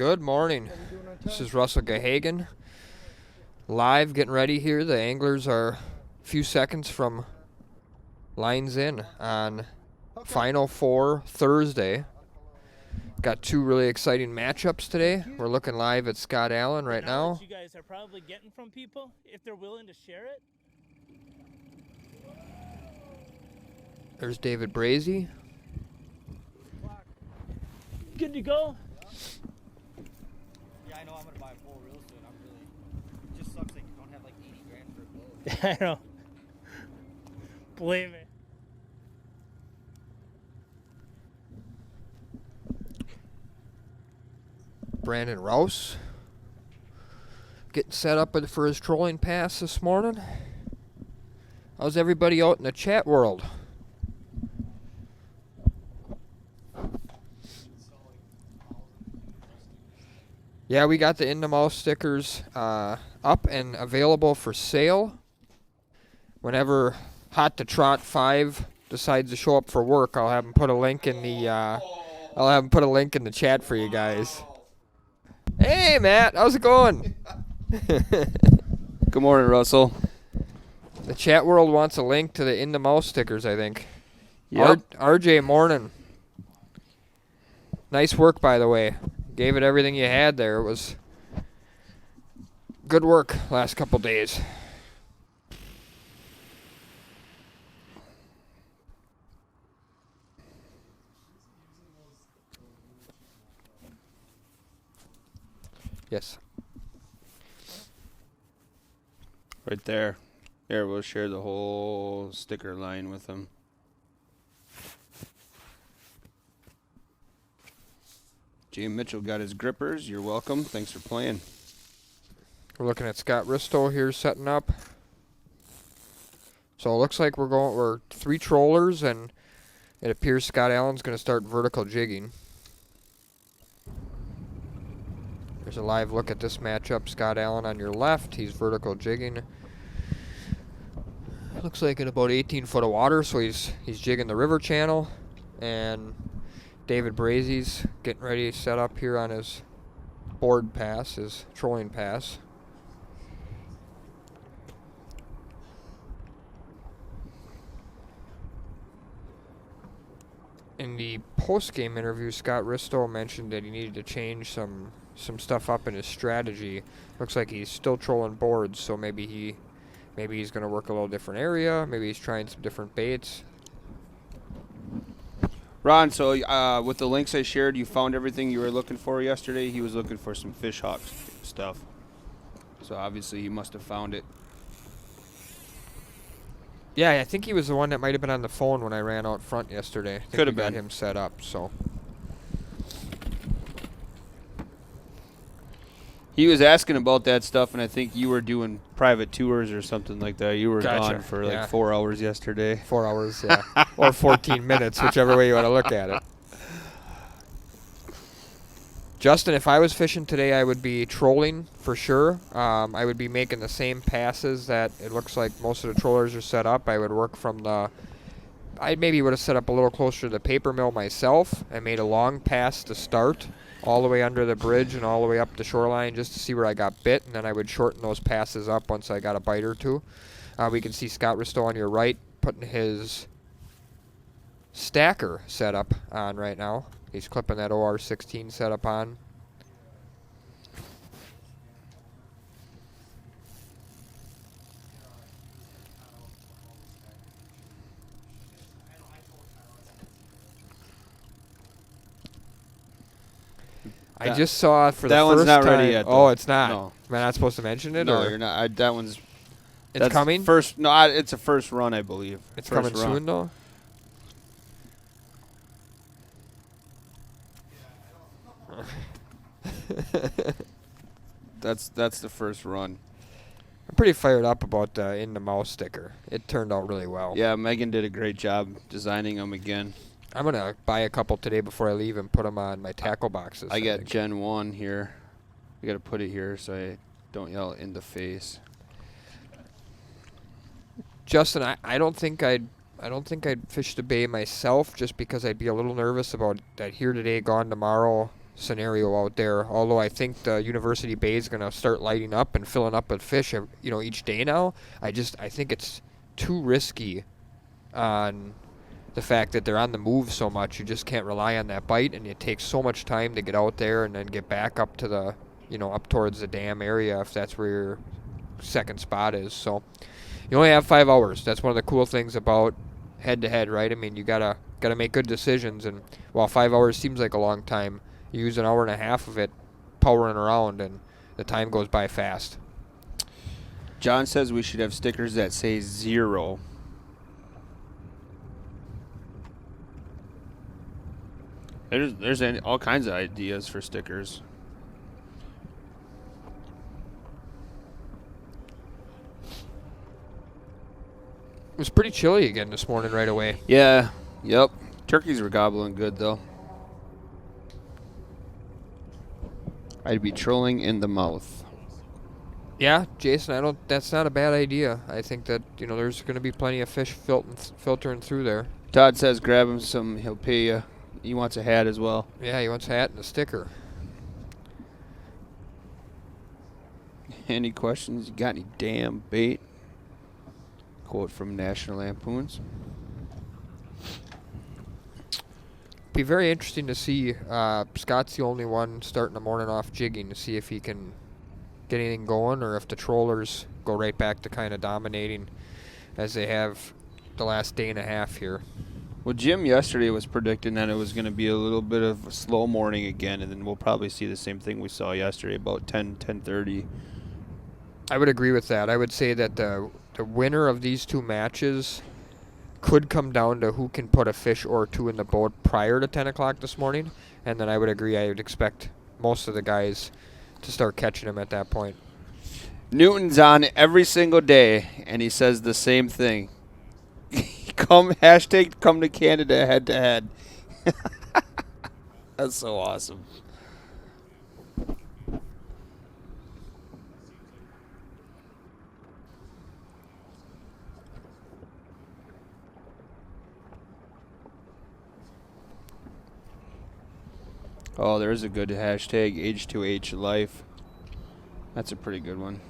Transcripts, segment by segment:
Good morning. This is Russell Gahagan. Live, getting ready here. The anglers are a few seconds from lines in on Final Four Thursday. Got two really exciting matchups today. We're looking live at Scott Allen right now. You guys are probably getting from people if they're willing to share it. There's David Brady. Good to go. Yeah, I know I'm gonna buy a full reel soon. It just sucks that you don't have like 80 grand for a boat. I know. Believe me. Brandon Rouse getting set up for his trolling pass this morning. How's everybody out in the chat world? Yeah, we got the In the Mouth stickers up and available for sale. Whenever Hot to Trot 5 decides to show up for work, I'll have him put a link in the chat for you guys. Hey Matt, how's it going? Good morning, Russell. The chat world wants a link to the In the Mouth stickers, I think. Yep. RJ, morning. Nice work, by the way. Gave it everything you had there. It was good work last couple days. Yes. Right there. There, we'll share the whole sticker line with them. Jay Mitchell got his grippers. You're welcome. Thanks for playing. We're looking at Scott Ristow here setting up. So it looks like we're three trollers, and it appears Scott Allen's going to start vertical jigging. There's a live look at this matchup. Scott Allen on your left. He's vertical jigging. Looks like in about 18 foot of water, so he's jigging the river channel. And David Brazy's getting ready to set up here on his board pass, his trolling pass. In the post-game interview, Scott Ristow mentioned that he needed to change some stuff up in his strategy. Looks like he's still trolling boards, so maybe he's going to work a little different area. Maybe he's trying some different baits. Ron, so with the links I shared, you found everything you were looking for yesterday. He was looking for some fish hawk stuff. So obviously you must have found it. Yeah, I think he was the one that might have been on the phone when I ran out front yesterday. I think Could have we got been him set up, so. He was asking about that stuff, and I think you were doing private tours or something like that. You were Gotcha. gone for Yeah. like 4 hours yesterday. 4 hours, yeah. Or 14 minutes, whichever way you want to look at it. Justin, if I was fishing today, I would be trolling for sure. I would be making the same passes that it looks like most of the trollers are set up. I would work from I maybe would have set up a little closer to the paper mill myself and made a long pass to start all the way under the bridge and all the way up the shoreline just to see where I got bit, and then I would shorten those passes up once I got a bite or two. We can see Scott Ristow on your right putting his stacker setup on right now. He's clipping that OR16 setup on. I just saw for the that first one's not time. ready yet, Oh, though. it's not. No. Am I not supposed to mention it? No, or you're not. That one's. It's that's coming? First, no, it's a first run, I believe. It's First coming run. soon, though? That's the first run. I'm pretty fired up about the In the Mouth sticker. It turned out really well. Yeah, Megan did a great job designing them again. I'm going to buy a couple today before I leave and put them on my tackle boxes. I got think. Gen 1 here. I got to put it here so I don't yell in the face. Justin, I don't think I'd fish the bay myself just because I'd be a little nervous about that here today, gone tomorrow scenario out there. Although I think the University Bay is going to start lighting up and filling up with fish, each day now. I think it's too risky on the fact that they're on the move so much. You just can't rely on that bite, and it takes so much time to get out there and then get back up to the, up towards the dam area if that's where your second spot is. So you only have 5 hours. That's one of the cool things about head-to-head, right? I mean, you gotta make good decisions, and while 5 hours seems like a long time, you use an hour and a half of it powering around, and the time goes by fast. John says we should have stickers that say 0. There's all kinds of ideas for stickers. It was pretty chilly again this morning right away. Yeah. Yep. Turkeys were gobbling good though. I'd be trolling in the mouth. Yeah, Jason, that's not a bad idea. I think that, there's going to be plenty of fish filtering through there. Todd says grab him some, he'll pay you. He wants a hat as well. Yeah, he wants a hat and a sticker. Any questions? You got any damn bait? Quote from National Lampoons. Be very interesting to see. Scott's the only one starting the morning off jigging to see if he can get anything going, or if the trollers go right back to kind of dominating as they have the last day and a half here. Well, Jim yesterday was predicting that it was going to be a little bit of a slow morning again, and then we'll probably see the same thing we saw yesterday, about 10:30. I would agree with that. I would say that the winner of these two matches could come down to who can put a fish or two in the boat prior to 10 o'clock this morning, and then I would agree. I would expect most of the guys to start catching them at that point. Newton's on every single day, and he says the same thing. Come to Canada head to head. That's so awesome. Oh, there's a good hashtag, H2H Life. That's a pretty good one.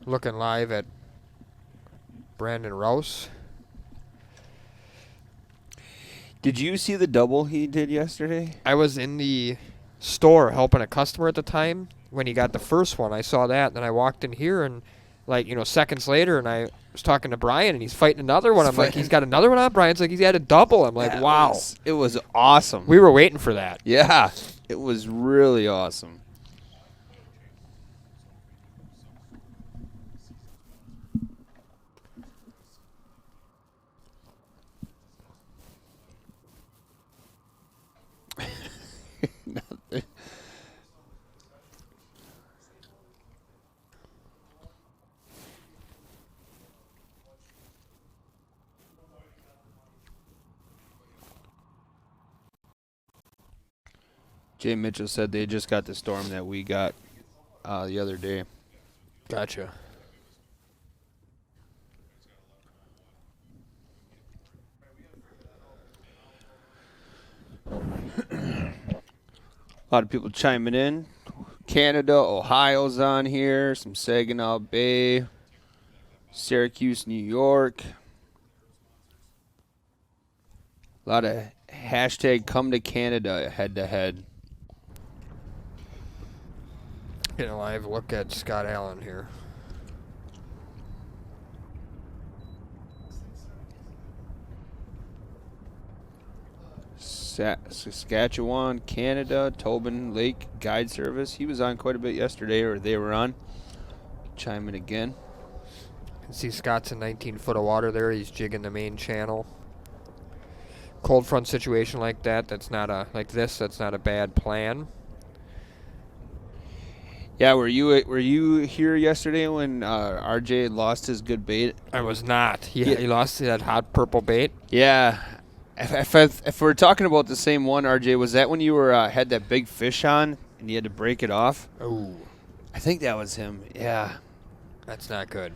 Looking live at Brandon Rouse. Did you see the double he did yesterday? I was in the store helping a customer at the time when he got the first one. I saw that, and then I walked in here, and seconds later, and I was talking to Brian, and he's fighting another one. I'm like, he's got another one on. Brian's like, he's had a double. I'm like, wow. It was awesome. We were waiting for that. Yeah, it was really awesome. Jay Mitchell said they just got the storm that we got the other day. Gotcha. A lot of people chiming in. Canada, Ohio's on here. Some Saginaw Bay. Syracuse, New York. A lot of hashtag come to Canada head to head. Getting a live look at Scott Allen here. Saskatchewan, Canada, Tobin Lake Guide Service. He was on quite a bit yesterday, or they were on. Chime in again. See Scott's in 19 foot of water there. He's jigging the main channel. Cold front situation like that, that's not a bad plan. Yeah, were you here yesterday when RJ lost his good bait? I was not. He Yeah. lost that hot purple bait. Yeah. If we're talking about the same one, RJ, was that when you were had that big fish on and you had to break it off? Oh, I think that was him. Yeah. that's not good.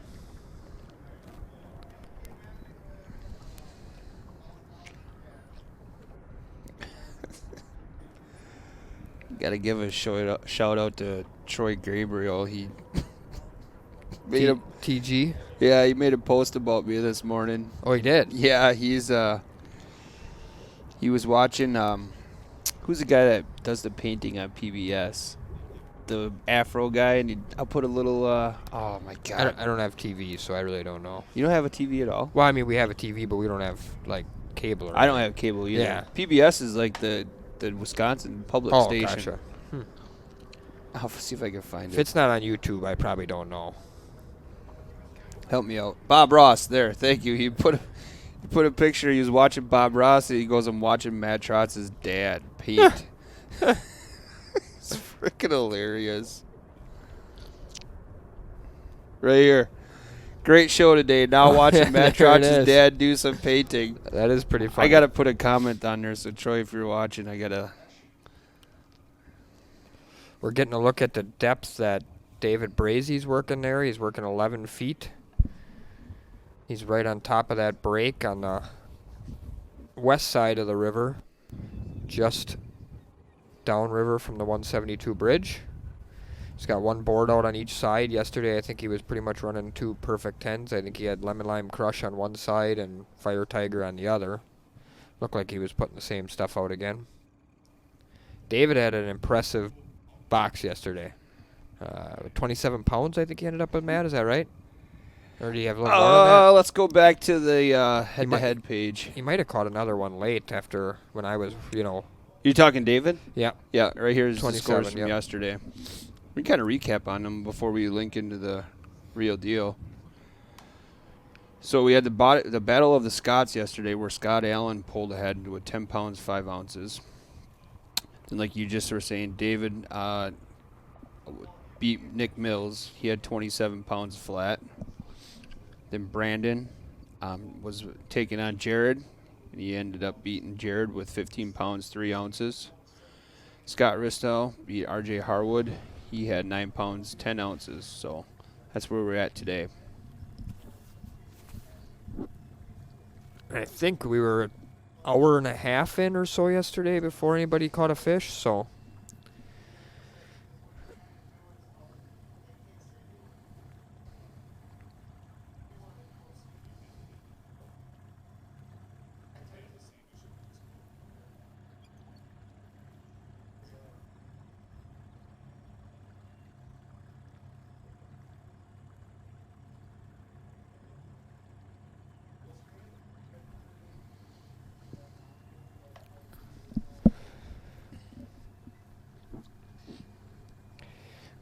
Got to give a shout out to Troy Gabriel. He made TG. he made a post about me this morning. Oh, he did. Yeah, he was watching who's the guy that does the painting on PBS? The Afro guy, and I'll put a little oh my god. I don't have TV, so I really don't know. You don't have a TV at all? Well, I mean, we have a TV, but we don't have like cable. Or I don't have cable either. Yeah. PBS is like the Wisconsin public Oh, station. gotcha. I'll see if I can find If it. it's not on YouTube, I probably don't know. Help me out. Bob Ross, there. Thank you. He put a picture. He was watching Bob Ross, and he goes, "I'm watching Matt Trotz's dad paint." It's freaking hilarious. Right here. Great show today. Now watching Matt There it Trotz's is. dad do some painting. That is pretty funny. I got to put a comment on there. So, Troy, if you're watching, I got to. We're getting a look at the depth that David Brazy's working there. He's working 11 feet. He's right on top of that break on the west side of the river, just downriver from the 172 bridge. He's got one board out on each side. Yesterday, I think he was pretty much running 2 perfect 10s. I think he had Lemon Lime Crush on one side and Fire Tiger on the other. Looked like he was putting the same stuff out again. David had an impressive box yesterday. 27 pounds, I think he ended up with, Matt. Is that right? Or do you have a little more than that? Let's go back to the head-to-head page. He might have caught another one late after when I was, You talking David? Yeah. Yeah, right here's the 27, scores from yep. yesterday. We kind of recap on them before we link into the real deal. So we had the Battle of the Scots yesterday where Scott Allen pulled ahead with 10 pounds, 5 ounces. And like you just were saying, David beat Nick Mills. He had 27 pounds flat. Then Brandon was taking on Jared, and he ended up beating Jared with 15 pounds, 3 ounces. Scott Ristow beat RJ Harwood. He had 9 pounds, 10 ounces. So that's where we're at today. I think we were an hour and a half in or so yesterday before anybody caught a fish, so.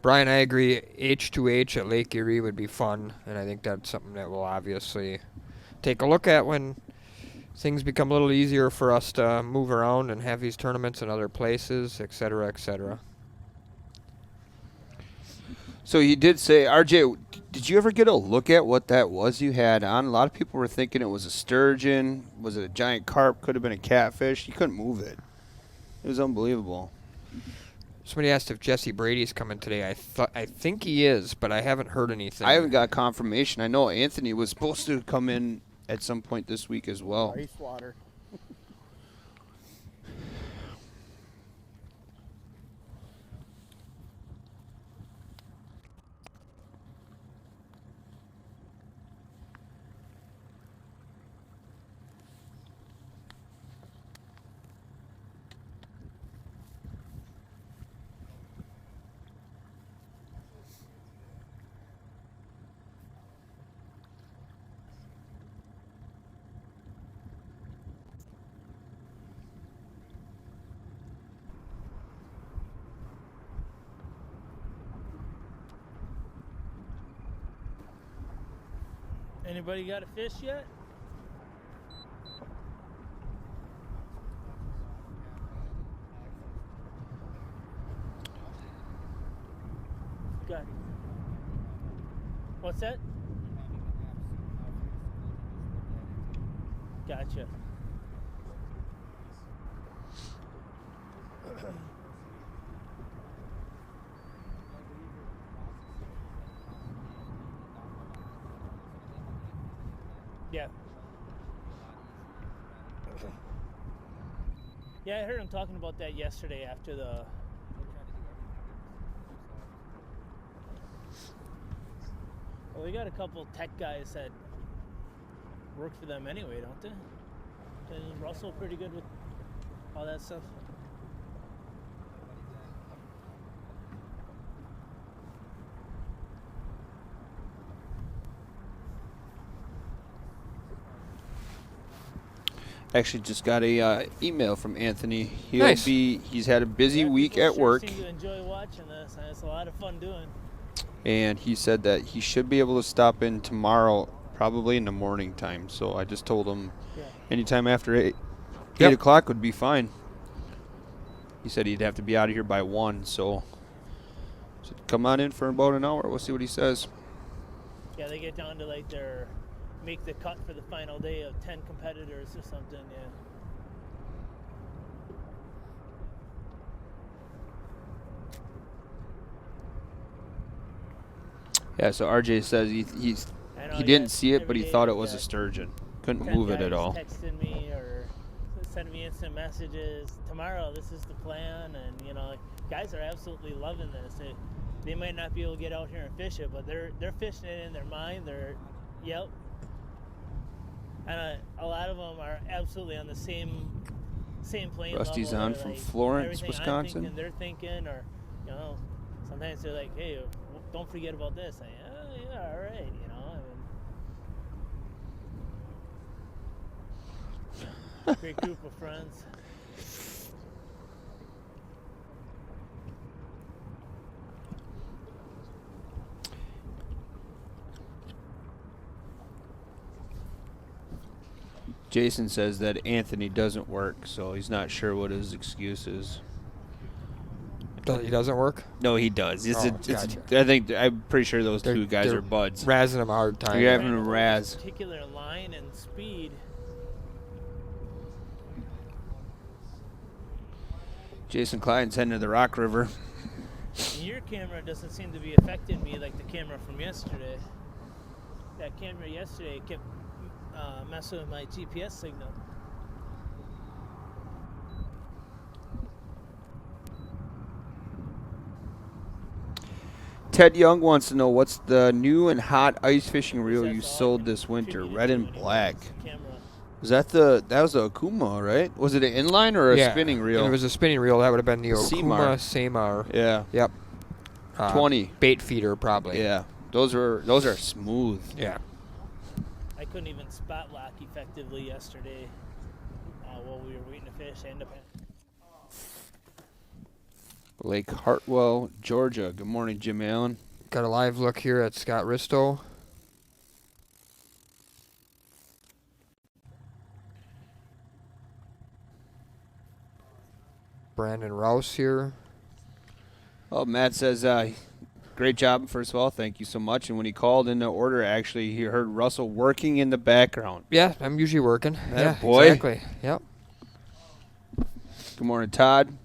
Brian, I agree. H2H at Lake Erie would be fun, and I think that's something that we'll obviously take a look at when things become a little easier for us to move around and have these tournaments in other places, et cetera, et cetera. So you did say, RJ, did you ever get a look at what that was you had on? A lot of people were thinking it was a sturgeon. Was it a giant carp? Could have been a catfish. You couldn't move it. It was unbelievable. Somebody asked if Jesse Brady's coming today. I think he is, but I haven't heard anything. I haven't got confirmation. I know Anthony was supposed to come in at some point this week as well. Ice water. Anybody got a fish yet? Got it. What's that? Gotcha. Yeah. Yeah, I heard him talking about that yesterday after the. Well, we got a couple tech guys that work for them anyway, don't they? Isn't Russell pretty good with all that stuff? Actually, just got a email from Anthony. Nice. He's had a busy week people at sure work, seem to enjoy watching this, and it's a lot of fun doing. and he said that he should be able to stop in tomorrow, probably in the morning time. So I just told him Yeah. anytime after 8 Yep. o'clock would be fine. He said he'd have to be out of here by 1, so I said, come on in for about an hour. We'll see what he says. Yeah, they get down to like their make the cut for the final day of 10 competitors or something. Yeah. Yeah, so RJ says he I know, he didn't yeah, see it, but he every thought day it we was a got sturgeon. Couldn't 10 move it at guys all. texting me or sending me instant messages. Tomorrow, this is the plan, and you know, like, guys are absolutely loving this. They might not be able to get out here and fish it, but they're fishing it in their mind. Yep. And a lot of them are absolutely on the same plane Rusty's level. on They're from like, Florence, everything Wisconsin. I'm thinking, they're thinking, or you know, sometimes they're like, hey, don't forget about this. Like, oh yeah, all right, you know. I mean, great group of friends. Jason says that Anthony doesn't work, so he's not sure what his excuse is. He doesn't work? No, he does. Gotcha. I'm pretty sure those two guys they're are buds. razzing him a hard time. You're having Trying a to hold razz. this particular line and speed. Jason Klein's heading to the Rock River. And your camera doesn't seem to be affecting me like the camera from yesterday. That camera yesterday kept messing with my GPS signal. Ted Young wants to know what's the new and hot ice fishing reel you That's all I sold can this winter, attribute it red to and anymore, black. is the camera. That was a Akuma, right? Was it an inline or a Yeah, spinning reel? and it was a spinning reel. That would have been the Seamar. Okuma Samar. Yeah. Yep. 20. Bait feeder, probably. Yeah. Those are smooth. Yeah. I couldn't even spot lock effectively yesterday while we were waiting to fish. I ended up Lake Hartwell, Georgia. Good morning, Jim Allen. Got a live look here at Scott Risto. Brandon Rouse here. Oh, Matt says, great job, first of all. Thank you so much. And when he called in the order, actually, he heard Russell working in the background. Yeah, I'm usually working. Yeah, boy. exactly. Yep. Good morning, Todd.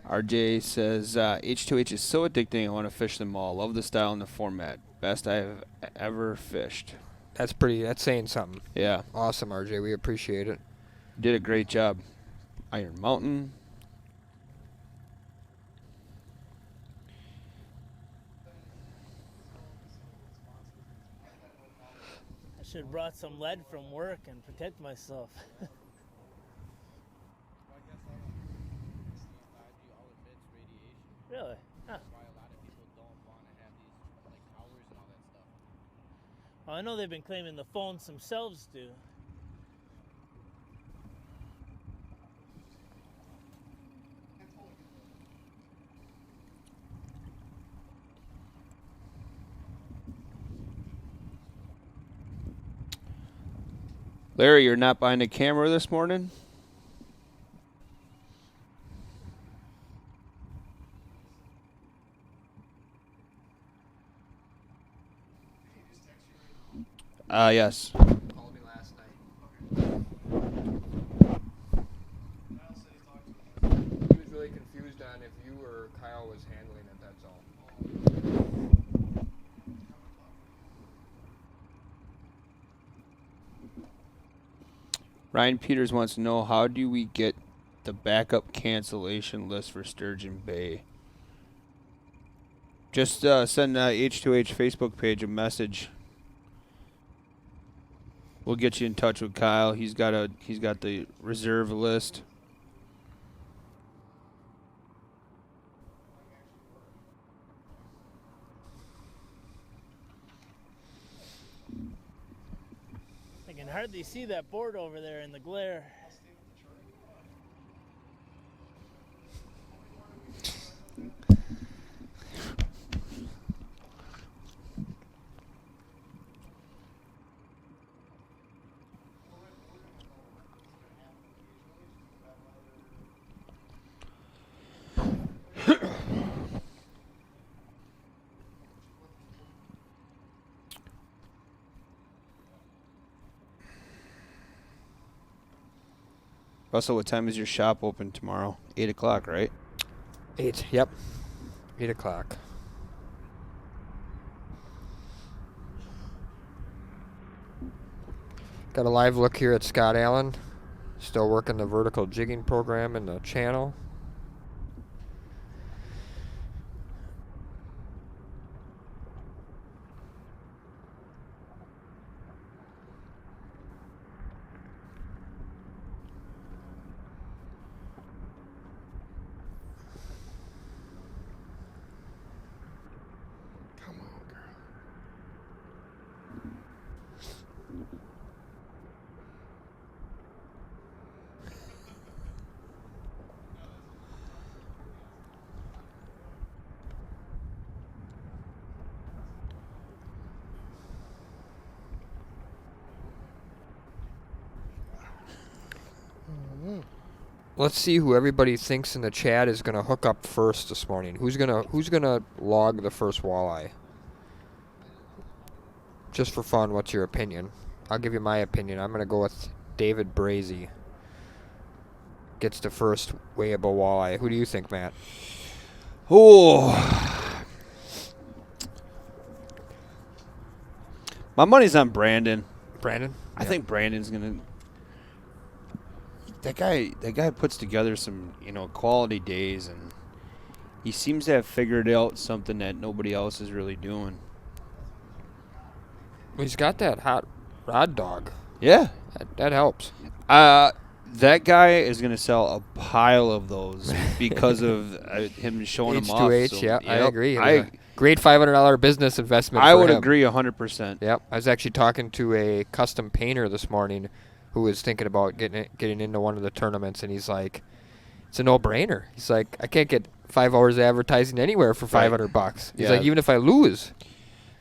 RJ says, H2H is so addicting, I want to fish them all. Love the style and the format. Best I have ever fished. That's saying something. Yeah. Awesome, RJ. We appreciate it. Did a great job. Iron Mountain. I should have brought some lead from work and protect myself. Really? Huh. Well, I know they've been claiming the phones themselves do. Larry, you're not buying a camera this morning? Yes. Called me last night. He was really confused on if you or Kyle was handling it, that's all. Ryan Peters wants to know, how do we get the backup cancellation list for Sturgeon Bay? Just send H2H Facebook page a message. We'll get you in touch with Kyle. He's got the reserve list. I can hardly see that board over there in the glare. Russell, what time is your shop open tomorrow? 8 o'clock, right? 8. Yep. 8 o'clock. Got a live look here at Scott Allen. Still working the vertical jigging program in the channel. Let's see who everybody thinks in the chat is gonna hook up first this morning. Who's gonna log the first walleye? Just for fun, what's your opinion? I'll give you my opinion. I'm gonna go with David Brady. Gets the first weighable walleye. Who do you think, Matt? Oh, my money's on Brandon. Brandon? I think Brandon's gonna. That guy puts together some, quality days, and he seems to have figured out something that nobody else is really doing. He's got that hot rod dog. Yeah. That helps. That guy is gonna sell a pile of those because of him showing them off. H2H, So, yeah, I yep. agree. It was a great $500 business investment I for would him. agree 100%. Yep. I was actually talking to a custom painter this morning who was thinking about getting into one of the tournaments, and he's like, it's a no-brainer. He's like, I can't get 5 hours of advertising anywhere for $500. He's like, even if I lose.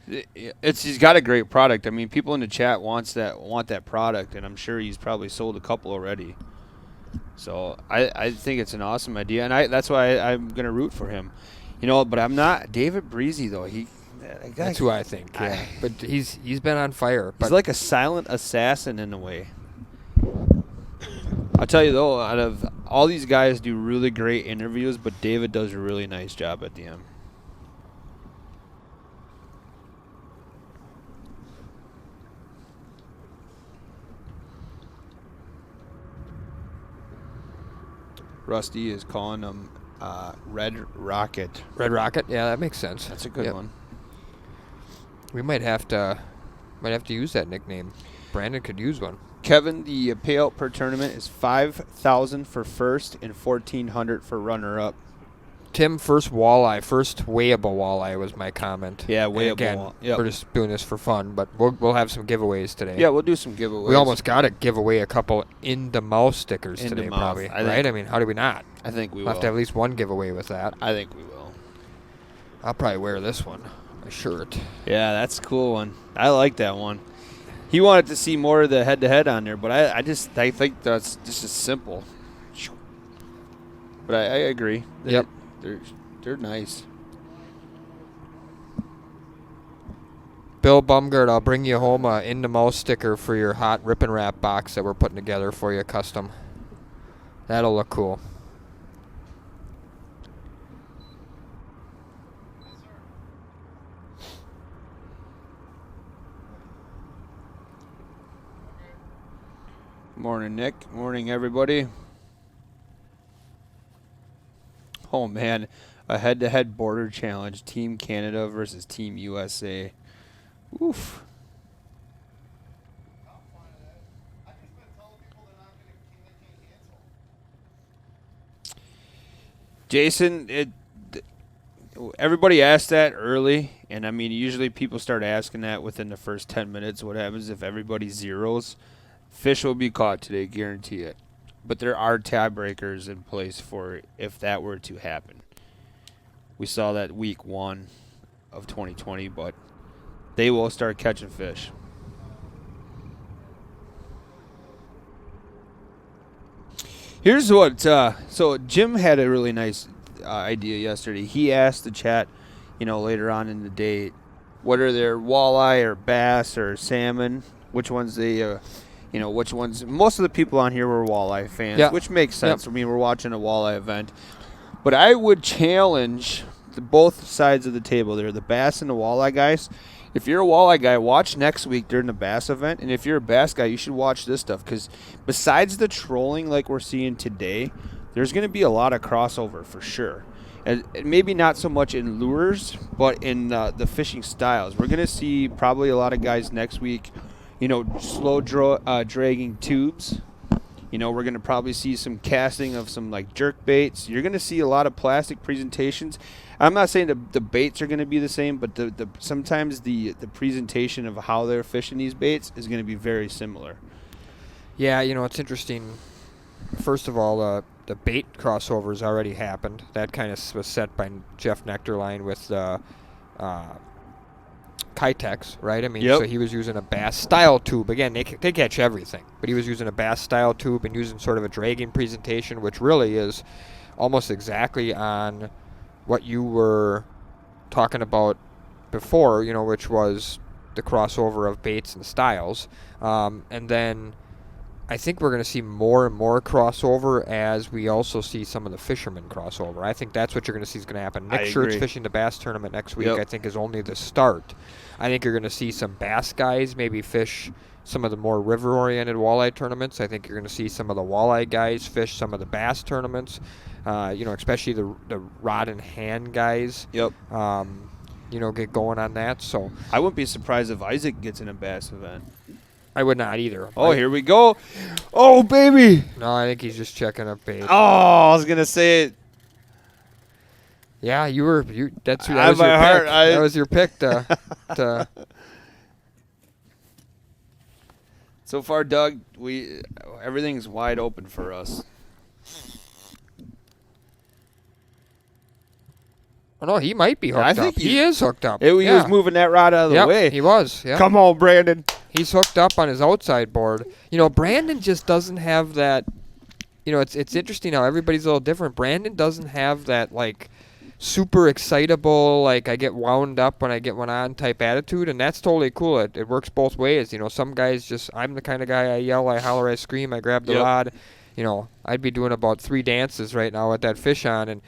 He's got a great product. I mean, people in the chat want that product, and I'm sure he's probably sold a couple already. So I think it's an awesome idea, and that's why I'm gonna root for him. But I'm not David Breezy though. That's who I think. Yeah, but he's been on fire. But he's like a silent assassin in a way. I'll tell you though, out of all these guys do really great interviews, but David does a really nice job at the end. Rusty is calling him Red Rocket. Red Rocket, yeah, that makes sense. That's a good one. We might have to use that nickname. Brandon could use one. Kevin, the payout per tournament is $5,000 for first and $1,400 for runner-up. Tim, first walleye, first weighable walleye was my comment. Yeah, weighable. Again, yep. We're just doing this for fun, but we'll have some giveaways today. Yeah, we'll do some giveaways. We almost got to give away a couple in the mouth stickers today, probably. Right? I mean, how do we not? I think we will. We'll have to have at least one giveaway with that. I think we will. I'll probably wear this one, my shirt. Yeah, that's a cool one. I like that one. He wanted to see more of the head-to-head on there, but I think that's just as simple. But I agree. Yep. They're nice. Bill Bumgard, I'll bring you home a in the mouth sticker for your hot rip and wrap box that we're putting together for you, custom. That'll look cool. Morning, Nick. Morning, everybody. Oh, man. A head-to-head border challenge. Team Canada versus Team USA. Oof. Jason, everybody asked that early, and I mean, usually people start asking that within the first 10 minutes. What happens if everybody zeroes? Fish will be caught today, guarantee it. But there are tiebreakers in place for if that were to happen. We saw that week 1 of 2020, but they will start catching fish. Here's what, so Jim had a really nice idea yesterday. He asked the chat, later on in the day, what are their walleye or bass or salmon, which ones they, which ones. Most of the people on here were walleye fans, which makes sense. Yep. I mean, we're watching a walleye event. But I would challenge both sides of the table there, the bass and the walleye guys. If you're a walleye guy, watch next week during the bass event. And if you're a bass guy, you should watch this stuff. Because besides the trolling like we're seeing today, there's going to be a lot of crossover for sure. And maybe not so much in lures, but in the fishing styles. We're going to see probably a lot of guys next week, slow dragging tubes. We're going to probably see some casting of some like jerk baits. You're going to see a lot of plastic presentations. I'm not saying the baits are going to be the same, but sometimes the presentation of how they're fishing these baits is going to be very similar. Yeah, it's interesting. First of all, the bait crossovers already happened. That kind of was set by Jeff Nectarline with the Kitex, right? I mean, Yep. So he was using a bass style tube. Again, they catch everything, but he was using a bass style tube and using sort of a dragging presentation, which really is almost exactly on what you were talking about before, which was the crossover of baits and styles. And then I think we're going to see more and more crossover as we also see some of the fishermen crossover. I think that's what you're going to see is going to happen. Nick Schertz agree. fishing the bass tournament next week, Yep. I think, is only the start. I think you're going to see some bass guys maybe fish some of the more river-oriented walleye tournaments. I think you're going to see some of the walleye guys fish some of the bass tournaments, especially the rod and hand guys. Yep. Get going on that. So I wouldn't be surprised if Isaac gets in a bass event. I would not either. Oh, here we go. Oh, baby. No, I think he's just checking up bait. Oh, I was going to say it. Yeah, that was your my heart, pick. That was your pick to So far, Doug, everything's wide open for us. Oh no, he might be hooked I up. think He is hooked up. He was moving that rod out of the Yep, way. he was. Yeah. Come on, Brandon. He's hooked up on his outside board. Brandon just doesn't have that. It's interesting how everybody's a little different. Brandon doesn't have that like super excitable, like I get wound up when I get one on type attitude, and that's totally cool. It works both ways. Some guys I'm the kind of guy I yell, I holler, I scream, I grab the Yep. rod. I'd be doing about 3 dances right now with that fish on, and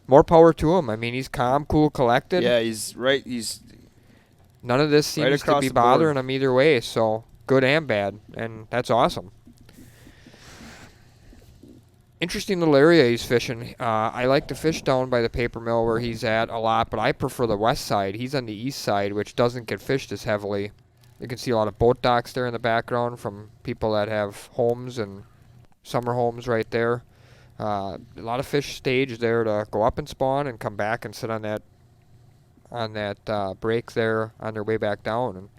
more power to him. I mean, he's calm, cool, collected. Yeah, he's right. He's None of this right seems to across be the board. bothering him either way, so good and bad, and that's awesome. Interesting little area he's fishing. I like to fish down by the paper mill where he's at a lot, but I prefer the west side. He's on the east side, which doesn't get fished as heavily. You can see a lot of boat docks there in the background from people that have homes and summer homes right there. A lot of fish staged there to go up and spawn and come back and sit on that break there on their way back down. And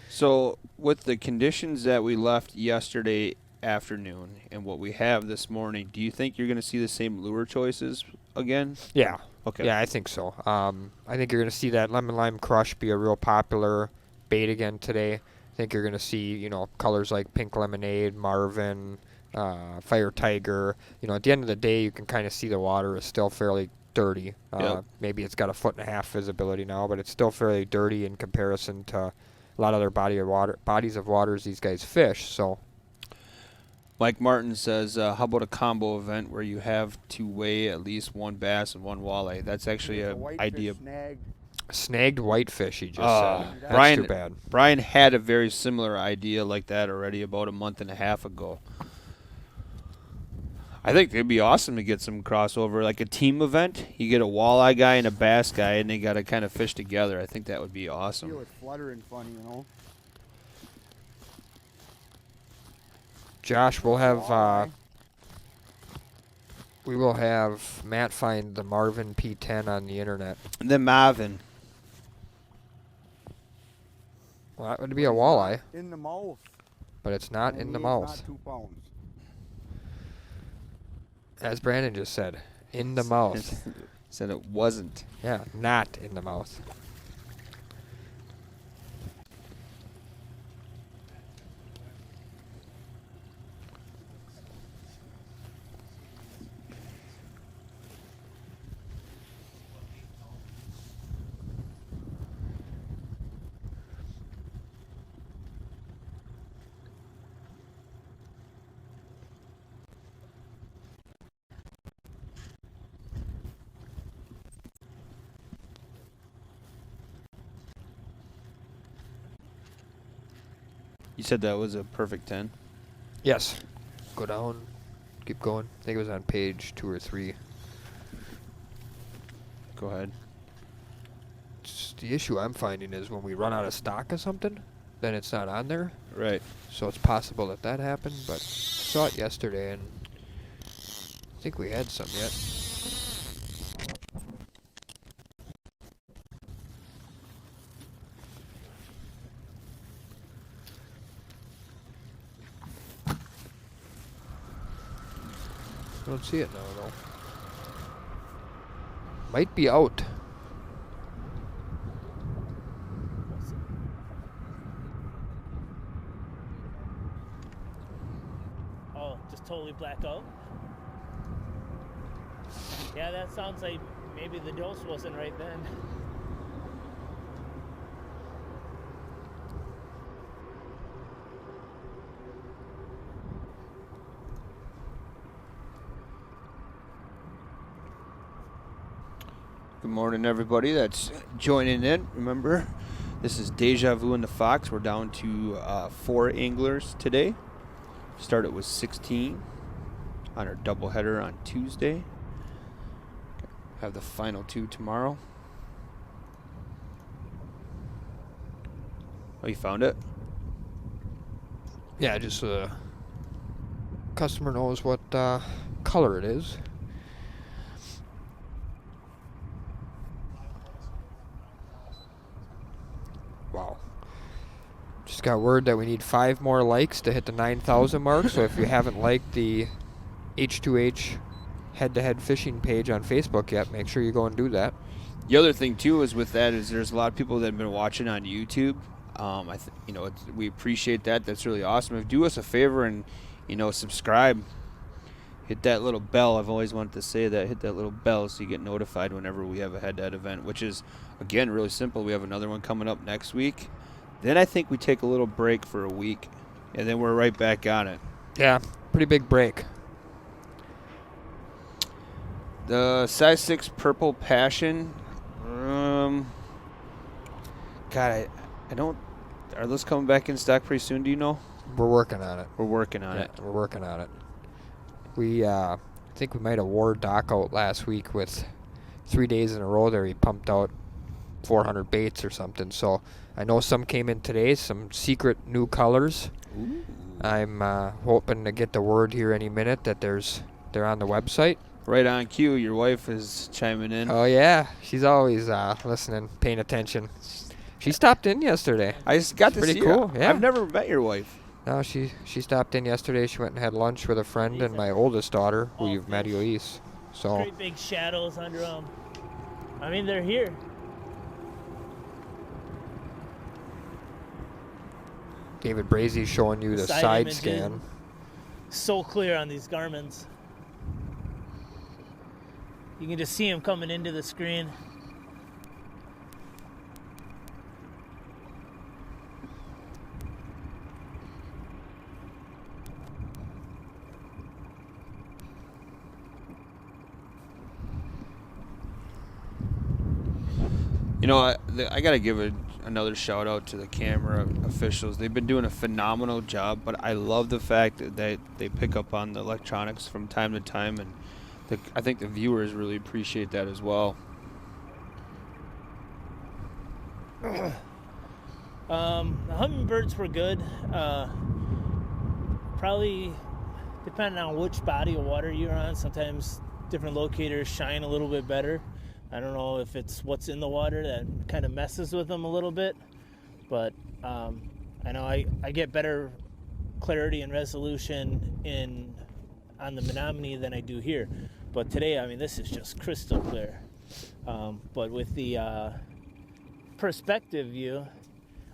So with the conditions that we left yesterday afternoon and what we have this morning, do you think you're going to see the same lure choices again? yeah. Okay. Yeah, I think so. I think you're going to see that lemon lime crush be a real popular bait again today. I think you're going to see, colors like Pink Lemonade, Marvin, Fire Tiger. At the end of the day, you can kind of see the water is still fairly dirty. Yep. Maybe it's got 1.5 feet visibility now, but it's still fairly dirty in comparison to a lot of other bodies of waters these guys fish. So Mike Martin says, how about a combo event where you have to weigh at least one bass and one walleye? That's actually There's an a whitefish idea. snagged. snagged whitefish, he just Oh, said. That's Brian- too bad. Brian had a very similar idea like that already about a month and a half ago. I think it'd be awesome to get some crossover, like a team event. You get a walleye guy and a bass guy, and they got to kind of fish together. I think that would be Feel awesome. it fluttering funny, Josh, we'll have Walleye. we will have Matt find the Marvin P10 on the internet. And then Marvin. Well, that would be a walleye, In the mouth. but it's not And in the he is mouth. Not 2 pounds. As Brandon just said, in the mouth. Said it wasn't. Yeah, not in the mouth. You said that was a perfect 10. Yes. Go down. Keep going. I think it was on page 2 or 3. Go ahead. The issue I'm finding is when we run out of stock of something, then it's not on there. Right. So it's possible that that happened, but I saw it yesterday and I think we had some yet. I don't see it now, though. Might be out. Oh, just totally black out. Yeah, that sounds like maybe the dose wasn't right then. Good morning, everybody that's joining in. Remember, this is Deja Vu and the Fox. We're down to 4 anglers today. Started with 16 on our doubleheader on Tuesday. Have the final 2 tomorrow. Oh, you found it? Yeah, just customer knows what color it is. Wow. Just got word that we need 5 more likes to hit the 9,000 mark. So if you haven't liked the H2H head-to-head fishing page on Facebook yet, make sure you go and do that. The other thing too is with that is there's a lot of people that have been watching on YouTube. We appreciate that. That's really awesome. If do us a favor and subscribe, hit that little bell. I've always wanted to say that. Hit that little bell so you get notified whenever we have a head-to-head event, which is again really simple. We have another one coming up next week. Then I think we take a little break for a week, and then we're right back on it. Yeah, pretty big break. The size 6 Purple Passion. God, I don't. Are those coming back in stock pretty soon? Do you know? We're working on it. We're working on it. We're working on it. We think we might have wore Doc out last week with 3 days in a row there. He pumped out 400 baits or something. So I know some came in today, some secret new colors. Ooh. I'm hoping to get the word here any minute that they're on the website. Right on cue. Your wife is chiming in. Oh yeah, she's always listening, paying attention. She stopped in yesterday. I just got to pretty see cool, her. yeah. I've never met your wife. No, she stopped in yesterday. She went and had lunch with a friend and my oldest daughter, who Oh, you've met, Elise. So Great big shadows under them. I mean, they're here. David Brady showing you the side image scan. is so clear on these Garmin's. You can just see him coming into the screen. You know, I got to give another shout out to the camera officials. They've been doing a phenomenal job, but I love the fact that they pick up on the electronics from time to time, and I think the viewers really appreciate that as well. The hummingbirds were good. Probably depending on which body of water you're on, sometimes different locators shine a little bit better. I don't know if it's what's in the water that kind of messes with them a little bit, but I know I get better clarity and resolution on the Menominee than I do here. But today, I mean, this is just crystal clear. But with the perspective view,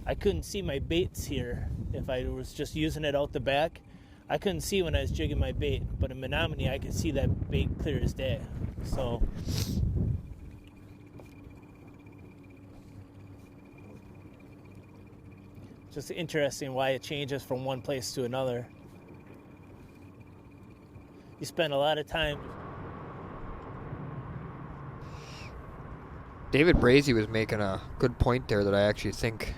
I couldn't see my baits here. If I was just using it out the back, I couldn't see when I was jigging my bait. But in Menominee, I could see that bait clear as day. So just interesting why it changes from one place to another. You spend a lot of time. David Brady was making a good point there that I actually think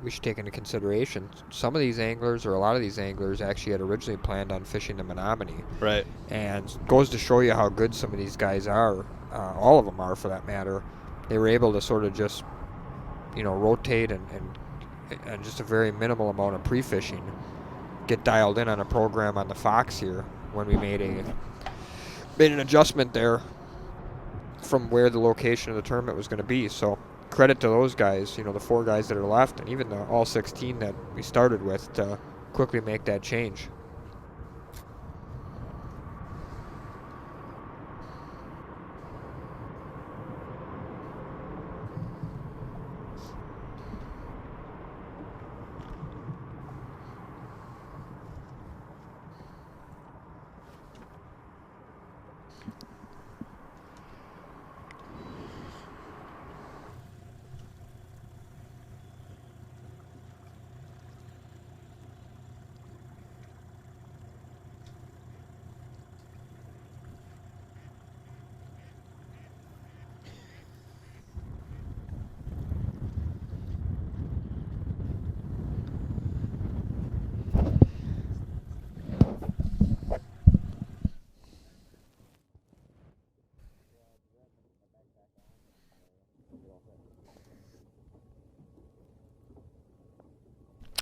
we should take into consideration. Some of these anglers, or a lot of these anglers, actually had originally planned on fishing the Menominee. Right. And goes to show you how good some of these guys are. All of them are, for that matter. They were able to sort of just, rotate and just a very minimal amount of pre-fishing get dialed in on a program on the Fox here when we made an adjustment there from where the location of the tournament was going to be. So credit to those guys, the 4 guys that are left, and even the all 16 that we started with, to quickly make that change.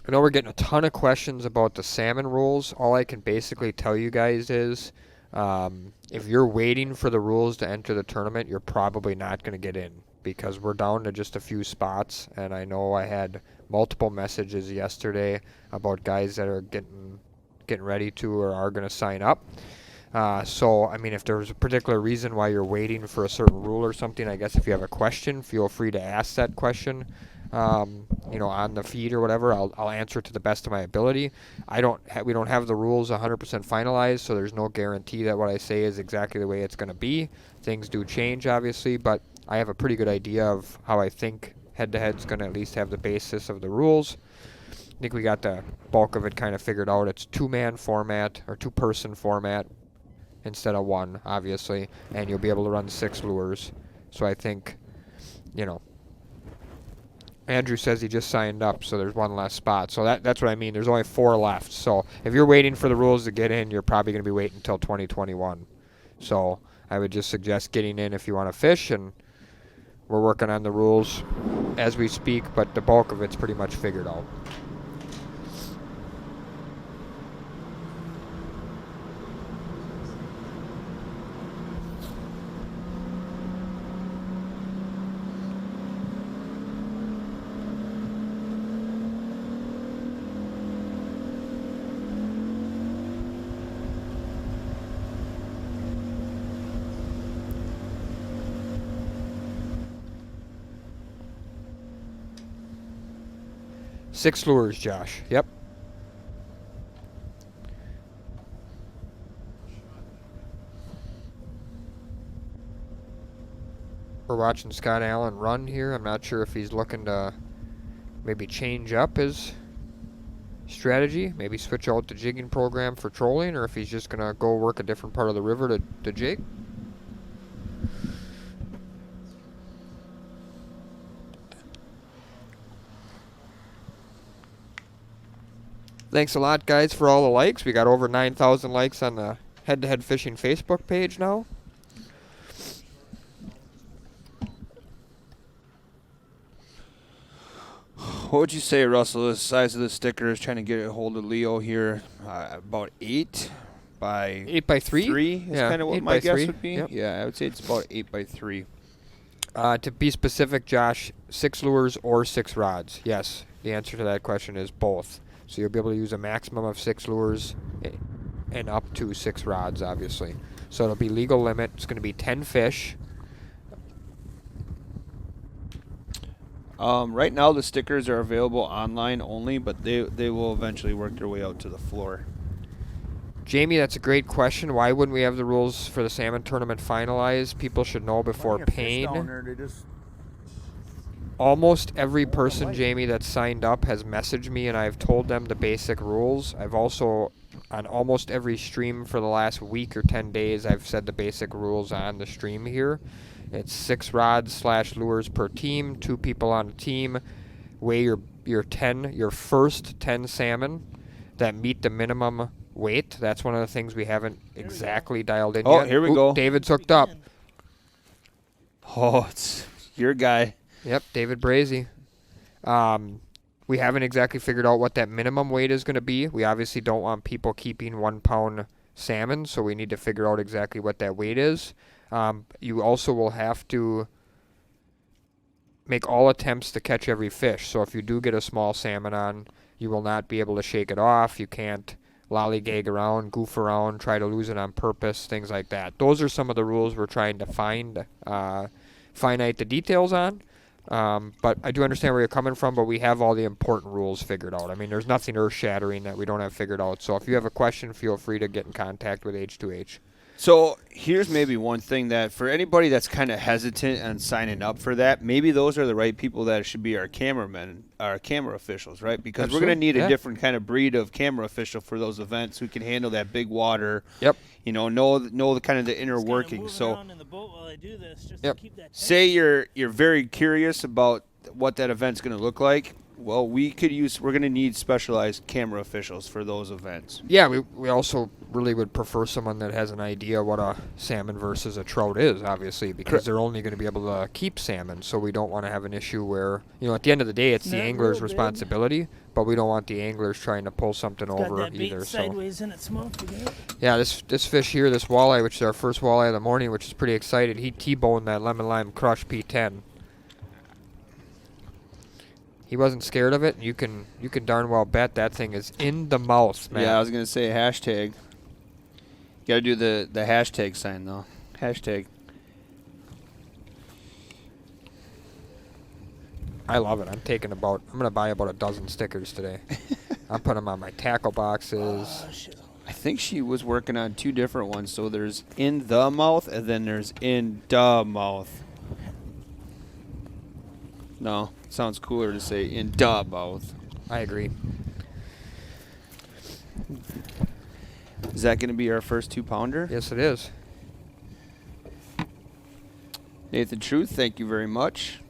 I know we're getting a ton of questions about the salmon rules. All I can basically tell you guys is if you're waiting for the rules to enter the tournament, you're probably not going to get in, because we're down to just a few spots. And I know I had multiple messages yesterday about guys that are getting ready to or are going to sign up. So, I mean, if there's a particular reason why you're waiting for a certain rule or something, I guess if you have a question, feel free to ask that question. On the feed or whatever, I'll answer it to the best of my ability. We don't have the rules 100% finalized, so there's no guarantee that what I say is exactly the way it's going to be. Things do change, obviously, but I have a pretty good idea of how I think head-to-head's going to at least have the basis of the rules. I think we got the bulk of it kind of figured out. It's 2-man format or 2-person format instead of 1, obviously, and you'll be able to run 6 lures. So I think, Andrew says he just signed up, so there's 1 less spot. So that's what I mean. There's only 4 left. So if you're waiting for the rules to get in, you're probably going to be waiting until 2021. So I would just suggest getting in if you want to fish, and we're working on the rules as we speak, but the bulk of it's pretty much figured out. 6 lures, Josh. Yep. We're watching Scott Allen run here. I'm not sure if he's looking to maybe change up his strategy, maybe switch out the jigging program for trolling, or if he's just going to go work a different part of the river to jig. Thanks a lot, guys, for all the likes. We got over 9,000 likes on the Head-to-Head Fishing Facebook page now. What would you say, Russell? The size of the sticker is trying to get a hold of Leo here. About 8 by 8 by 3? 3 is Yeah, kind of what 8 my by guess 3. would be. Yep. Yeah, I would say it's about 8 by 3. To be specific, Josh, 6 lures or 6 rods. Yes, the answer to that question is both. So you'll be able to use a maximum of 6 lures and up to 6 rods, obviously. So it'll be legal limit. It's going to be 10 fish. Right now, the stickers are available online only, but they will eventually work their way out to the floor. Jamie, that's a great question. Why wouldn't we have the rules for the salmon tournament finalized? People should know before paying. Almost every person, Jamie, that's signed up has messaged me, and I've told them the basic rules. I've also, on almost every stream for the last week or 10 days, I've said the basic rules on the stream here. It's 6 rods / lures per team, 2 people on a team. Weigh your first 10 salmon that meet the minimum weight. That's one of the things we haven't exactly dialed in yet. Oh, here we go. David's hooked up. Oh, it's your guy. Yep, David Brady. We haven't exactly figured out what that minimum weight is going to be. We obviously don't want people keeping 1 pound salmon, so we need to figure out exactly what that weight is. You also will have to make all attempts to catch every fish. So if you do get a small salmon on, you will not be able to shake it off. You can't lollygag around, goof around, try to lose it on purpose, things like that. Those are some of the rules we're trying to finite the details on. But I do understand where you're coming from, but we have all the important rules figured out. I mean, there's nothing earth-shattering that we don't have figured out. So if you have a question, feel free to get in contact with H2H. So here's maybe one thing that for anybody that's kind of hesitant on signing up for that, maybe those are the right people that should be our cameramen, our camera officials, right? Because we're going to need a different kind of breed of camera official for those events who can handle that big water. Yep. You know the kind of the inner workings. So in the boat while I do this just Yep. to keep that say you're very curious about what that event's going to look like. Well, we're going to need specialized camera officials for those events. Yeah, we also really would prefer someone that has an idea what a salmon versus a trout is, obviously, because they're only going to be able to keep salmon, so we don't want to have an issue where, at the end of the day, it's the Not angler's real big. responsibility, but we don't want the anglers trying to pull something got over that bait either. So sideways in its mouth again. yeah, this fish here, this walleye, which is our first walleye of the morning, which is pretty excited, he T-boned that lemon lime crush P10. He wasn't scared of it. You can darn well bet that thing is in the mouth, man. Yeah, I was going to say hashtag. You got to do the hashtag sign, though. Hashtag. I love it. I'm going to buy about a dozen stickers today. I'm putting them on my tackle boxes. Oh, shit. I think she was working on 2 different ones. So there's in the mouth and then there's in the mouth. No, sounds cooler to say in the mouth. I agree. Is that going to be our first 2-pounder? Yes, it is. Nathan Truth, thank you very much.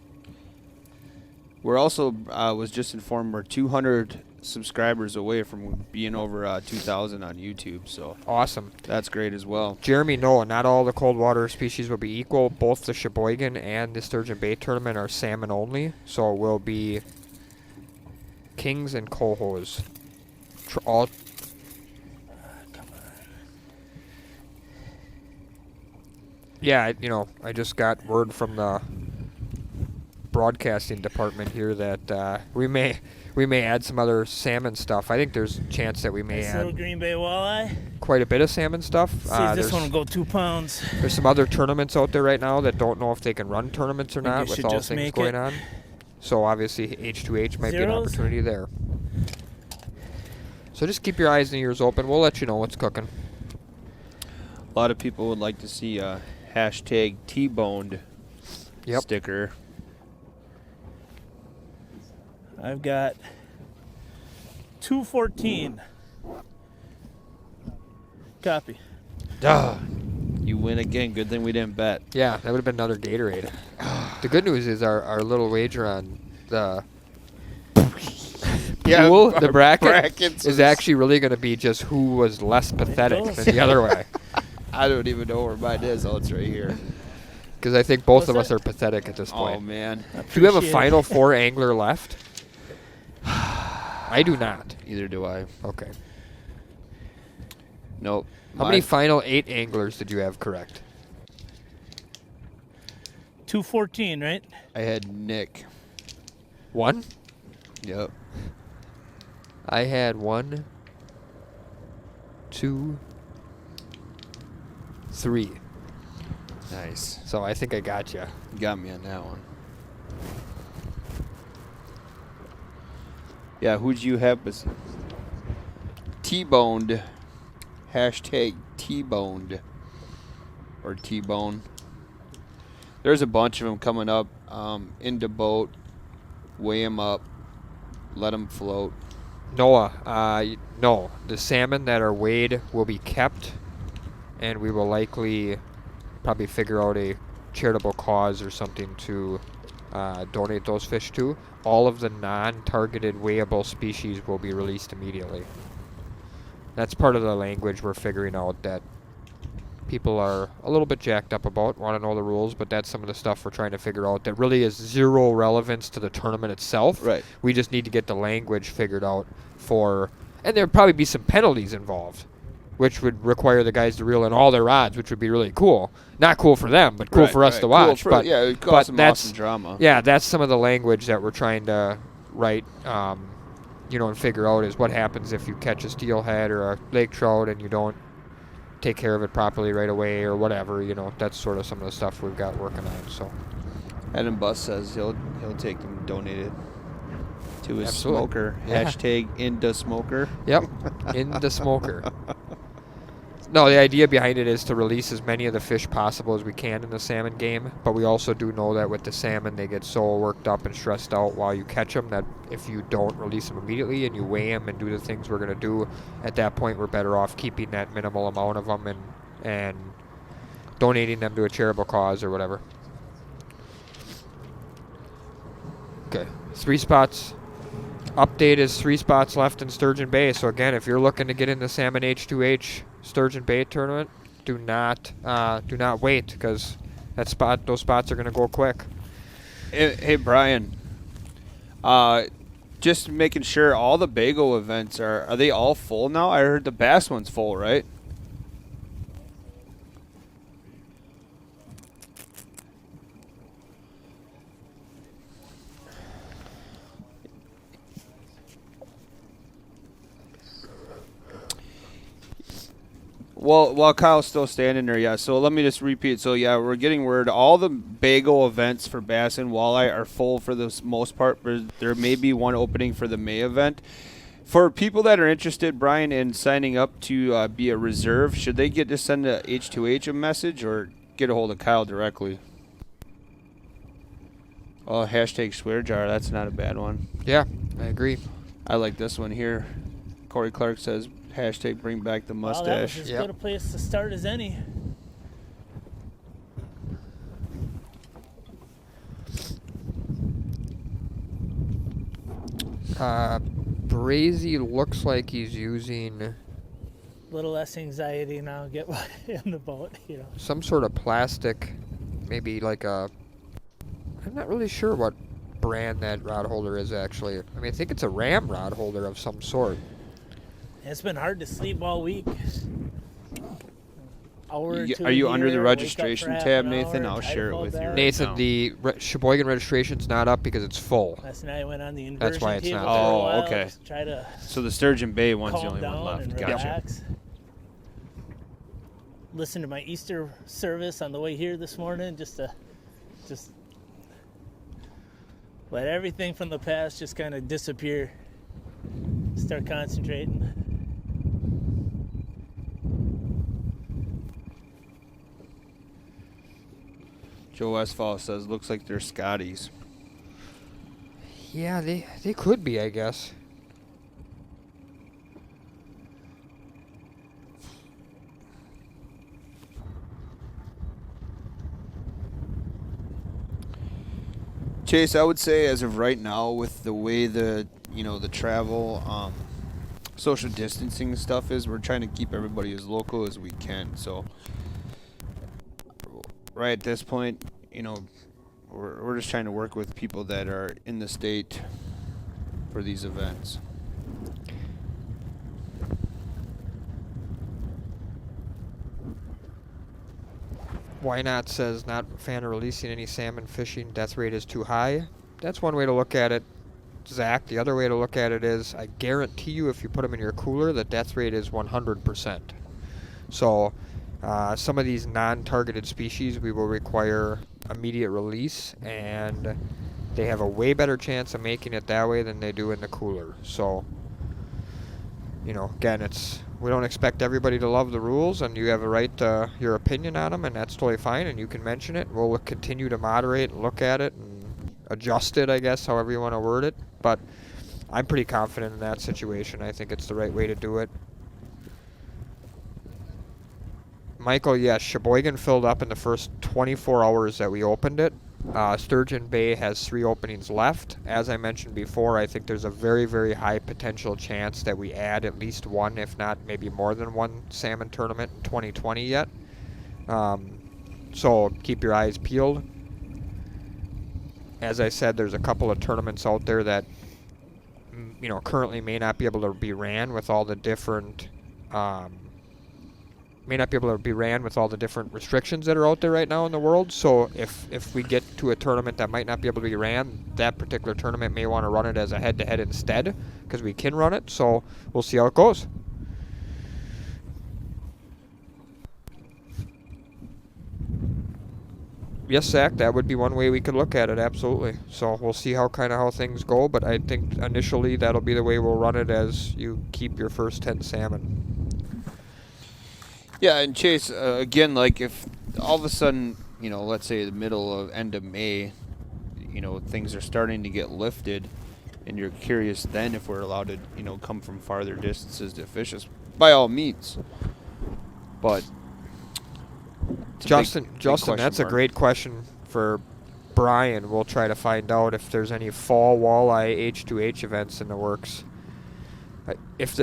We're also, was just informed we're 200 subscribers away from being over 2,000 on YouTube, so Awesome. that's great as well. Jeremy, no, not all the cold water species will be equal. Both the Sheboygan and the Sturgeon Bay tournament are salmon only, so it will be kings and cohos. All. Yeah, I just got word from the broadcasting department here that we may add some other salmon stuff. I think there's a chance that we may Nice little add Green Bay walleye. quite a bit of salmon stuff. See if this There's- one will go 2 pounds. There's some other tournaments out there right now that don't know if they can run tournaments or Think not it with should all just things make going it. on. So obviously H2H might be an Zeros? opportunity there. So just keep your eyes and ears open. We'll let you know what's cooking. A lot of people would like to see a hashtag T-boned Yep. sticker. I've got 214. Copy. Duh. You win again. Good thing we didn't bet. Yeah, that would have been another Gatorade. The good news is our little wager on the pool, the brackets is actually really going to be just who was less pathetic goes. than the other way. I don't even know where mine is. Oh, it's right here. Because I think both What's of us that? are pathetic at this Oh, point. man. Do you have a Appreciate it. Final Four angler left? I do not. Either do I. Okay. Nope. How many Final 8 anglers did you have correct? 214, right? I had Nick. 1? Yep. I had 1, 2, 3. Nice. So I think I got you. You got me on that one. Yeah, who'd you have? T-boned. Hashtag T-boned. Or T-bone. There's a bunch of them coming up. Into boat. Weigh them up. Let them float. Noah, no. The salmon that are weighed will be kept, and we will likely probably figure out a charitable cause or something to donate those fish to. All of the non-targeted weighable species will be released immediately. That's part of the language we're figuring out that people are a little bit jacked up about, want to know the rules, but that's some of the stuff we're trying to figure out that really is zero relevance to the tournament itself. Right. We just need to get the language figured out for, and there'd probably be some penalties involved, which would require the guys to reel in all their rods, which would be really cool. Not cool for them, but cool for us to watch. Cool but yeah, it but caused some that's awesome drama. yeah, that's some of the language that we're trying to write, and figure out is what happens if you catch a steelhead or a lake trout and you don't take care of it properly right away or whatever. That's sort of some of the stuff we've got working on. So Adam Buss says he'll take them donated to his Absolutely. smoker. Yeah. Hashtag into smoker. Yep, in the smoker. No, the idea behind it is to release as many of the fish possible as we can in the salmon game, but we also do know that with the salmon, they get so worked up and stressed out while you catch them that if you don't release them immediately and you weigh them and do the things we're going to do, at that point we're better off keeping that minimal amount of them and donating them to a charitable cause or whatever. Okay, 3 spots. Update is 3 spots left in Sturgeon Bay. So again, if you're looking to get in the Salmon H2H Sturgeon Bay tournament, do not wait because those spots are going to go quick. Hey Brian. Just making sure all the Bago events are they all full now? I heard the bass one's full, right? Well, while Kyle's still standing there, yeah. So let me just repeat. So yeah, we're getting word all the Bago events for bass and walleye are full for the most part. But there may be one opening for the May event. For people that are interested, Brian, in signing up to be a reserve, should they get to send a H2H a message or get a hold of Kyle directly? Oh, hashtag swear jar. That's not a bad one. Yeah, I agree. I like this one here. Corey Clark says, hashtag bring back the Well, that was mustache. as Yep. good a place to start as any. Brady looks like he's using Little less anxiety now. Get in the boat, some sort of plastic, maybe like I'm not really sure what brand that rod holder is actually. I mean, I think it's a ram rod holder of some sort. It's been hard to sleep all week. Hour or two Are you under the here, wake up registration for half tab, an Nathan? hour, I'll try to share it fall with you back. right Nathan, now. the Sheboygan registration's not up because it's full. Last night I went on the inversion That's why it's table not for a there. Oh, while, okay. just try to So the Sturgeon Bay one's the calm only one down left. and Gotcha. relax. Listen to my Easter service on the way here this morning, just let everything from the past just kind of disappear. Start concentrating. Joe Westfall says, looks like they're Scotties. Yeah, they could be, I guess. Chase, I would say as of right now, with the way the travel, social distancing stuff is, we're trying to keep everybody as local as we can. So right at this point, we're just trying to work with people that are in the state for these events. Why not says not a fan of releasing any salmon fishing. Death rate is too high. That's one way to look at it, Zach. The other way to look at it is I guarantee you if you put them in your cooler, the death rate is 100%. So some of these non-targeted species we will require immediate release, and they have a way better chance of making it that way than they do in the cooler. So, again, we don't expect everybody to love the rules, and you have a right to your opinion on them, and that's totally fine, and you can mention it. We'll continue to moderate and look at it and adjust it, I guess, however you want to word it. But I'm pretty confident in that situation. I think it's the right way to do it. Michael, yes, Sheboygan filled up in the first 24 hours that we opened it. Sturgeon Bay has 3 openings left. As I mentioned before, I think there's a very, very high potential chance that we add at least one, if not maybe more than one salmon tournament in 2020 yet. So keep your eyes peeled. As I said, there's a couple of tournaments out there that currently may not be able to be ran with all the different restrictions that are out there right now in the world. So if we get to a tournament that might not be able to be ran, that particular tournament may want to run it as a head-to-head instead, because we can run it. So we'll see how it goes. Yes, Zach, that would be one way we could look at it, absolutely. So we'll see how things go, but I think initially that'll be the way we'll run it, as you keep your first 10 salmon. Yeah, and Chase, again, like if all of a sudden, let's say the end of May, things are starting to get lifted, and you're curious then if we're allowed to, come from farther distances to fish us, by all means. But Justin, that's a great question for Brian. We'll try to find out if there's any fall walleye H2H events in the works. If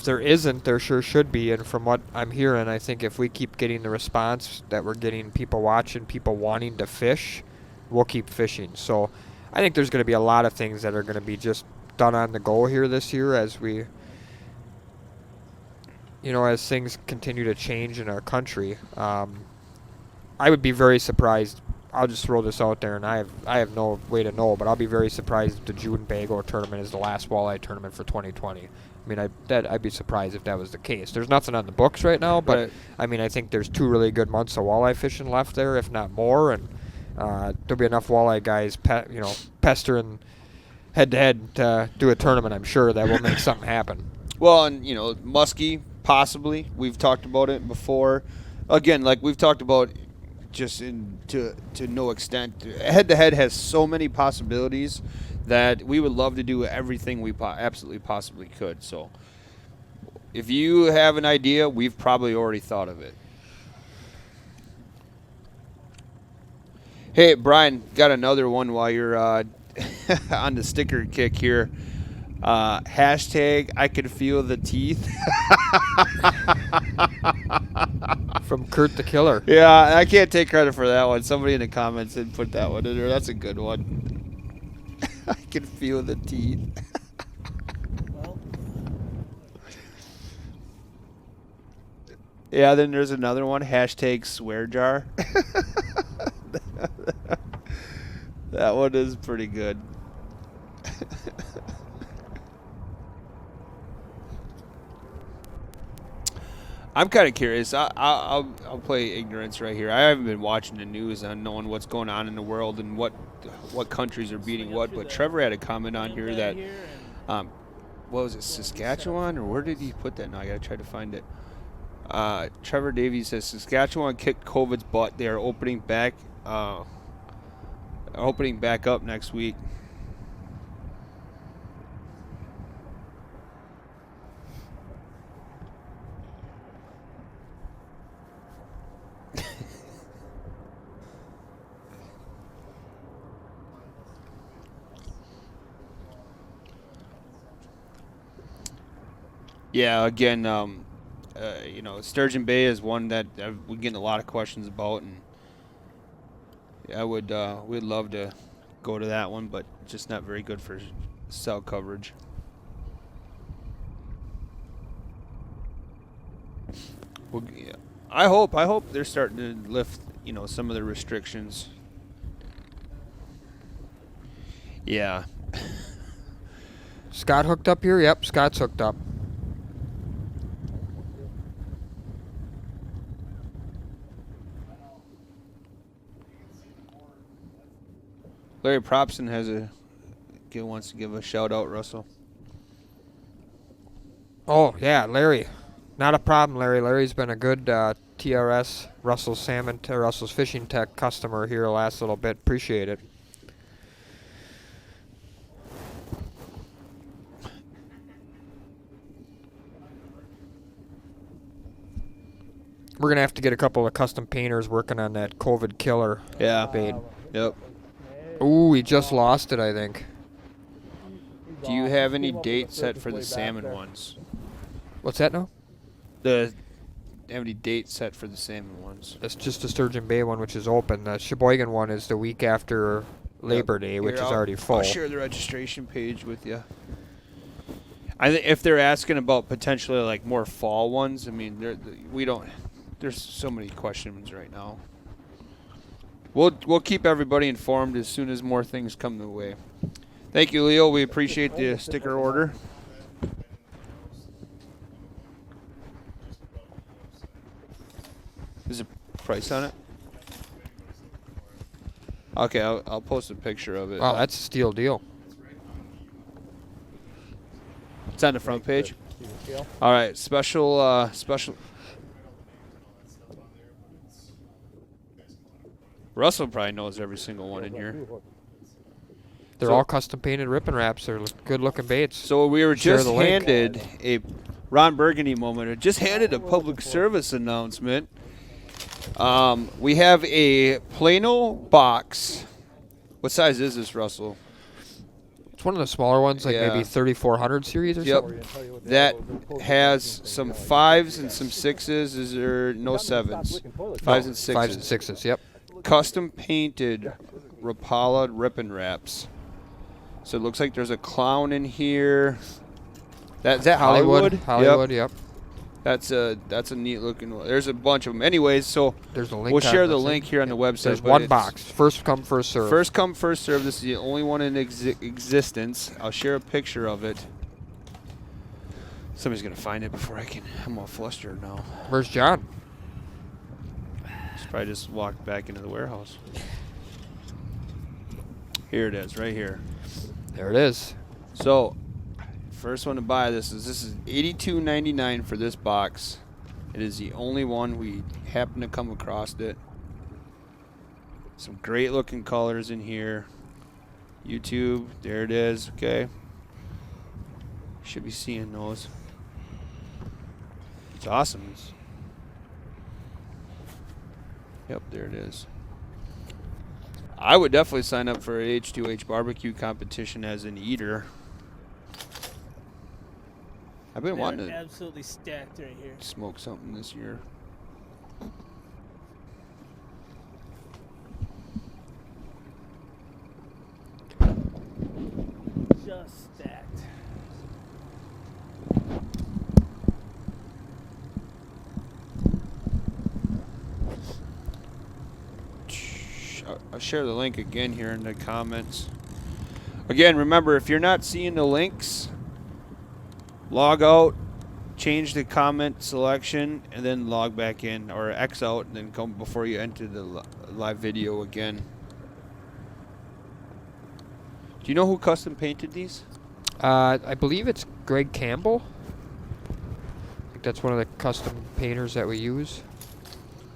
there isn't, there sure should be. And from what I'm hearing, I think if we keep getting the response that we're getting, people watching, people wanting to fish, we'll keep fishing. So I think there's going to be a lot of things that are going to be just done on the go here this year as we, as things continue to change in our country. I would be very surprised. I'll just throw this out there, and I have no way to know, but I'll be very surprised if the June Bago tournament is the last walleye tournament for 2020. I mean, I'd be surprised if that was the case. There's nothing on the books right now, but right. I mean, I think there's 2 really good months of walleye fishing left there, if not more, and there'll be enough walleye guys, pestering head-to-head to do a tournament. I'm sure that will make something happen. Well, and muskie possibly. We've talked about it before. Again, like we've talked about, just to no extent. Head-to-head has so many possibilities that we would love to do everything we absolutely possibly could. So if you have an idea, we've probably already thought of it. Hey, Brian, got another one while you're on the sticker kick here. Hashtag I could feel the teeth. From Kurt the Killer. Yeah, I can't take credit for that one. Somebody in the comments did put that one in there. That's a good one. I can feel the teeth. Well, yeah, then there's another one. Hashtag swear jar. That one is pretty good. I'm kind of curious. I'll play ignorance right here. I haven't been watching the news on knowing what's going on in the world and what countries are beating what. But Trevor had a comment on here that, what was it, Saskatchewan, or where did he put that? Now I gotta try to find it. Trevor Davies says Saskatchewan kicked COVID's butt. They are opening back up next week. Yeah, again, Sturgeon Bay is one that we're getting a lot of questions about, and we'd love to go to that one, but just not very good for cell coverage. Well, yeah, I hope they're starting to lift, some of the restrictions. Yeah. Scott hooked up here? Yep, Scott's hooked up. Larry Propson wants to give a shout out, Russell. Oh, yeah, Larry. Not a problem, Larry. Larry's been a good TRS, Russell's Fishing Tech customer here the last little bit. Appreciate it. We're going to have to get a couple of custom painters working on that COVID killer bait. Yep. Ooh, he just lost it, I think. Do you have any date set for the salmon ones? What's that now? Have any date set for the salmon ones? It's just the Sturgeon Bay one, which is open. The Sheboygan one is the week after Labor Day, which is already full. I'll share the registration page with you. I think if they're asking about potentially like more fall ones, I mean, there's so many questions right now. We'll keep everybody informed as soon as more things come the way. Thank you, Leo. We appreciate the sticker order. Is a price on it? Okay, I'll post a picture of it. Wow, that's a steal deal. It's on the front page. All right, special. Russell probably knows every single one in here. They're all custom painted ripping wraps. They're good looking baits. So we were just handed a Ron Burgundy moment. I just handed a public service announcement. We have a Plano box. What size is this, Russell? It's one of the smaller ones, like maybe 3400 series or something. That has some 5s and some 6s. Is there no 7s? 5s and 6s. 5s and 6s, yep. Custom painted Rapala ripping wraps. So it looks like there's a clown in here. Is that Hollywood? Hollywood, yep. That's a neat looking one. There's a bunch of them. Anyways, so there's a link. We'll share the link here on the website. There's one box. First come, first serve. First come, first serve. This is the only one in existence. I'll share a picture of it. Somebody's gonna find it before I can. I'm all flustered now. Where's John? He's probably just walked back into the warehouse. Here it is, right here. There it is. So, first one to buy this is $82.99 for this box. It is the only one we happen to come across it. Some great looking colors in here. YouTube, there it is. Okay, should be seeing those. It's awesome. Yep, there it is. I would definitely sign up for an H2H barbecue competition as an eater. I've been wanting to absolutely stacked right here. Smoke something this year. Just stacked. I'll share the link again here in the comments. Again, remember, if you're not seeing the links, log out, change the comment selection and then log back in, or X out and then come before you enter the live video again. Do you know who custom painted these? I believe it's Greg Campbell. I think that's one of the custom painters that we use.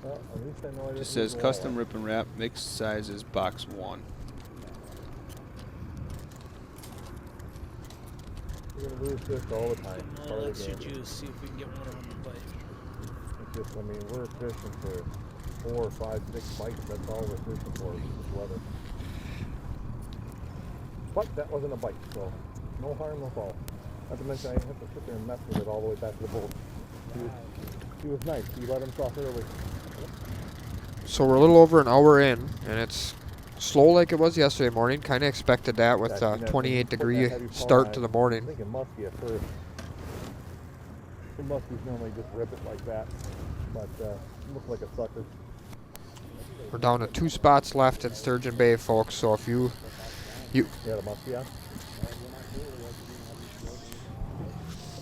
Well, at least I know I Just didn't says use custom walleye. rip and wrap, mixed sizes, box 1. You're gonna lose fish all the time. Getting a Part little of the extra game. juice, see if we can get one of them to bite. It's just, I mean, we're fishing for 4, 5, 6 bites. That's all we're fishing for is this weather. But that wasn't a bite, so no harm, no foul. Not to mention I didn't have to sit there and mess with it all the way back to the boat. He was nice. He let himself early. So we're a little over an hour in, and it's slow like it was yesterday morning. Kind of expected that with That- that 28 thing, degree put that heavy paw start on to it. the I morning. think it must be at first. The muskies normally just rip it like that, but it looked like a sucker. We're down to 2 spots left in Sturgeon Bay, folks. So if you Yeah, the muskie on.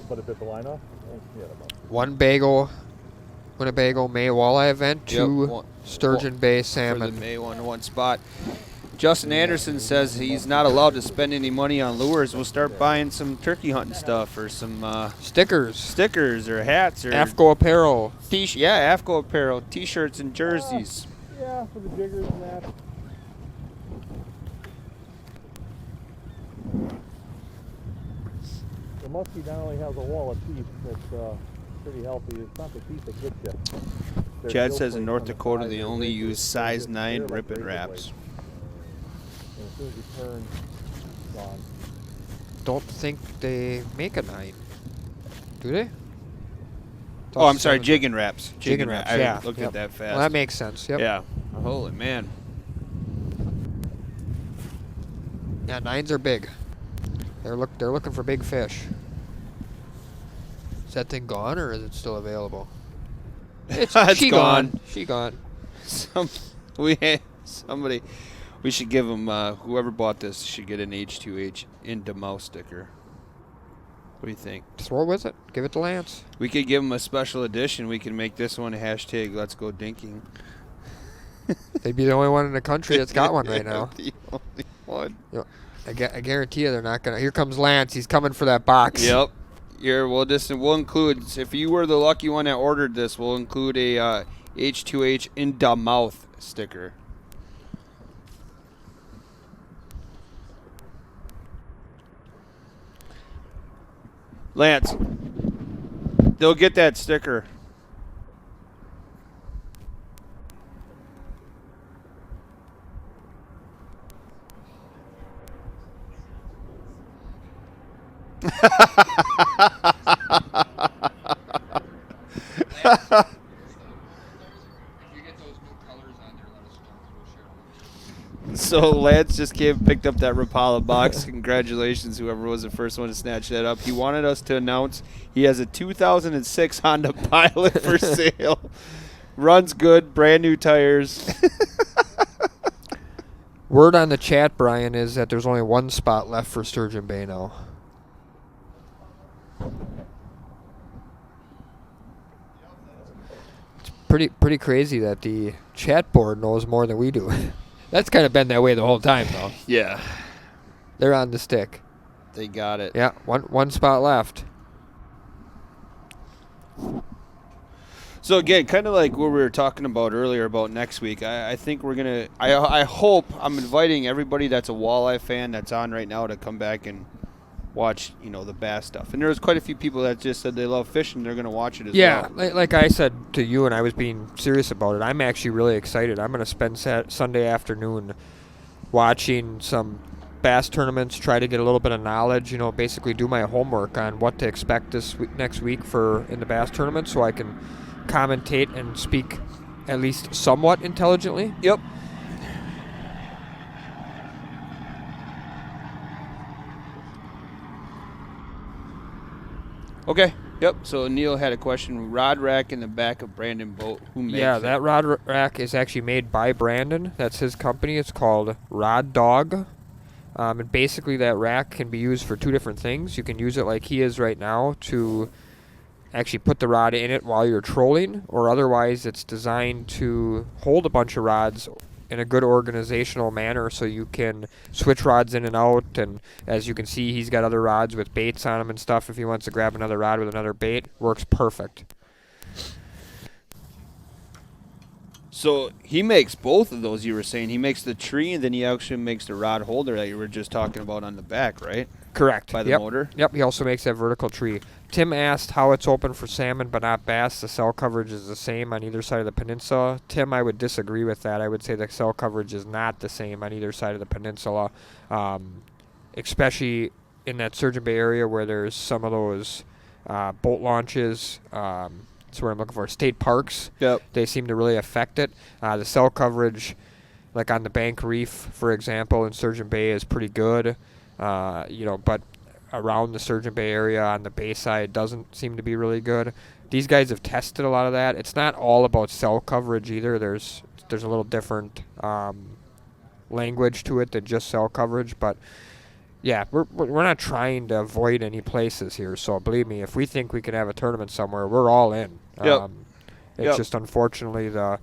But it bit the line off? Yeah, the muskie. Winnebago May walleye event, 2 one- Sturgeon Bay for the salmon. May 1 spot. Justin Anderson says he's not allowed to spend any money on lures. We'll start buying some turkey hunting stuff or some Stickers, stickers or hats or AFCO apparel. AFCO apparel, t-shirts and jerseys. Yeah, for the jiggers and that. The muskie not only has a wall of teeth that's pretty healthy, it's not the teeth that get you. They're Chad gill says in plates North on the Dakota side, they they're only razor- use size they're 9 like rip and razor wraps. blades. And as soon as you turn, gone. Don't think they make a 9. Do they? Oh, I'm Thought sorry, 7. jig and wraps. Jig and wraps, I yeah. looked Yep. at that fast. Well, that makes sense. Yep. Yeah. Holy man. Yeah, 9s are big. They're looking for big fish. Is that thing gone or is it still available? It's She gone. She gone. Somebody, we should give them, whoever bought this should get an H2H into mouse sticker. What do you think? Throw it with it. Give it to Lance. We could give them a special edition. We can make this one a hashtag Let's Go Dinking. They'd be the only one in the country that's got one right now. The only one. I guarantee you they're not gonna. Here comes Lance. He's coming for that box. Yep. Here, we'll include, if you were the lucky one that ordered this, we'll include a H2H in the mouth sticker. Lance, they'll get that sticker. So Lance just picked up that Rapala box. Congratulations, whoever was the first one to snatch that up. He wanted us to announce he has a 2006 Honda Pilot for sale. Runs good, brand new tires. Word on the chat, Brian, is that there's only 1 spot left for Sturgeon Bay now. It's pretty crazy that the chat board knows more than we do. That's kind of been that way the whole time, though. Yeah, They're on the stick. they got it. Yeah, one spot left. So again, kind of like what we were talking about earlier about next week, I think we're gonna. I hope I'm inviting everybody that's a walleye fan that's on right now to come back and watch, the bass stuff. And there's quite a few people that just said they love fishing. They're gonna watch it as Yeah, well. like I said to you, and I was being serious about it. I'm actually really excited. I'm going to spend Sunday afternoon watching some bass tournaments, try to get a little bit of knowledge. Basically do my homework on what to expect next week in the bass tournament, so I can commentate and speak at least somewhat intelligently. Yep. Okay. Yep. So Neil had a question. Rod rack in the back of Brandon boat. Who makes Yeah, it? that rod rack is actually made by Brandon. That's his company. It's called Rod Dog. And basically that rack can be used for 2 different things. You can use it like he is right now to actually put the rod in it while you're trolling, or otherwise it's designed to hold a bunch of rods in a good organizational manner so you can switch rods in and out. And as you can see, he's got other rods with baits on them and stuff. If he wants to grab another rod with another bait, works perfect. So he makes both of those. You were saying he makes the tree, and then he actually makes the rod holder that you were just talking about on the back, right? Correct. By the motor. Yep. He also makes that vertical tree. Tim asked how it's open for salmon but not bass. The cell coverage is the same on either side of the peninsula. Tim, I would disagree with that. I would say the cell coverage is not the same on either side of the peninsula, especially in that Sturgeon Bay area where there's some of those boat launches. That's what I'm looking for. State parks. Yep. They seem to really affect it. The cell coverage, like on the Bank Reef, for example, in Sturgeon Bay, is pretty good. But around the Sturgeon Bay area on the bay side doesn't seem to be really good. These guys have tested a lot of that. It's not all about cell coverage either. There's a little different language to it than just cell coverage, but yeah, we're not trying to avoid any places here. So believe me, if we think we can have a tournament somewhere, we're all in. Yep. It's just unfortunately the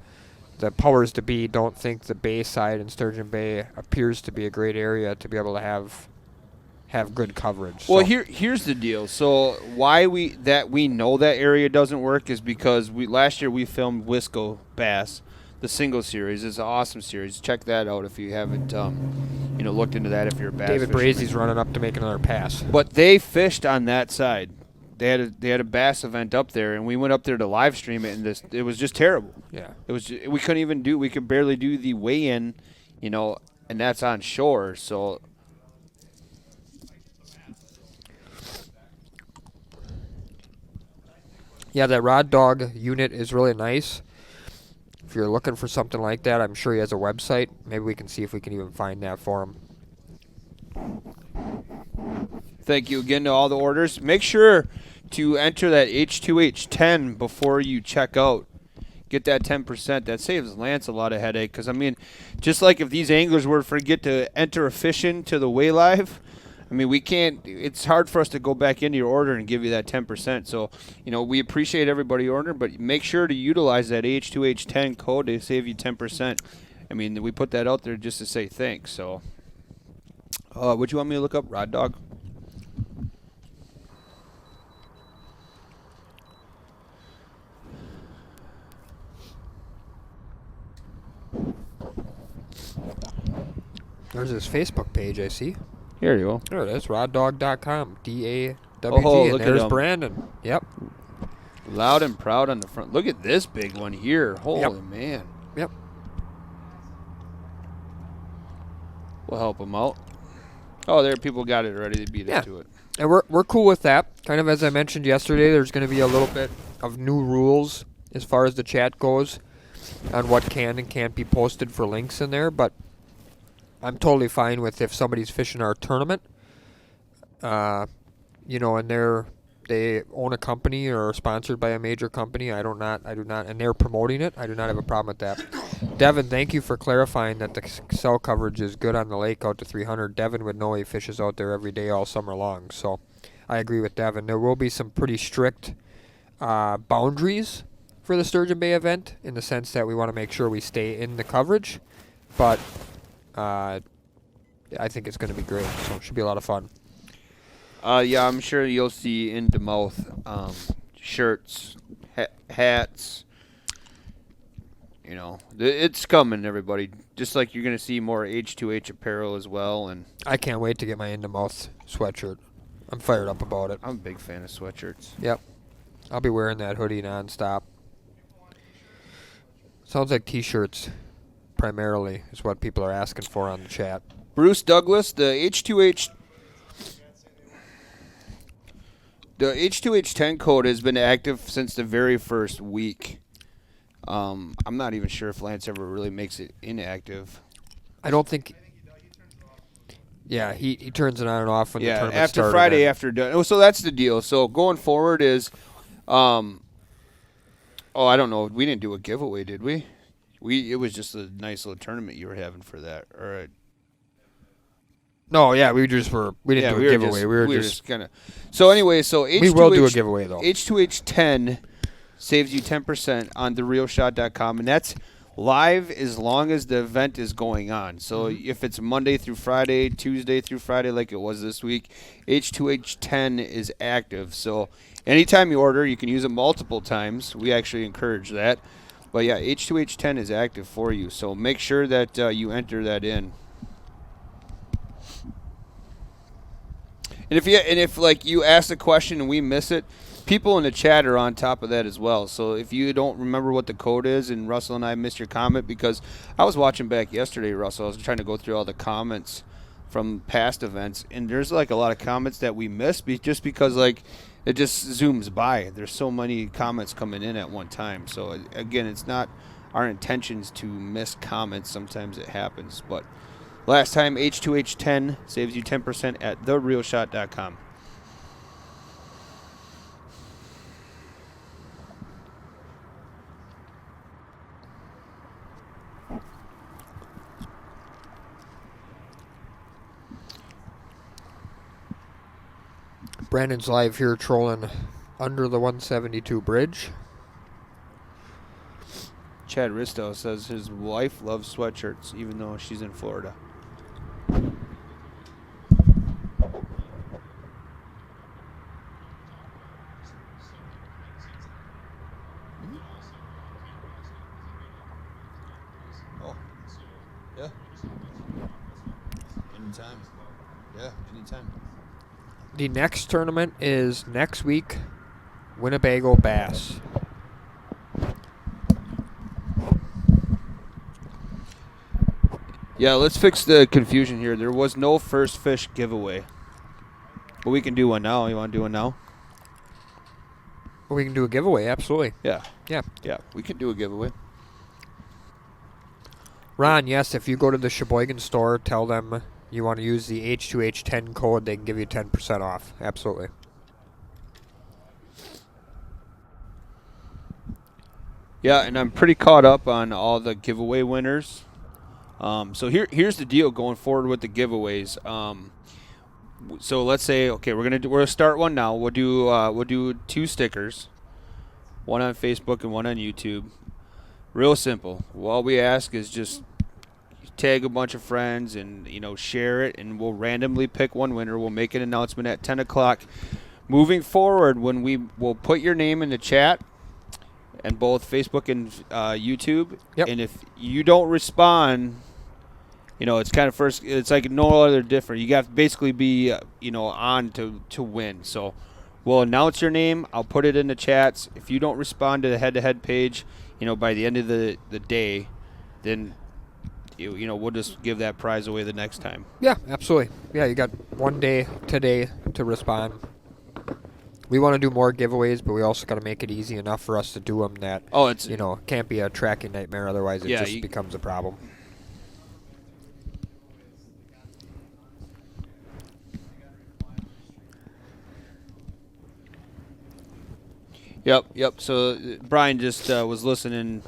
powers to be don't think the bay side in Sturgeon Bay appears to be a great area to be able to have good coverage. Well, so. here's the deal. So why we know that area doesn't work is because last year we filmed Wisco Bass, the single series. It's an awesome series. Check that out if you haven't looked into that. If you're a bass David fisherman. Brazy's running up to make another pass. But they fished on that side. They had a bass event up there, and we went up there to live stream it, and it was just terrible. Yeah. It was we could barely do the weigh-in, and that's on shore. So. Yeah, that Rod Dog unit is really nice. If you're looking for something like that, I'm sure he has a website. Maybe we can see if we can even find that for him. Thank you again to all the orders. Make sure to enter that H2H 10 before you check out. Get that 10%. That saves Lance a lot of headache. Because, just like if these anglers were to forget to enter a fish into the weigh live, we can't. It's hard for us to go back into your order and give you that 10%. So, we appreciate everybody ordering, but make sure to utilize that H2H10 code to save you 10%. We put that out there just to say thanks. So, would you want me to look up Rod Dog? There's his Facebook page, I see. Here you go. There it is, roddog.com. DAWG. Oh, and look at there's him. Brandon. Yep. Loud and proud on the front. Look at this big one here. Holy Yep. man. Yep. We'll help them out. Oh, there people got it already. They beat Yeah. us to it. And we're cool with that. Kind of as I mentioned yesterday, there's going to be a little bit of new rules as far as the chat goes on what can and can't be posted for links in there, but I'm totally fine with if somebody's fishing our tournament, and they own a company or are sponsored by a major company. I do not, and they're promoting it. I do not have a problem with that. Devin, thank you for clarifying that the cell coverage is good on the lake out to 300. Devin would know he fishes out there every day all summer long, so I agree with Devin. There will be some pretty strict boundaries for the Sturgeon Bay event in the sense that we want to make sure we stay in the coverage, but I think it's going to be great, so it should be a lot of fun. Yeah, I'm sure you'll see in-to-mouth shirts, hats. It's coming, everybody. Just like you're going to see more H2H apparel as well. And I can't wait to get my in-to-mouth sweatshirt. I'm fired up about it. I'm a big fan of sweatshirts. Yep. I'll be wearing that hoodie nonstop. Sounds like T-shirts primarily is what people are asking for on the chat. Bruce Douglas, the H2H 10 code has been active since the very first week. I'm not even sure if Lance ever really makes it inactive. I don't think. Yeah, he turns it on and off when the tournament after started. Friday after done. Oh, so that's the deal. So going forward is, I don't know. We didn't do a giveaway, did we? It was just a nice little tournament you were having for that. All right. No, yeah, we didn't do a giveaway. We were just gonna. So anyway, so H2H, we will do a giveaway though. H2H 10 saves you 10% on therealshot.com, and that's live as long as the event is going on. So if it's Monday through Friday, Tuesday through Friday, like it was this week, H2H 10 is active. So anytime you order, you can use it multiple times. We actually encourage that. But yeah, H2H 10 is active for you. So make sure that you enter that in. And if like you ask a question and we miss it, people in the chat are on top of that as well. So if you don't remember what the code is, and Russell and I missed your comment, because I was watching back yesterday, Russell, I was trying to go through all the comments from past events, and there's like a lot of comments that we missed just because like it just zooms by. There's so many comments coming in at one time. So again, it's not our intentions to miss comments. Sometimes it happens, but last time, H2H10 saves you 10% at therealshot.com. Brandon's live here trolling under the 172 bridge. Chad Risto says his wife loves sweatshirts, even though she's in Florida. Oh, yeah. Anytime. Yeah, anytime. The next tournament is next week, Winnebago Bass. Yeah, let's fix the confusion here. There was no first fish giveaway. But we can do one now. You want to do one now? Well, we can do a giveaway, absolutely. Yeah. Yeah. Yeah, we can do a giveaway. Ron, yes, if you go to the Sheboygan store, tell them you want to use the H2H10 code, they can give you 10% off. Absolutely. Yeah, and I'm pretty caught up on all the giveaway winners. So here's the deal going forward with the giveaways. So let's say, okay, we're gonna start one now. We'll do 2 stickers, one on Facebook and one on YouTube. Real simple. All we ask is just tag a bunch of friends and share it, and we'll randomly pick one winner. We'll make an announcement at 10 o'clock. Moving forward, when we'll put your name in the chat, and both Facebook and YouTube. Yep. And if you don't respond, it's kind of it's like no other different. You have to basically be, on to win. So we'll announce your name. I'll put it in the chats. If you don't respond to the head-to-head page, by the end of the day, then, we'll just give that prize away the next time. Yeah, absolutely. Yeah, you got one day today to respond. We want to do more giveaways, but we also got to make it easy enough for us to do them that, can't be a tracking nightmare. Otherwise, it just becomes a problem. Yep. So Brian just was listening.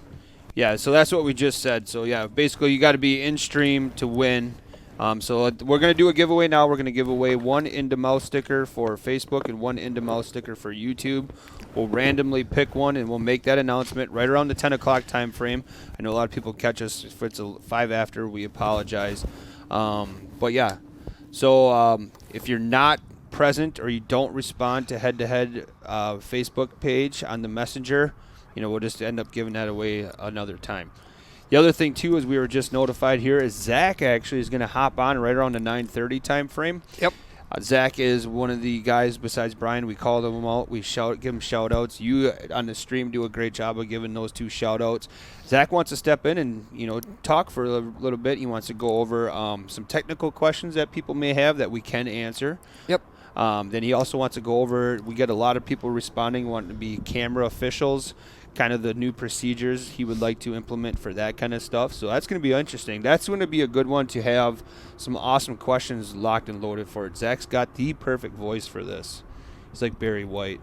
Yeah, so that's what we just said. So, yeah, basically you got to be in stream to win. So we're going to do a giveaway now. We're going to give away one Into Mouse sticker for Facebook and one Into Mouse sticker for YouTube. We'll randomly pick one, and we'll make that announcement right around the 10 o'clock time frame. I know a lot of people catch us if it's 5 after. We apologize. But, yeah, so if you're not present or you don't respond to head-to-head Facebook page on the Messenger, we'll just end up giving that away another time. The other thing, too, is we were just notified here is Zach actually is going to hop on right around the 9:30 time frame. Yep. Zach is one of the guys besides Brian. We call them out. We give him shout-outs. You on the stream do a great job of giving those 2 shout-outs. Zach wants to step in and, talk for a little bit. He wants to go over some technical questions that people may have that we can answer. Yep. Then he also wants to go over, we get a lot of people responding, wanting to be camera officials, kind of the new procedures he would like to implement for that kind of stuff. So that's going to be interesting. That's going to be a good one to have some awesome questions locked and loaded for it. Zach's got the perfect voice for this. He's like Barry White.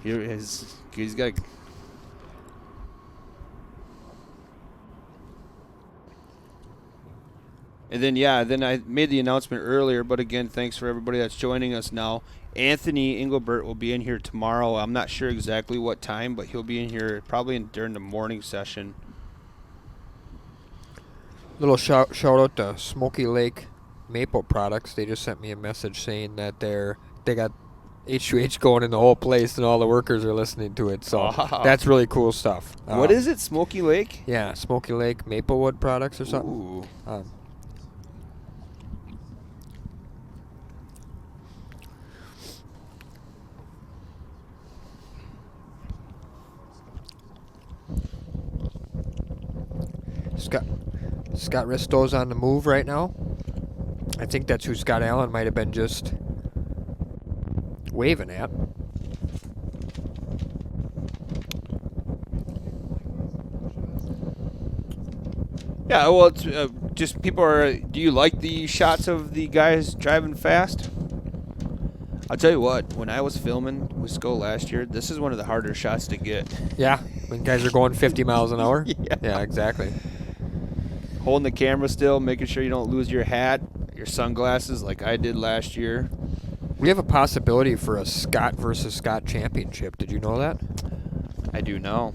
He's got And then, then I made the announcement earlier, but again, thanks for everybody that's joining us now. Anthony Engelbert will be in here tomorrow. I'm not sure exactly what time, but he'll be in here probably during the morning session. Little shout out to Smoky Lake Maple Products. They just sent me a message saying that they got H2H going in the whole place and all the workers are listening to it. So that's really cool stuff. What is it, Smoky Lake? Yeah, Smoky Lake Maplewood Products or something. Ooh. Scott Risto's on the move right now. I think that's who Scott Allen might have been just waving at. Yeah, well, it's just people are. Do you like the shots of the guys driving fast? I'll tell you what. When I was filming Wisco last year, this is one of the harder shots to get. Yeah, when guys are going 50 miles an hour. Yeah, exactly. Holding the camera still, making sure you don't lose your hat, your sunglasses, like I did last year. We have a possibility for a Scott versus Scott championship. Did you know that? I do know.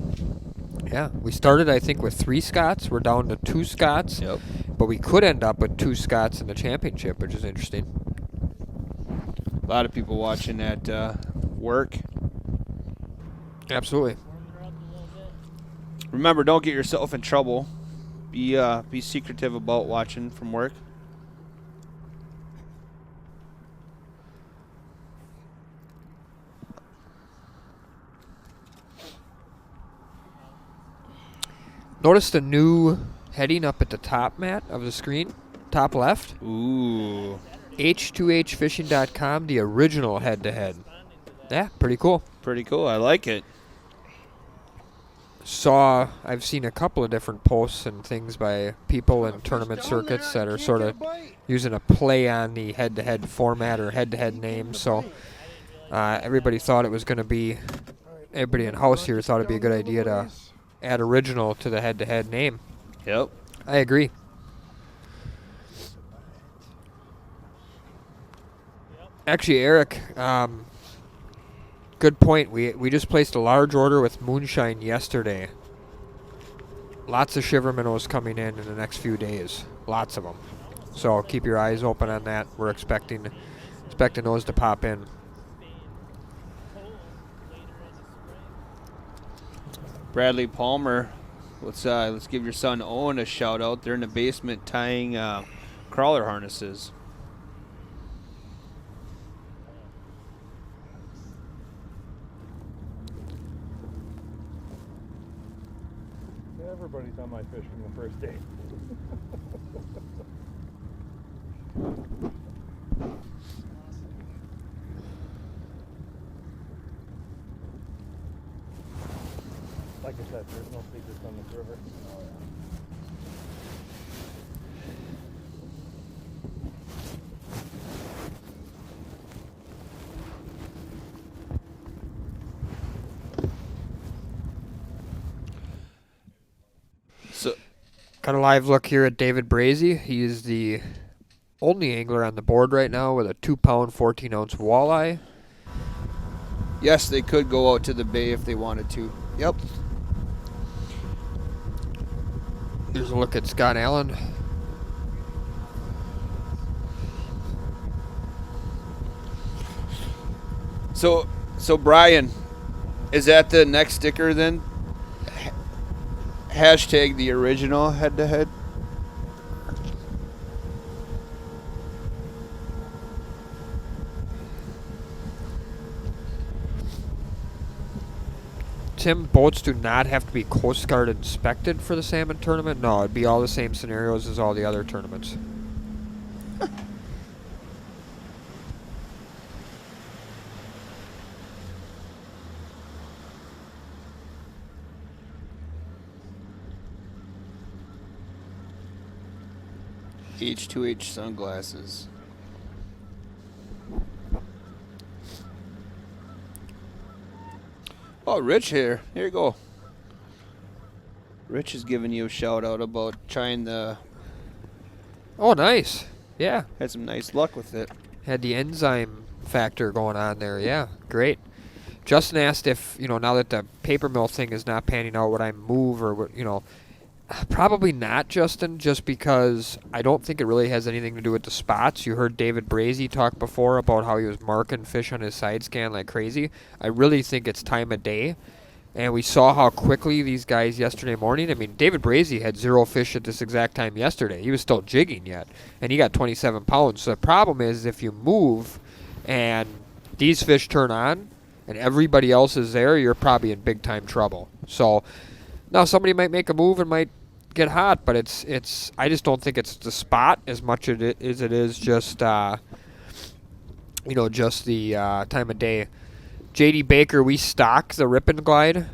Yeah, we started, I think, with 3 Scotts. We're down to 2 Scotts. Yep. But we could end up with 2 Scotts in the championship, which is interesting. A lot of people watching at work. Absolutely. Remember, don't get yourself in trouble. Be secretive about watching from work. Notice the new heading up at the top, Matt, of the screen, top left. Ooh. H2HFishing.com, the original head-to-head. Yeah, pretty cool. Pretty cool. I like it. I've seen a couple of different posts and things by people in tournament circuits that are sort of using a play on the head-to-head format or head-to-head name. So everybody thought it was going to be, everybody in house here thought it'd be a good idea to add original to the head-to-head name. Yep. I agree. Actually, Eric, good point. We just placed a large order with moonshine yesterday. Lots of shiver minnows coming in the next few days. Lots of them. So keep your eyes open on that. We're expecting those to pop in. Bradley Palmer, let's give your son Owen a shout out. They're in the basement tying crawler harnesses. Everybody's on my fish from the first day. Like I said, there's no secrets on this river. So, got a live look here at David Brady. He is the only angler on the board right now with a 2-pound, 14-ounce walleye. Yes, they could go out to the bay if they wanted to. Yep. Here's a look at Scott Allen. So Brian, is that the next sticker then? Hashtag the original head-to-head. Tim, boats do not have to be Coast Guard inspected for the salmon tournament. No, it'd be all the same scenarios as all the other tournaments. H2H sunglasses. Oh, Rich here. Here you go. Rich is giving you a shout out about trying the Oh, nice. Yeah. Had some nice luck with it. Had the enzyme factor going on there. Yeah, great. Justin asked if, now that the paper mill thing is not panning out, would I move or, probably not, Justin, just because I don't think it really has anything to do with the spots. You heard David Brady talk before about how he was marking fish on his side scan like crazy. I really think it's time of day. And we saw how quickly these guys yesterday morning. I mean, David Brady had 0 fish at this exact time yesterday. He was still jigging yet, and he got 27 pounds. So the problem is if you move and these fish turn on and everybody else is there, you're probably in big time trouble. So now somebody might make a move and might get hot, but it's. I just don't think it's the spot as much as it is just just the time of day. JD Baker, we stock the Rip and Glide.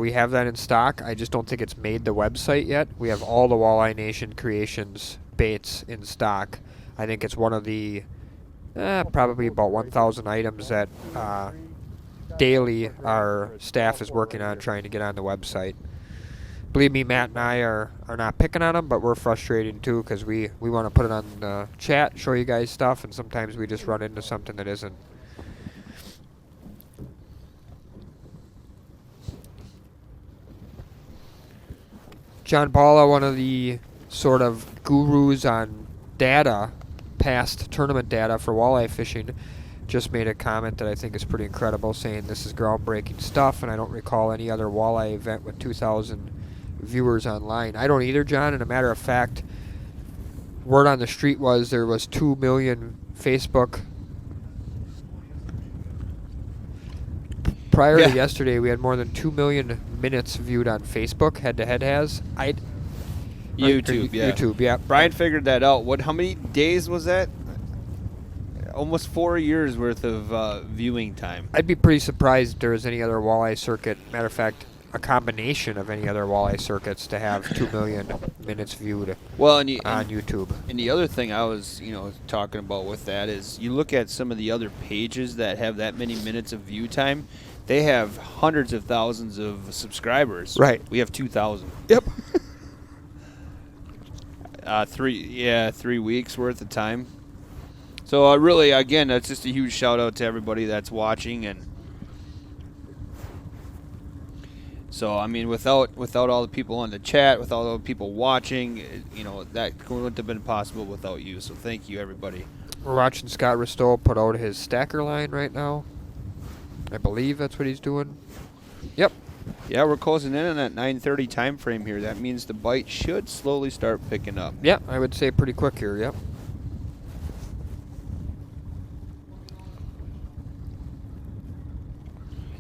We have that in stock. I just don't think it's made the website yet. We have all the Walleye Nation Creations baits in stock. I think it's one of the probably about 1,000 items that daily our staff is working on trying to get on the website. Believe me, Matt and I are not picking on them, but we're frustrated too because we want to put it on the chat, show you guys stuff, and sometimes we just run into something that isn't. John Paula, one of the sort of gurus on data, past tournament data for walleye fishing, just made a comment that I think is pretty incredible, saying this is groundbreaking stuff, and I don't recall any other walleye event with 2,000 viewers online. I don't either, John, and a matter of fact, word on the street was there was 2 million Facebook. Prior to yesterday, we had more than 2 million minutes viewed on Facebook. Head-to-head has. YouTube, yeah. YouTube, yeah. Brian figured that out. How many days was that? Almost 4 years worth of viewing time. I'd be pretty surprised if there was any other walleye circuit. Matter of fact, a combination of any other walleye circuits to have 2 million minutes viewed on YouTube. And the other thing I was, talking about with that is you look at some of the other pages that have that many minutes of view time. They have hundreds of thousands of subscribers. Right. We have 2,000. Yep. 3 weeks worth of time. So really, again, that's just a huge shout out to everybody that's watching. And so, I mean, without all the people on the chat, without all the people watching, that wouldn't have been possible without you. So thank you, everybody. We're watching Scott Ristow put out his stacker line right now. I believe that's what he's doing. Yep. Yeah, we're closing in on that 9:30 time frame here. That means the bite should slowly start picking up. Yeah, I would say pretty quick here, yep.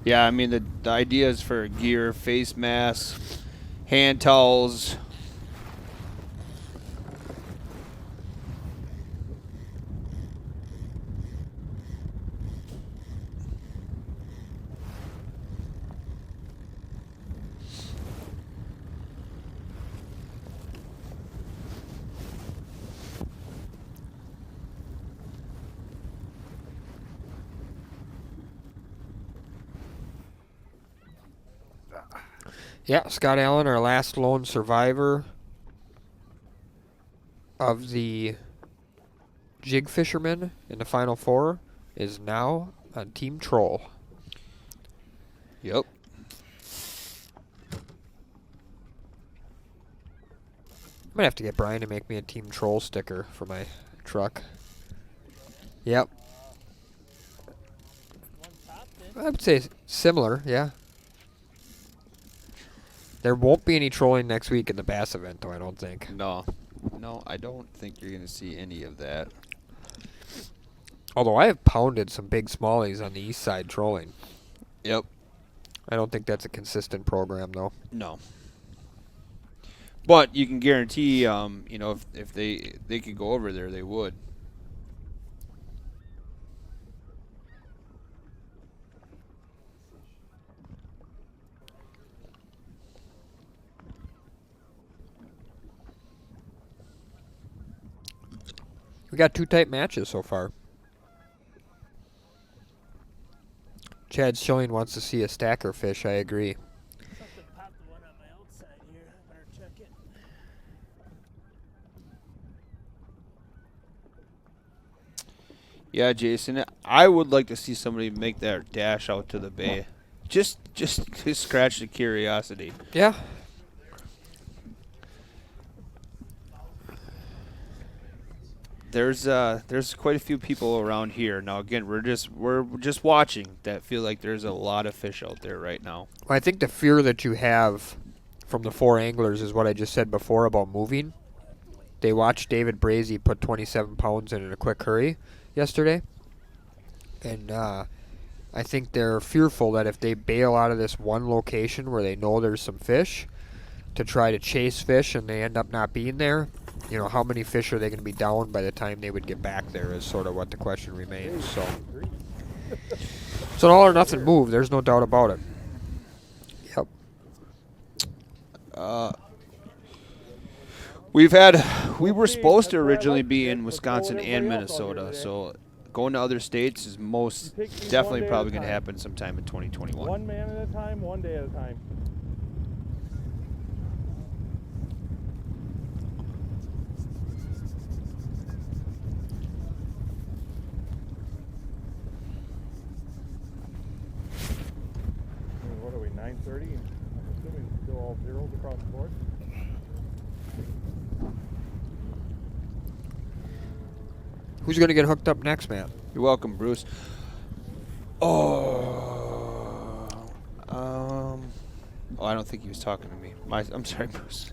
Yeah, I mean, the idea is for gear, face masks, hand towels. Yeah, Scott Allen, our last lone survivor of the jig fishermen in the Final Four, is now on Team Troll. Yep. I'm going to have to get Brian to make me a Team Troll sticker for my truck. Yep. I would say similar, yeah. There won't be any trolling next week in the bass event, though, I don't think. No, I don't think you're going to see any of that. Although I have pounded some big smallies on the east side trolling. Yep. I don't think that's a consistent program, though. No. But you can guarantee, if they could go over there, they would. We got 2 tight matches so far. Chad Schilling wants to see a stacker fish. I agree. Something popped one on my outside here. I better check it. Yeah, Jason, I would like to see somebody make that dash out to the bay. Just to scratch the curiosity. Yeah. There's quite a few people around here. Now again, we're just watching that feel like there's a lot of fish out there right now. Well, I think the fear that you have from the 4 anglers is what I just said before about moving. They watched David Brady put 27 pounds in a quick hurry yesterday. And I think they're fearful that if they bail out of this one location where they know there's some fish to try to chase fish and they end up not being there, you know, how many fish are they going to be down by the time they would get back there is sort of what the question remains. So it's an all or nothing move. There's no doubt about it. Yep. We were supposed to originally be in Wisconsin and Minnesota, so going to other states is most definitely probably going to happen sometime in 2021. One man at a time, one day at a time. What are we, 9:30? I'm assuming still all zeros across the board. Who's going to get hooked up next, man? You're welcome, Bruce. I don't think he was talking to me. I'm sorry, Bruce.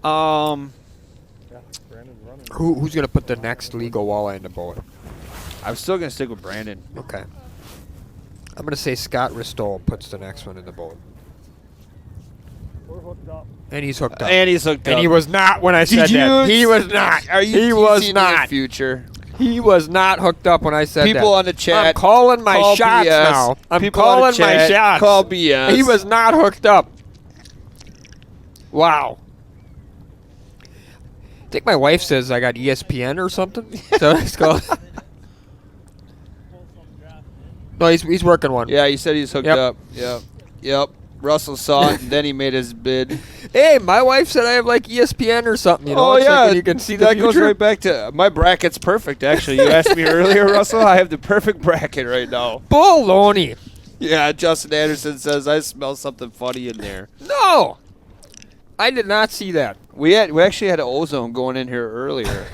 Yeah, Brandon's running. Who's going to put the next legal walleye in the boat? I'm still gonna stick with Brandon. Okay. I'm going to say Scott Ristol puts the next one in the boat. We're hooked up. And he's hooked up. And he's hooked up. And he was not when I said Did that. you- He was not. Are you he was teasing in the not. future? He was not hooked up when I said that. People on the chat. I'm calling my call shots BS. now. I'm People on the calling my chat, shots. Call BS. He was not hooked up. Wow. I think my wife says I got ESPN or something. So it's called. No, he's working one. Yeah, he said he's hooked Yep. up. Yep. Russell saw it, and then he made his bid. Hey, my wife said I have like ESPN or something. You know, Oh it's like yeah, when you can see the that goes future. right back to my bracket's perfect. Actually, you asked me earlier, Russell. I have the perfect bracket right now. Baloney. Yeah, Justin Anderson says I smell something funny in there. No, I did not see that. We actually had an ozone going in here earlier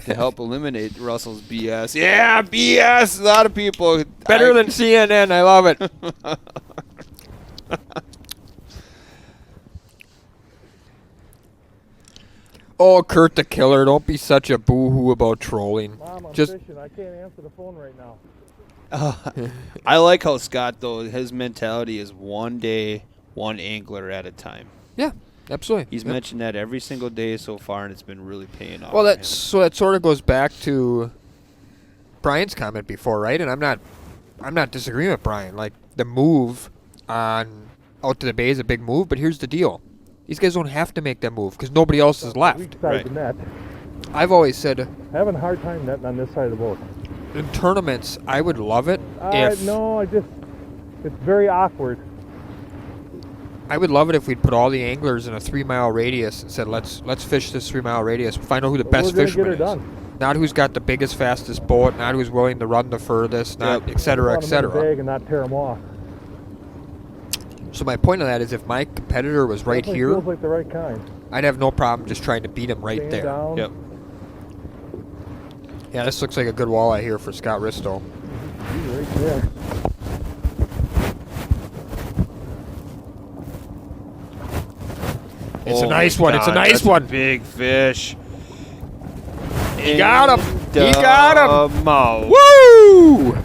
to help eliminate Russell's BS. Yeah, BS. A lot of people Better than CNN. I love it. Oh, Kurt the Killer, don't be such a boo-hoo about trolling. Mom, I'm Just fishing. I can't answer the phone right now. I like how Scott, though, his mentality is one day, one angler at a time. yeah, absolutely. He's Yep. mentioned that every single day so far, and it's been really paying off. Well, for that sort of goes back to Brian's comment before, right? And I'm not disagreeing with Brian. Like the move on out to the bay is a big move, but here's the deal: these guys don't have to make that move because nobody else is left. Weak side Right. of the net. I've always said Having a hard time netting on this side of the boat. in tournaments, I would love it if No, it's very awkward. I would love it if we'd put all the anglers in a 3-mile radius and said, let's fish this 3-mile radius. Find out who the But best we're gonna fisherman get her is. done. Not who's got the biggest, fastest boat. Not who's willing to run the furthest. Not Yep. et cetera, et Want 'em in the cetera. bag and not tear them off. So my point of that is, if my competitor was right Definitely here, feels like the right kind. I'd have no problem just trying to beat him right Stand there. down. Yep. Yeah, this looks like a good walleye here for Scott Risto. He's right there. It's a Oh nice my one. It's a God, nice that's one. Big fish. He got him. He got him. Mouth. Woo!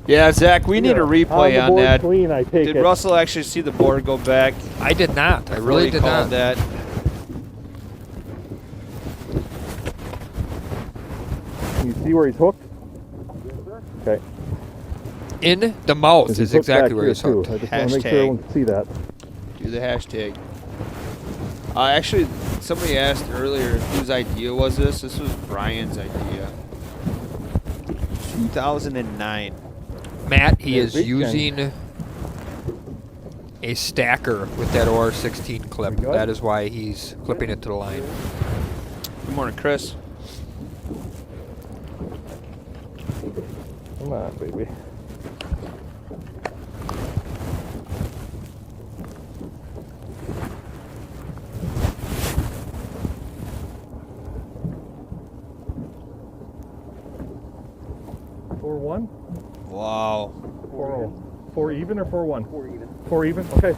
Yeah, Zach, we need a replay the on board that. Clean, I take Did it. Russell actually see the board go back? I did not. I really did not. called that. Can you see where he's hooked? Okay. In the mouth He's is hooked exactly back where here, he's too. hooked. I just want to make sure Hashtag. everyone can see that. Do the hashtag. Actually, somebody asked earlier whose idea was this. This was Brian's idea. 2009. Matt, he Yeah, is big using a stacker with that OR16 clip. We good? That is why he's clipping it to the line. Good morning, Chris. Come on, baby. Four one? Wow. 4 even or 4-1? 4 even. 4 even? Okay.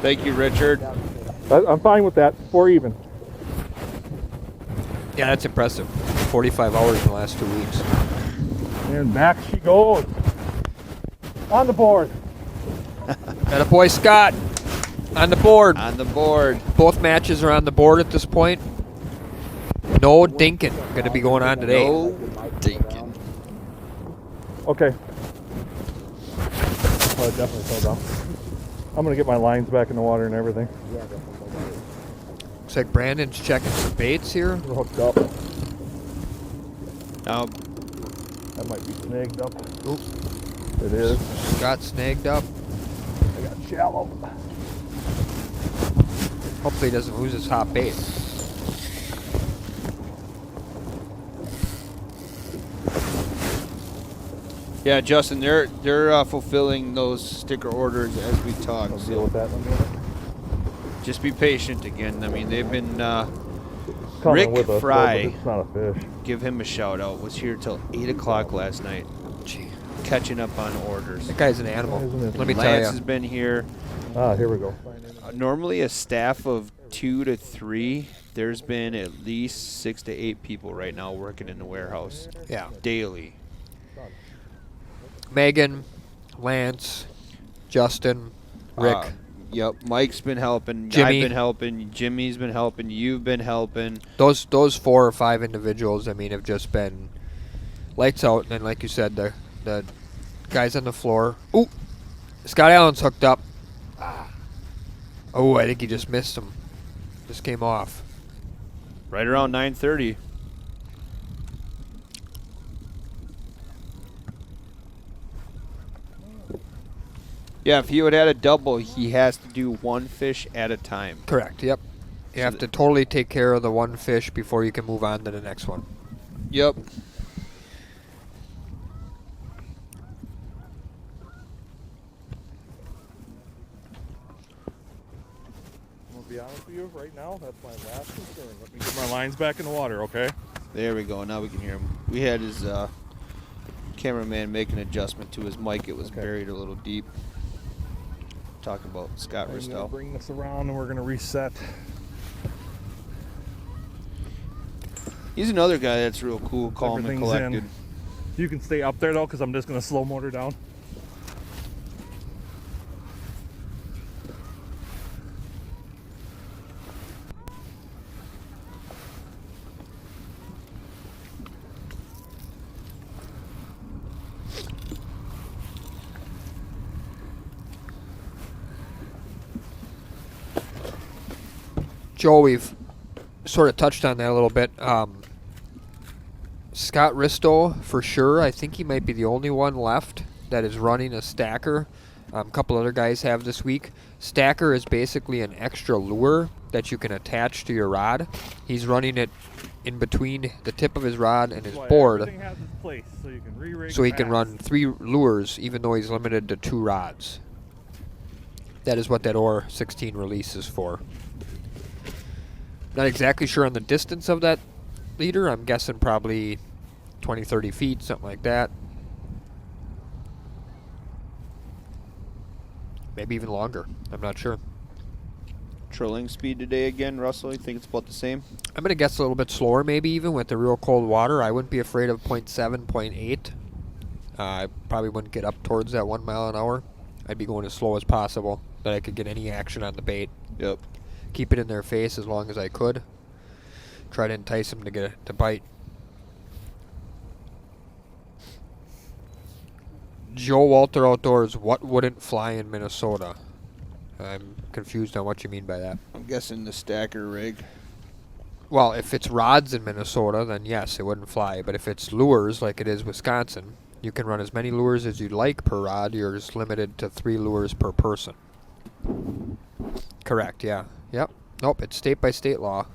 Thank you, Richard. I'm fine with that. 4 even. Yeah, that's impressive. 45 hours in the last 2 weeks. And back she goes. On the board. Attaboy Scott on the board. On the board. Both matches are on the board at this point. No dinking going to be going on today. No dinking. Okay. Oh, it definitely fell down. I'm going to get my lines back in the water and everything. Looks like Brandon's checking some baits here. We're hooked up. Now, That might be snagged up. Oop. It is. Got snagged up. I got shallow. Hopefully he doesn't lose his hot bait. yeah, Justin, they're fulfilling those sticker orders as we talk. I'll deal So with that in a minute. just be patient again. I mean, they've been Coming Rick with us, Fry. but it's not a fish. give him a shout out. Was here till 8 o'clock last night, Gee, catching up on orders. that guy's an animal. Isn't it? Let me tell Lance has you. been here. Ah, here we go. Normally a staff of 2 to 3. There's been at least 6 to 8 people right now working in the warehouse Yeah. daily. Megan, Lance, Justin, Rick. Yep, Mike's been helping. Jimmy. I've been helping. Jimmy's been helping. You've been helping. Those 4 or 5 individuals, I mean, have just been lights out. And like you said, the guys on the floor. Ooh, Scott Allen's hooked up. Oh, I think he just missed him. Just came off. Right around 9:30. Yeah, if he would had a double, he has to do 1 fish at a time. Correct. Yep. You So have to totally take care of the one fish before you can move on to the next one. Yep. I'm gonna be honest with you right now. That's my last concern. Let me get my lines back in the water, okay? There we go. Now we can hear him. We had his cameraman make an adjustment to his mic. It was Okay. buried a little deep. Talking about Scott I'm gonna Ristow. bring this around and we're gonna reset. He's another guy that's real cool, calm and Everything's collected. in. You can stay up there though, because I'm just gonna slow motor down. Joe, we've sort of touched on that a little bit. Scott Ristow, for sure. I think he might be the only one left that is running a stacker. A couple other guys have this week. Stacker is basically an extra lure that you can attach to your rod. He's running it in between the tip of his rod and his That's why board, Everything has its place, so you can re-rig so he can fast. run 3 lures, even though he's limited to 2 rods. That is what that OR 16 release is for. Not exactly sure on the distance of that leader. I'm guessing probably 20, 30 feet, something like that. Maybe even longer. I'm not sure. Trolling speed today again, Russell? You think it's about the same? I'm going to guess a little bit slower, maybe even with the real cold water. I wouldn't be afraid of 0.7, 0.8. I probably wouldn't get up towards that 1 mile an hour. I'd be going as slow as possible, that I could get any action on the bait. Yep. Keep it in their face as long as I could. Try to entice them to get to bite. Joe Walter Outdoors, what wouldn't fly in Minnesota? I'm confused on what you mean by that. I'm guessing the stacker rig. Well, if it's rods in Minnesota, then yes, it wouldn't fly. But if it's lures, like it is Wisconsin, you can run as many lures as you'd like per rod. You're just limited to 3 lures per person. Correct, yeah. Yep. Nope, it's state by state law.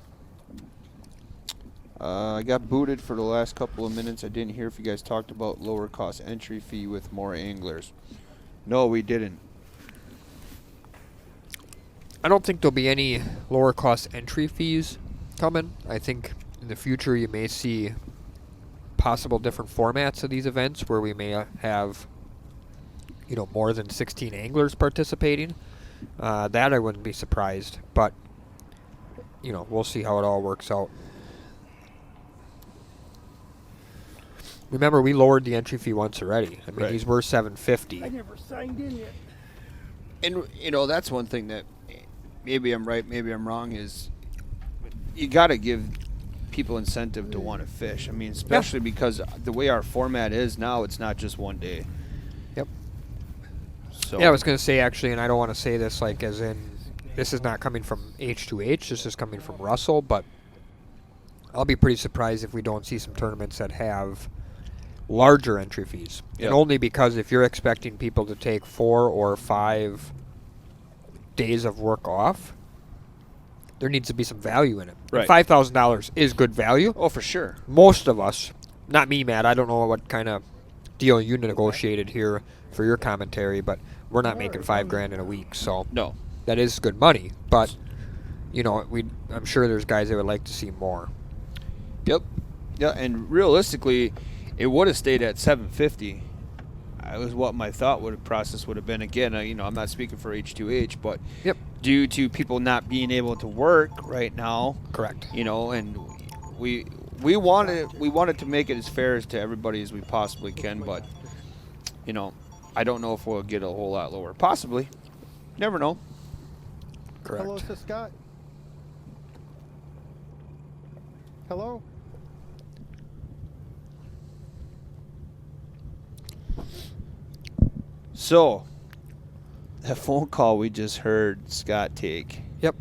I got booted for the last couple of minutes. I didn't hear if you guys talked about lower cost entry fee with more anglers. No, we didn't. I don't think there'll be any lower cost entry fees coming. I think in the future you may see possible different formats of these events where we may have, more than 16 anglers participating. That I wouldn't be surprised, but we'll see how it all works out. Remember, we lowered the entry fee once already. I mean, Right. these were $750. I never signed in yet. And that's one thing that maybe I'm right, maybe I'm wrong, is you got to give people incentive to want to fish. I mean, especially because the way our format is now, it's not just one day. Yep. So Yeah, I was going to say, actually, and I don't want to say this like as in this is not coming from H2H, this is coming from Russell, but I'll be pretty surprised if we don't see some tournaments that have larger entry fees. Yep. And only because if you're expecting people to take 4 or 5 days of work off, there needs to be some value in it. Right. And $5,000 is good value. Oh, for sure. Most of us, not me, Matt, I don't know what kind of deal you negotiated here for your commentary, but we're not making $5,000 in a week, so No. that is good money. But I'm sure there's guys that would like to see more. Yep. Yeah, and realistically, it would have stayed at 750. That was what my process would have been. Again, I'm not speaking for H2H, but Yep. due to people not being able to work right now, Correct. and we wanted to make it as fair as to everybody as we possibly can, but I don't know if we'll get a whole lot lower. Possibly. Never know. Correct. Hello to Scott. Hello. So, that phone call we just heard Scott take. Yep.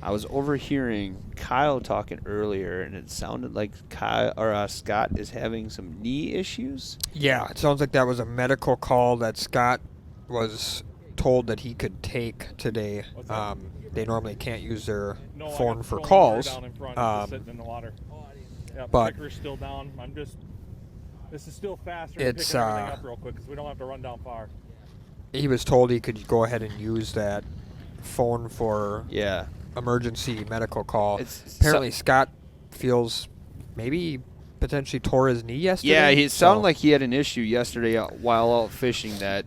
I was overhearing Kyle talking earlier, and it sounded like Scott is having some knee issues. Yeah, it sounds like that was a medical call that Scott was told that he could take today. They normally can't use their phone for calls. Down in front, just sitting in the water. Yeah, but picker's still down. This is still faster. It's, picking everything up real quick because we don't have to run down far. he was told he could go ahead and use that phone for Yeah. emergency medical call. It's Apparently, Scott feels maybe potentially tore his knee yesterday. Yeah, it sounded so- like he had an issue yesterday while out fishing that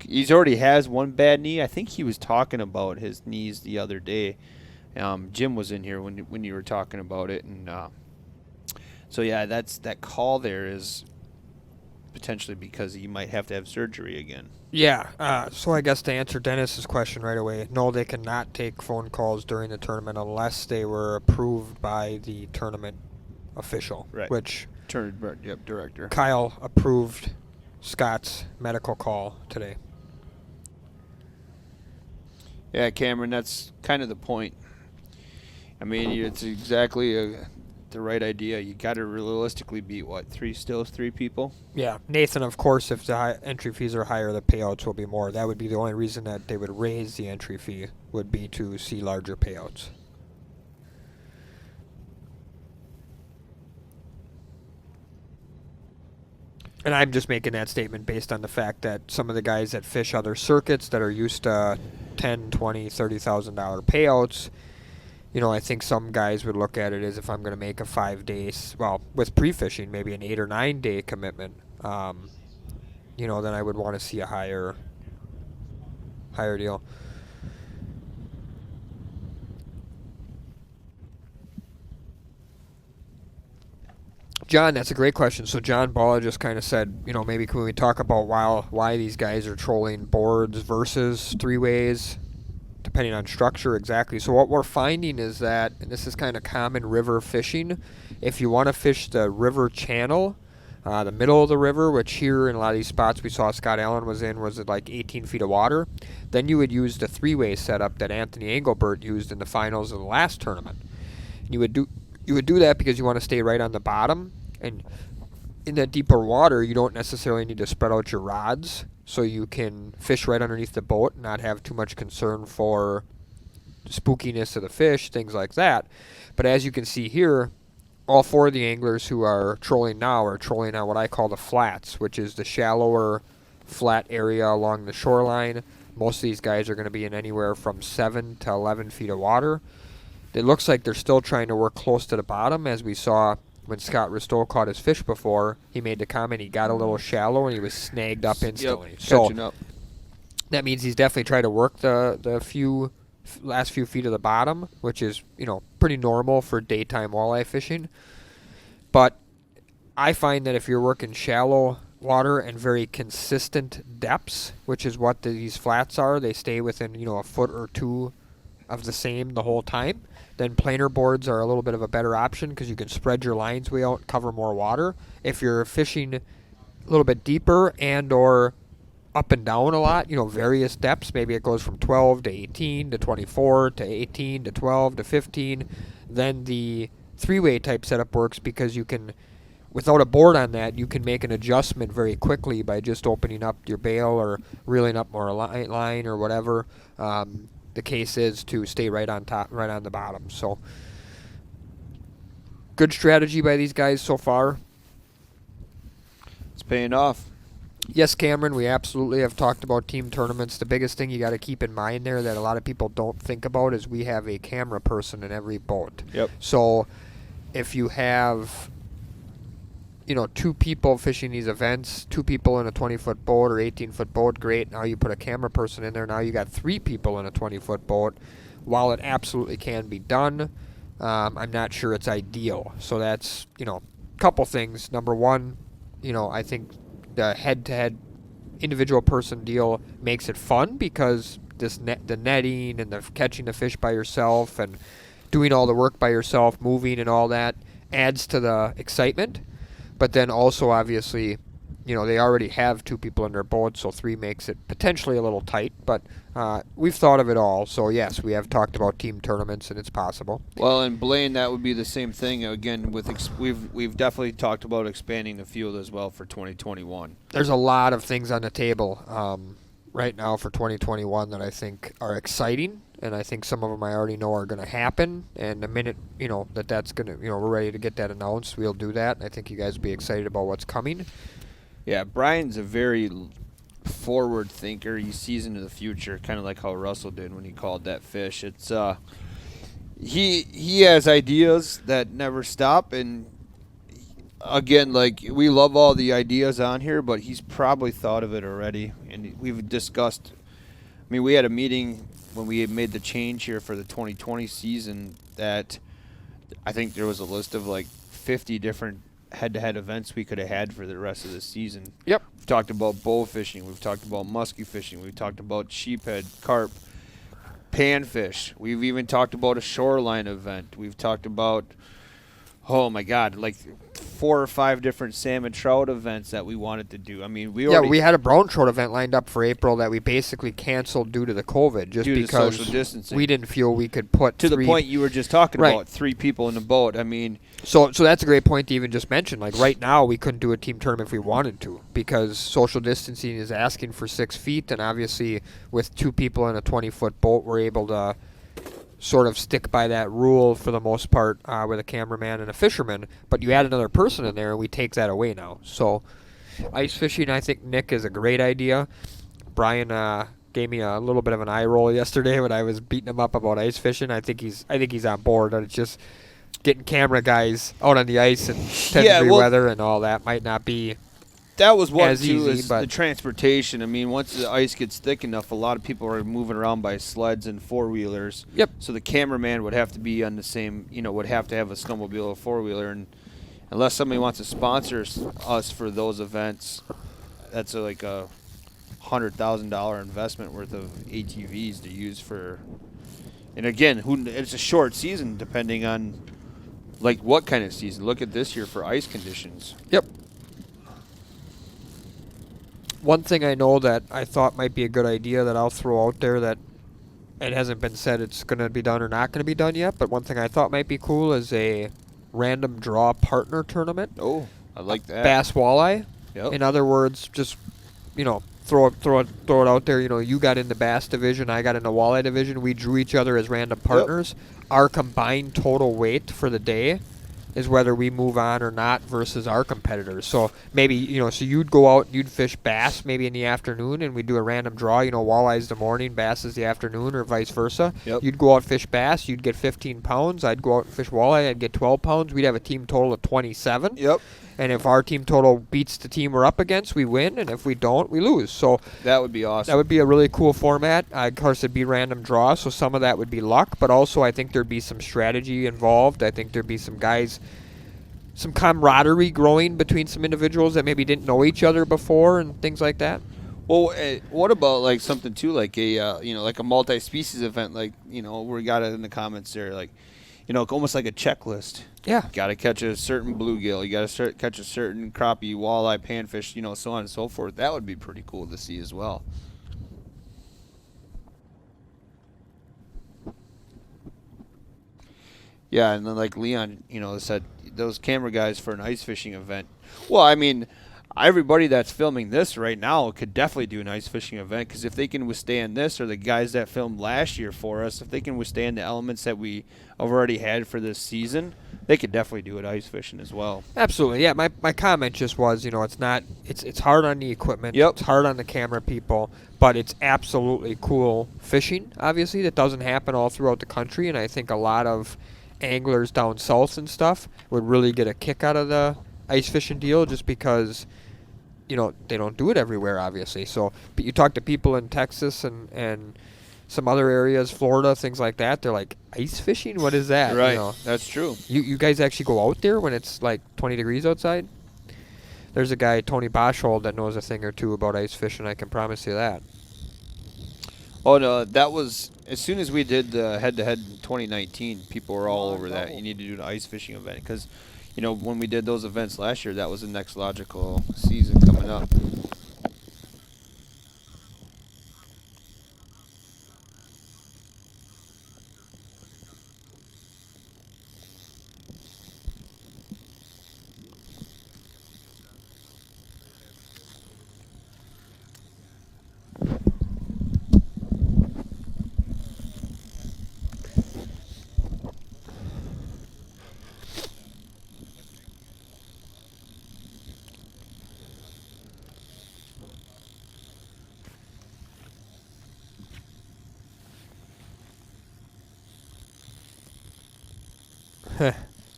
he's already has one bad knee. I think he was talking about his knees the other day. Jim was in here when you were talking about it, and so yeah, that call there is potentially because he might have to have surgery again. Yeah, so I guess to answer Dennis's question right away, no, they cannot take phone calls during the tournament unless they were approved by the tournament official, Right. which Director. Kyle approved Scott's medical call today. Yeah, Cameron, that's kind of the point. I mean, it's exactly the right idea. You got to realistically beat three people. Yeah, Nathan, of course, if the entry fees are higher, the payouts will be more. That would be the only reason that they would raise the entry fee, would be to see larger payouts. And I'm just making that statement based on the fact that some of the guys that fish other circuits that are used to $10,000, $20,000, $30,000 payouts, I think some guys would look at it as if I'm going to make a 5 days, well, with pre-fishing, maybe an 8 or 9 day commitment, then I would want to see a higher deal. John, that's a great question. So John Balla just kind of said, maybe can we talk about why these guys are trolling boards versus three-ways, depending on structure exactly. So what we're finding is that, and this is kind of common river fishing, if you want to fish the river channel, the middle of the river, which here in a lot of these spots we saw Scott Allen was at like 18 feet of water, then you would use the three-way setup that Anthony Engelbert used in the finals of the last tournament. And you would do that because you want to stay right on the bottom, and in that deeper water you don't necessarily need to spread out your rods, so you can fish right underneath the boat and not have too much concern for spookiness of the fish, things like that. But as you can see here, all 4 of the anglers who are trolling now are trolling on what I call the flats, which is the shallower flat area along the shoreline. Most of these guys are going to be in anywhere from 7 to 11 feet of water. It looks like they're still trying to work close to the bottom, as we saw when Scott Ristow caught his fish before. He made the comment he got a little shallow and he was snagged up instantly. Yep, So catching up. that means he's definitely tried to work the last few feet of the bottom, which is, pretty normal for daytime walleye fishing. But I find that if you're working shallow water and very consistent depths, which is what these flats are, they stay within, a foot or 2 of the same the whole time, then planer boards are a little bit of a better option because you can spread your lines way out, cover more water. If you're fishing a little bit deeper and or up and down a lot, various depths, maybe it goes from 12 to 18 to 24 to 18 to 12 to 15, then the 3-way type setup works because you can, without a board on that, you can make an adjustment very quickly by just opening up your bail or reeling up more line or whatever the case is to stay right on top, right on the bottom. So good strategy by these guys so far. It's paying off. Yes, Cameron, we absolutely have talked about team tournaments. The biggest thing you got to keep in mind there that a lot of people don't think about is we have a camera person in every boat. Yep. So if you have 2 people fishing these events, 2 people in a 20-foot boat or 18-foot boat, great. Now you put a camera person in there. Now you got 3 people in a 20-foot boat. While it absolutely can be done, I'm not sure it's ideal. So that's, couple things. Number one, I think the head-to-head individual person deal makes it fun because the netting and the catching the fish by yourself and doing all the work by yourself, moving and all that adds to the excitement. But then also, obviously, they already have 2 people in their boat, so 3 makes it potentially a little tight. But we've thought of it all. So, yes, we have talked about team tournaments, and it's possible. Well, and Blaine, that would be the same thing. Again, we've definitely talked about expanding the field as well for 2021. There's a lot of things on the table right now for 2021 that I think are exciting. And I think some of them I already know are going to happen. And the minute, that's going to, we're ready to get that announced, we'll do that. And I think you guys will be excited about what's coming. Yeah, Brian's a very forward thinker. He sees into the future, kind of like how Russell did when he called that fish. It's he has ideas that never stop. And again, we love all the ideas on here, but he's probably thought of it already. And we've discussed, we had a meeting when we had made the change here for the 2020 season that I think there was a list of 50 different head-to-head events we could have had for the rest of the season. Yep. We've talked about bow fishing. We've talked about muskie fishing. We've talked about sheephead, carp, panfish. We've even talked about a shoreline event. We've talked about, oh my God, 4 or 5 different salmon trout events that we wanted to do. We had a brown trout event lined up for April that we basically canceled due to the COVID, just due to because social distancing. We didn't feel we could put to the point you were just talking Right. about, 3 people in the boat. So that's a great point to even just mention. Right now, we couldn't do a team tournament if we wanted to because social distancing is asking for 6 feet, and obviously with 2 people in a 20-foot boat, we're able to sort of stick by that rule for the most part with a cameraman and a fisherman. But you add another person in there, and we take that away now. So ice fishing, I think, Nick, is a great idea. Brian gave me a little bit of an eye roll yesterday when I was beating him up about ice fishing. I think he's on board, and it's just getting camera guys out on the ice in 10-degree weather and all that might not be that was one as too easy, is but the transportation. Once the ice gets thick enough, a lot of people are moving around by sleds and 4-wheelers. Yep. So the cameraman would have to be on the same, would have to have a snowmobile or 4-wheeler, and unless somebody wants to sponsor us for those events, that's a $100,000 investment worth of ATVs to use for. And again, it's a short season depending on what kind of season. Look at this year for ice conditions. Yep. One thing I know that I thought might be a good idea that I'll throw out there that it hasn't been said it's going to be done or not going to be done yet, but one thing I thought might be cool is a random draw partner tournament. Oh, I like that. Bass walleye. Yep. In other words, just, throw it out there. You got in the bass division, I got in the walleye division. We drew each other as random partners. Our combined total weight for the day is whether we move on or not versus our competitors. So maybe, so you'd go out, you'd fish bass maybe in the afternoon, and we'd do a random draw. Walleye's the morning, bass is the afternoon, or vice versa. Yep. You'd go out fish bass, you'd get 15 pounds. I'd go out and fish walleye, I'd get 12 pounds. We'd have a team total of 27. Yep. And if our team total beats the team we're up against, we win, and if we don't, we lose. So That would be awesome. that would be a really cool format. Of course, it'd be random draw, so some of that would be luck, but also I think there'd be some strategy involved. I think there'd be some guys, some camaraderie growing between some individuals that maybe didn't know each other before and things like that. Well, what about like something too, like a like a multi-species event, like we got it in the comments there, like almost like a checklist. Yeah. Got to catch a certain bluegill. You got to catch a certain crappie, walleye, panfish, so on and so forth. That would be pretty cool to see as well. Yeah, and then like Leon, said those camera guys for an ice fishing event. Well, I mean, everybody that's filming this right now could definitely do an ice fishing event, because if they can withstand this, or the guys that filmed last year for us, if they can withstand the elements that we have already had for this season, they could definitely do it ice fishing as well. Absolutely. Yeah, my comment just was, it's hard on the equipment. Yep. It's hard on the camera people, but it's absolutely cool fishing, obviously. That doesn't happen all throughout the country, and I think a lot of anglers down south and stuff would really get a kick out of the ice fishing deal, just because they don't do it everywhere, obviously. So, but you talk to people in Texas and some other areas, Florida, things like that, they're like, ice fishing? What is that? Right, that's true. You guys actually go out there when it's like 20 degrees outside? There's a guy, Tony Boshold, that knows a thing or two about ice fishing, I can promise you that. Oh, no, that was, as soon as we did the head-to-head in 2019, people were all over that. You need to do an ice fishing event, because when we did those events last year, that was the next logical season coming up.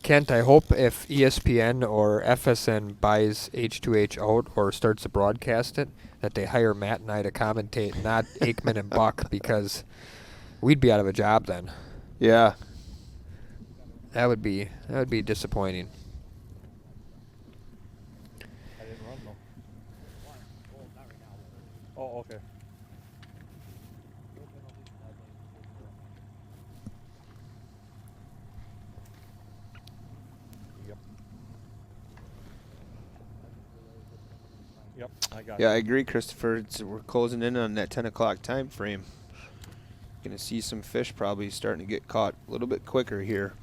Kent, I hope if ESPN or FSN buys H2H out or starts to broadcast it, that they hire Matt and I to commentate, not Aikman and Buck, because we'd be out of a job then. Yeah. That would be disappointing. I didn't run though. Oh, okay. Yep, I got Yeah, it. I agree, Christopher. We're closing in on that 10 o'clock time frame. Going to see some fish probably starting to get caught a little bit quicker here.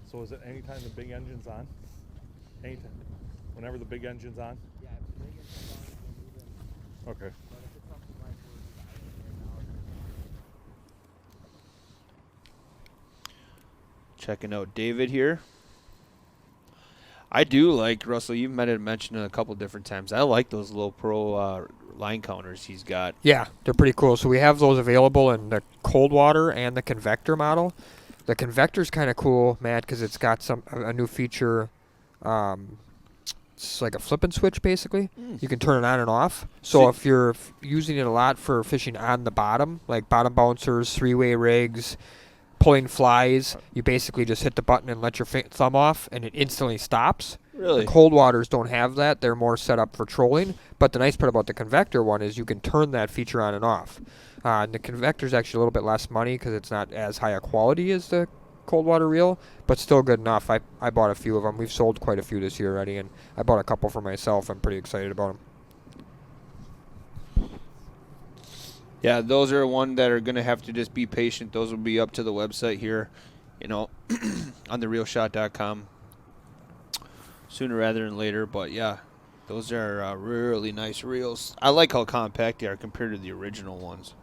So is it anytime the big engine's on? Anytime? Whenever the big engine's on? Yeah, if the big engine's on, you can move in. Okay. But if it's something like we're diving right now, Checking out David here. I do like, Russell, you've mentioned it a couple different times. I like those low pro line counters he's got. Yeah, they're pretty cool. So we have those available in the cold water and the convector model. The convector's kind of cool, Matt, because it's got a new feature. It's like a flip and switch, basically. You can turn it on and off. So if you're using it a lot for fishing on the bottom, like bottom bouncers, three-way rigs, pulling flies, you basically just hit the button and let your thumb off, and it instantly stops. Really? The cold waters don't have that. They're more set up for trolling. But the nice part about the convector one is you can turn that feature on and off. And the convector is actually a little bit less money because it's not as high a quality as the cold water reel, but still good enough. I bought a few of them. We've sold quite a few this year already, and I bought a couple for myself. I'm pretty excited about them. Yeah, those are one that are going to have to just be patient. Those will be up to the website here you know, on the realshot.com sooner rather than later. But yeah, those are really nice reels. I like how compact they are compared to the original ones.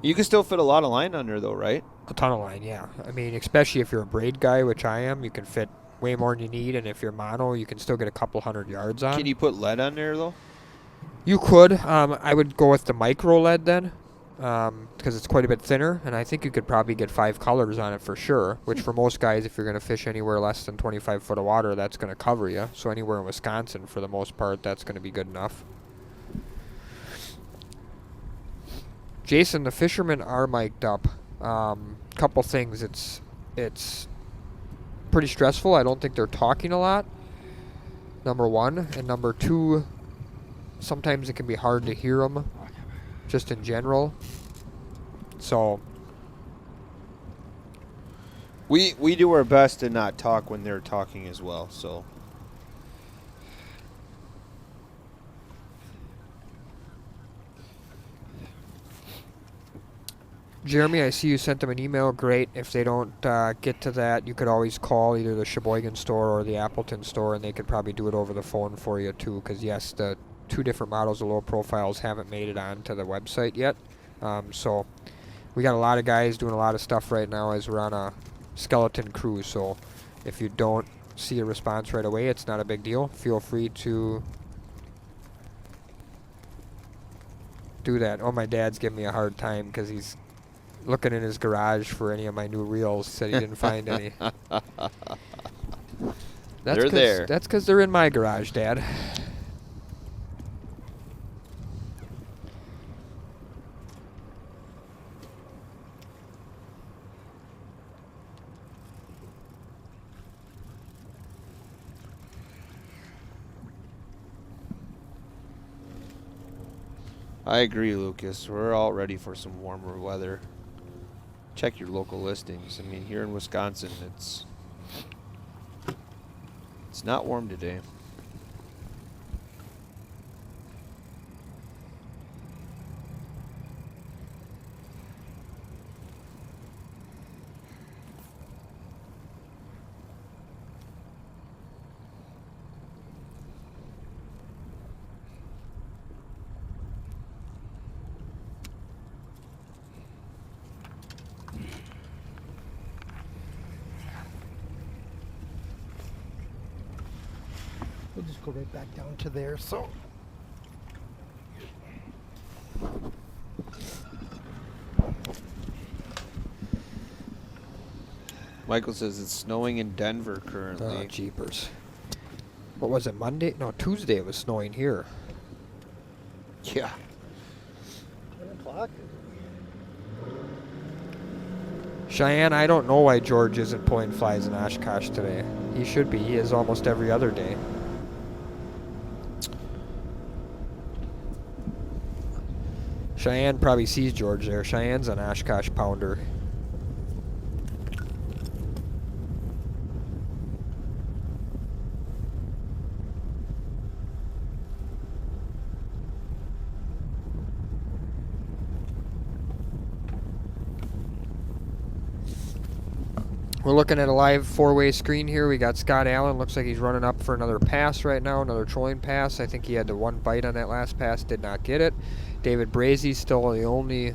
You can still fit a lot of line under though, right? A ton of line, yeah. I mean, especially if you're a braid guy, which I am, you can fit way more than you need. And if you're mono, you can still get a couple 100 yards on. Can you put lead on there though? You could. I would go with the micro lead then, because it's quite a bit thinner, and I think you could probably get 5 colors on it for sure, which for most guys, if you're going to fish anywhere less than 25 foot of water, that's going to cover you. So anywhere in Wisconsin, for the most part, that's going to be good enough. Jason, the fishermen are mic'd up. Couple things. It's pretty stressful. I don't think they're talking a lot, number one. And number two, sometimes it can be hard to hear them, just in general. So We do our best to not talk when they're talking as well. So Jeremy, I see you sent them an email. Great. If they don't get to that, you could always call either the Sheboygan store or the Appleton store, and they could probably do it over the phone for you too. Because yes, the 2 different models of low profiles haven't made it onto the website yet. So we got a lot of guys doing a lot of stuff right now as we're on a skeleton cruise. So if you don't see a response right away, it's not a big deal. Feel free to do that. Oh, my dad's giving me a hard time because he's looking in his garage for any of my new reels. Said he didn't find any. They're there. That's because they're in my garage, Dad. I agree, Lucas. We're all ready for some warmer weather. Check your local listings. I mean, here in Wisconsin, it's not warm today. We'll just go right back down to there. So Michael says it's snowing in Denver Oh, currently. jeepers. What was it, Monday? No, Tuesday it was snowing here. Yeah. 10 o'clock. Cheyenne, I don't know why George isn't pulling flies in Oshkosh today. He should be. He is almost every other day. Cheyenne probably sees George there. Cheyenne's an Oshkosh pounder. We're looking at a live 4-way screen here. We got Scott Allen. Looks like he's running up for another pass right now, another trolling pass. I think he had the one bite on that last pass, did not get it. David Brady, still the only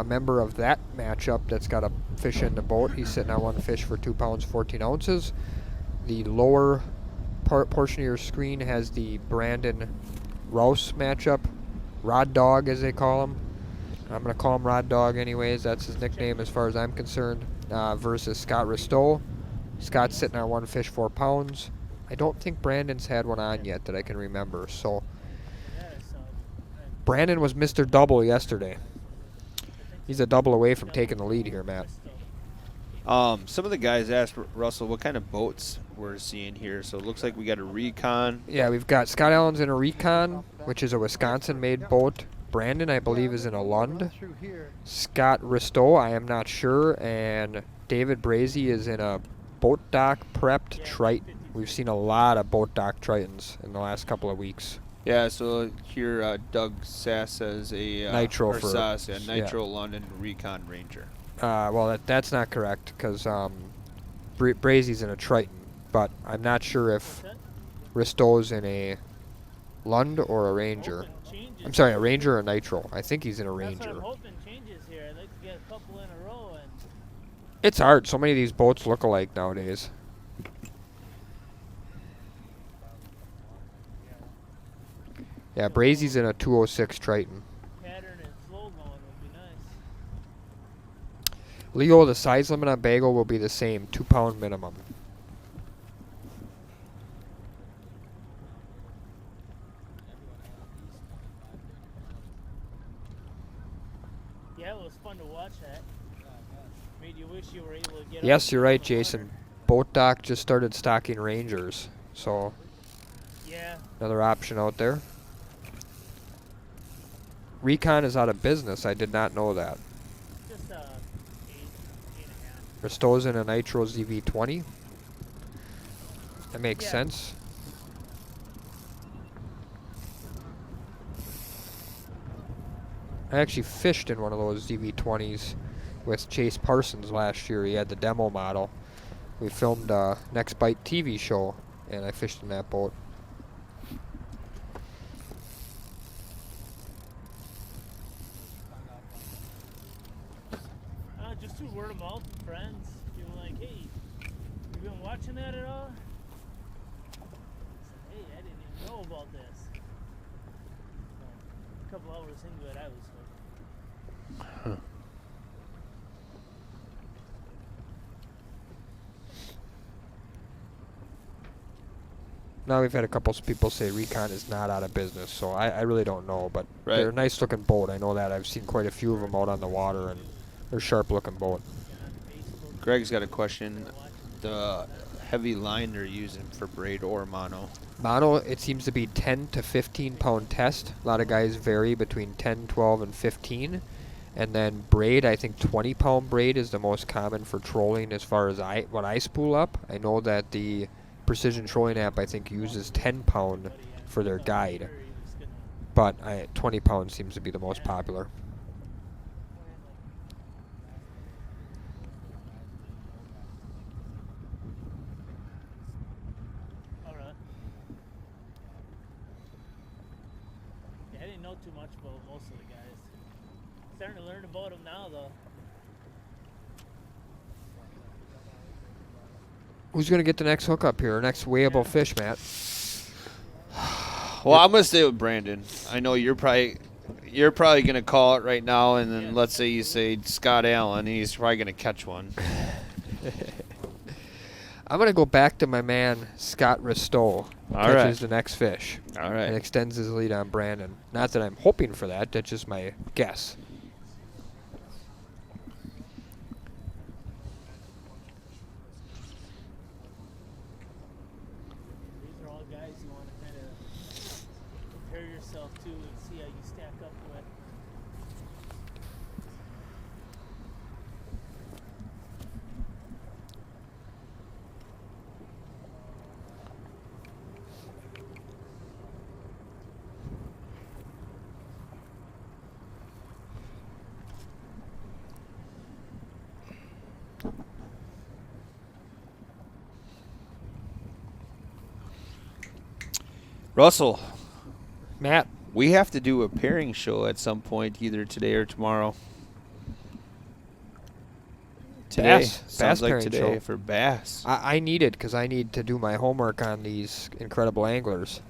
member of that matchup that's got a fish in the boat. He's sitting on one fish for 2 pounds, 14 ounces. The lower portion of your screen has the Brandon Rouse matchup. Rod Dog, as they call him. I'm going to call him Rod Dog anyways. That's his nickname as far as I'm concerned. Versus Scott Ristow. Scott's sitting on one fish, 4 pounds. I don't think Brandon's had one on yet that I can remember. So Brandon was Mr. Double yesterday. He's a double away from taking the lead here, Matt. Some of the guys asked Russell what kind of boats we're seeing here. So it looks like we got a Recon. Yeah, we've got Scott Allen's in a Recon, which is a Wisconsin-made boat. Brandon, I believe, is in a Lund. Scott Ristow, I am not sure. And David Brady is in a boat dock prepped Triton. We've seen a lot of boat dock Tritons in the last couple of weeks. Yeah, so here Doug Sass says a Nitro or for Sass, yeah, yeah. Nitro London Recon Ranger. Well, that's not correct because Brazy's in a Triton, but I'm not sure What's if that? Ristow's in a Lund or a Ranger. Hoping changes I'm sorry, a here. Ranger or Nitro. I think he's in a That's what I'm Ranger. hoping changes here. I'd like to get a couple in a row and It's hard. So many of these boats look alike nowadays. Yeah, Brazy's in a 206 Triton. pattern and flow going would be nice. Leo, the size limit on bagel will be the same, 2 pound minimum. Yeah, it was fun to watch that. Made you wish you were able to get Yes, out you're and right, get in the Jason. Boat Dock just started stocking Rangers, so water. Yeah, another option out there. Recon is out of business. I did not know that. just 8.5. Ristow's in a Nitro ZV20. That makes Yeah. sense. I actually fished in one of those ZV20s with Chase Parsons last year. He had the demo model. We filmed a Next Bite TV show, and I fished in that boat. Just through word of mouth, friends. People like, hey, you been watching that at all? I said, hey, I didn't even know about this. So, a couple hours into it, I was hooked. Now we've had a couple people say Recon is not out of business, so I really don't know, but Right. they're a nice looking boat. I know that. I've seen quite a few of them out on the water, and they're sharp looking boat. Get on Facebook. Greg's got a question. Watch. The heavy line they're using for braid or mono. Mono, it seems to be 10 to 15 pound test. A lot of guys vary between 10, 12, and 15. And then braid, I think 20 pound braid is the most common for trolling as far as when I spool up. I know that the Precision Trolling app, I think, uses 10 pound for their guide. But 20 pound seems to be the most popular. Alright. Yeah, I didn't know too much about most of the guys. Starting to learn about them now, though. Who's going to get the next hookup here, or next weighable fish, Matt? Well, I'm gonna stay with Brandon. I know you're probably gonna call it right now, and then Yeah. let's say you say Scott Allen, he's probably gonna catch one. I'm going to go back to my man, Scott Ristow. Catches the next fish. All And right. extends his lead on Brandon. Not that I'm hoping for that. That's just my guess. These are all guys you want to kind of compare yourself to and see how you stack up with. Russell, Matt, we have to do a pairing show at some point, either today or tomorrow. Today. Bass Sounds like pairing today show. for bass. I need it because I need to do my homework on these incredible anglers.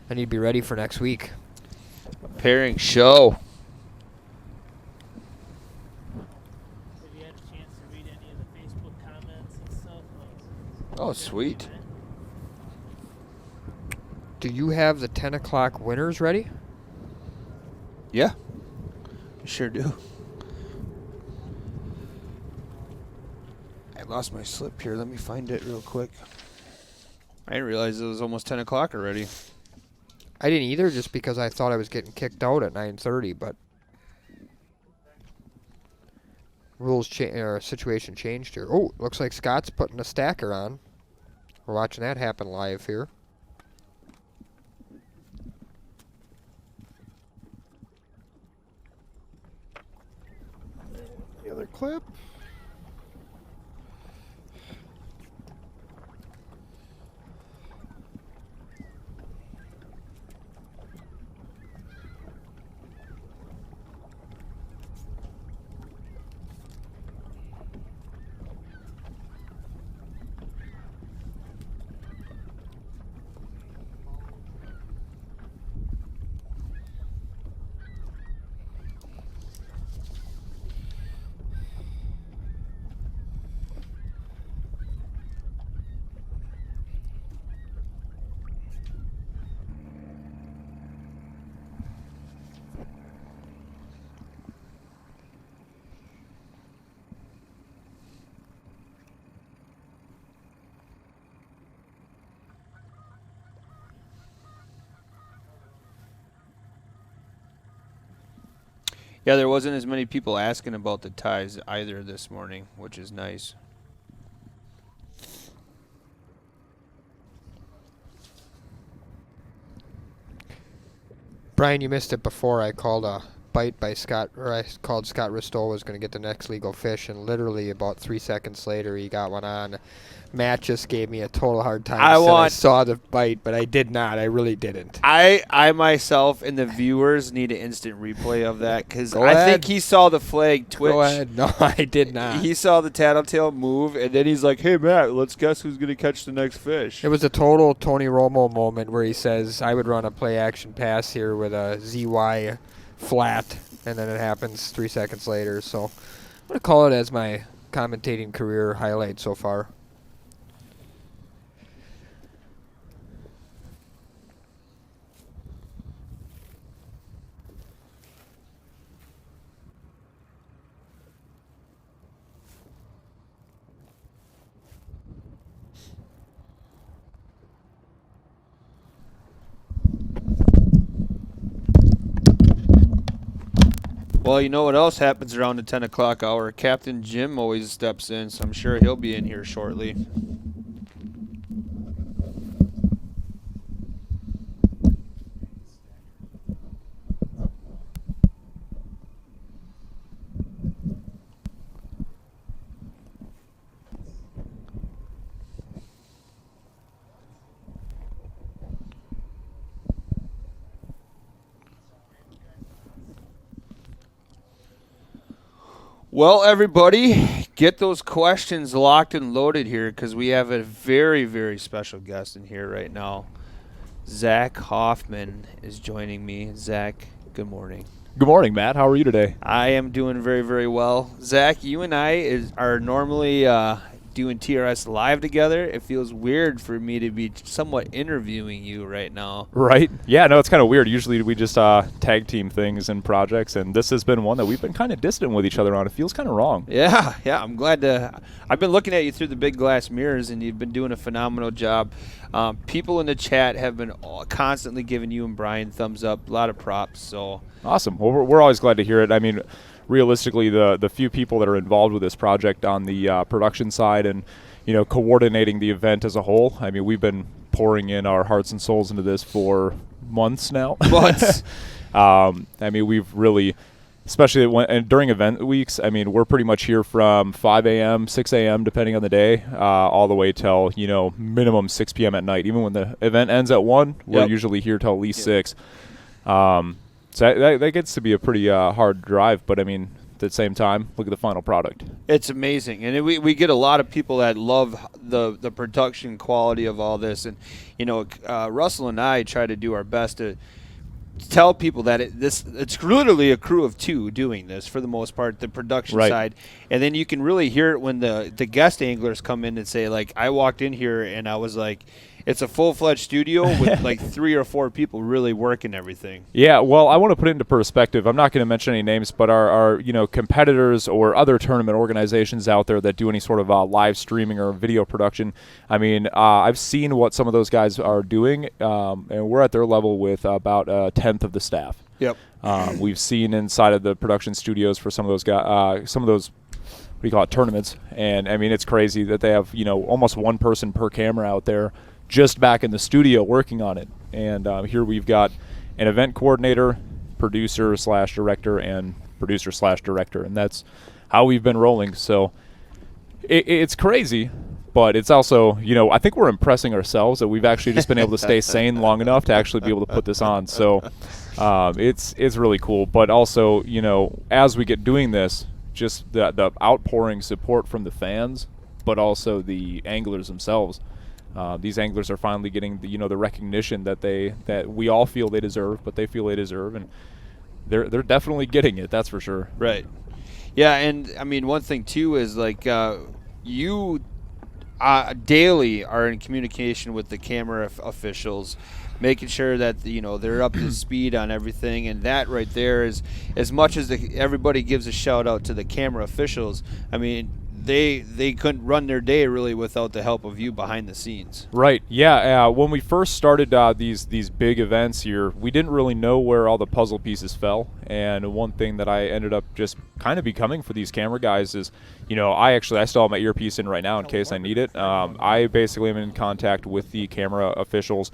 I need to be ready for next week. Pairing show. Have you had a chance to read any of the Facebook comments and stuff? Oh, sweet. Do you have the 10 o'clock winners ready? Yeah. I sure do. I lost my slip here. Let me find it real quick. I didn't realize it was almost 10 o'clock already. I didn't either, just because I thought I was getting kicked out at 9:30, but situation changed here. Oh, looks like Scott's putting a stacker on. We're watching that happen live here. The other clip. Yeah, there wasn't as many people asking about the ties either this morning, which is nice. Brian, you missed it before. I called a bite by Scott, or I called Scott Ristow was going to get the next legal fish, and literally about 3 seconds later he got one on. Matt just gave me a total hard time. I saw the bite, but I did not. I really didn't. I myself and the viewers need an instant replay of that because I think he saw the flag twitch. Go ahead. No, I did not. He saw the tattletale move, and then he's like, "Hey Matt, let's guess who's gonna catch the next fish." It was a total Tony Romo moment where he says, "I would run a play action pass here with a ZY flat," and then it happens 3 seconds later. So I'm gonna call it as my commentating career highlight so far. Well, you know what else happens around the 10 o'clock hour? Captain Jim always steps in, so I'm sure he'll be in here shortly. Well, everybody, get those questions locked and loaded here because we have a very, very special guest in here right now. Zach Hoffman is joining me. Zach, good morning. Good morning, Matt. How are you today? I am doing very, very well. Zach, you and I are normally doing TRS live together. It feels weird for me to be somewhat interviewing you right now. Right? Yeah, no, it's kind of weird. Usually we just tag team things and projects, and this has been one that we've been kind of distant with each other on. It feels kind of wrong. Yeah, I'm glad to. I've been looking at you through the big glass mirrors, and you've been doing a phenomenal job. People in the chat have been constantly giving you and Brian thumbs up. A lot of props. So awesome. Well, we're always glad to hear it. I mean, realistically, the few people that are involved with this project on the production side and, you know, coordinating the event as a whole, I mean, we've been pouring in our hearts and souls into this for months now. Months. I mean, we've really, especially and during event weeks, I mean, we're pretty much here from 5 a.m., 6 a.m., depending on the day, all the way till, you know, minimum 6 p.m. at night. Even when the event ends at 1, we're usually here till at least 6. So that gets to be a pretty hard drive, but I mean, at the same time, look at the final product. It's amazing, and we get a lot of people that love the production quality of all this, and you know, Russell and I try to do our best to tell people that it's literally a crew of 2 doing this for the most part, the production side, and then you can really hear it when the guest anglers come in and say, like, I walked in here and I was like, it's a full-fledged studio with like 3 or 4 people really working everything. Yeah, well, I want to put it into perspective. I'm not going to mention any names, but our you know, competitors or other tournament organizations out there that do any sort of live streaming or video production, I mean, I've seen what some of those guys are doing, and we're at their level with about a tenth of the staff. Yep. We've seen inside of the production studios for some of those guys, what do you call it, tournaments, and I mean, it's crazy that they have, you know, almost one person per camera out there just back in the studio working on it. And here we've got an event coordinator, producer/director, and producer/director. And that's how we've been rolling. So it's crazy, but it's also, you know, I think we're impressing ourselves that we've actually just been able to stay sane long enough to actually be able to put this on. So it's really cool. But also, you know, as we get doing this, just the outpouring support from the fans, but also the anglers themselves. These anglers are finally getting the, you know, the recognition that we all feel they deserve, but they feel they deserve, and they're definitely getting it. That's for sure. Right. Yeah, and I mean, one thing too is like you daily are in communication with the camera officials, making sure that, you know, they're up to speed on everything, and that right there is, as much as everybody gives a shout out to the camera officials, I mean, they couldn't run their day really without the help of you behind the scenes. Right. Yeah. When we first started these big events here, we didn't really know where all the puzzle pieces fell. And one thing that I ended up just kind of becoming for these camera guys is, you know, I still have my earpiece in right now in case I need it. I basically am in contact with the camera officials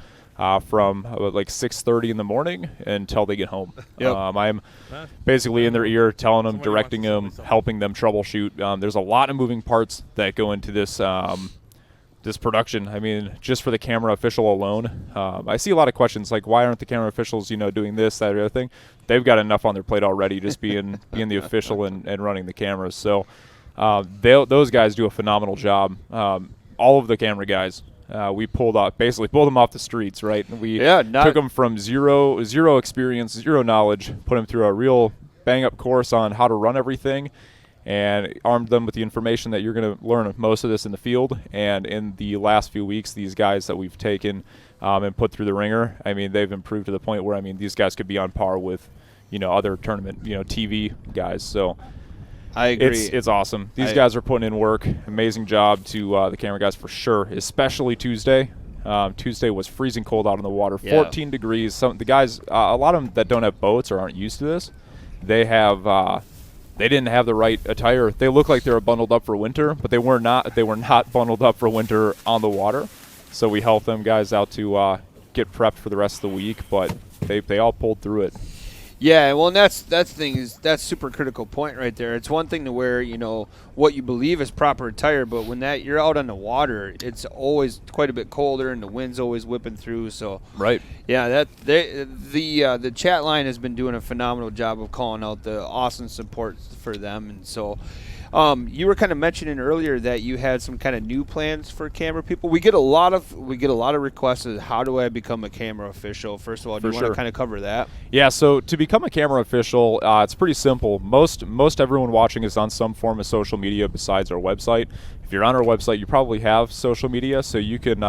from like 6:30 in the morning until they get home. Yep. I'm basically in their ear, telling them, directing them, helping them troubleshoot. There's a lot of moving parts that go into this this production. I mean, just for the camera official alone, I see a lot of questions like, why aren't the camera officials, you know, doing this, that, or the other thing? They've got enough on their plate already, just being the official and running the cameras. So those guys do a phenomenal job. All of the camera guys. We pulled them off the streets, right? We took them from zero experience, zero knowledge, put them through a real bang-up course on how to run everything, and armed them with the information that you're going to learn most of this in the field. And in the last few weeks, these guys that we've taken and put through the ringer, I mean, they've improved to the point where, I mean, these guys could be on par with, you know, other tournament, you know, TV guys. So I agree. It's awesome. These guys are putting in work. Amazing job to the camera guys for sure, especially Tuesday. Tuesday was freezing cold out in the water, 14 degrees. The guys, a lot of them that don't have boats or aren't used to this, they didn't have the right attire. They look like they were bundled up for winter, but they were not. They were not bundled up for winter on the water. So we helped them guys out to get prepped for the rest of the week, but they all pulled through it. Yeah, well, and that's super critical point right there. It's one thing to wear, you know, what you believe is proper attire, but when you're out on the water, it's always quite a bit colder, and the wind's always whipping through. So right, yeah, the chat line has been doing a phenomenal job of calling out the awesome support for them, and so. You were kind of mentioning earlier that you had some kind of new plans for camera people. We get a lot of requests of how do I become a camera official. First of all, do you want to kind of cover that? Yeah. So to become a camera official, it's pretty simple. Most everyone watching is on some form of social media besides our website. If you're on our website, you probably have social media, so you can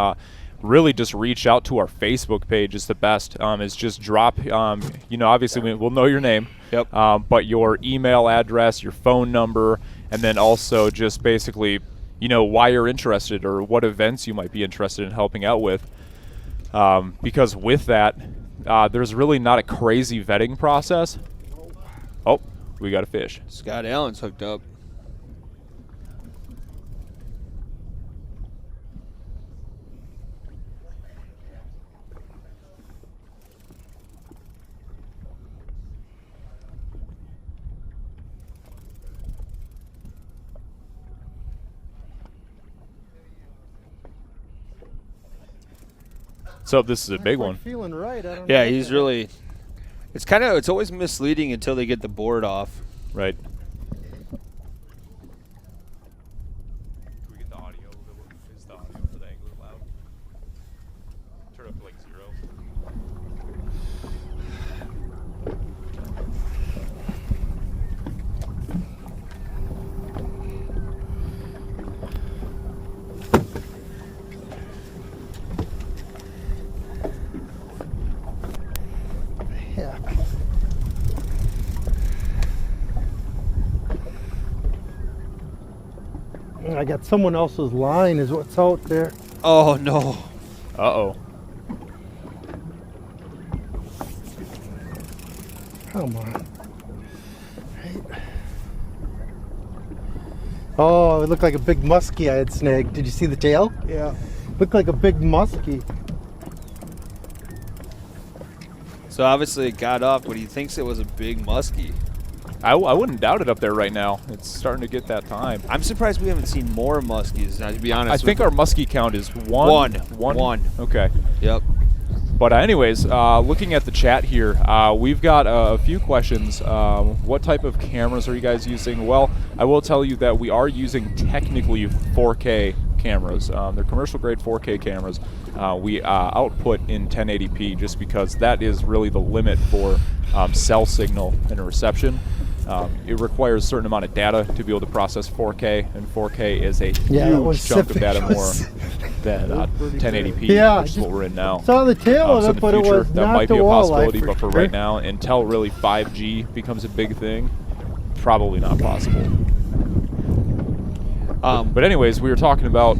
really just reach out to our Facebook page is the best. Is just drop, you know, obviously we'll know your name, yep. But your email address, your phone number, and then also just basically, you know, why you're interested or what events you might be interested in helping out with. Because with that, there's really not a crazy vetting process. Oh, we got a fish. Scott Allen's hooked up. So this is a big one. Feeling right. I don't Yeah, know. he's really. It's always misleading until they get the board off. Right. Oh, Can we get the audio? Is the audio for the angler loud? Turn up to like 0. Yeah. I got someone else's line is what's out there. Oh no! Uh-oh. Come on. Right. Oh, it looked like a big muskie I had snagged. Did you see the tail? Yeah. Looked like a big muskie. So obviously it got up, but he thinks it was a big muskie. I wouldn't doubt it up there right now. It's starting to get that time. I'm surprised we haven't seen more muskies, to be honest. I think our muskie count is one. One. Okay. Yep. But anyways, looking at the chat here, we've got a few questions. What type of cameras are you guys using? Well, I will tell you that we are using technically 4K cameras. They're commercial grade 4K cameras. We output in 1080p just because that is really the limit for cell signal and reception. It requires a certain amount of data to be able to process 4K, and 4K is a huge chunk of data more than 1080p, which is what we're in now. Saw the tail of So it, in the but it future, was that not might the be a walleye possibility, but for sure. right now, until really 5G becomes a big thing, probably not possible. But anyways, we were talking about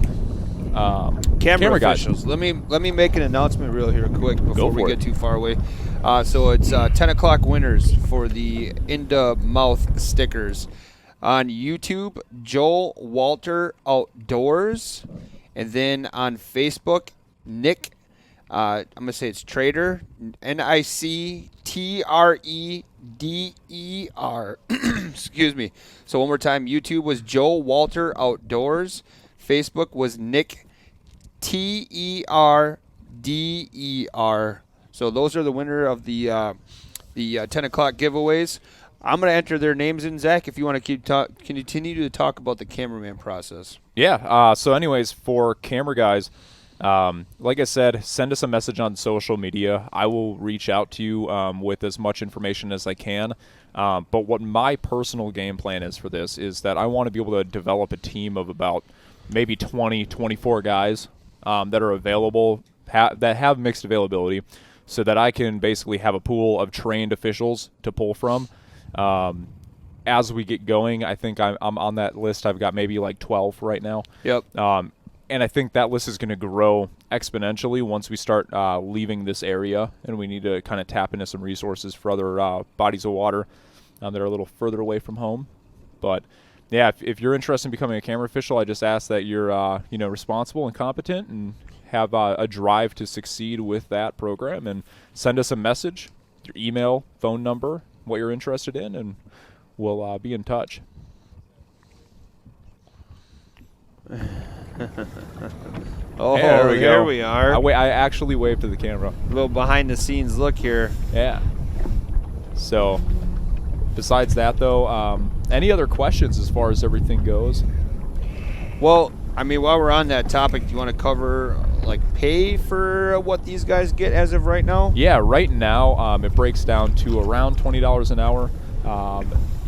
camera guys. officials. Let me make an announcement real here quick before we for get it. too far away. So it's 10 o'clock winners for the Into Mouth stickers. On YouTube, Joel Walter Outdoors. And then on Facebook, Nick, I'm going to say it's Trader, NICTREDER. Excuse me. So one more time, YouTube was Joel Walter Outdoors. Facebook was Nick TERDER. So those are the winner of the 10 o'clock giveaways. I'm going to enter their names in, Zach, if you want to continue to talk about the cameraman process. Yeah. So anyways, for camera guys, like I said, send us a message on social media. I will reach out to you with as much information as I can. But what my personal game plan is for this is that I want to be able to develop a team of about maybe 20, 24 guys that are available, that have mixed availability, so that I can basically have a pool of trained officials to pull from. As we get going, I think I'm on that list. I've got maybe like 12 right now. Yep. And I think that list is going to grow exponentially once we start leaving this area, and we need to kind of tap into some resources for other bodies of water that are a little further away from home. But yeah, if you're interested in becoming a camera official, I just ask that you're responsible and competent and have a drive to succeed with that program, and send us a message, your email, phone number, what you're interested in, and we'll be in touch. Oh, There we there go. we are. I actually waved to the camera. A little behind the scenes look here. Yeah. So, besides that, though, any other questions as far as everything goes? Well, I mean, while we're on that topic, do you want to cover like pay for what these guys get as of right now? Yeah, right now it breaks down to around $20 an hour.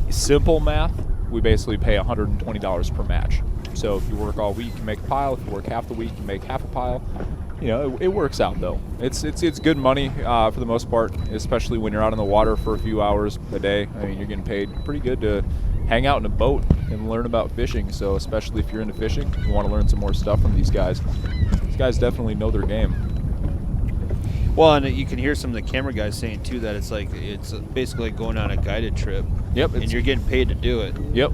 Simple math, we basically pay $120 per match. So if you work all week, you make a pile. If you work half the week, you make half a pile. You know, it works out though. It's good money for the most part, especially when you're out on the water for a few hours a day. I mean, you're getting paid pretty good to hang out in a boat and learn about fishing. So especially if you're into fishing, you want to learn some more stuff from these guys. These guys definitely know their game. Well, and you can hear some of the camera guys saying too that it's basically like going on a guided trip. Yep. And you're getting paid to do it. Yep.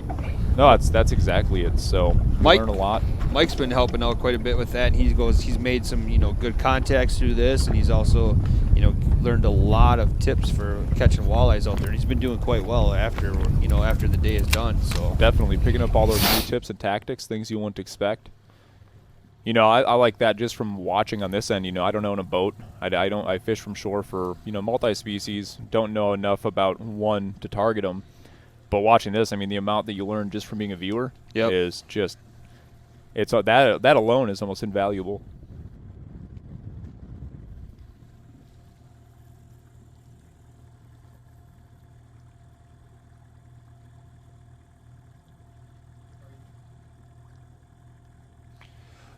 No, that's exactly it. So Mike, learn a lot. Mike's been helping out quite a bit with that, and he's made some good contacts through this, and he's also learned a lot of tips for catching walleyes out there. And he's been doing quite well after the day is done. So definitely picking up all those new tips and tactics, things you wouldn't expect. I like that just from watching on this end. I don't own a boat. I fish from shore for multi-species. Don't know enough about one to target them. But watching this, I mean, the amount that you learn just from being a viewer is just that alone is almost invaluable.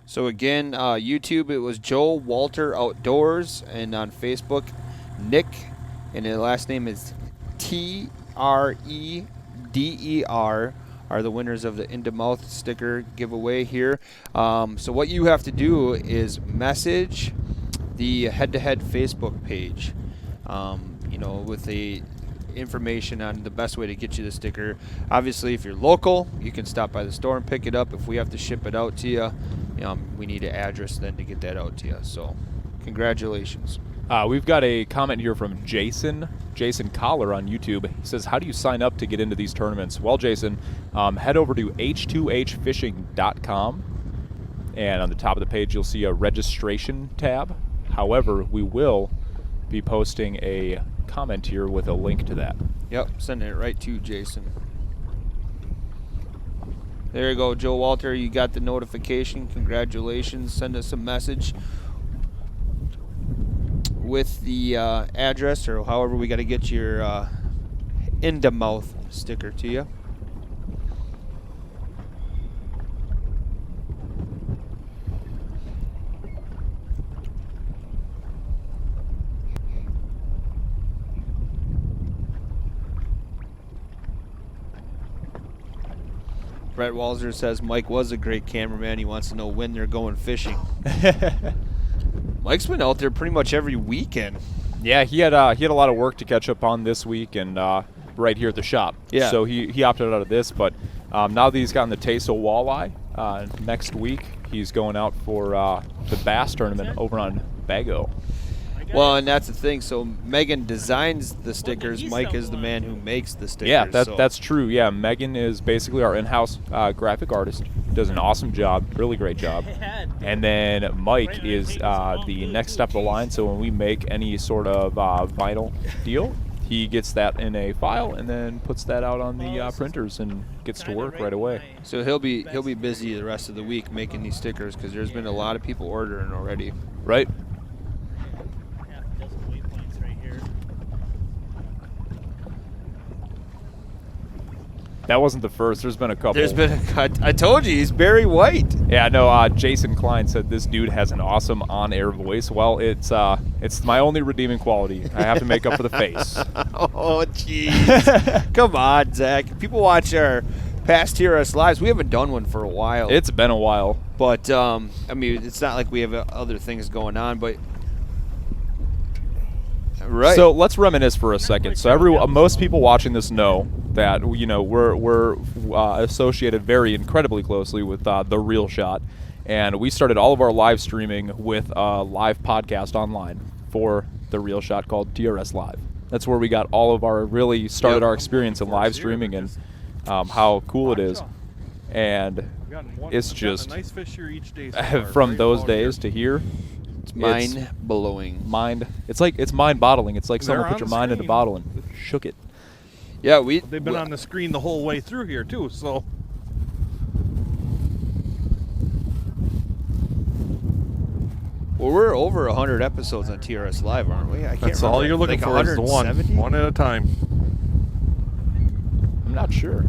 So again, YouTube, it was Joel Walter Outdoors, and on Facebook, Nick, and the last name is TREDER, are the winners of the Into Mouth sticker giveaway here. So what you have to do is message the head-to-head Facebook page, with the information on the best way to get you the sticker. Obviously, if you're local, you can stop by the store and pick it up. If we have to ship it out to you, we need an address then to get that out to you. So congratulations. We've got a comment here from Jason Collar on YouTube. He says, how do you sign up to get into these tournaments? Well, Jason, head over to H2HFishing.com, and on the top of the page you'll see a registration tab. However, we will be posting a comment here with a link to that. Yep, sending it right to Jason. There you go, Joe Walter. You got the notification. Congratulations. Send us a message with the address, or however we got to get your into mouth sticker to you. Brett Walzer says Mike was a great cameraman. He wants to know when they're going fishing. Mike's been out there pretty much every weekend. Yeah, he had a lot of work to catch up on this week, and right here at the shop. Yeah. So he opted out of this, but now that he's gotten the taste of walleye, next week he's going out for the bass tournament over on Bago. Well, and that's the thing. So Megan designs the stickers. Mike is the man who makes the stickers. Yeah, so. that's true. Yeah, Megan is basically our in-house graphic artist. Does an awesome job, really great job. And then Mike is the next step of the line. So when we make any sort of vinyl deal, he gets that in a file and then puts that out on the printers and gets to work right away. So he'll be busy the rest of the week making these stickers because there's been a lot of people ordering already. Right. That wasn't the first. There's been a couple. There's been I told you, he's Barry White. Yeah, no, Jason Klein said this dude has an awesome on-air voice. Well, it's my only redeeming quality. I have to make up for the face. Oh, jeez. Come on, Zach. People watch our past TRS Lives. We haven't done one for a while. It's been a while. But, I mean, it's not like we have other things going on, but... Right. So let's reminisce for a second. So most people watching this know that we're associated very incredibly closely with The Real Shot, and we started all of our live streaming with a live podcast online for The Real Shot called TRS Live. That's where we got all of our started our experience in live streaming and how cool it is, and it's just nice fish here each day from those days to here. It's mind-blowing. It's mind-bottling. It's like someone put your mind in a bottle and shook it. Yeah, they've been on the screen the whole way through here too. So. Well, we're over 100 episodes on TRS Live, aren't we? I can't That's remember. all you're looking for is the one at a time. I'm not sure.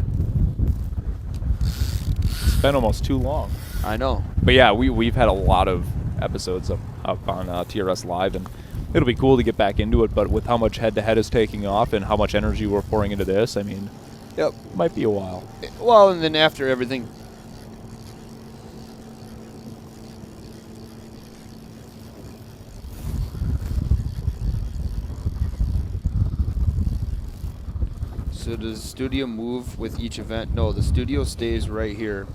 It's been almost too long. I know. But yeah, we've had a lot of episodes up on TRS Live, and it'll be cool to get back into it. But with how much head-to-head is taking off and how much energy we're pouring into this, I mean, yep, it might be a while. Well, and then after everything. So does the studio move with each event? No, the studio stays right here.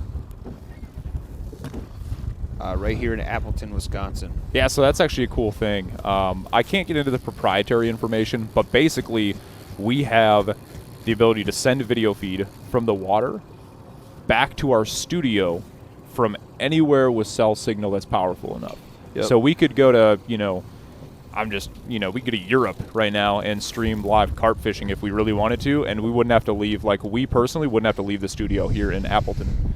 Right here in Appleton, Wisconsin. Yeah, so that's actually a cool thing. I can't get into the proprietary information, but basically we have the ability to send a video feed from the water back to our studio from anywhere with cell signal that's powerful enough. Yep. So we could go to, we could go to Europe right now and stream live carp fishing if we really wanted to, and we wouldn't have to leave, we personally wouldn't have to leave the studio here in Appleton.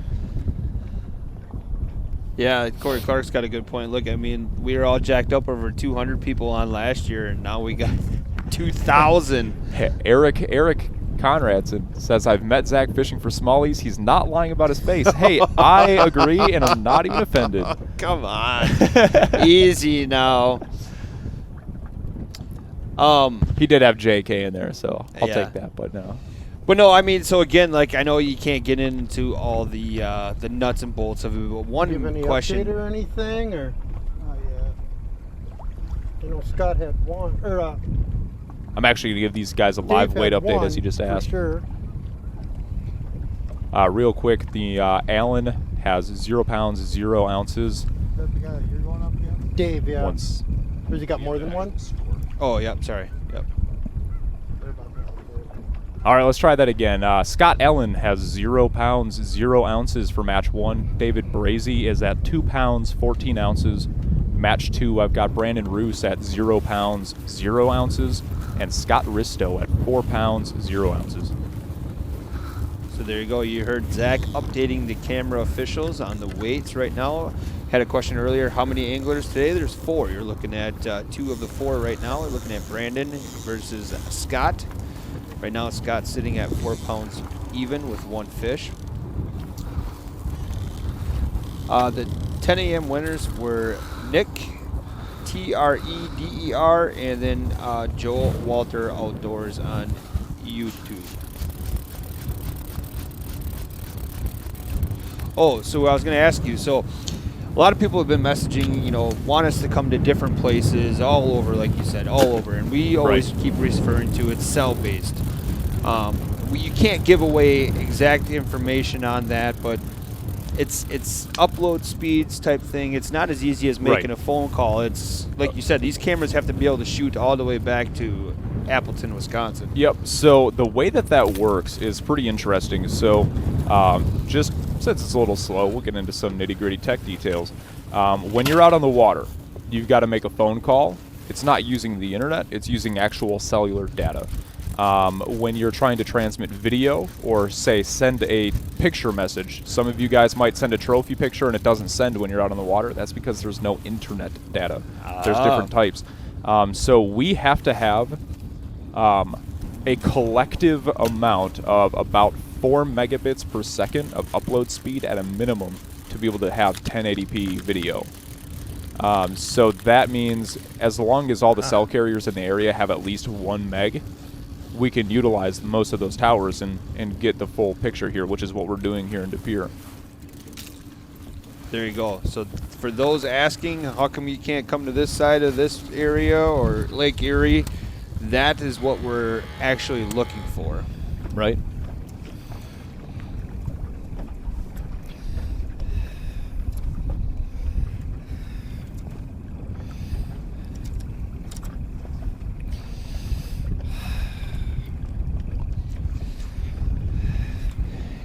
Yeah, Corey Clark's got a good point. Look, I mean, we were all jacked up over 200 people on last year, and now we got 2,000. Hey, Eric Conradson says, I've met Zach fishing for smallies. He's not lying about his face. Hey, I agree, and I'm not even offended. Oh, come on. Easy now. He did have JK in there, so I'll take that, but no. But no, I mean, so again, I know you can't get into all the nuts and bolts of it, but one question. Update or anything, or? Scott had one, or I'm actually gonna give these guys a live weight update as he just asked. For sure. Real quick, the Allen has 0 pounds, 0 ounces. Is that the guy that you're going up against? Dave, yeah. Once. Has he got more than one? Oh, yep. Sorry. Yep. All right, let's try that again. Scott Ellen has 0 pounds, 0 ounces for match 1. David Brady is at 2 pounds, 14 ounces. Match 2, I've got Brandon Roos at 0 pounds, 0 ounces, and Scott Risto at 4 pounds, 0 ounces. So there you go. You heard Zach updating the camera officials on the weights right now. Had a question earlier, how many anglers today? There's 4. You're looking at 2 of the 4 right now. We're looking at Brandon versus Scott. Right now, Scott's sitting at 4 pounds even with 1 fish. The 10 a.m. winners were Nick, TREDER, and then Joel Walter Outdoors on YouTube. Oh, so I was going to ask you, so a lot of people have been messaging, you know, want us to come to different places all over, like you said, all over. And we always keep referring to it's cell-based. You can't give away exact information on that, but it's upload speeds type thing. It's not as easy as making a phone call. It's, like you said, these cameras have to be able to shoot all the way back to Appleton, Wisconsin. Yep, so the way that works is pretty interesting. So just since it's a little slow, we'll get into some nitty-gritty tech details. When you're out on the water, you've got to make a phone call. It's not using the internet, it's using actual cellular data. When you're trying to transmit video or, say, send a picture message, some of you guys might send a trophy picture and it doesn't send when you're out on the water. That's because there's no internet data. There's different types. So we have to have a collective amount of about 4 megabits per second of upload speed at a minimum to be able to have 1080p video. So that means as long as all the cell carriers in the area have at least 1 meg, we can utilize most of those towers and get the full picture here, which is what we're doing here in De Pere. There you go. So for those asking, how come you can't come to this side of this area or Lake Erie, that is what we're actually looking for. Right.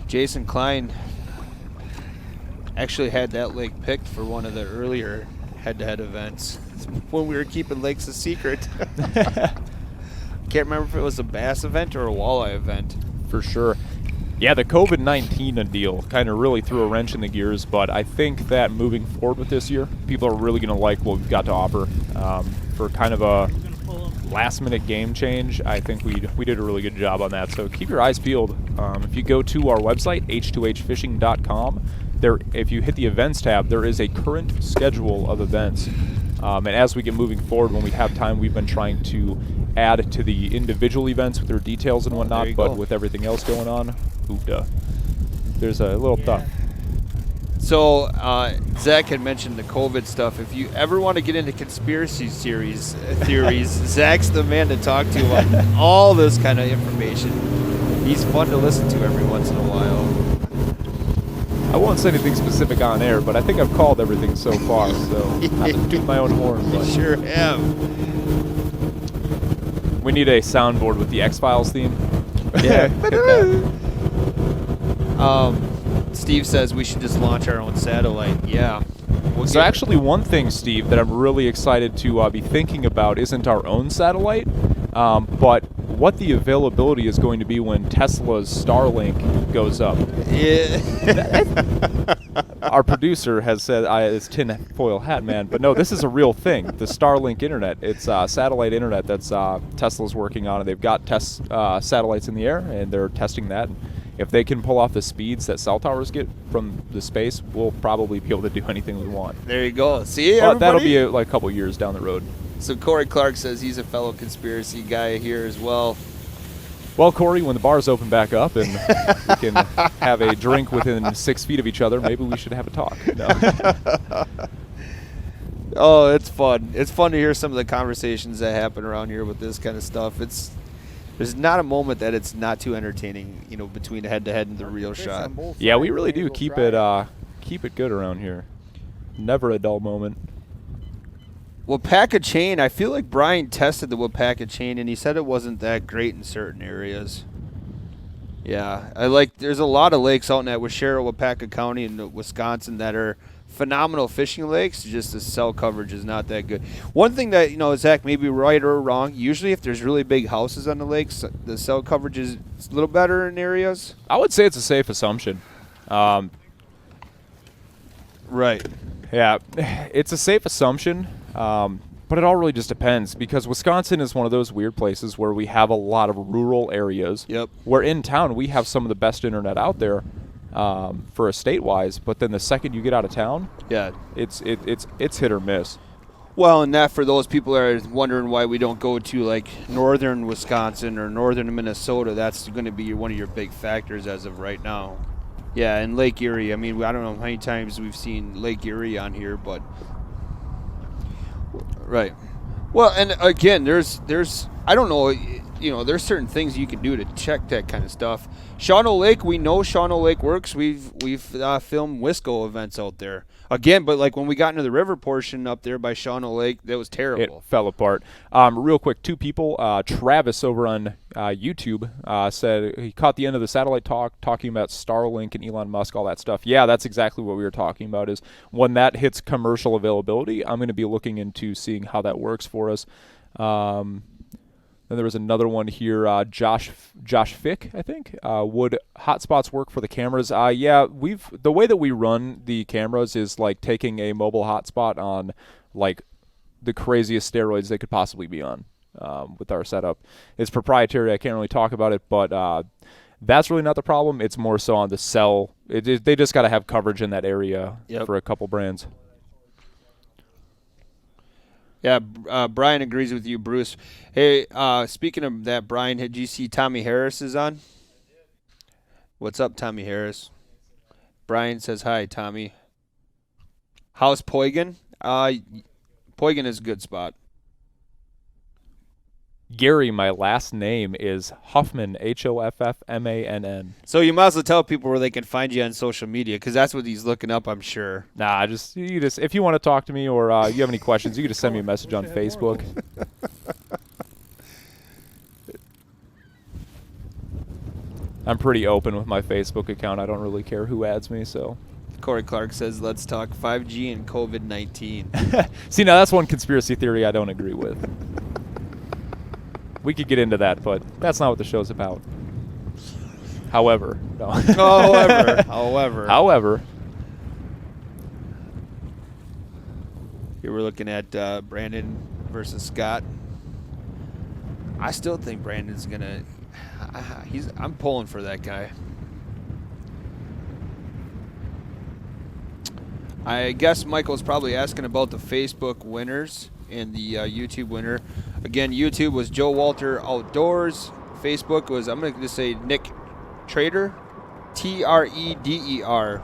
Jason Klein actually had that lake picked for one of the earlier head-to-head events when we were keeping lakes a secret. Can't remember if it was a bass event or a walleye event. For sure. Yeah, the COVID-19 deal kind of really threw a wrench in the gears, but I think that moving forward with this year, people are really going to like what we've got to offer. For kind of a last-minute game change, I think we did a really good job on that. So keep your eyes peeled. If you go to our website, H2HFishing.com, there, if you hit the events tab, there is a current schedule of events. And as we get moving forward, when we have time, we've been trying to add to the individual events with their details and whatnot, but with everything else going on, there's a little tough. So Zach had mentioned the COVID stuff. If you ever want to get into conspiracy theories, Zach's the man to talk to about all this kind of information. He's fun to listen to every once in a while. I won't say anything specific on air, but I think I've called everything so far, so not to toot my own horn. But Sure have. we need a soundboard with the X-Files theme. Yeah. Steve says we should just launch our own satellite. Yeah. So actually one thing, Steve, that I'm really excited to be thinking about isn't our own satellite, but what the availability is going to be when Tesla's Starlink goes up. Yeah. Our producer has said it's tinfoil hat man, but no, this is a real thing. The Starlink internet, it's satellite internet that's Tesla's working on, and they've got satellites in the air, and they're testing that. If they can pull off the speeds that cell towers get from the space, we'll probably be able to do anything we want. There you go. See, but that'll be like a couple years down the road. So Corey Clark says he's a fellow conspiracy guy here as well. Well, Corey, when the bars open back up and we can have a drink within 6 feet of each other, maybe we should have a talk. No. Oh, it's fun. It's fun to hear some of the conversations that happen around here with this kind of stuff. There's not a moment that it's not too entertaining, you know, between head-to-head and the real shot. Yeah, we really do keep it good around here. Never a dull moment. Wapaka chain, I feel like Brian tested the Wapaka chain, and he said it wasn't that great in certain areas. Yeah, there's a lot of lakes out in that Washera, Wapaka County in Wisconsin that are phenomenal fishing lakes, just the cell coverage is not that good. One thing that, Zach, maybe right or wrong, usually if there's really big houses on the lakes, the cell coverage is a little better in areas. I would say it's a safe assumption. Right. Yeah, it's a safe assumption, but it all really just depends because Wisconsin is one of those weird places where we have a lot of rural areas. Yep. Where in town we have some of the best internet out there for a state-wise, but then the second you get out of town, yeah, it's hit or miss. Well, and that for those people that are wondering why we don't go to like northern Wisconsin or northern Minnesota, that's going to be one of your big factors as of right now. Yeah, and Lake Erie. I mean, I don't know how many times we've seen Lake Erie on here, but right. Well, and again, there's I don't know, there's certain things you can do to check that kind of stuff. Shawano Lake, we know Shawano Lake works. We've filmed Wisco events out there. Again, but like when we got into the river portion up there by Shawano Lake, that was terrible. It fell apart. Real quick, two people. Travis over on YouTube said he caught the end of the satellite talk talking about Starlink and Elon Musk, all that stuff. Yeah, that's exactly what we were talking about is when that hits commercial availability, I'm going to be looking into seeing how that works for us. Then there was another one here, Josh Fick, I think. Would hotspots work for the cameras? Yeah, the way that we run the cameras is like taking a mobile hotspot on like the craziest steroids they could possibly be on with our setup. It's proprietary. I can't really talk about it, but that's really not the problem. It's more so on the cell. They just got to have coverage in that area for a couple brands. Yeah, Brian agrees with you, Bruce. Hey, speaking of that, Brian, did you see Tommy Harris is on? What's up, Tommy Harris? Brian says hi, Tommy. How's Poigan? Poigan is a good spot. Gary, my last name is Hoffman, Hoffmann. So you might as well tell people where they can find you on social media, because that's what he's looking up, I'm sure. Nah, just if you want to talk to me or you have any questions, you can just send me a message on Facebook. I'm pretty open with my Facebook account. I don't really care who adds me, so. Corey Clark says, let's talk 5G and COVID-19. See, now that's one conspiracy theory I don't agree with. We could get into that, but that's not what the show's about. However, no. However. Here we're looking at Brandon versus Scott. I still think Brandon's gonna. I'm pulling for that guy. I guess Michael's probably asking about the Facebook winners and the YouTube winner. Again, YouTube was Joe Walter Outdoors. Facebook was, I'm going to just say Nick Trader, Treder.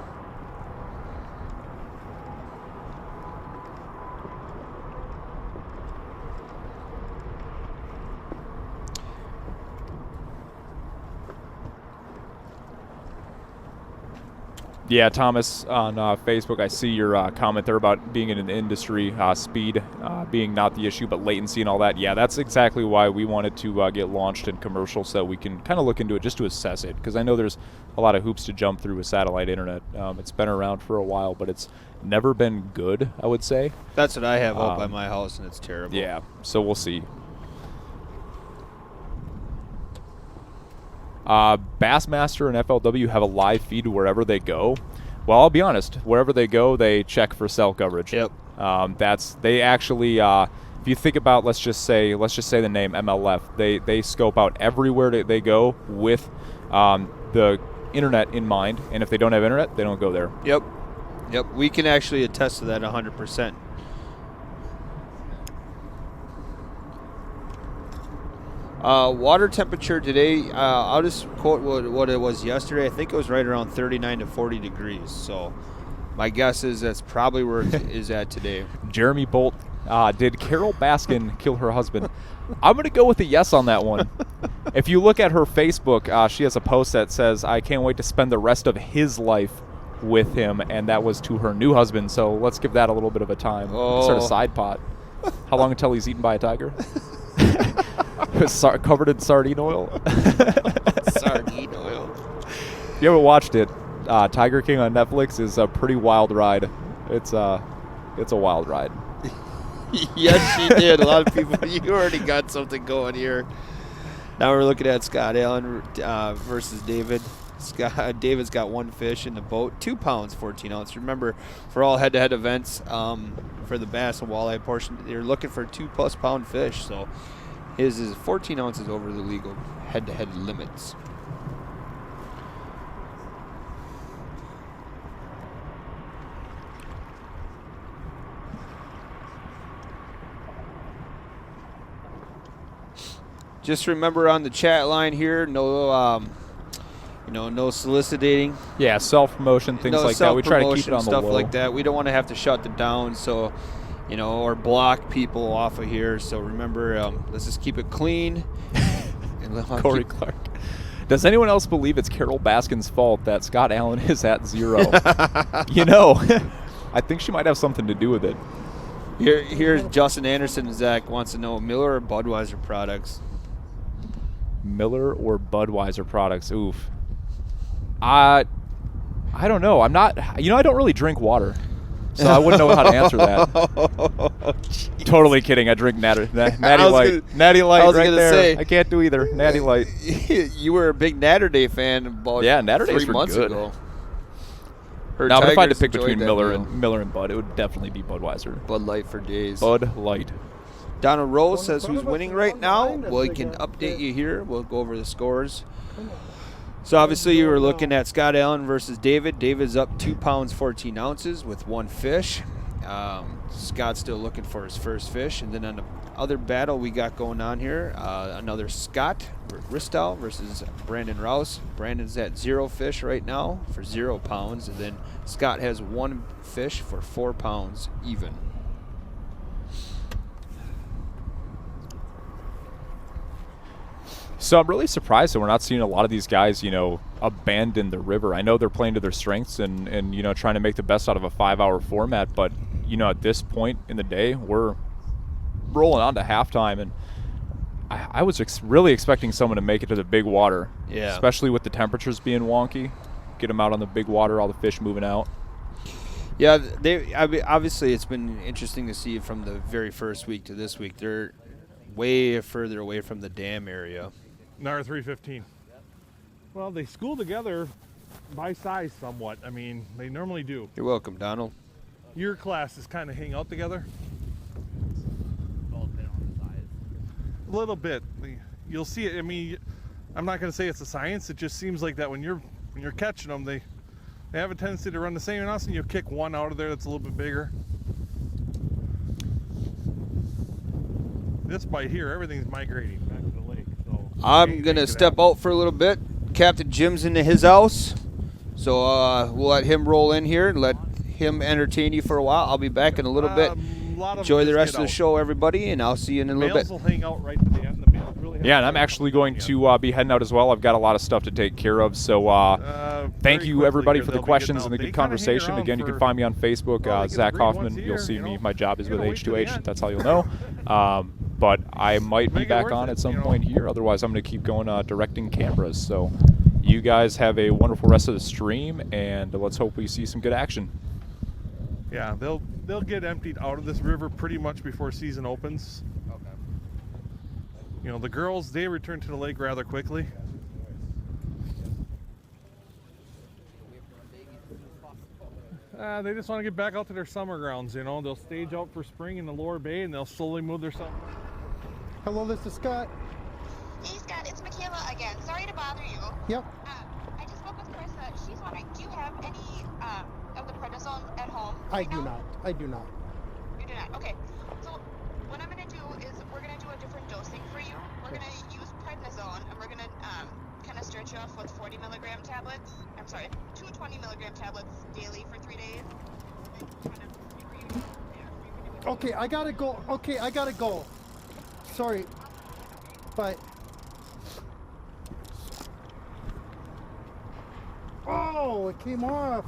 Yeah, Thomas, on Facebook, I see your comment there about being in an industry, speed being not the issue, but latency and all that. Yeah, that's exactly why we wanted to get launched in commercial so that we can kind of look into it just to assess it, because I know there's a lot of hoops to jump through with satellite internet. It's been around for a while, but it's never been good, I would say. That's what I have out by my house, and it's terrible. Yeah, so we'll see. Bassmaster and FLW have a live feed wherever they go. Well, I'll be honest, wherever they go, they check for cell coverage. Yep. They actually, if you think about, let's just say the name MLF, they scope out everywhere they go with the internet in mind, and if they don't have internet, they don't go there. Yep. We can actually attest to that 100%. Water temperature today, I'll just quote what it was yesterday. I think it was right around 39 to 40 degrees. So my guess is that's probably where it is at today. Jeremy Bolt, did Carol Baskin kill her husband? I'm going to go with a yes on that one. If you look at her Facebook, she has a post that says, I can't wait to spend the rest of his life with him, and that was to her new husband. So let's give that a little bit of a time. Sort of side pot. How long until he's eaten by a tiger? Covered in sardine oil. Sardine oil. If you haven't watched it, Tiger King on Netflix is a pretty wild ride. It's a wild ride. Yes, she did. A lot of people. You already got something going here. Now we're looking at Scott Allen versus David. David's got 1 fish in the boat, 2 pounds, 14 ounce. Remember, for all head-to-head events, for the bass and walleye portion, you're looking for 2+ pound fish. So his is 14 ounces over the legal head-to-head limits. Just remember on the chat line here, no soliciting. Yeah, self-promotion, things like that. We try to keep it on the stuff low. like that. We don't want to have to shut it down, so or block people off of here. So remember, let's just keep it clean. And Corey Clark. Does anyone else believe it's Carol Baskin's fault that Scott Allen is at 0? I think she might have something to do with it. Here's Justin Anderson. Zach wants to know Miller or Budweiser products. Miller or Budweiser products? Oof. I don't know. I'm not. I don't really drink water, so I wouldn't know how to answer that. Totally kidding. I drink Natty Light. Natty Light right there. Say, I can't do either. Natty Light. You were a big Natter Day fan about Natter 3 Days were months good. ago. Now, if I had to pick between Miller and Bud, it would definitely be Budweiser. Bud Light for days. Bud Light. Donald Rose says who's winning right now. Well, we can update you here. We'll go over the scores. So obviously you were looking at Scott Allen versus David. David's up 2 pounds 14 ounces with 1 fish. Scott's still looking for his first fish. And then on the other battle we got going on here, another Scott Ristow versus Brandon Rouse. Brandon's at 0 fish right now for 0 pounds. And then Scott has 1 fish for 4 pounds even. So I'm really surprised that we're not seeing a lot of these guys, abandon the river. I know they're playing to their strengths and trying to make the best out of a 5-hour format, but, at this point in the day, we're rolling on to halftime, and I was really expecting someone to make it to the big water. Yeah. Especially with the temperatures being wonky. Get them out on the big water, all the fish moving out. Yeah, obviously it's been interesting to see from the very first week to this week. They're way further away from the dam area. NAR 315. Well, they school together by size somewhat. I mean, they normally do. You're welcome, Donald. Your classes kind of hang out together? A little bit. You'll see it. I mean, I'm not going to say it's a science. It just seems like that when you're catching them, they have a tendency to run the same. And also, you kick one out of there that's a little bit bigger. This bite here, everything's migrating back to the lake. So I'm going to step out for a little bit. Captain Jim's into his house. So we'll let him roll in here and let him entertain you for a while. I'll be back in a little bit. Enjoy the rest of the show, everybody, and I'll see you in a little bit. Males will hang out right to the end. The males really Yeah, and I'm actually going to be heading out as well. I've got a lot of stuff to take care of. So thank you, everybody, for the questions and the good conversation. Again, you can find me on Facebook, Zach Hoffman. You'll see me. My job is with H2H. That's how you'll know. But I might be back on at some point here. Otherwise, I'm going to keep going directing cameras. So you guys have a wonderful rest of the stream, and let's hope we see some good action. Yeah, they'll get emptied out of this river pretty much before season opens. Okay. The girls, they return to the lake rather quickly. They just want to get back out to their summer grounds, They'll stage out for spring in the lower bay, and they'll slowly move their summer. Hello, this is Scott. Hey Scott, it's Michaela again. Sorry to bother you. Yep. I just spoke with Carissa. She's wondering, do you have any of the prednisone at home? I do not. You do not. Okay. So what I'm gonna do is we're gonna do a different dosing for you. We're gonna use prednisone, and we're gonna kind of start you off with 40 milligram tablets. I'm sorry, 2 20 milligram tablets daily for 3 days. And kind of see where you go from there. Okay, I gotta go. Sorry, but oh, it came off.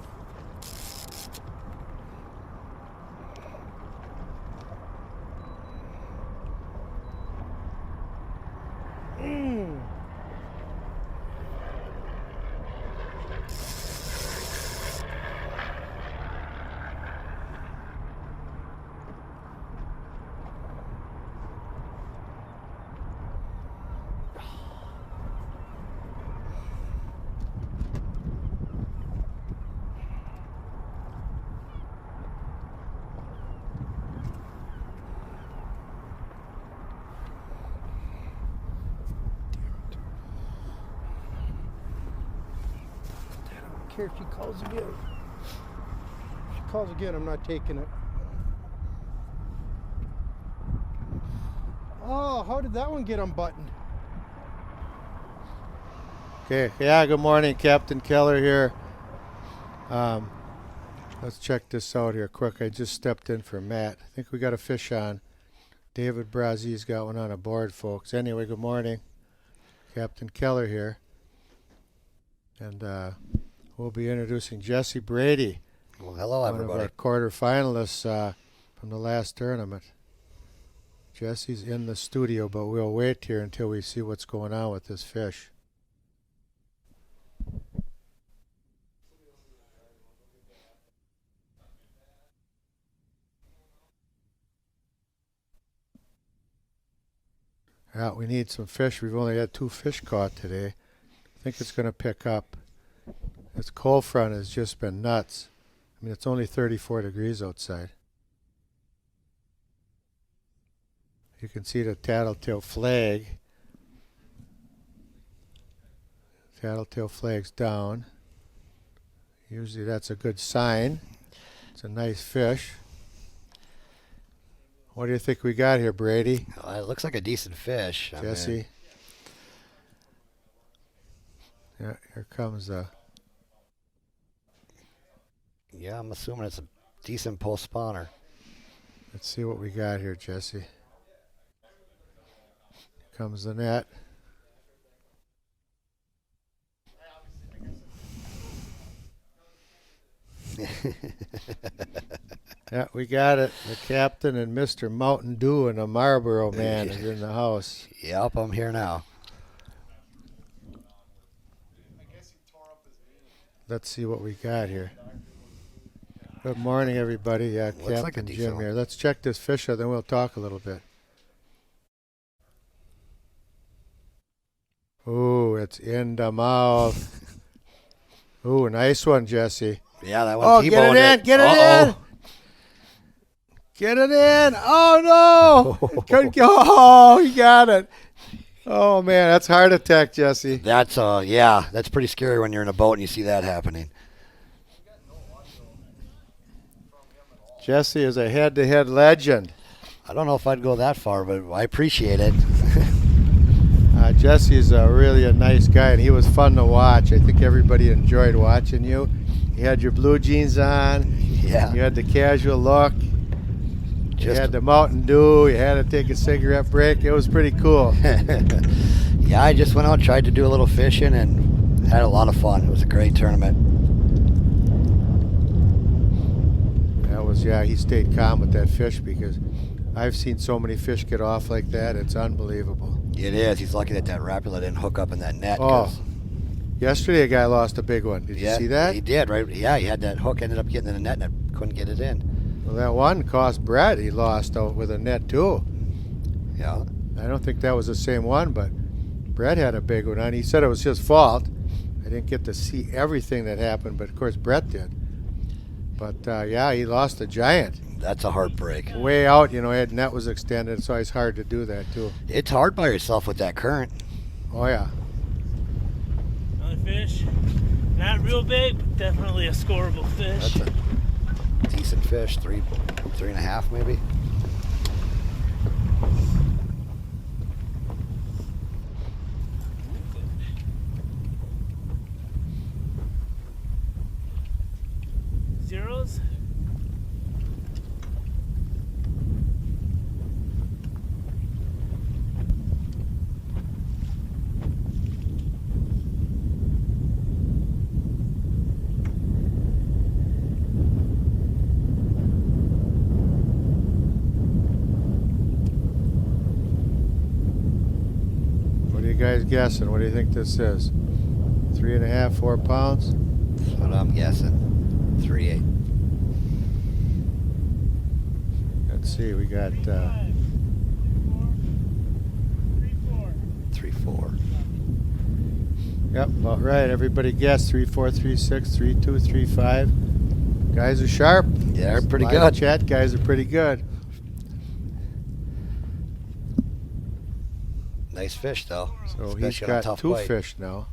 care if she calls again. If she calls again, I'm not taking it. Oh, how did that one get unbuttoned? Okay, yeah, good morning, Captain Keller here. Let's check this out here quick. I just stepped in for Matt. I think we got a fish on. David Brazi's got one on a board, folks. Anyway, good morning. Captain Keller here. And we'll be introducing Jesse Brady. Well, hello, one everybody. of our quarterfinalists from the last tournament. Jesse's in the studio, but we'll wait here until we see what's going on with this fish. Yeah, we need some fish. We've only had 2 fish caught today. I think it's going to pick up. This cold front has just been nuts. I mean, it's only 34 degrees outside. You can see the tattletale flag. Tattletale flag's down. Usually that's a good sign. It's a nice fish. What do you think we got here, Brady? It looks like a decent fish. Jesse? Yeah, here comes Yeah, I'm assuming it's a decent post spawner. let's see what we got here, Jesse. Here comes the net. Yeah, we got it. The captain and Mr. Mountain Dew and the Marlboro man is in the house. Yep, I'm here now. Let's see what we got here. Good morning, everybody. Yeah, Looks like a Captain decent Jim one. here. Let's check this fish out, then we'll talk a little bit. Ooh, it's in the mouth. Ooh, nice one, Jesse. Yeah, that one Oh, T-boned get it in! Get it in! Get it in! Oh no! Couldn't go. Oh, you got it. Oh man, that's heart attack, Jesse. That's yeah, that's pretty scary when you're in a boat and you see that happening. Jesse is a head-to-head legend. I don't know if I'd go that far, but I appreciate it. Jesse is really a nice guy, and he was fun to watch. I think everybody enjoyed watching you. You had your blue jeans on. Yeah. You had the casual look. You had the Mountain Dew. You had to take a cigarette break. It was pretty cool. Yeah, I just went out, tried to do a little fishing, and had a lot of fun. It was a great tournament. That was, yeah, he stayed calm with that fish because I've seen so many fish get off like that. It's unbelievable. It is. He's lucky that that rapula didn't hook up in that net. Oh, yesterday a guy lost a big one. Did yeah, you see that? He did, right? Yeah, he had that hook, ended up getting in the net, and couldn't get it in. Well, that one cost Brad. He lost out with a net too. Yeah. I don't think that was the same one, but Brett had a big one on. He said it was his fault. I didn't get to see everything that happened, but of course Brett did. But yeah, he lost a giant. That's a heartbreak. Way out, you know, his net was extended. It's always hard to do that too. It's hard by yourself with that current. Oh yeah. Another fish. Not real big, but definitely a scoreable fish. That's a decent fish. 3.5 maybe. Zeros. What are you guys guessing? What do you think this is? 3.5, 4 pounds? That's what I'm guessing. 3.8. Let's see, we got 3.4. yep, about right. Everybody guessed 3.4, 3.6, 3.2, 3.5. Guys are sharp. Yeah, they're pretty Live good. Chat guys are pretty good. Nice fish though. So Especially he's on a got tough 2 bite. fish now.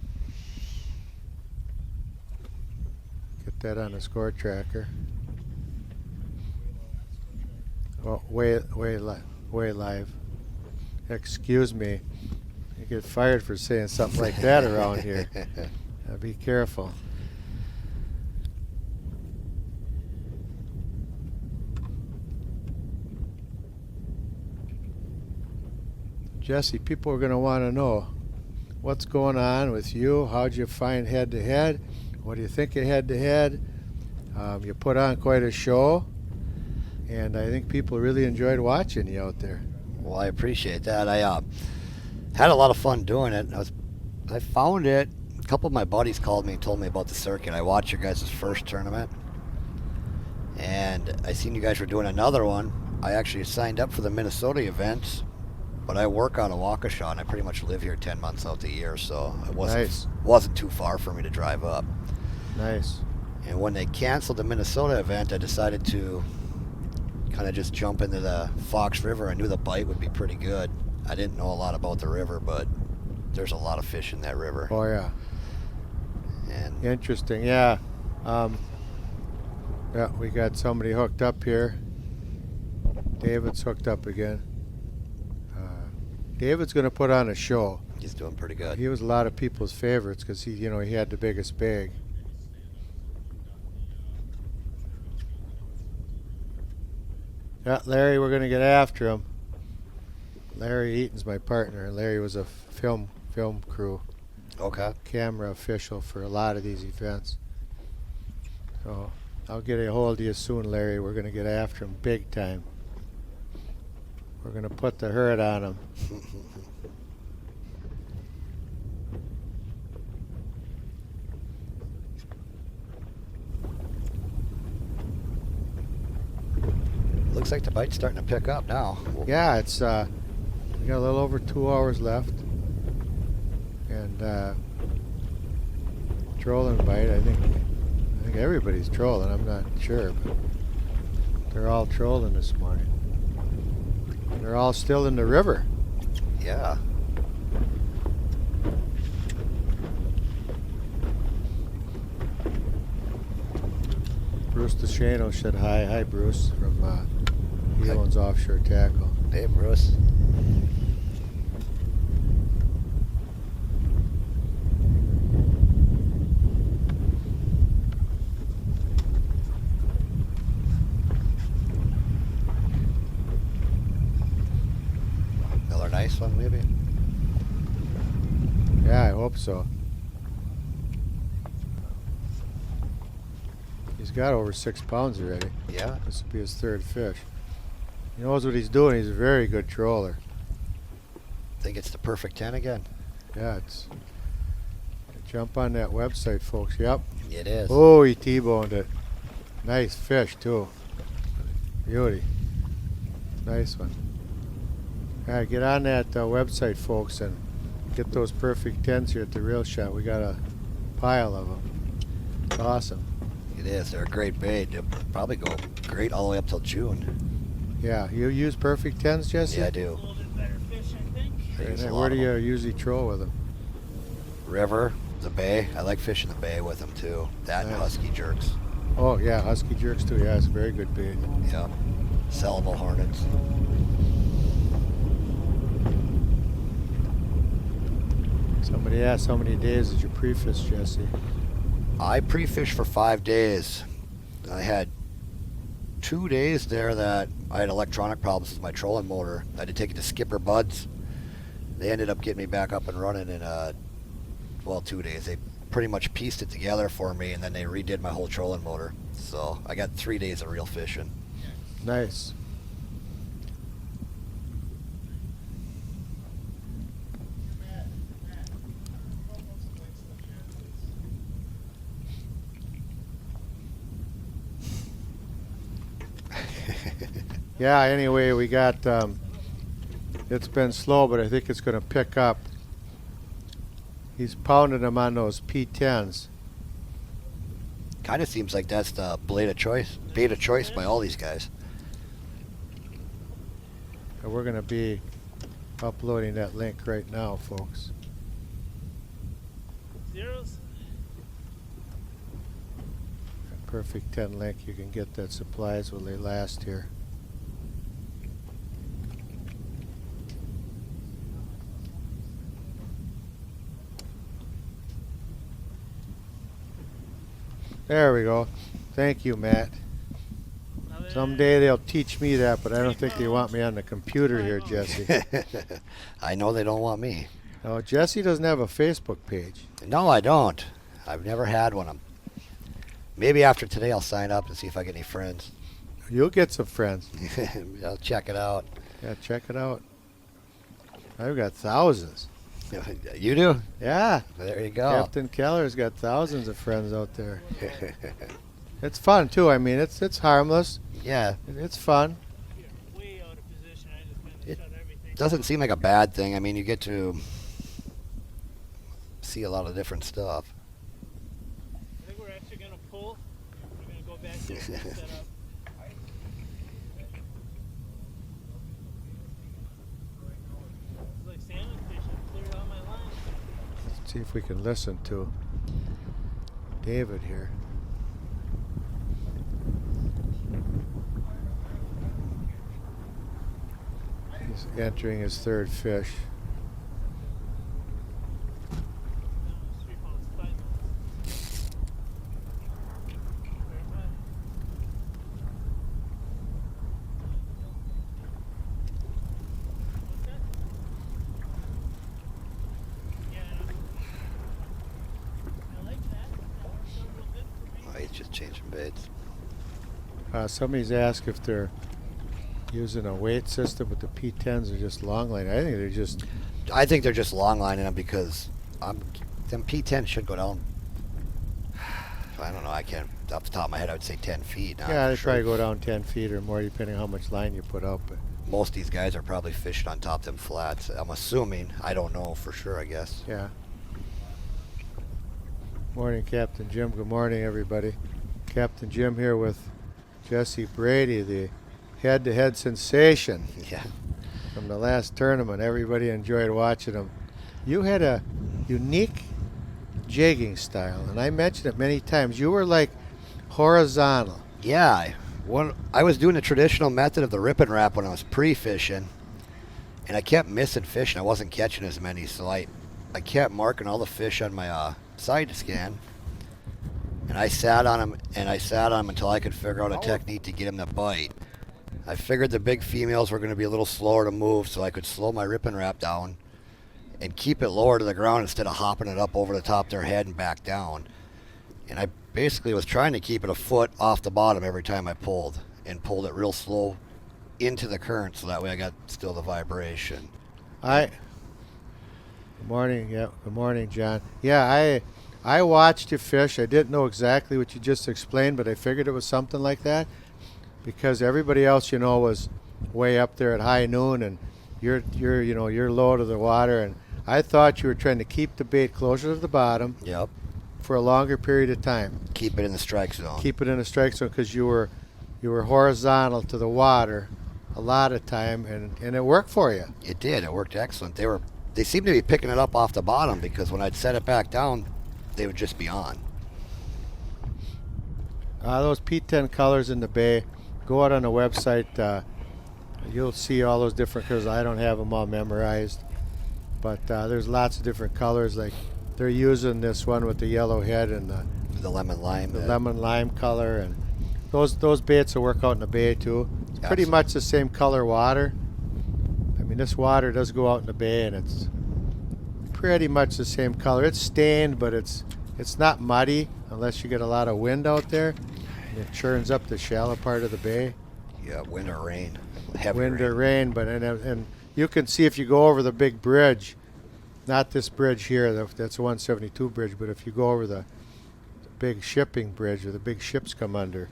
Put that on the score tracker. Oh, way live. Excuse me. You get fired for saying something like that around here. Be careful. Jesse, people are going to want to know what's going on with you. How'd you find head-to-head? What do you think of head-to-head? You put on quite a show, and I think people really enjoyed watching you out there. Well, I appreciate that. I had a lot of fun doing it. I found it. A couple of my buddies called me and told me about the circuit. I watched your guys' first tournament, and I seen you guys were doing another one. I actually signed up for the Minnesota events, but I work out of Waukesha, and I pretty much live here 10 months out the year, so it wasn't too far for me to drive up. Nice. And when they canceled the Minnesota event, I decided to kind of just jump into the Fox River. I knew the bite would be pretty good. I didn't know a lot about the river, but there's a lot of fish in that river. Oh, yeah. And interesting, yeah. Yeah, we got somebody hooked up here. David's hooked up again. David's going to put on a show. He's doing pretty good. He was a lot of people's favorites because he had the biggest bag. Yeah, Larry, we're going to get after him. Larry Eaton's my partner. Larry was a film crew. Okay. Camera official for a lot of these events. So I'll get a hold of you soon, Larry. We're going to get after him big time. We're going to put the hurt on him. Looks like the bite's starting to pick up now. Yeah, it's we got a little over 2 hours left, and trolling bite. I think everybody's trolling. I'm not sure, but they're all trolling this morning. They're all still in the river. Yeah. Bruce DeShano said hi. Hi, Bruce, from he owns Offshore Tackle. Hey, Bruce. Another nice one, maybe? Yeah, I hope so. He's got over 6 pounds already. Yeah. This will be his third fish. He knows what he's doing. He's a very good troller. Think it's the perfect 10 again? Yeah, it's. Jump on that website, folks. Yep. It is. Oh, he T-boned it. Nice fish, too. Beauty. Nice one. All right, get on that website, folks, and get those perfect 10s here at the Reel Shot. We got a pile of them. It's awesome. It is. They're a great bait. They'll probably go great all the way up till June. Yeah, you use perfect 10s, Jesse? Yeah, I do. A little bit better fish, I think. And where do you usually troll with them? River, the bay. I like fishing the bay with them too. That and husky jerks. Oh yeah, husky jerks too. Yeah, it's a very good bait. Yeah. Sellable hornets. Somebody asked how many days did you pre-fish, Jesse? I pre-fished for 5 days. I had 2 days there that I had electronic problems with my trolling motor. I had to take it to Skipper Bud's. They ended up getting me back up and running in 2 days. They pretty much pieced it together for me, and then they redid my whole trolling motor. So I got 3 days of real fishing. Nice. Yeah, anyway, we got, it's been slow, but I think it's going to pick up. He's pounding them on those P10s. Kind of seems like that's the bait of choice by all these guys. And we're going to be uploading that link right now, folks. Zeros? Perfect 10 link. You can get that supplies while they last here. There we go. Thank you, Matt. Someday they'll teach me that, but I don't think they want me on the computer here, Jesse. I know they don't want me. Oh, Jesse doesn't have a Facebook page. No, I don't. I've never had one. Maybe after today I'll sign up and see if I get any friends. You'll get some friends. I'll check it out. Yeah, check it out. I've got thousands. You do? Yeah. There you go. Captain Keller's got thousands of friends out there. It's fun too. I mean, it's harmless. Yeah. It's fun. Way out of position. I just kind of It shut everything. doesn't seem like a bad thing. I mean, you get to see a lot of different stuff. I think we're actually going to pull. We're going to go back there and set up. It's like salmon fishing. Cleared all my lines. Let's see if we can listen to David here. He's entering his third fish. 3 pounds, 5 pounds. Very fine. What's that? Yeah, I like that. That works out real good for me. Oh, he's just changing baits. Somebody's asked if they're using a weight system, but the P10s are just long line. I think they're just. I think they're just long lining them because them P10 should go down. I don't know. I can't. Off the top of my head, I would say 10 feet. Now, Yeah, for they sure. probably go down 10 feet or more, depending on how much line you put up. But Most of these guys are probably fishing on top of them flats. I'm assuming. I don't know for sure, I guess. yeah. Morning, Captain Jim. Good morning, everybody. Captain Jim here with Jesse Brady, the head-to-head sensation Yeah. from the last tournament. Everybody enjoyed watching him. You had a unique jigging style, and I mentioned it many times. You were like horizontal. Yeah. I was doing the traditional method of the rip and wrap when I was pre-fishing, and I kept missing fish, and I wasn't catching as many, so I kept marking all the fish on my side scan, and I sat on them, until I could figure out a technique to get them to bite. I figured the big females were going to be a little slower to move, so I could slow my rip and wrap down and keep it lower to the ground instead of hopping it up over the top of their head and back down. And I basically was trying to keep it a foot off the bottom every time I pulled, and pulled it real slow into the current, so that way I got still the vibration. Good morning. Yeah, good morning, John. Yeah, I watched you fish. I didn't know exactly what you just explained, but I figured it was something like that because everybody else, was way up there at high noon, and you're low to the water, and I thought you were trying to keep the bait closer to the bottom. Yep. For a longer period of time. Keep it in the strike zone. Keep it in the strike zone because you were horizontal to the water a lot of time, and it worked for you. It did. It worked excellent. They seemed to be picking it up off the bottom because when I'd set it back down, they would just be on. Those P10 colors in the bay, go out on the website. You'll see all those different colors. I don't have them all memorized, but there's lots of different colors. Like they're using this one with the yellow head and The lemon lime. the lemon lime color, and those baits will work out in the bay too. It's pretty much the same color water. I mean, this water does go out in the bay, and it's pretty much the same color. It's stained, but it's not muddy unless you get a lot of wind out there, and it churns up the shallow part of the bay. Yeah, wind or rain. Heavy Wind rain. or rain, but and you can see if you go over the big bridge, not this bridge here, that's a 172 bridge, but if you go over the big shipping bridge where the big ships come under,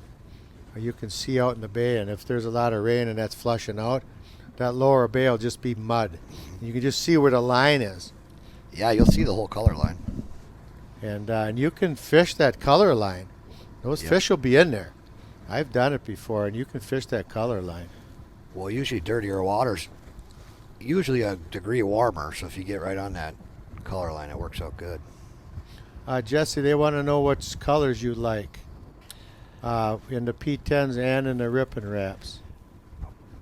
you can see out in the bay, and if there's a lot of rain and that's flushing out, that lower bay will just be mud. You can just see where the line is. Yeah, you'll see the whole color line. And you can fish that color line. Those fish will be in there. I've done it before, and you can fish that color line. Well, usually dirtier water's usually a degree warmer, so if you get right on that color line, it works out good. Jesse, they want to know what colors you like. in the P10s and in the ripping wraps?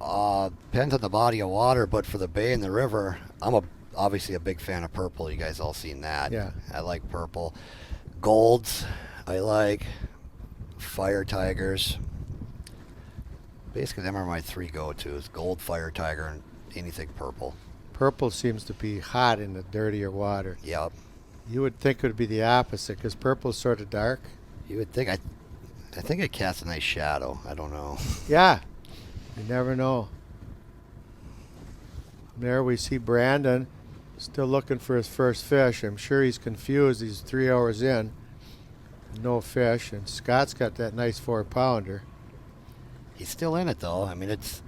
Depends on the body of water, but for the bay and the river, obviously a big fan of purple. You guys all seen that. Yeah. I like purple. Golds, I like. Fire tigers. Basically, them are my 3 go-tos. Gold, fire tiger, and anything purple. Purple seems to be hot in the dirtier water. Yep. You would think it would be the opposite because purple's sort of dark. You would think. I think it casts a nice shadow. I don't know. Yeah. You never know. There we see Brandon still looking for his first fish. I'm sure he's confused. He's 3 hours in. No fish. And Scott's got that nice 4-pounder. He's still in it, though. I mean, it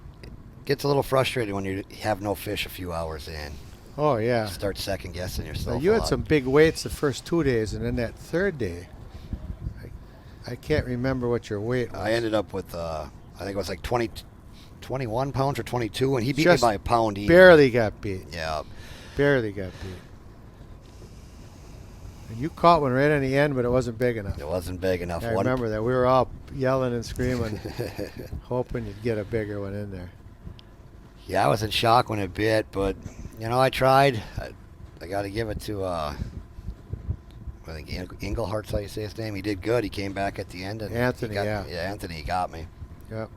gets a little frustrating when you have no fish a few hours in. Oh, yeah. You start second-guessing yourself. Now, you a had lot. some big weights the first 2 days, and then that third day, I can't remember what your weight was. I ended up with, I think it was like 21 pounds or 22, and he beat me Just by a pound each. barely got beat. Yeah. Barely got beat. And you caught one right on the end, but it wasn't big enough. It wasn't big enough. I remember that. We were all yelling and screaming, hoping you'd get a bigger one in there. Yeah, I was in shock when it bit, but, I tried. I got to give it to, I think Englehart's how you say his name. He did good. He came back at the end. And Anthony, Yeah, Anthony got me. Yep.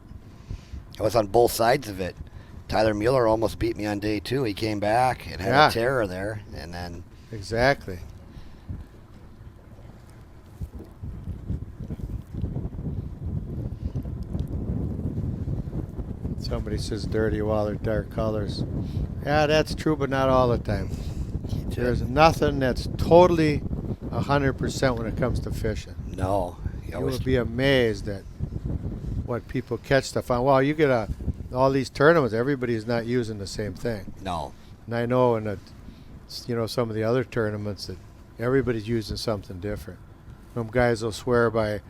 I was on both sides of it. Tyler Mueller almost beat me on day 2. He came back and had a terror there, and then... Exactly. Somebody says dirty while they're dark colors. Yeah, that's true, but not all the time. There's nothing that's totally 100% when it comes to fishing. No. You would be amazed at what people catch stuff on. Well, you get all these tournaments, everybody's not using the same thing. No. And I know in some of the other tournaments that everybody's using something different. Some guys will swear by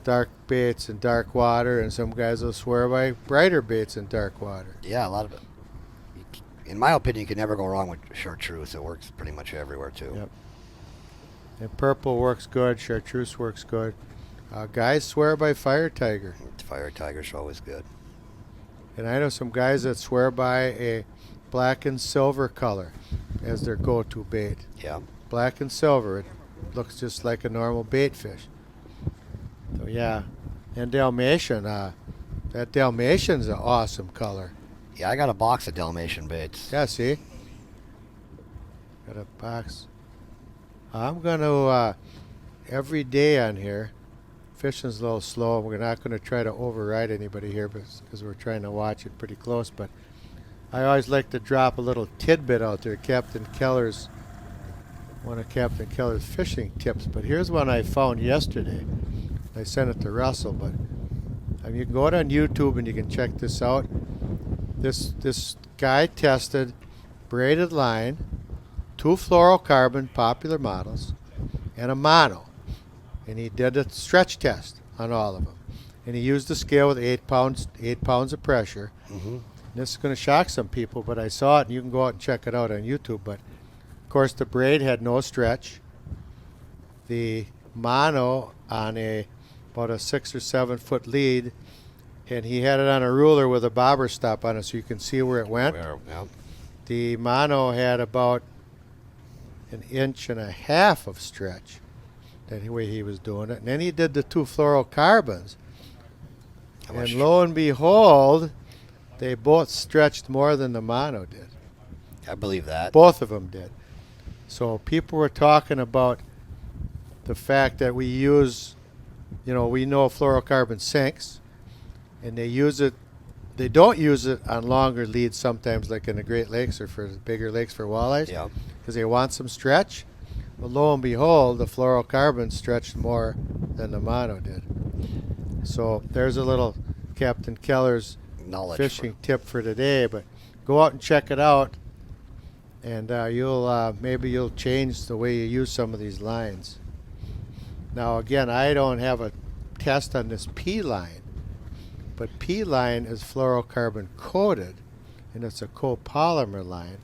dark baits in dark water, and some guys will swear by brighter baits in dark water. Yeah, a lot of it. In my opinion, you can never go wrong with chartreuse. It works pretty much everywhere, too. Yep. And purple works good. Chartreuse works good. Guys swear by fire tiger. Fire tiger's always good. And I know some guys that swear by a black and silver color as their go-to bait. Yeah. Black and silver. It looks just like a normal bait fish. So yeah. And Dalmatian. That Dalmatian's an awesome color. Yeah, I got a box of Dalmatian baits. Yeah, see? Got a box. I'm going to, every day on here, fishing's a little slow. We're not going to try to override anybody here because we're trying to watch it pretty close. But I always like to drop a little tidbit out there. One of Captain Keller's fishing tips. But here's one I found yesterday. I sent it to Russell. But you can go out on YouTube and you can check this out. This guy tested braided line, 2 fluorocarbon popular models, and a mono. And he did a stretch test on all of them. And he used a scale with 8 pounds of pressure. Mm-hmm. This is going to shock some people, but I saw it, and you can go out and check it out on YouTube. But, of course, the braid had no stretch. The mono on about a 6 or 7 foot lead, and he had it on a ruler with a bobber stop on it so you can see where it went. Yeah. The mono had about 1.5 inches of stretch. That way he was doing it. And then he did the 2 fluorocarbons. And lo and behold, they both stretched more than the mono did. I believe that. Both of them did. So people were talking about the fact that we use, we know fluorocarbon sinks, and they use it. They don't use it on longer leads sometimes, like in the Great Lakes or for bigger lakes for walleyes, because they want some stretch. But lo and behold, the fluorocarbon stretched more than the mono did. So there's a little Captain Keller's fishing tip for today. But go out and check it out, and maybe you'll change the way you use some of these lines. Now again, I don't have a test on this P line, but P line is fluorocarbon coated, and it's a copolymer line.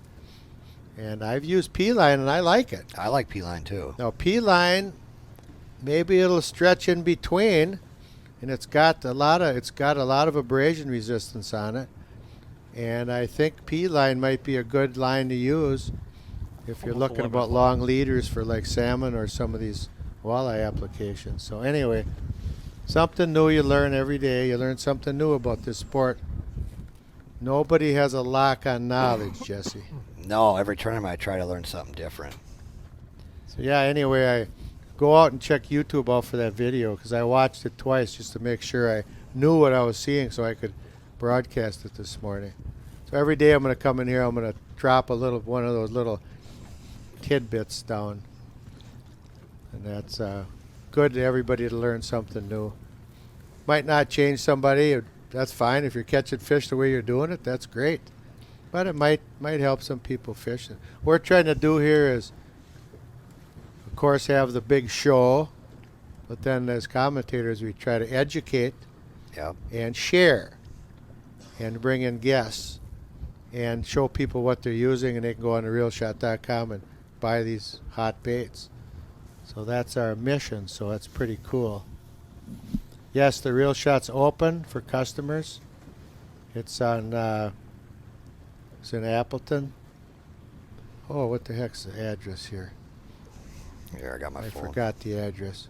And I've used P-line, and I like it. I like P-line, too. Now, P-line, maybe it'll stretch in between, and and it's got a lot of abrasion resistance on it. And I think P line might be a good line to use if you're Almost looking 11 about long leaders for like salmon or some of these walleye applications. So anyway, something new you learn every day. You learn something new about this sport. Nobody has a lock on knowledge, Jesse. No, every tournament I try to learn something different. So yeah, anyway, I go out and check YouTube out for that video because I watched it twice just to make sure I knew what I was seeing so I could broadcast it this morning. So every day I'm going to come in here, I'm going to drop one of those little tidbits down. And that's good to everybody to learn something new. Might not change somebody. That's fine. If you're catching fish the way you're doing it, that's great. But it might help some people fish. What we're trying to do here is, of course, have the big show. But then as commentators, we try to educate and share and bring in guests and show people what they're using, and they can go on to realshot.com and buy these hot baits. So that's our mission, so that's pretty cool. Yes, the Real Shot's open for customers. It's on, it's in Appleton. Oh, what the heck's the address here? Here, I got my phone. I forgot the address.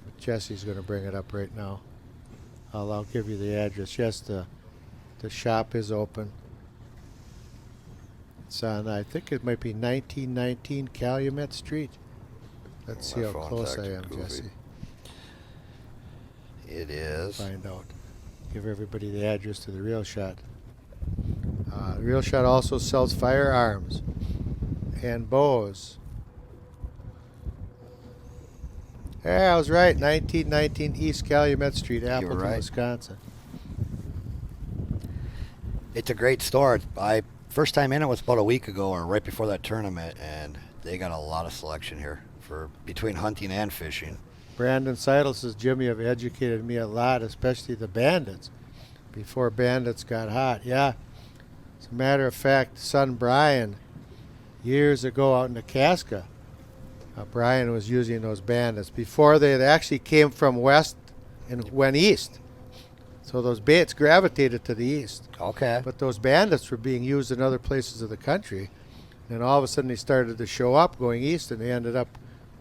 But Jesse's going to bring it up right now. I'll give you the address. Yes, the shop is open. It's on, I think it might be 1919 Calumet Street. Let's see how close I am, Jesse. It is. Find out. Give everybody the address to the Real Shot. Real Shot also sells firearms and bows. Yeah, I was right. 1919 East Calumet Street, Appleton, right. Wisconsin. It's a great store. First time in it was about a week ago or right before that tournament, and they got a lot of selection here for between hunting and fishing. Brandon Seidel says, Jimmy, have educated me a lot, especially the bandits, before bandits got hot. Yeah. As a matter of fact, son Brian, years ago out in Nebraska, Brian was using those bandits. Before they actually came from west and went east. So those baits gravitated to the east. Okay. But those bandits were being used in other places of the country. And all of a sudden they started to show up going east, and they ended up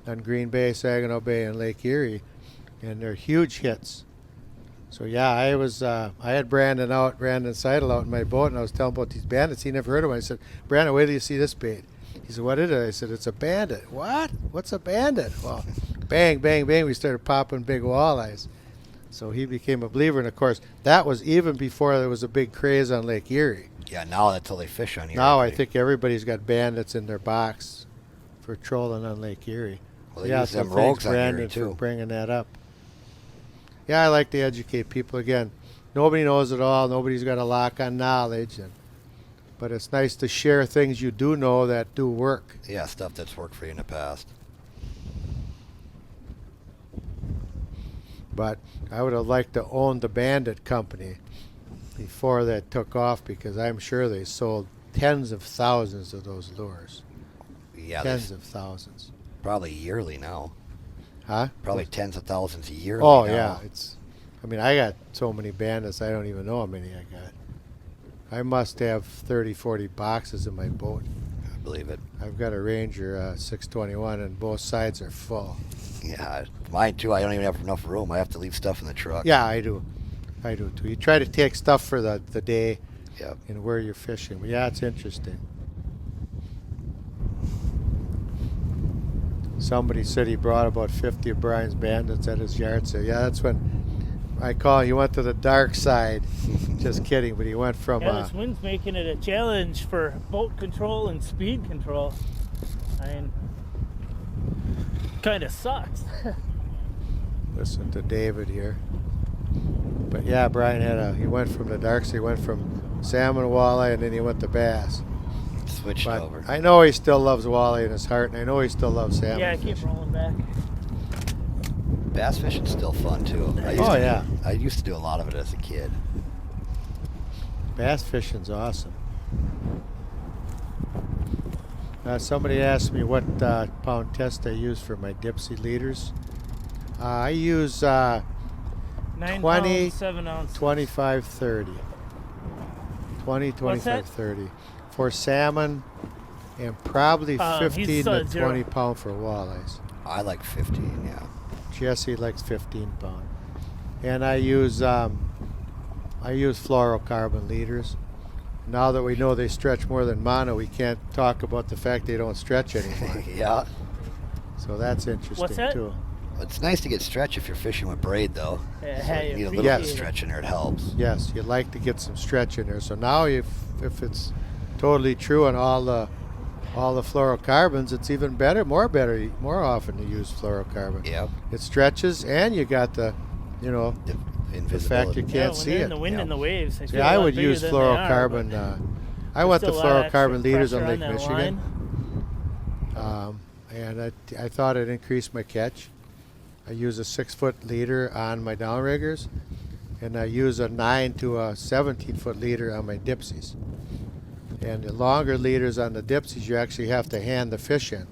on Green Bay, Saginaw Bay, and Lake Erie. And they're huge hits. So yeah, I had Brandon Seidel out in my boat, and I was telling him about these bandits. He never heard of them. I said, Brandon, wait till you see this bait. He said, what is it? I said, it's a bandit. What? What's a bandit? Well, bang, bang, bang, we started popping big walleyes. So he became a believer. And, of course, that was even before there was a big craze on Lake Erie. Yeah, now that's how they fish on here. Now I think everybody's got bandits in their box for trolling on Lake Erie. Well, they use them rogues on Brandon, here, too. for bringing that up. Yeah, I like to educate people. Again, nobody knows it all. Nobody's got a lock on knowledge. But it's nice to share things you do know that do work. Yeah, stuff that's worked for you in the past. But I would have liked to own the Bandit company before that took off, because I'm sure they sold tens of thousands of those lures. Yeah, tens of thousands. Probably yearly now. Huh? Probably tens of thousands a year. Oh, now. Yeah. I got so many Bandits, I don't even know how many I got. I must have 30, 40 boxes in my boat. I believe it. I've got a Ranger 621, and both sides are full. Yeah, mine too. I don't even have enough room. I have to leave stuff in the truck. Yeah, I do. I do too. You try to take stuff for the day. Yep. And where you're fishing. But yeah, it's interesting. Somebody said he brought about 50 of Brian's Bandits at his yard sale. Yeah, that's when he went to the dark side. Just kidding, but he went from... Yeah, this wind's making it a challenge for boat control and speed control. I mean, kind of sucks. Listen to David here. But yeah, Brian he went from the dark side. He went from salmon, walleye, and then he went to bass. Switched over. I know he still loves walleye in his heart, and I know he still loves salmon. Yeah, I keep rolling back. Bass fishing's still fun too. I used to do a lot of it as a kid. Bass fishing's awesome. Somebody asked me what pound test I use for my Dipsy leaders. I use 9 20, pounds, 7 ounces. 25, 30. 20, 25, that? 30. For salmon, and probably He's 15 to zero. 20 pound for walleyes. I like 15, yeah. Jesse likes 15 pound. And I use fluorocarbon leaders. Now that we know they stretch more than mono, we can't talk about the fact they don't stretch anymore. Yeah. So that's interesting What's that? too. It's nice to get stretch if you're fishing with braid, though. Yeah, So hey, you need a little Yes. bit of stretch in there. It helps. Yes, you'd like to get some stretch in there. So now if it's totally true on all the fluorocarbons, it's even better, more often to use fluorocarbon. Yep. It stretches, and you got the fact you Invisibility. can't yeah, when see they're it. in the wind and the waves. See, I would use fluorocarbon. I went the fluorocarbon leaders on Lake Michigan, and I thought it increased my catch. I use a 6-foot leader on my downriggers, and I use a 9 to a 17-foot leader on my dipsies. And the longer leaders on the dipsies, you actually have to hand the fish in.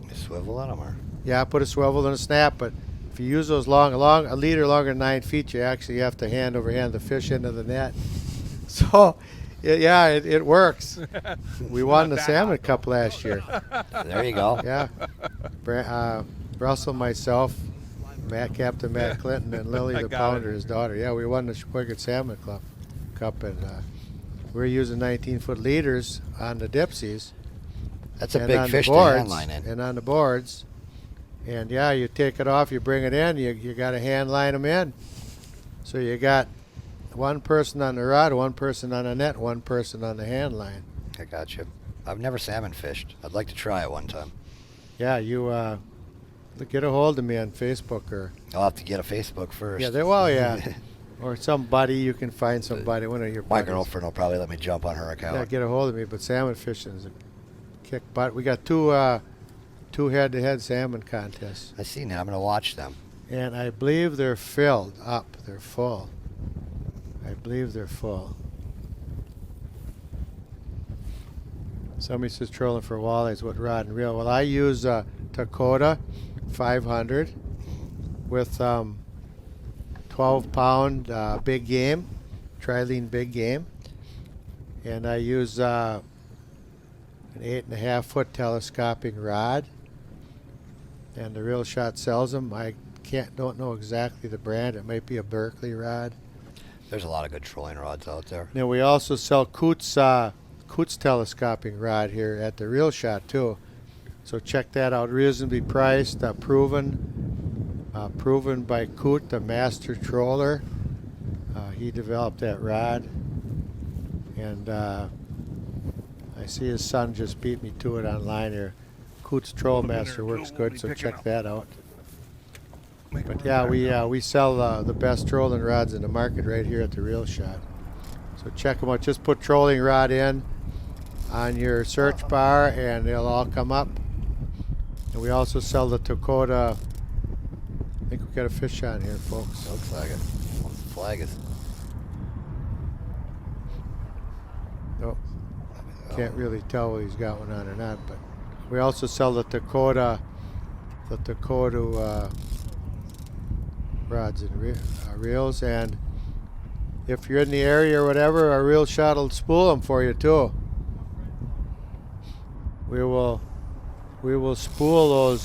You swivel on them, or? Yeah, I put a swivel and a snap, but if you use those a leader longer than 9 feet, you actually have to hand the fish into the net. So, it works. We won the Salmon Cup last year. There you go. Yeah. Russell, myself, Captain Matt Clinton, and Lily the Pounder, his daughter. Yeah, we won the Sheboygan Salmon Cup, and we're using 19-foot leaders on the dipsies. That's a and big on fish the to boards, hand line in. and on the boards. And yeah, you take it off, you bring it in, you got to hand line them in. So you got one person on the rod, one person on the net, one person on the hand line. I got you. I've never salmon fished. I'd like to try it one time. Yeah, you get a hold of me on Facebook, or I'll have to get a Facebook first. Yeah. Or somebody, you can find somebody, one of your My buddies. girlfriend will probably let me jump on her account. Yeah, get a hold of me. But salmon fishing is a kick butt. We got two head-to-head salmon contests, I see now. I'm going to watch them. and I believe they're filled up. They're full. I believe they're full. Somebody says trolling for walleyes. What rod and reel? Well, I use Dakota 500 with 12-pound big game, trilene big game, and I use an 8.5-foot telescoping rod. And the Reel Shot sells them. I don't know exactly the brand. It might be a Berkeley rod. There's a lot of good trolling rods out there. Now we also sell Coots telescoping rod here at the Reel Shot too. So check that out. Reasonably priced, proven by Coot, the master troller. He developed that rod, and I see his son just beat me to it online here. Coot's Troll Master works good, so check that out. But yeah, we sell the best trolling rods in the market right here at the Reel Shot. So check them out. Just put trolling rod in on your search bar, and they'll all come up. And we also sell the Dakota. I think we got a fish on here, folks. Looks like it. Well, the flag is. Nope. Can't really tell whether he's got one on or not, but we also sell the Dakota rods and reels, and if you're in the area or whatever, our Reel Shot will spool them for you too. We will spool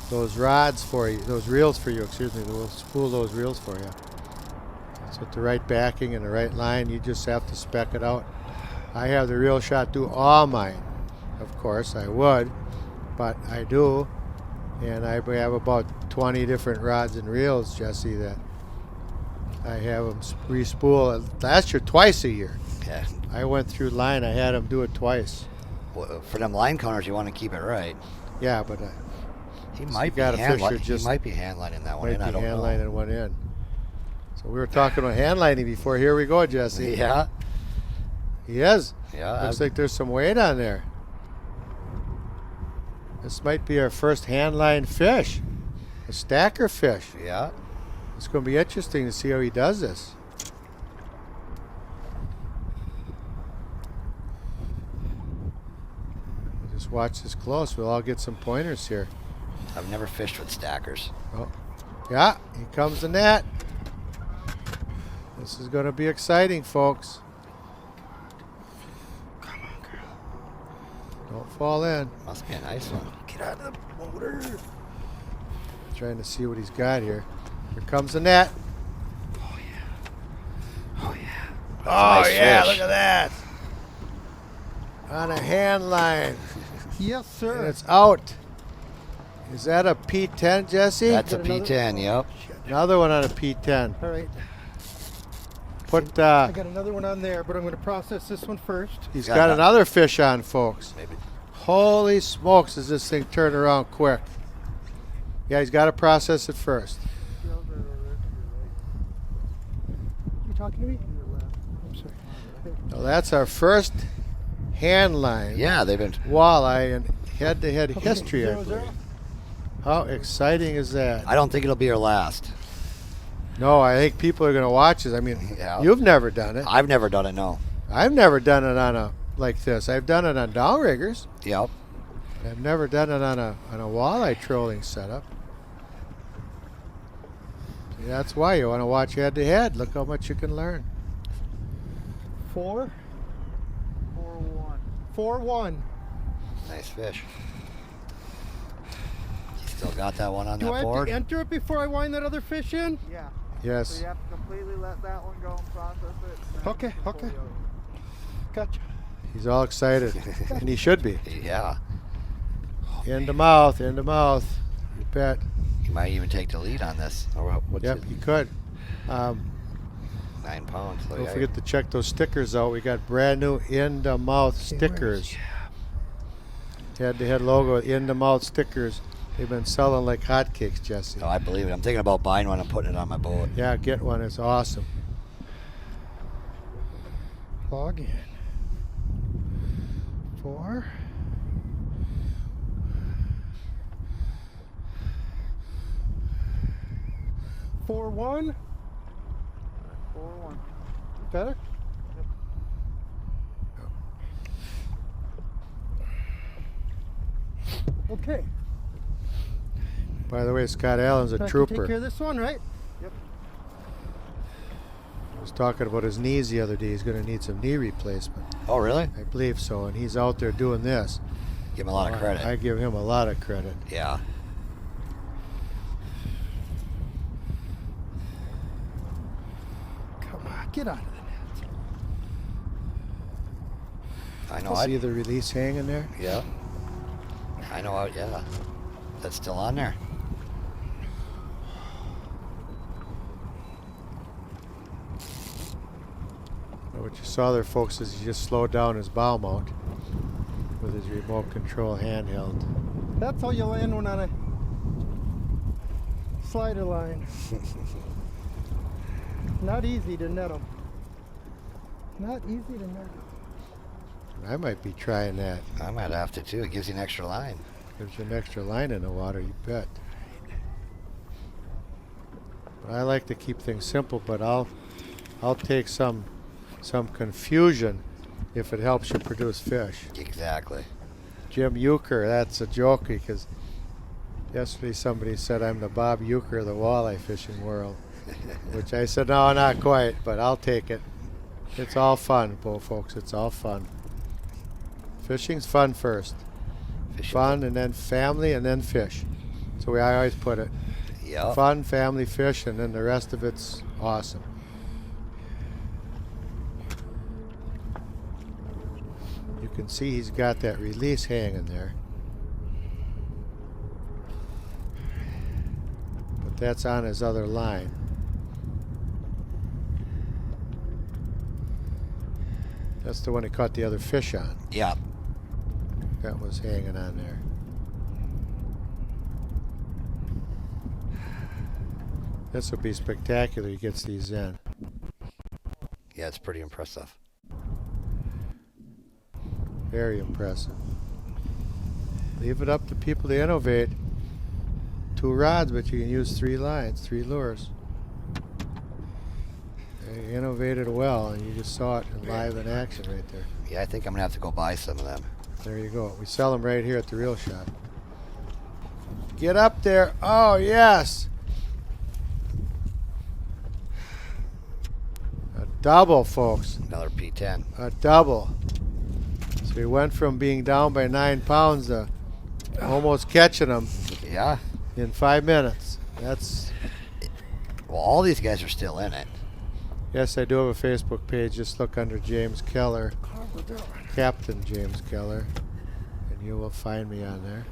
those rods for you, those reels for you. Excuse me. We'll spool those reels for you. It's with the right backing and the right line. You just have to spec it out. I have the Reel Shot do all mine. Of course, I would, but I do, and I have about 20 different rods and reels, Jesse, that I have them re-spool. Last year, twice a year. Yeah. I went through line. I had them do it twice. Well, for them line counters, you want to keep it right. Yeah, but He might be got a hand fisher he just might be hand lining that one in. I might be don't hand know. lining one in. So we were talking about hand lining before. Here we go, Jesse. Yeah. He is. Yeah. Looks like there's some weight on there. This might be our first hand line fish, a stacker fish. Yeah. It's going to be interesting to see how he does this. We'll just watch this close. We'll all get some pointers here. I've never fished with stackers. Oh, yeah, here comes the net. This is going to be exciting, folks. Come on, girl. Don't fall in. Must be a nice one. Get out of the motor. Trying to see what he's got here. Here comes the net. Oh, yeah. Oh, yeah. Oh, Nice yeah, fish. look at that. On a hand line. Yes, sir. And it's out. Is that a P10, Jesse? That's a Got another- P10, yep. Another one on a P10. All right. Put, I got another one on there, but I'm going to process this one first. he's Got got that. another fish on, folks. Maybe. Holy smokes, does this thing turn around quick. Yeah, he's got to process it first. You talking to me? I'm sorry. So that's our first hand line. Yeah, they've been. Walleye and head-to-head Okay, history, I 0-0. believe. How exciting is that? I don't think it'll be our last. No, I think people are going to watch this. I mean, Yeah. you've never done it. I've never done it, no. I've never done it on a like this. I've done it on downriggers. Yep. I've never done it on a walleye trolling setup. See, that's why you want to watch head to head. Look how much you can learn. 4. 4-1. 4-1. Nice fish. You still got that one on Do I that have board? to enter it before I wind that other fish in? Yeah. Yes. So you have to completely let that one go and process it. and then Okay, pull okay. the other one. Gotcha. He's all excited, and he should be. Yeah. End to mouth, end to mouth. You bet. You might even take the lead on this. Or what's Yep, it? he could. 9 pounds. So Don't yeah, forget to check those stickers out. We got brand new end to mouth stickers. Head to head logo, end to mouth stickers. They've been selling like hotcakes, Jesse. Oh, I believe it. I'm thinking about buying one and putting it on my boat. Yeah, get one. It's awesome. Log in. 4. Four one. 4-1. Better? Okay. By the way, Scott Allen's a I can trooper. take care of this one, right? He was talking about his knees the other day. He's going to need some knee replacement. Oh, really? I believe so. And he's out there doing this. Give him a lot of credit. I give him a lot of credit. Yeah. Come on, get out of the net. I know. See the release hanging there? Yeah. I know. Yeah. That's still on there. What you saw there, folks, is he just slowed down his bow mount with his remote control handheld. That's how you land one on a slider line. Not easy to net them. Not easy to net them. I might be trying that. I might have to too. It gives you an extra line. Gives you an extra line in the water, you bet. But I like to keep things simple, but I'll take some confusion if it helps you produce fish. Exactly. Jim Euchre, that's a joke because yesterday somebody said I'm the Bob Euchre of the walleye fishing world, which I said, no, not quite, but I'll take it. It's all fun, folks. It's all fun. Fishing's fun first. Fun and then family and then fish. That's the way I always put it. Yep. Fun, family, fish, and then the rest of it's awesome. You can see he's got that release hanging there. But that's on his other line. That's the one he caught the other fish on. Yeah. That was hanging on there. This will be spectacular. He gets these in. Yeah, it's pretty impressive. Very impressive. Leave it up to people to innovate. 2 rods, but you can use 3 lines, 3 lures. They innovated well, and you just saw it live in action right there. Yeah, I think I'm gonna have to go buy some of them. There you go. We sell them right here at the Reel Shop. Get up there. Oh, yes. double, folks. Another P10. A double. So he went from being down by 9 pounds to almost catching him Yeah. in 5 minutes. That's. Well, all these guys are still in it. Yes, I do have a Facebook page. Just look under James Keller, Captain James Keller, and you will find me on there.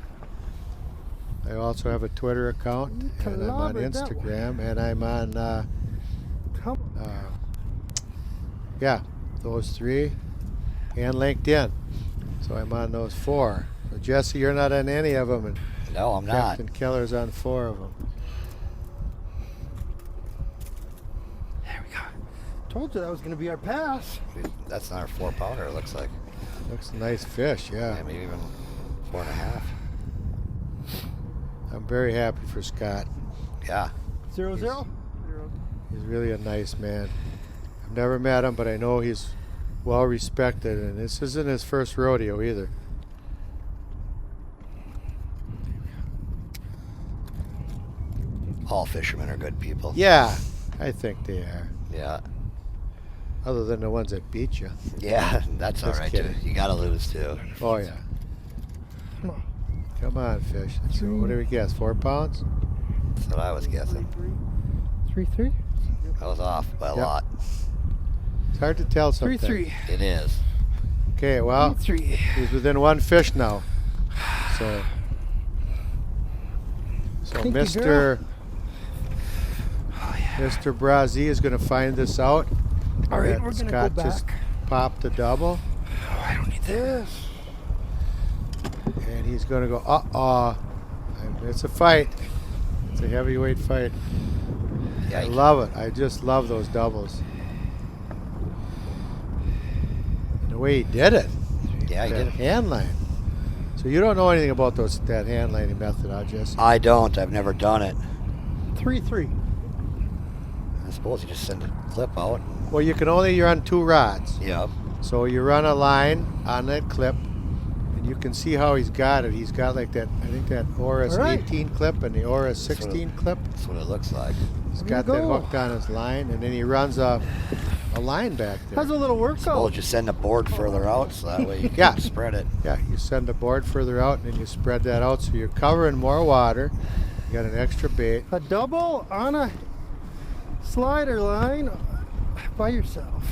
I also have a Twitter account, and I'm on Instagram, and I'm on, yeah, those 3, and LinkedIn. So I'm on those 4. So Jesse, you're not on any of them, and No, I'm not. Captain Keller's on 4 of them. There we go. Told you that was going to be our pass. That's not a 4-pounder, it looks like. Looks a nice fish, yeah. Yeah, maybe even 4.5. I'm very happy for Scott. Yeah. 0-0. He's really a nice man. I've never met him, but I know he's well respected, and this isn't his first rodeo either. All fishermen are good people. Yeah, I think they are. Yeah. Other than the ones that beat you. Yeah, that's all Just right, kidding. too. You got to lose, too. Oh, yeah. Come on, fish. So what do we guess? 4 pounds? That's what I was guessing. 3-3. I was off by a Yep. lot. It's hard to tell sometimes. 3-3. It is. Okay, well, 3-3. he's within 1 fish now. So Kinky Mr. girl. Mr. Brazzi is going to find this out. All right, that we're going to go Scott just back. popped a double, Oh, I don't need this. and he's going to go, uh-oh. It's a fight. It's a heavyweight fight. Yeah, I love it. I just love those doubles. And the way he did it. Yeah, he that did it. hand line. So you don't know anything about that hand lining method, huh, Jesse? I don't. I've never done it. 3-3. I suppose you just send a clip out. Well, you can only run 2 rods. Yep. So you run a line on that clip, and you can see how he's got it. He's got like that, I think that Oris All right. 18 clip and the Oris 16 clip. That's what it looks like. He's There got you that go. hooked on his line, and then he runs a line back there. How's a little Well, workout? just send the board further out so that way you can Yeah. spread it. Yeah, you send the board further out, and then you spread that out, so you're covering more water. You got an extra bait. A double on a slider line by yourself.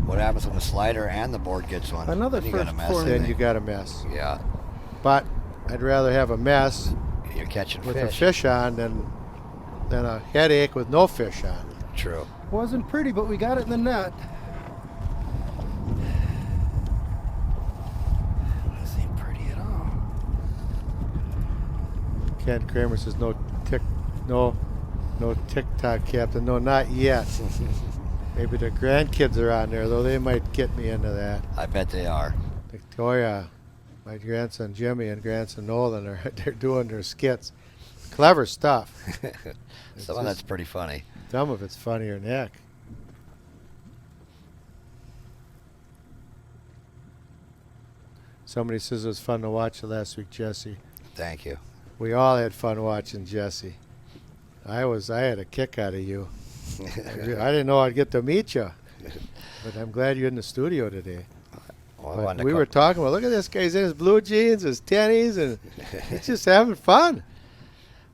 What happens when the slider and the board gets one? Another Then you got a first mess. for in me. Then there. you got a mess. Yeah. But I'd rather have a mess You're catching with fish. a fish on than a headache with no fish on. True. Wasn't pretty, but we got it in the net. This ain't pretty at all. Ken Kramer says no TikTok, Captain. No, not yet. Maybe the grandkids are on there, though. They might get me into that. I bet they are. Victoria, my grandson Jimmy and grandson Nolan they're doing their skits. Clever stuff. Some of that's pretty funny. Some of it's funnier than heck. Somebody says it was fun to watch you last week, Jesse. Thank you. We all had fun watching Jesse. I had a kick out of you. I didn't know I'd get to meet you, but I'm glad you're in the studio today. Well, I But wanted to we come- were talking about, look at this guy, he's in his blue jeans, his tennies, and he's just having fun.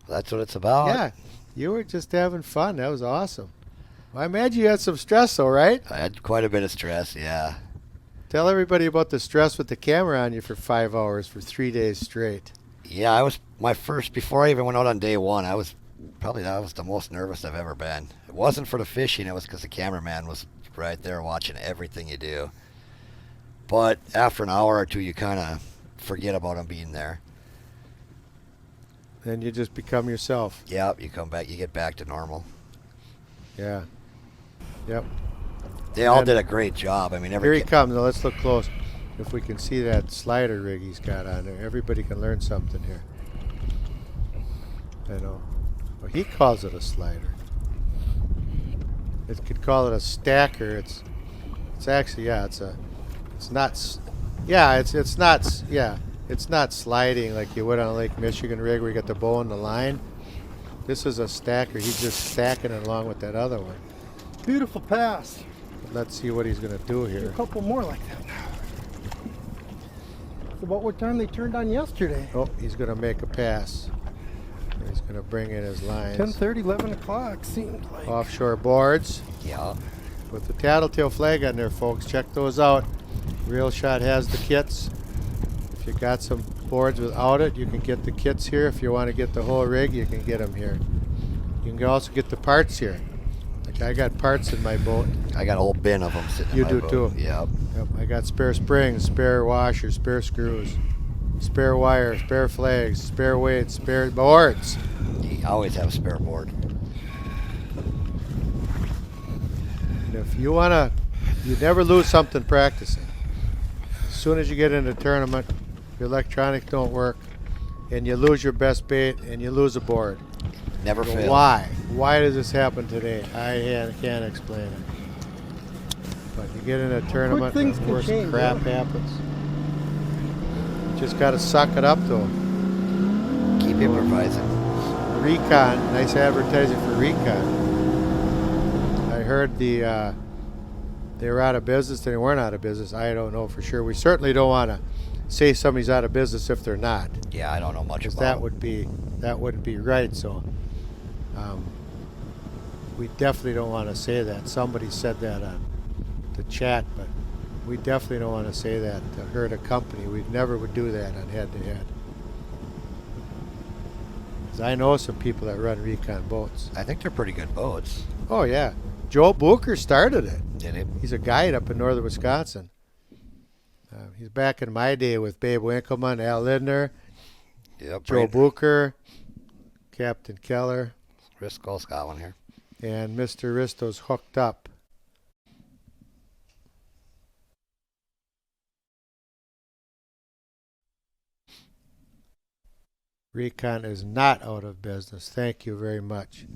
That's what it's about. Yeah, you were just having fun. That was awesome. Well, I imagine you had some stress, though, right? I had quite a bit of stress, yeah. Tell everybody about the stress with the camera on you for 5 hours for 3 days straight. Yeah, I was before I even went out on day one, that was the most nervous I've ever been. It wasn't for the fishing, it was because the cameraman was right there watching everything you do. But after an hour or two, you kind of forget about him being there. Then you just become yourself. Yep, you come back, you get back to normal. Yeah. Yep. They all And did a great job. I mean, Here he comes. Now let's look close. If we can see that slider rig he's got on there, everybody can learn something here. I know. Well, he calls it a slider. It could call it a stacker. It's actually, yeah, it's not sliding like you would on a Lake Michigan rig where you got the bow and the line. This is a stacker. He's just stacking it along with that other one. Beautiful pass. Let's see what he's going to do A here. couple more like that. It's about what time they turned on yesterday. Oh, he's going to make a pass. He's going to bring in his lines. 10:30, 11 o'clock seemed like. Offshore boards. Yeah. With the tattletale flag on there, folks. Check those out. Real Shot has the kits. If you got some boards without it, you can get the kits here. If you want to get the whole rig, you can get them here. You can also get the parts here. Like I got parts in my boat. I got a whole bin of them sitting You in my do boat. too. Yep. Yep, I got spare springs, spare washers, spare screws, spare wire, spare flags, spare weights, spare boards. You always have a spare board. And if you wanna, you never lose something practicing. As soon as you get in a tournament, your electronics don't work, and you lose your best bait, and you lose a board. Never Well, fails. why? Why does this happen today? I can't explain it. But you get in a tournament, things and can worse change, crap yeah. happens. You just gotta suck it up, though. Keep improvising. Recon, nice advertising for Recon. I heard they were out of business. They weren't out of business. I don't know for sure. We certainly don't want to say somebody's out of business if they're not. Yeah, I don't know much Because about that wouldn't be right. So we definitely don't want to say that. Somebody said that on the chat, but we definitely don't want to say that to hurt a company. We never would do that on head-to-head. Because I know some people that run Recon boats. I think they're pretty good boats. Oh yeah, Joe Booker started it. Did he? He's a guide up in northern Wisconsin. He's back in my day with Babe Winkleman, Al Lindner, Yep. Joe Booker, Captain Keller, Risco's got one here. and Mr. Risto's hooked up. Recon is not out of business. Thank you very much.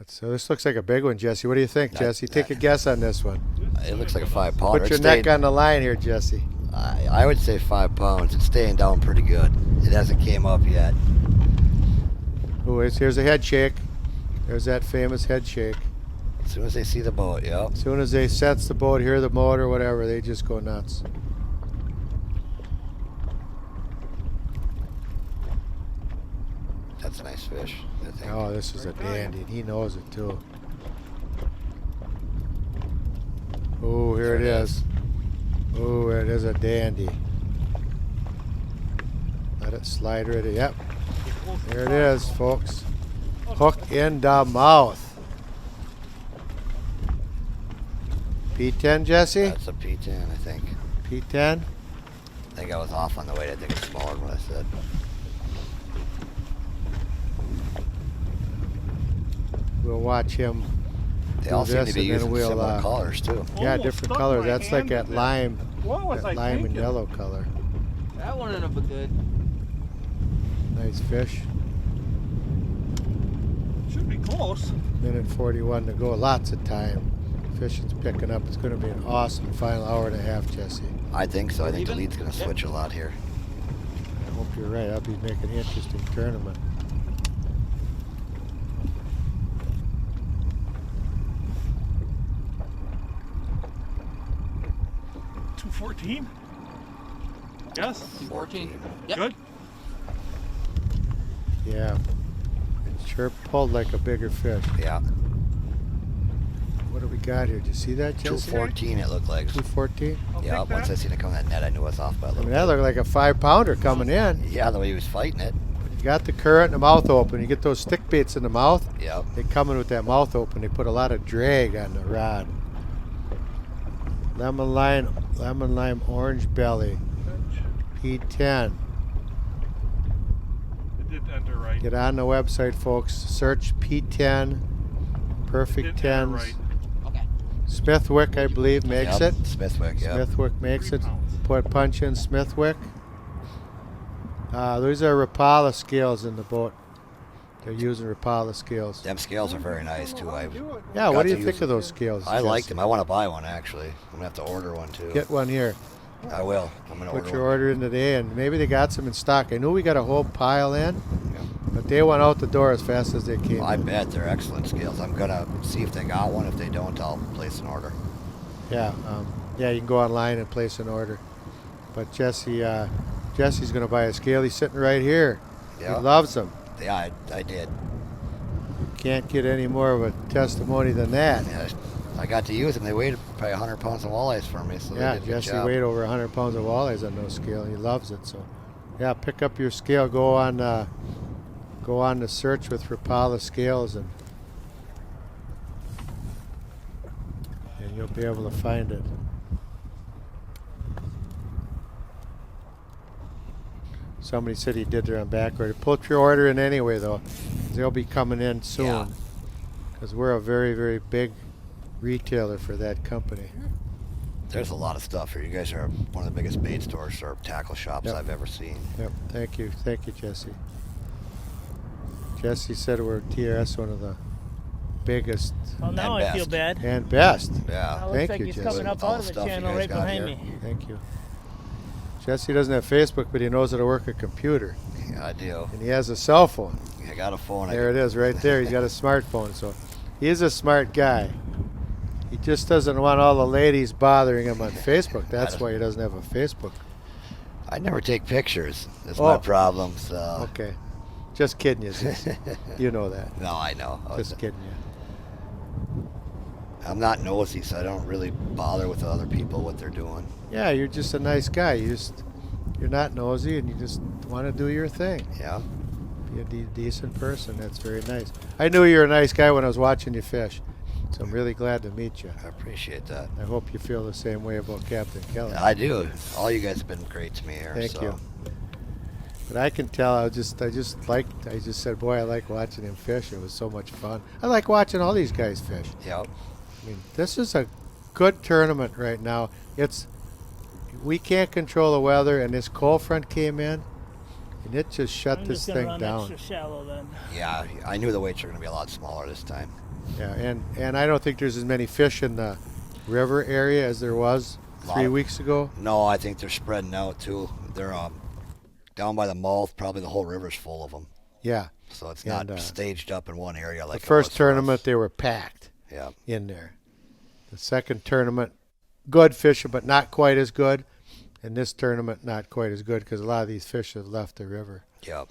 So this looks like a big one, Jesse. What do you think, Jesse? Take a guess on this one. It looks like a 5-pounder. Put your neck on the line here, Jesse. I would say 5 pounds. It's staying down pretty good. It hasn't came up yet. Oh, here's a head shake. There's that famous head shake. As soon as they see the boat, yep. As soon as they sense the boat, hear the motor, whatever, they just go nuts. That's a nice fish, I think. Oh, this is a dandy. And he knows it too. Oh, here it is. Oh, it is a dandy. Let it slide right in. Yep. There it is, folks. Hook in the mouth. P10, Jesse? That's a P10, I think. P10? I think I was off on the weight. I think it's smaller than what I said. We'll watch him. They do all seem this to be and then using we'll, similar colors, too. Yeah, Almost different stuck colors. my That's like hand that in it. lime, What was that I lime and thinking? yellow color. That one ended up good. Nice fish. Should be close. Minute 41 to go. Lots of time. Fishing's picking up. It's going to be an awesome final hour and a half, Jesse. I think so. I think the Even? lead's going to switch a lot here. I hope you're right. I'll be making an interesting tournament. $2.14? Yes? 14. Yep. Good? Yeah. It sure pulled like a bigger fish. Yeah. What do we got here? Did you see that, Jesse? 214 it looked like. 214? Yeah, take once that. I seen it come in that net, I knew I was off by a I little mean, that looked like a 5-pounder coming in. bit. Yeah, the way he was fighting it. You got the current and the mouth open. You get those stick baits in the mouth. Yep. They come in with that mouth open. They put a lot of drag on the rod. Lemon lime orange belly. P10. It did enter right. Get on the website, folks. Search P10. Perfect It did enter 10s. right. Okay. Smithwick, I believe, makes Yep. it. Smithwick, yeah. Smithwick makes 3 it. pounds. Put punch in Smithwick. These are Rapala scales in the boat. They're using Rapala scales. Them scales are very nice, too. Yeah, what got do to you use think of those scales? I like Jesse? them. I want to buy one, actually. I'm going to have to order one, too. Get one here. I will. I'm gonna Put order your one. order in today, and maybe they got some in stock. I knew we got a whole pile in, but they went out the door as fast as they came. I in. bet they're excellent scales. I'm gonna see if they got one. If they don't, I'll place an order. Yeah, you can go online and place an order. But Jesse's gonna buy a scale. He's sitting right here. Yeah. He loves them. Yeah, I did. Can't get any more of a testimony than that. Yeah, I got to use them. They weighed probably 100 pounds of walleyes for me. So Yeah, they did a good Jesse job. weighed over 100 pounds of walleyes on those scale. He loves it. So, yeah, pick up your scale. Go on the search with Rapala scales, and you'll be able to find it. Somebody said he did their on back order. Put your order in anyway, though. They'll be coming in soon. Because we're a very, very big retailer for that company. There's a lot of stuff here. You guys are one of the biggest bait stores or tackle shops Yep. I've ever seen. Yep. Thank you, Jesse. Jesse said we're TRS one of the biggest Well, now And I feel best. bad. and best. Yeah. Now it Thank looks like you, he's Jesse. coming up All out the of the stuff you channel guys right got behind here. me. Thank you. Jesse doesn't have Facebook, but he knows how to work a computer, Yeah, I do. and he has a cell phone. I got a phone. There it is, right there. He's got a smartphone, so he is a smart guy. He just doesn't want all the ladies bothering him on Facebook. That's why he doesn't have a Facebook. I never take pictures. That's Oh. my problem. So. Okay. Just kidding you, Jesse. You know that. No, I know. Just kidding you. I'm not nosy, so I don't really bother with other people what they're doing. Yeah, you're just a nice guy. You're not nosy, and you just want to do your thing. Yeah. Be a decent person. That's very nice. I knew you were a nice guy when I was watching you fish, so I'm really glad to meet you. I appreciate that. I hope you feel the same way about Captain Kelly. I do. All you guys have been great to me here. Thank so. you. But I can tell. I just said, boy, I like watching him fish. It was so much fun. I like watching all these guys fish. Yep. I mean, this is a good tournament right now. We can't control the weather, and this cold front came in, and it just shut I'm this just gonna thing run down. extra shallow then. Yeah, I knew the weights were going to be a lot smaller this time. Yeah, and I don't think there's as many fish in the river area as there was 3 weeks ago. No, I think they're spreading out too. They're down by the mouth. Probably the whole river's full of them. Yeah. So it's not And, staged up in one area like the it first was for us. tournament, they were packed Yeah. in there. The second tournament, good fishing, but not quite as good. And this tournament, not quite as good because a lot of these fish have left the river. Yep.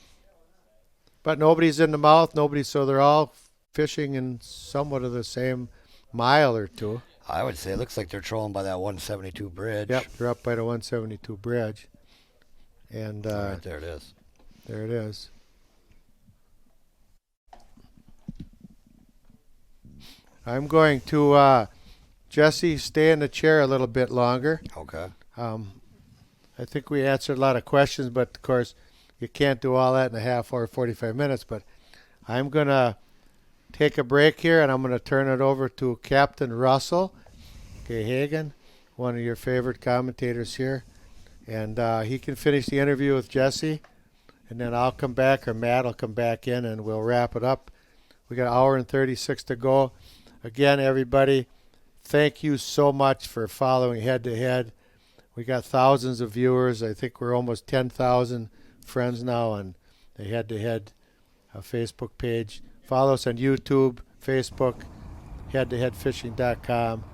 But nobody's in the mouth. So they're all fishing in somewhat of the same mile or two. I would say it looks like they're trolling by that 172 bridge. Yep, they're up by the 172 bridge. And Right there it is. there it is. I'm going to, Jesse, stay in the chair a little bit longer. Okay. I think we answered a lot of questions, but of course, you can't do all that in a half hour, 45 minutes. But I'm going to take a break here, and I'm going to turn it over to Captain Russell K. Hagan, one of your favorite commentators here. And he can finish the interview with Jesse, and then I'll come back, or Matt will come back in, and we'll wrap it up. We got an hour and 36 to go. Again, everybody, thank you so much for following Head to Head. We got thousands of viewers. I think we're almost 10,000 friends now on the Head to Head Facebook page. Follow us on YouTube, Facebook, headtoheadfishing.com.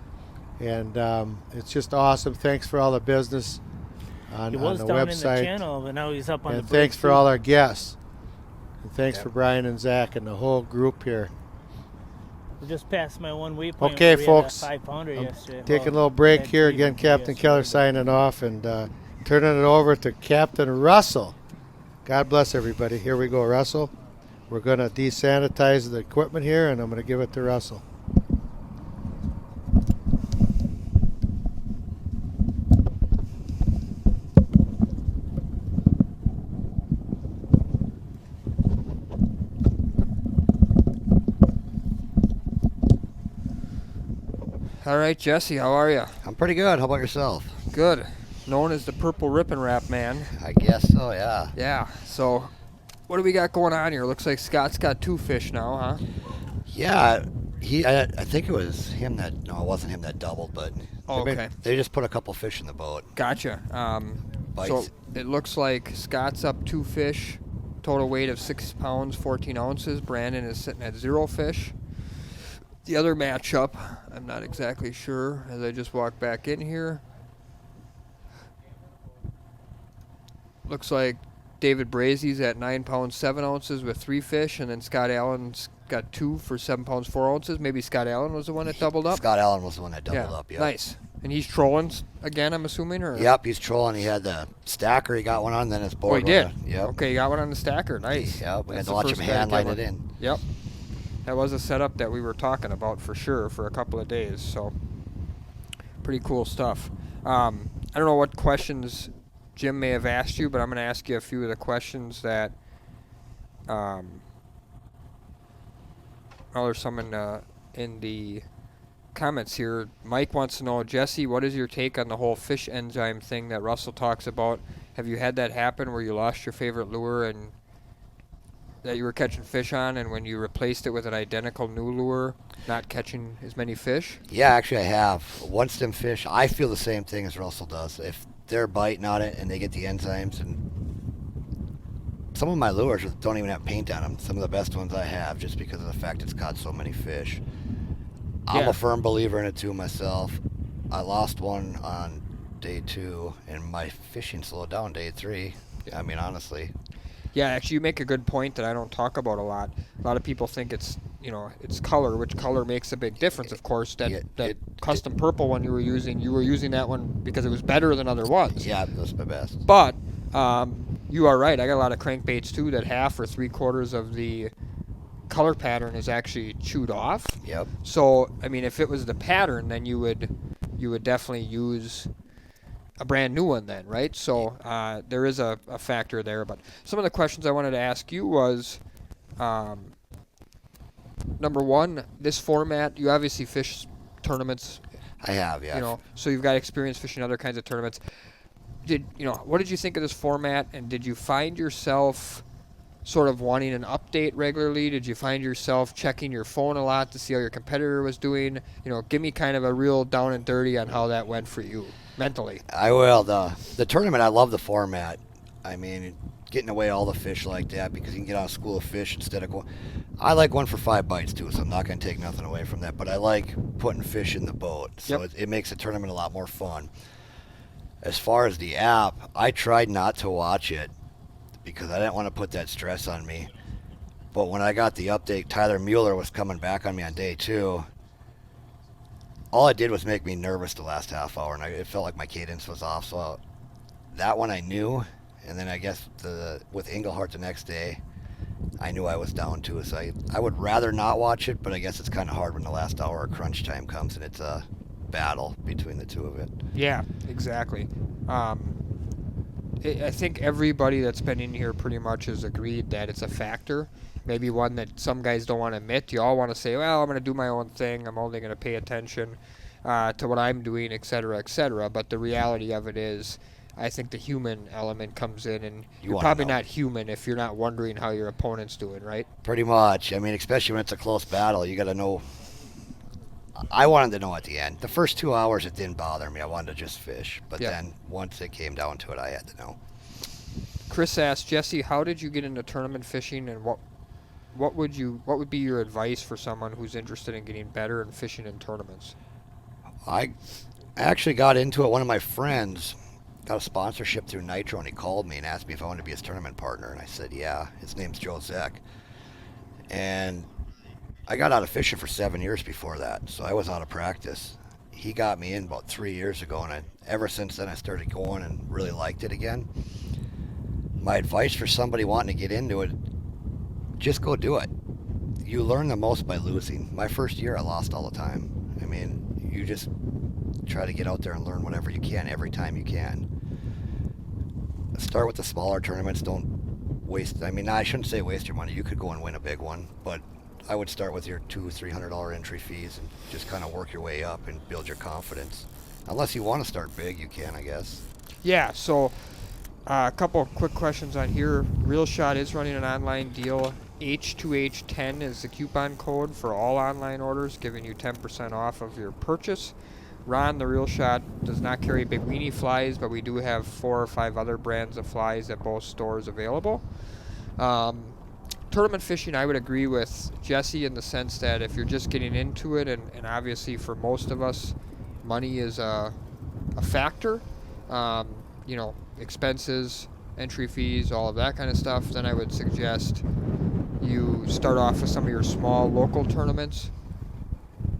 And it's just awesome. Thanks for all the business on He the was down website. in the channel, but now he's up on the And bridge thanks for too. all our guests. And thanks Yep. for Brian and Zach and the whole group here. We just passed my one waypoint. Okay, where we folks. Had a 5-pounder I'm yesterday. taking a Well, little break had here. three Again, yesterday, Captain Keller but- signing off and turning it over to Captain Russell. God bless everybody. Here we go, Russell. We're going to desanitize the equipment here, and I'm going to give it to Russell. All right, Jesse, how are you? I'm pretty good. How about yourself? Good. Known as the Purple Rip and Wrap Man. I guess so, yeah. Yeah. So, what do we got going on here? Looks like Scott's got 2 fish now, huh? Yeah, I think it was him that, no, it wasn't him that doubled, but Oh, okay. They just put a couple fish in the boat. Gotcha. So Bites. it looks like Scott's up 2 fish, total weight of 6 pounds, 14 ounces. Brandon is sitting at 0 fish. The other matchup, I'm not exactly sure as I just walk back in here. Looks like David Brazy's at 9 pounds, 7 ounces with 3 fish, and then Scott Allen's got 2 for 7 pounds, 4 ounces. Maybe Scott Allen was the one that doubled up? Scott Allen was the one that doubled up, yeah. Nice. And he's trolling again, I'm assuming? Or? Yep, he's trolling. He had the stacker. He got one on, then his board. Oh, he did? Yep. Okay, you got one on the stacker. Nice. Yep, we had That's to the watch him first guy to hand get line one. it in. Yep. That was a setup that we were talking about for sure for a couple of days. So, pretty cool stuff. I don't know what questions Jim may have asked you, but I'm going to ask you a few of the questions that. Well, there's some in the comments here. Mike wants to know, Jesse, what is your take on the whole fish enzyme thing that Russell talks about? Have you had that happen where you lost your favorite lure and that you were catching fish on, and when you replaced it with an identical new lure, not catching as many fish? Yeah, actually I have. Once them fish, I feel the same thing as Russell does. If they're biting on it and they get the enzymes, and some of my lures don't even have paint on them. Some of the best ones I have, just because of the fact it's caught so many fish. I'm a firm believer in it too myself. I lost one on day 2, and my fishing slowed down day 3. I mean, honestly. Yeah, actually, you make a good point that I don't talk about a lot. A lot of people think it's, it's color, which color makes a big difference, of course. That custom purple one you were using that one because it was better than other ones. Yeah, that's my best. But you are right. I got a lot of crankbaits, too, that half or 3/4 of the color pattern is actually chewed off. Yep. So, I mean, if it was the pattern, then you would definitely use a brand new one then, right? So there is a factor there. But some of the questions I wanted to ask you was, number one, this format, you obviously fish tournaments. I have, yeah. So you've got experience fishing other kinds of tournaments. What did you think of this format, and did you find yourself sort of wanting an update regularly? Did you find yourself checking your phone a lot to see how your competitor was doing? Give me kind of a real down and dirty on how that went for you mentally. I will. The tournament, I love the format. I mean, getting away all the fish like that, because you can get on a school of fish instead of going. I like 1 for 5 bites too, so I'm not going to take nothing away from that. But I like putting fish in the boat, so it makes the tournament a lot more fun. As far as the app, I tried not to watch it because I didn't want to put that stress on me. But when I got the update, Tyler Mueller was coming back on me on day 2. All it did was make me nervous the last half hour, and it felt like my cadence was off. So that one I knew, and then I guess with Englehart the next day, I knew I was down too. So I would rather not watch it, but I guess it's kind of hard when the last hour of crunch time comes and it's a battle between the two of it. Yeah, exactly. I think everybody that's been in here pretty much has agreed that it's a factor. Maybe one that some guys don't want to admit. You all want to say, well, I'm going to do my own thing. I'm only going to pay attention to what I'm doing, et cetera, et cetera. But the reality of it is, I think the human element comes in, and you're probably not human if you're not wondering how your opponent's doing, right? Pretty much. I mean, especially when it's a close battle, you got to know. I wanted to know at the end. The first 2 hours, it didn't bother me. I wanted to just fish. But then once it came down to it, I had to know. Chris asked, Jesse, how did you get into tournament fishing, and what would be your advice for someone who's interested in getting better and fishing in tournaments? I actually got into it. One of my friends got a sponsorship through Nitro, and he called me and asked me if I wanted to be his tournament partner. And I said, yeah. His name's Joe Zek. And I got out of fishing for 7 years before that, so I was out of practice. He got me in about 3 years ago, and ever since then I started going and really liked it again. My advice for somebody wanting to get into it, just go do it. You learn the most by losing. My first year I lost all the time. I mean, you just try to get out there and learn whatever you can every time you can. Start with the smaller tournaments. Don't waste, I mean, I shouldn't say waste your money. You could go and win a big one, but I would start with your $200-300 entry fees and just kind of work your way up and build your confidence. Unless you want to start big, you can, I guess. Yeah, so a couple of quick questions on here. Real Shot is running an online deal. H2H10 is the coupon code for all online orders, giving you 10% off of your purchase. Ron, the Real Shot, does not carry big weenie flies, but we do have 4 or 5 other brands of flies at both stores available. Tournament fishing, I would agree with Jesse in the sense that if you're just getting into it, and obviously for most of us, money is a factor, you know, expenses, entry fees, all of that kind of stuff, then I would suggest you start off with some of your small local tournaments.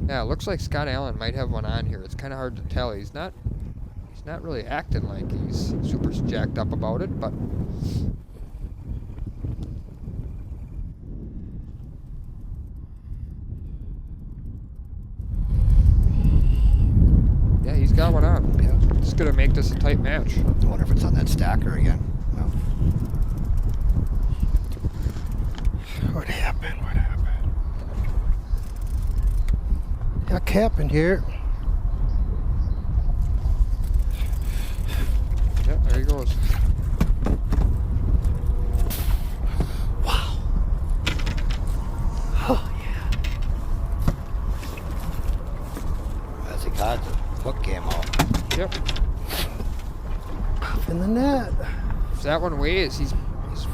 Yeah, it looks like Scott Allen might have one on here. It's kind of hard to tell. He's not really acting like he's super jacked up about it, but yeah, he's got one on. Yeah. It's gonna make this a tight match. I wonder if it's on that stacker again. No. What happened? What happened here? Yeah, there he goes. Wow. Oh, yeah. As he got the hook came out. Yep. Up in the net. If that one weighs, he's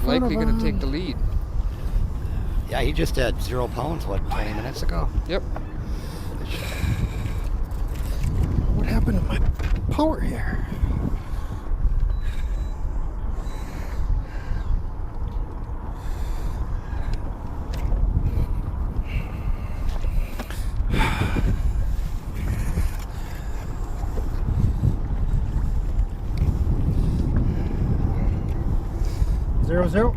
likely going to take the lead. Yeah, he just had 0 pounds, what, 20 minutes ago? Yep. What happened to my power here? Zero.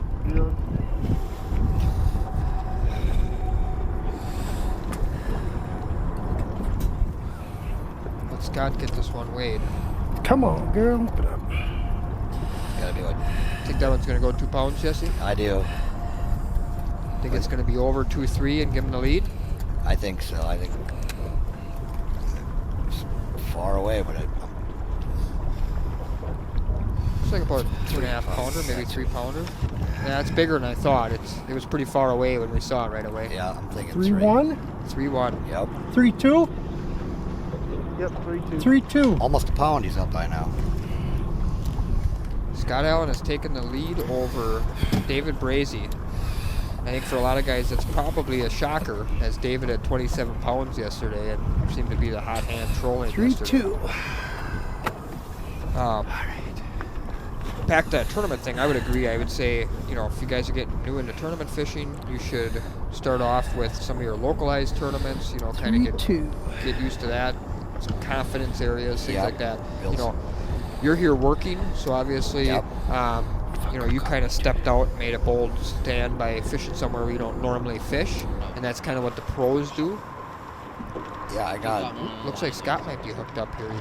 Let Scott get this one weighed. Come on, girl. Look it up. Gotta be what? Think that one's going to go 2 pounds, Jesse? I do. Think it's going to be over 2-3 and give him the lead? I think so. I think it's far away, but It's like about a 2.5 pounder, maybe 3 pounder. Yeah, it's bigger than I thought. It was pretty far away when we saw it right away. yeah, I'm thinking 3-1? 3-1. Yep. 3-2? Yep, 3-2. 3-2. Almost a pound he's up by now. Scott Allen has taken the lead over David Brady. I think for a lot of guys that's probably a shocker, as David had 27 pounds yesterday and seemed to be the hot hand trolling 3-2. Back to that tournament thing, I would agree. I would say, you know, if you guys are getting new into tournament fishing, you should start off with some of your localized tournaments, you know, kind of get used to that, some confidence areas, things like that. You know, you're here working, so obviously, you know, you kind of stepped out and made a bold stand by fishing somewhere we don't normally fish, and that's kind of what the pros do. Yeah, I got. Looks like Scott might be hooked up here. He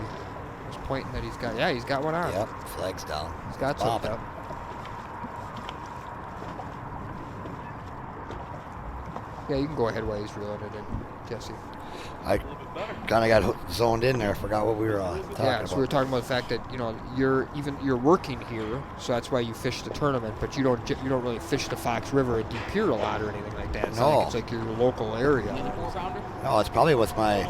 was pointing that he's got one on. Yep, flag's down. Scott's hooked Bobbing. up. Yeah, you can go ahead while he's reeling it in, Jesse. I kind of got zoned in there. Forgot what we were talking Yeah, about. so we were talking about the fact that, you know, you're working here, so that's why you fish the tournament, but you don't really fish the Fox River at Deep Pier a lot or anything like that. It's not like it's like your local area. No, it's probably with my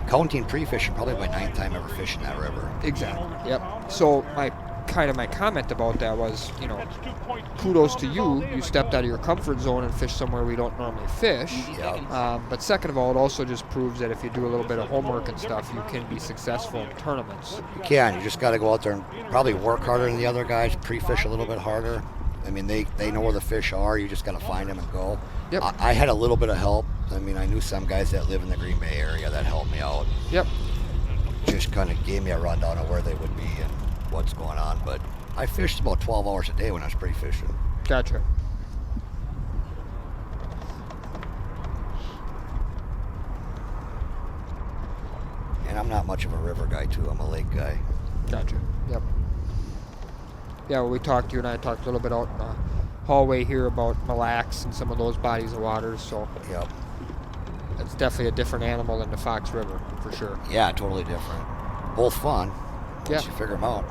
counting pre-fishing, probably my 9th time ever fishing that river. Exactly. Yep. So my comment about that was, you know, kudos to you. You stepped out of your comfort zone and fished somewhere we don't normally fish. Yep. But second of all, it also just proves that if you do a little bit of homework and stuff, you can be successful in tournaments. You can. You just got to go out there and probably work harder than the other guys, pre-fish a little bit harder. I mean, they know where the fish are. You just got to find them and go. Yep. I had a little bit of help. I mean, I knew some guys that live in the Green Bay area that helped me out. Yep. Just kind of gave me a rundown of where they would be and what's going on. But I fished about 12 hours a day when I was pre-fishing. Gotcha. And I'm not much of a river guy, too. I'm a lake guy. Gotcha. Yep. Yeah, well, you and I talked a little bit out in the hallway here about Mille Lacs and some of those bodies of water, so Yep. it's definitely a different animal than the Fox River, for sure. Yeah, totally different. Both fun. Yeah. Once you figure them out.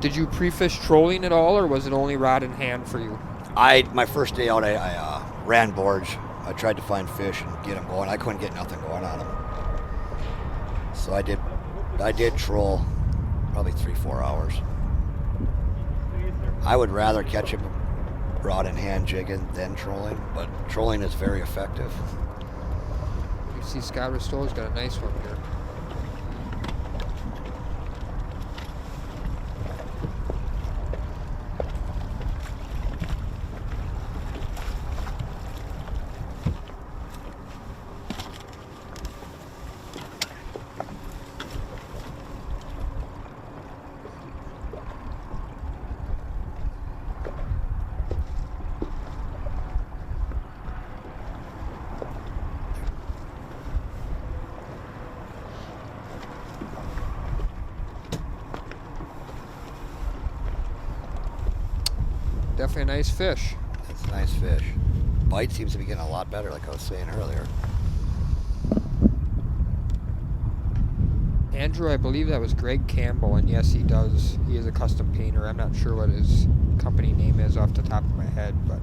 Did you pre-fish trolling at all, or was it only rod in hand for you? My first day out, I ran boards. I tried to find fish and get them going. I couldn't get nothing going on them. So I did troll probably 3-4 hours. I would rather catch him rod in hand jigging than trolling, but trolling is very effective. You see Scott Ristola's got a nice one here. Definitely a nice fish. That's a nice fish. Bite seems to be getting a lot better, like I was saying earlier. Andrew, I believe that was Greg Campbell, and yes, he is a custom painter. I'm not sure what his company name is off the top of my head, but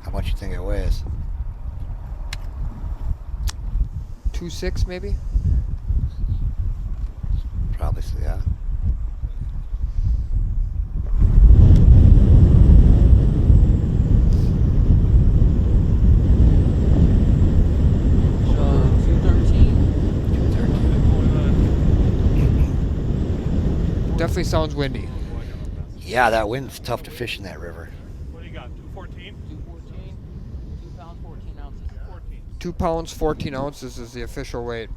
How much you think it weighs? 2.6 maybe? Probably so, yeah. So 213. Definitely sounds windy. Yeah, that wind's tough to fish in that river. What do you got? 214? 214. 2 pounds, 14 ounces. 14. 2 pounds, 14 ounces is the official weight.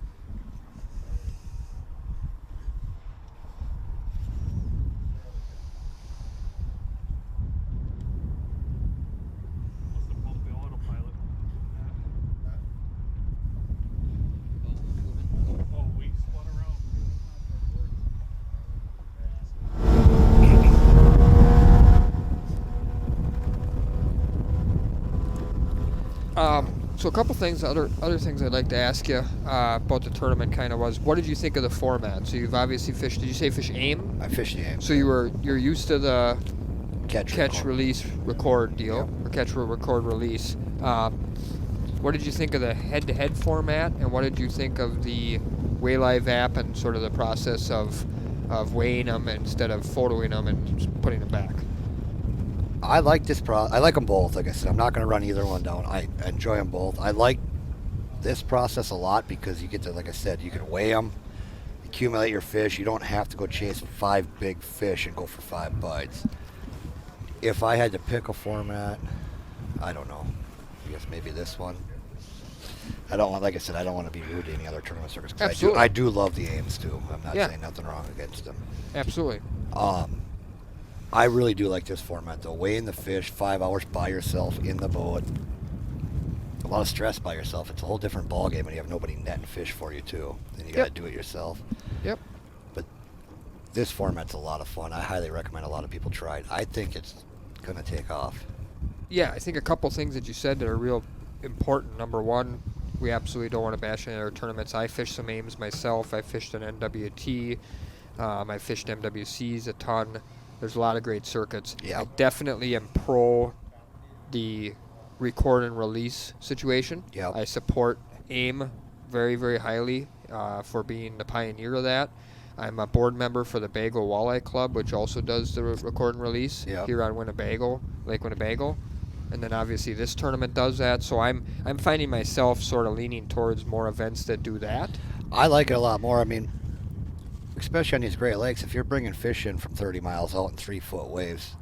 Must have pumped the autopilot. Oh, we spun around. So a couple things, other things I'd like to ask you about the tournament kind of was, what did you think of the format? So you've obviously fished, did you say fish aim? I fished the aim. So you're used to the Catch, catch, release, record deal, or catch, record, release. What did you think of the head-to-head format, and what did you think of the Waylive app and sort of the process of weighing them instead of photoing them and just putting them back? I like this I like them both. Like I said, I'm not going to run either one down. I enjoy them both. I like this process a lot because you get to, like I said, you can weigh them, accumulate your fish. You don't have to go chase 5 big fish and go for 5 bites. If I had to pick a format, I don't know. I guess maybe this one. I don't want, like I said, I don't want to be rude to any other tournament circuits. Absolutely. I do love the aims too. I'm not Yeah. saying nothing wrong against them. Absolutely. I really do like this format though. Weighing the fish 5 hours by yourself in the boat. A lot of stress by yourself. It's a whole different ball game when you have nobody netting fish for you too. Then you got to do it yourself. Yep. But this format's a lot of fun. I highly recommend a lot of people try it. I think it's gonna take off. Yeah, I think a couple things that you said that are real important. Number one, we absolutely don't want to bash any other tournaments. I fished some aims myself. I fished an NWT. I fished MWCs a ton. There's a lot of great circuits. Yeah. I definitely am pro the record and release situation. Yeah. I support AIM very, very highly for being the pioneer of that. I'm a board member for the Bagel Walleye Club, which also does the record and release here on Winnebago, Lake Winnebago. And then obviously this tournament does that, so I'm finding myself sort of leaning towards more events that do that. I like it a lot more. I mean, especially on these Great Lakes, if you're bringing fish in from 30 miles out in 3-foot waves,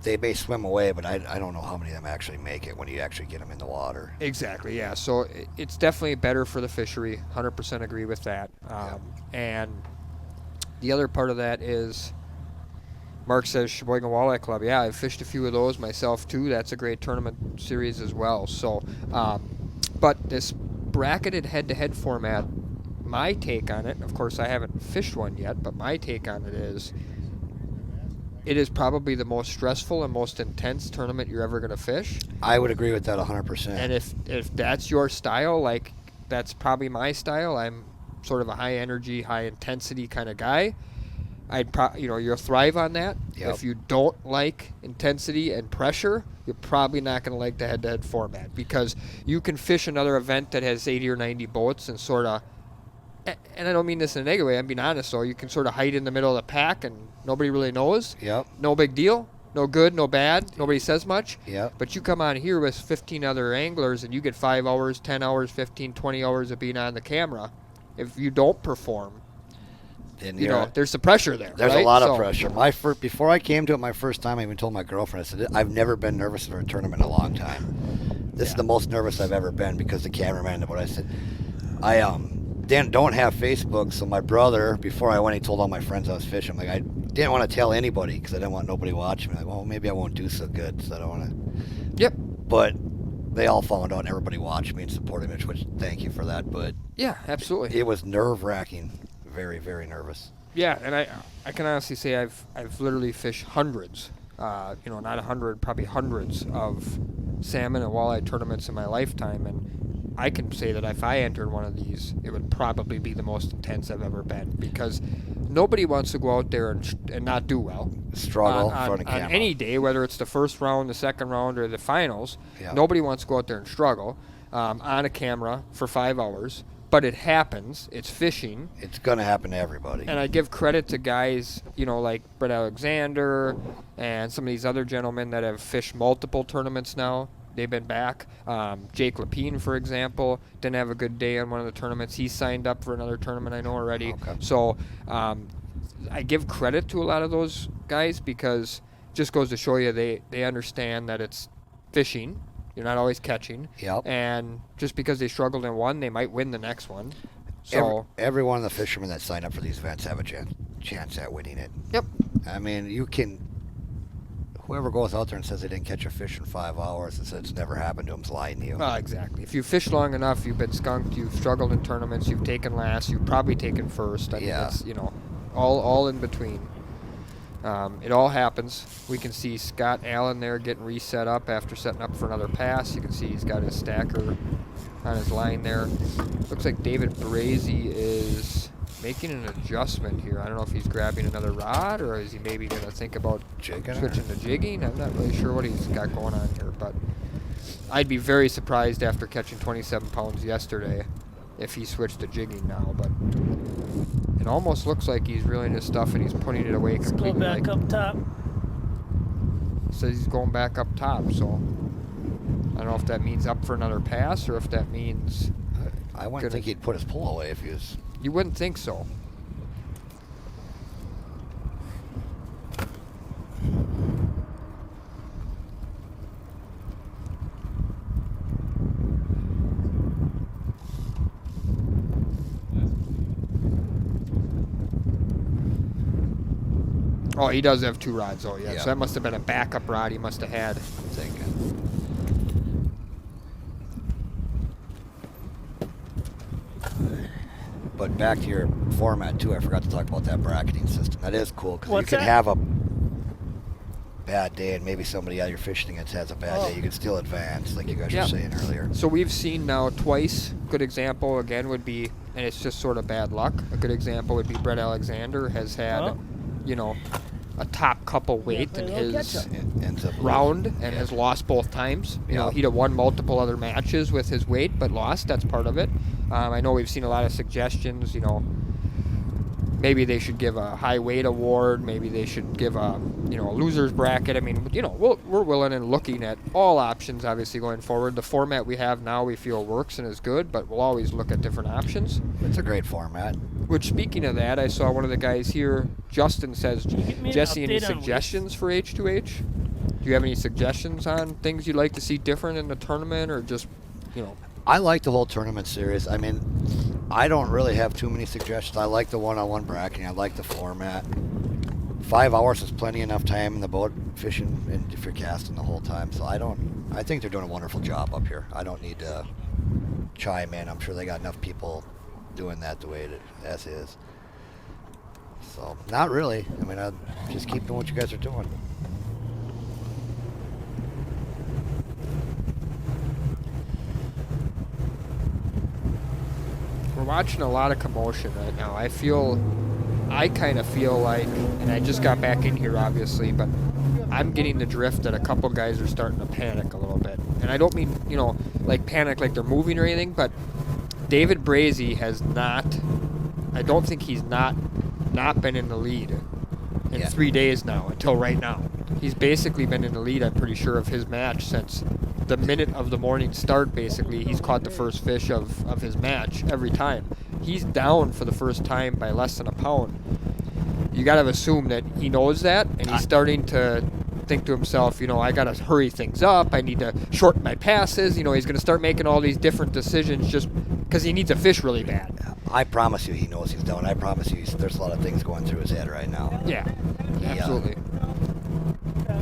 they may swim away, but I don't know how many of them actually make it when you actually get them in the water. Exactly, yeah. So it's definitely better for the fishery. 100% agree with that. And the other part of that is, Mark says Sheboygan Walleye Club. Yeah, I've fished a few of those myself too. That's a great tournament series as well. So, but this bracketed head-to-head format, my take on it, of course I haven't fished one yet, but my take on it is probably the most stressful and most intense tournament you're ever going to fish. I would agree with that 100%. And if that's your style, like that's probably my style. I'm sort of a high energy, high intensity kind of guy. You'll thrive on that. Yep. If you don't like intensity and pressure, you're probably not going to like the head-to-head format, because you can fish another event that has 80 or 90 boats and sort of, and I don't mean this in a negative way, I'm being honest, though, you can sort of hide in the middle of the pack and nobody really knows. Yep. No big deal. No good, no bad. Nobody says much. Yep. But you come on here with 15 other anglers and you get 5 hours, 10 hours, 15, 20 hours of being on the camera. If you don't perform, there's some pressure there. There's right? a lot of pressure. Before I came to it my first time, I even told my girlfriend, I said, I've never been nervous for a tournament in a long time. This is the most nervous I've ever been because the cameraman. But I said, I don't have Facebook, so my brother, before I went, he told all my friends I was fishing. Like, I didn't want to tell anybody because I didn't want nobody watching me. Like, well, maybe I won't do so good, so I don't want to. Yep. But they all found out and everybody watched me and supported me, which thank you for that. But yeah, absolutely. It was nerve-wracking. Very, very nervous. Yeah, and I can honestly say I've literally fished hundreds, not 100, probably hundreds of salmon and walleye tournaments in my lifetime, and I can say that if I entered one of these, it would probably be the most intense I've ever been, because nobody wants to go out there and not do well. Struggle in front of camera. On any day, whether it's the first round, the second round, or the finals, Yeah. nobody wants to go out there and struggle on a camera for 5 hours. But it happens. It's fishing. It's going to happen to everybody. And I give credit to guys, like Brett Alexander and some of these other gentlemen that have fished multiple tournaments now. They've been back. Jake Lapine, for example, didn't have a good day on one of the tournaments. He signed up for another tournament, I know already. Okay. So I give credit to a lot of those guys, because it just goes to show you they understand that it's fishing. You're not always catching. Yep. And just because they struggled in one, they might win the next one. So every one of the fishermen that sign up for these events have a chance at winning it. Yep. I mean, whoever goes out there and says they didn't catch a fish in 5 hours and says it's never happened to them is lying to you. Exactly. If you fish long enough, you've been skunked, you've struggled in tournaments, you've taken last, you've probably taken first. I mean, it's, all in between. It all happens. We can see Scott Allen there getting reset up after setting up for another pass. You can see he's got his stacker on his line there. Looks like David Brady is making an adjustment here. I don't know if he's grabbing another rod, or is he maybe going to think about switching to jigging. I'm not really sure what he's got going on here, but I'd be very surprised after catching 27 pounds yesterday if he switched to jigging now, but it almost looks like he's reeling his stuff and he's putting it away completely. Go back up top. Says he's going back up top, so I don't know if that means up for another pass or if that means... I wouldn't think he'd put his pull away if he was... You wouldn't think so. Oh, he does have 2 rods, oh yeah. Yeah. So that must have been a backup rod he must have had. I'm thinking. But back to your format too, I forgot to talk about that bracketing system. That is cool because you can have a bad day and maybe somebody out you're fishing against has a bad day. You can still advance, like you guys were saying earlier. So we've seen now twice. Good example again would be, and it's just sort of bad luck. A good example would be Brett Alexander has had, a top couple weight in his round and has lost both times. You know, he'd have won multiple other matches with his weight, but lost. That's part of it. I know we've seen a lot of suggestions, maybe they should give a high weight award. Maybe they should give a loser's bracket. I mean, we're willing and looking at all options, obviously, going forward. The format we have now we feel works and is good, but we'll always look at different options. It's a great format. Which, speaking of that, I saw one of the guys here, Justin, says, Jesse, any suggestions for H2H? Do you have any suggestions on things you'd like to see different in the tournament, or just, I like the whole tournament series. I mean, I don't really have too many suggestions. I like the one-on-one bracketing. I like the format. 5 hours is plenty enough time in the boat fishing and if you're casting the whole time. So I think they're doing a wonderful job up here. I don't need to chime in. I'm sure they got enough people doing that the way it as is. So, not really. I mean, I'd just keep doing what you guys are doing. We're watching a lot of commotion right now. I kind of feel like, and I just got back in here obviously, but I'm getting the drift that a couple guys are starting to panic a little bit. And I don't mean, like panic like they're moving or anything, but David Brady has not, I don't think he's not been in the lead in 3 days now, until right now. He's basically been in the lead, I'm pretty sure, of his match since the minute of the morning start, basically. He's caught the first fish of his match every time. He's down for the first time by less than a pound. You got to assume that he knows that, and he's starting to think to himself, I got to hurry things up. I need to shorten my passes. He's going to start making all these different decisions just because he needs a fish really bad. I promise you he knows he's down. I promise you there's a lot of things going through his head right now. Yeah, absolutely.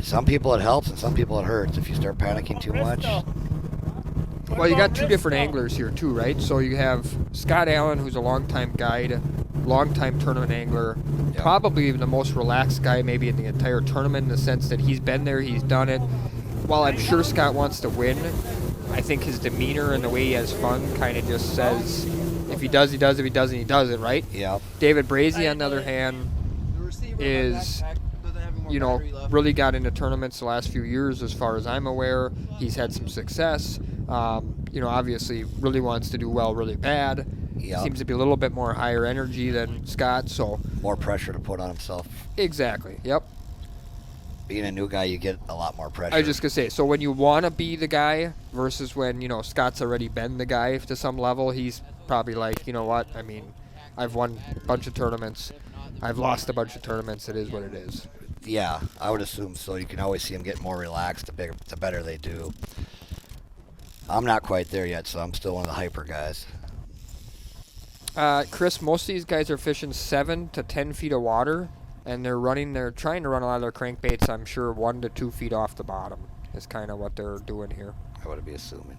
Some people it helps and some people it hurts if you start panicking too much. Well, you got two different anglers here too, right? So you have Scott Allen, who's a longtime guide, longtime tournament angler, probably the most relaxed guy maybe in the entire tournament in the sense that he's been there, he's done it. While I'm sure Scott wants to win, I think his demeanor and the way he has fun kind of just says, if he does, he does. If he doesn't, he doesn't, right? Yeah. David Brady, on the other hand, is, really got into tournaments the last few years as far as I'm aware. He's had some success. Obviously really wants to do well really bad. Yep. Seems to be a little bit more higher energy than Scott, so. More pressure to put on himself. Exactly, yep. Being a new guy, you get a lot more pressure. I was just going to say, so when you want to be the guy versus when, Scott's already been the guy to some level, he's probably like, you know what, I mean, I've won a bunch of tournaments. I've lost a bunch of tournaments. It is what it is. Yeah, I would assume so. You can always see them get more relaxed the better they do. I'm not quite there yet, so I'm still one of the hyper guys. Chris, most of these guys are fishing 7 to 10 feet of water, and they're trying to run a lot of their crankbaits, I'm sure, 1 to 2 feet off the bottom is kind of what they're doing here. I would be assuming.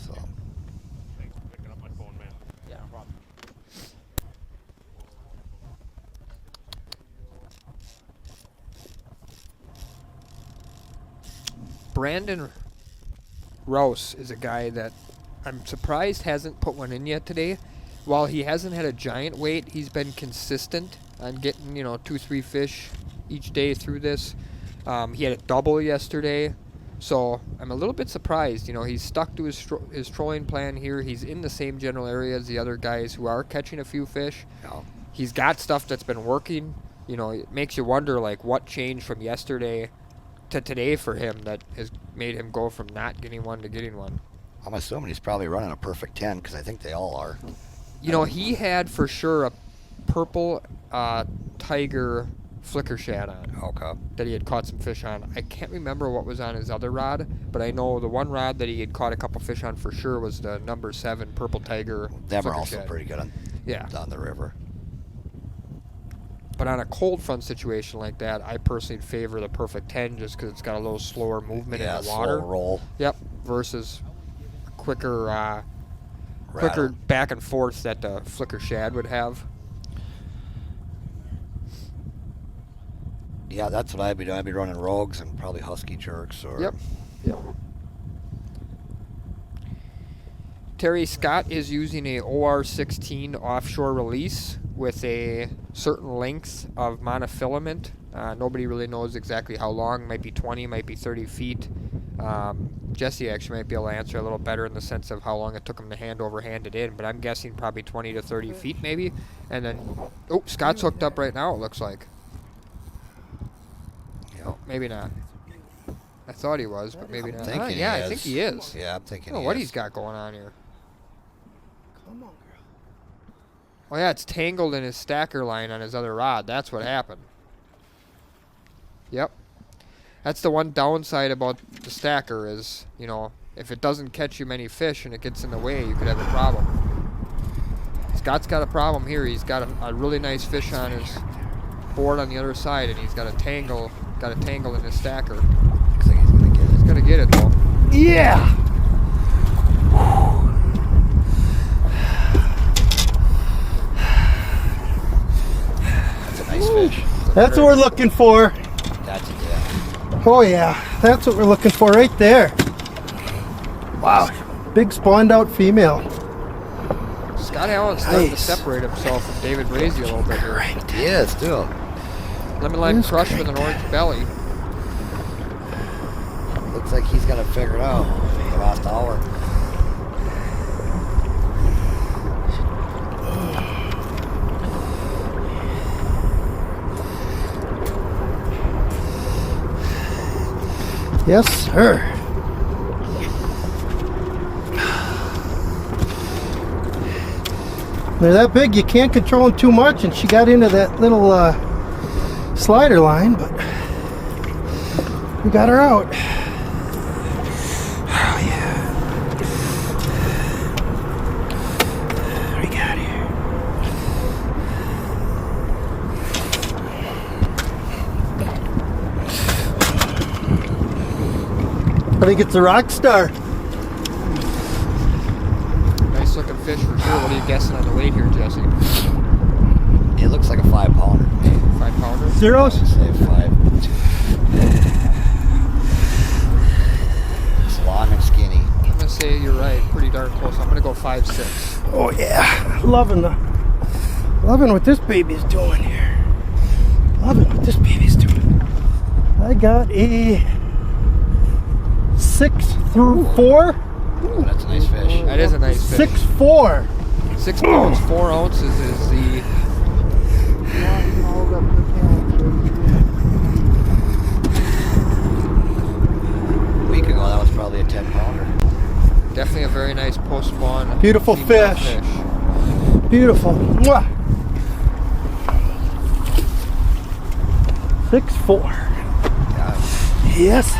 So. Thanks for picking up my phone, man. Yeah, no problem. Brandon Rouse is a guy that I'm surprised hasn't put one in yet today. While he hasn't had a giant weight, he's been consistent on getting, 2-3 fish each day through this. He had a double yesterday, so I'm a little bit surprised. He's stuck to his trolling plan here. He's in the same general area as the other guys who are catching a few fish. No. He's got stuff that's been working. It makes you wonder, like, what changed from yesterday to today for him that has made him go from not getting one to getting one. I'm assuming he's probably running a perfect 10 because I think they all are. He had for sure a purple tiger flicker shad on. Okay. That he had caught some fish on. I can't remember what was on his other rod, but I know the one rod that he had caught a couple fish on for sure was the number 7 purple tiger. Them are flicker also shad. pretty good on the river. But on a cold front situation like that, I personally favor the perfect 10 just because it's got a little slower movement in the water. Slow roll. Yep, versus a quicker back and forth that the flicker shad would have. Yeah, that's what I'd be doing. I'd be running rogues and probably husky jerks. Or Yep. Terry, Scott is using a OR16 offshore release with a certain length of monofilament. Nobody really knows exactly how long. Might be 20, might be 30 feet. Jesse actually might be able to answer a little better in the sense of how long it took him to hand it in, but I'm guessing probably 20 to 30 feet maybe. And then, Scott's hooked up right now, it looks like. Oh, maybe not. I thought he was, but maybe not. I think he is. Yeah, I'm thinking I don't know what he's got going on here. Come on, girl. Oh yeah, it's tangled in his stacker line on his other rod. That's what happened. Yep. That's the one downside about the stacker is, if it doesn't catch you many fish and it gets in the way, you could have a problem. Scott's got a problem here. He's got a really nice fish on his board on the other side, and he's got a tangle in his stacker. Looks like he's gonna get it. He's gonna get it though. Yeah. fish. That's what we're looking for. That's it, yeah. Oh yeah, that's what we're looking for right there. Wow, big spawned out female. Scott Allen's starting to Nice. separate himself from David Brazy a little bit here. He is, too. Lemon lime That's crush great. with an orange belly. Looks like he's got it figured out for the last hour. Yes, sir. They're that big, you can't control them too much, and she got into that little slider line, but we got her out. Oh, yeah. What we got here? I think it's a rock star. Nice looking fish for sure. What are you guessing on the weight here, Jesse? It looks like a 5-pounder. 5 pounder? Zeros? I would say 5. It's long and skinny. I'm gonna say you're right. Pretty darn close. I'm gonna go 5'6". Oh yeah, loving what this baby's doing here. Loving what this baby's doing. I got a 6 through 4. Oh, that's a nice fish. That is a nice fish. 6'4". 6 pounds, 4 ounces is the. A week ago, that was probably a 10-pounder. Definitely a very nice post-spawn. Beautiful female fish. Beautiful. Mwah. 6'4". Yes.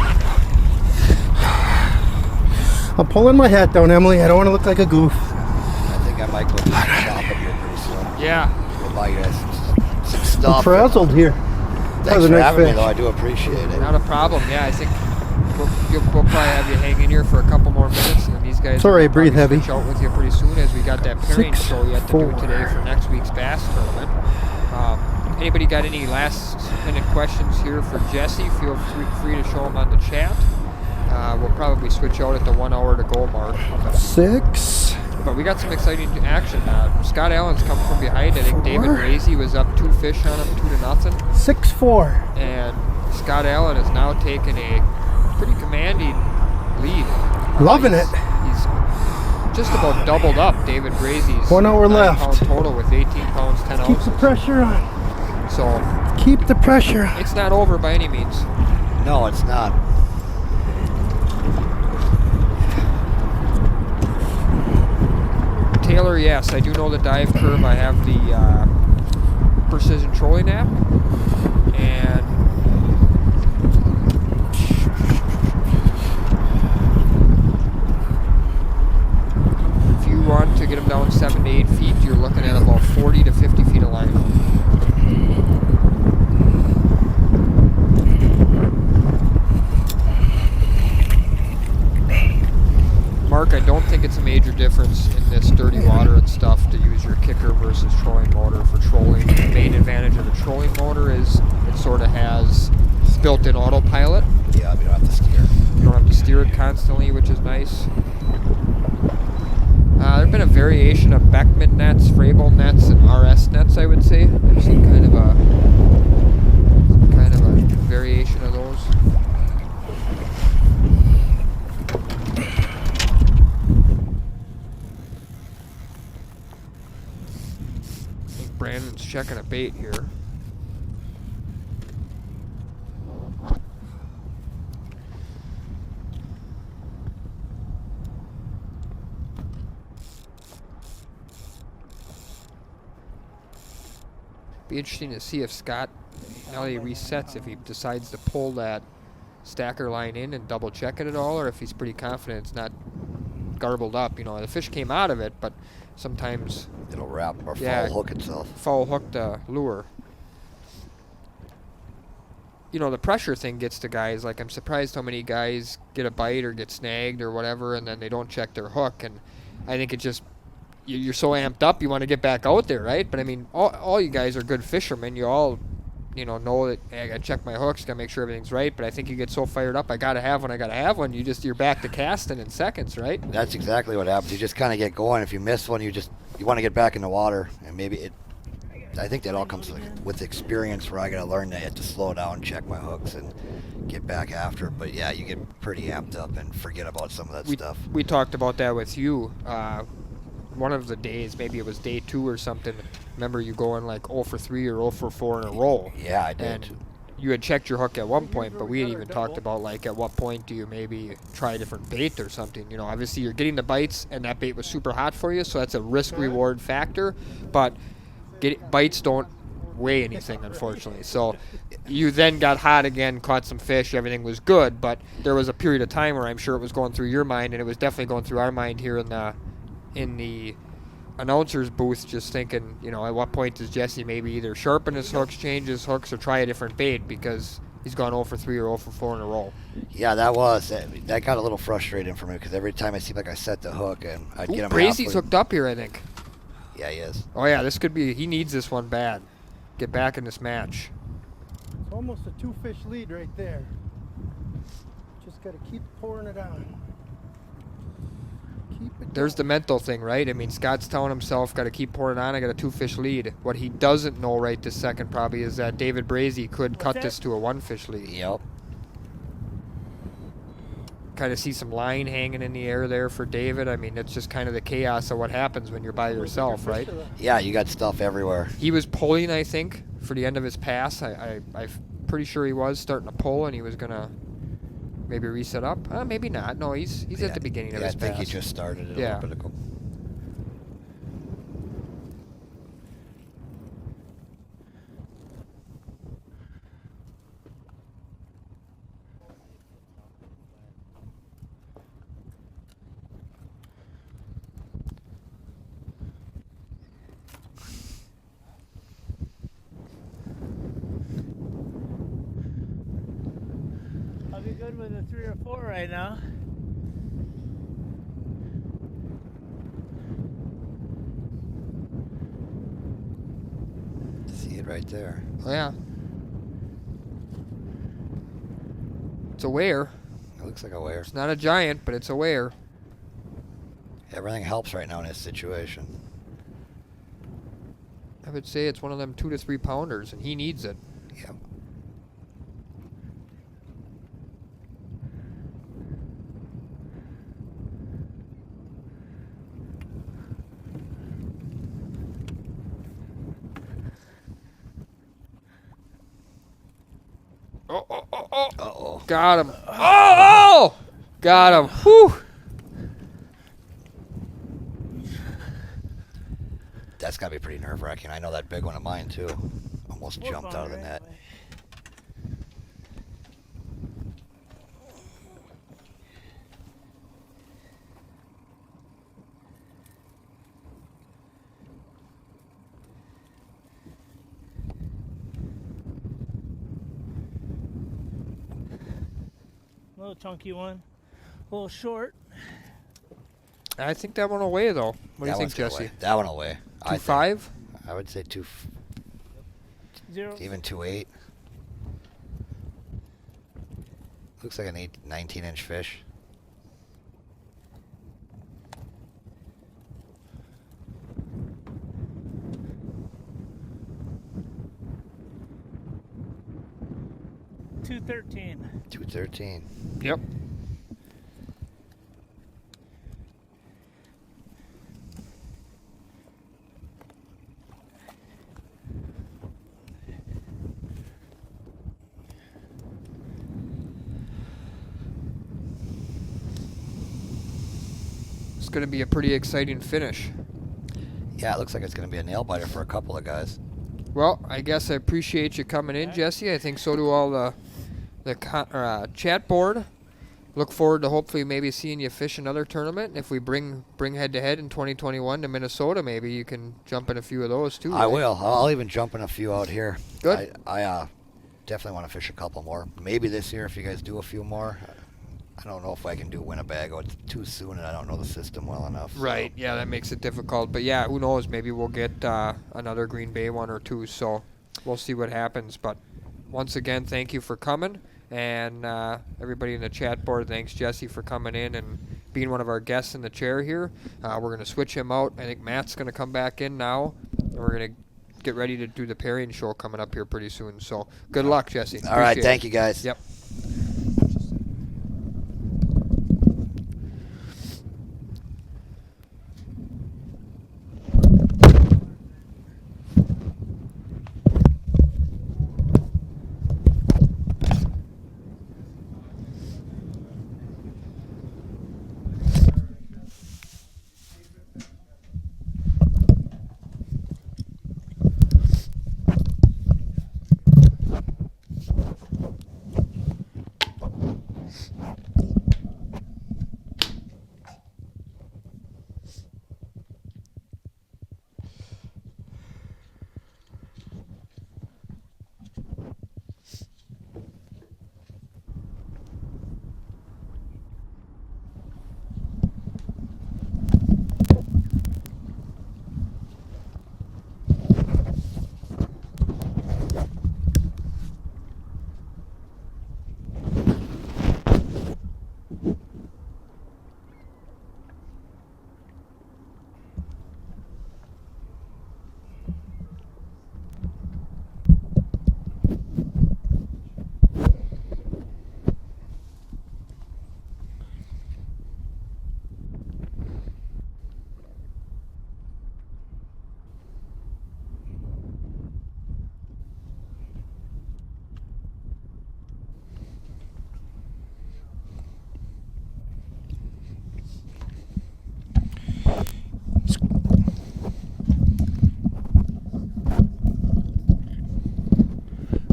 I'm pulling my hat down, Emily. I don't want to look like a goof. I think I might go do some shopping here pretty soon. Yeah. Go buy you guys some I'm stuff. frazzled here. That Thanks was a for nice having me, fish. though. I do appreciate it. Not a problem. Yeah, I think we'll probably have you hang in here for a couple more minutes, and then these guys. It's all will right, breathe probably heavy. switch out with you pretty soon, as we got that pairing show yet to do 6'4". today for next week's bass tournament. Anybody got any last-minute questions here for Jesse? Feel free to show them on the chat. We'll probably switch out at the 1 hour to go mark. 6. But we got some exciting action. Scott Allen's come from behind. I think David 4. Brazy was up 2 fish on him, 2-0. 6'4". And Scott Allen has now taken a pretty commanding lead. Loving it. He's just about doubled up David Brazy's 1 hour 9 left. pound total with 18 pounds, 10 Keep the ounces. pressure on. So Keep the pressure on. it's not over by any means. No, it's not. Taylor, yes, I do know the dive curve. I have the precision trolling app. And if you want to get them down 7 to 8 feet, you're looking at about 40 to 50 feet of line. Mark, I don't think it's a major difference in this dirty water and stuff to use your kicker versus trolling motor for trolling. The main advantage of the trolling motor is it sort of has built-in autopilot. Yeah, we don't have to steer. You don't have to steer it constantly, which is nice. There's been a variation of Beckman nets, Frable nets, and RS nets, I would say. I've seen kind of a variation of those. I think Brandon's checking a bait here. Be interesting to see if Scott, now that he resets, if he decides to pull that stacker line in and double check it at all, or if he's pretty confident it's not garbled up. You know, the fish came out of it, but sometimes It'll wrap or Yeah. foul hook itself. foul hook the lure. You know, the pressure thing gets to guys. Like, I'm surprised how many guys get a bite or get snagged or whatever, and then they don't check their hook. And I think it just, you're so amped up, you want to get back out there, right? But I mean, all you guys are good fishermen. You all know that hey, I gotta check my hooks, gotta make sure everything's right. But I think you get so fired up, I gotta have one. You're back to casting in seconds, right? That's exactly what happens. You just kind of get going. If you miss one, you want to get back in the water, and I think that all comes with experience, where I got to learn that I have to slow down, check my hooks, and get back after it. But yeah, you get pretty amped up and forget about some of that stuff. We talked about that with you. One of the days, maybe it was day 2 or something. Remember you going like 0 for 3 or 0 for 4 in a row? Yeah, I did. And you had checked your hook at one point, but we had even talked about like at what point do you maybe try a different bait or something. Obviously you're getting the bites, and that bait was super hot for you, so that's a risk-reward factor. But bites don't weigh anything, unfortunately. So you then got hot again, caught some fish, everything was good, but there was a period of time where I'm sure it was going through your mind, and it was definitely going through our mind here in the announcer's booth, just thinking, at what point does Jesse maybe either sharpen his hooks, change his hooks, or try a different bait, because he's gone 0 for 3 or 0 for 4 in a row. Yeah, that got a little frustrating for me, because every time it seemed like I set the hook and I'd get him Brazy's hooked up here, I think. Yeah, he is. Oh yeah, he needs this one bad. Get back in this match. It's almost a 2-fish lead right there. Just got to keep pouring it on. There's the mental thing, right? I mean, Scott's telling himself, got to keep pouring on. I got a 2-fish lead. What he doesn't know right this second probably is that David Brazy could cut this to a 1-fish lead. Yep. Kind of see some line hanging in the air there for David. I mean, it's just kind of the chaos of what happens when you're by yourself, right? Yeah, you got stuff everywhere. He was pulling, I think, for the end of his pass. I'm pretty sure he was starting to pull, and he was going to maybe reset up. Maybe not. No, he's at the beginning of his pass. I think he just started it a little bit ago. I'll be good with a 3 or 4 right now. See it right there. Oh, yeah. It's a weir. It looks like a weir. It's not a giant, but it's a weir. Everything helps right now in this situation. I would say it's one of them 2 to 3 pounders, and he needs it. Yep. Oh. Uh-oh. Got him. Oh! Got him. Whew. That's got to be pretty nerve-wracking. I know that big one of mine, too. Almost jumped out of the net. A little chunky one. A little short. I think that one away, though. What do you think, Jesse? Away. That one away. 2.5? I would say 0. even 2.8. Looks like an 19-inch fish. $2.13. Yep. It's going to be a pretty exciting finish. Yeah, it looks like it's going to be a nail biter for a couple of guys. Well, I guess I appreciate you coming in, Jesse. I think so do all the chat board. Look forward to hopefully maybe seeing you fish another tournament. If we bring head-to-head in 2021 to Minnesota, maybe you can jump in a few of those too. I will. I'll even jump in a few out here. Good. I definitely want to fish a couple more. Maybe this year if you guys do a few more. I don't know if I can do Winnebago. It's too soon, and I don't know the system well enough. So. Right. Yeah, that makes it difficult. But yeah, who knows? Maybe we'll get another Green Bay one or two. So we'll see what happens. But once again, thank you for coming. And everybody in the chat board, thanks Jesse for coming in and being one of our guests in the chair here. We're going to switch him out. I think Matt's going to come back in now. And we're going to get ready to do the pairing show coming up here pretty soon. So good luck, Jesse. All right, Appreciate thank it. you guys. Yep.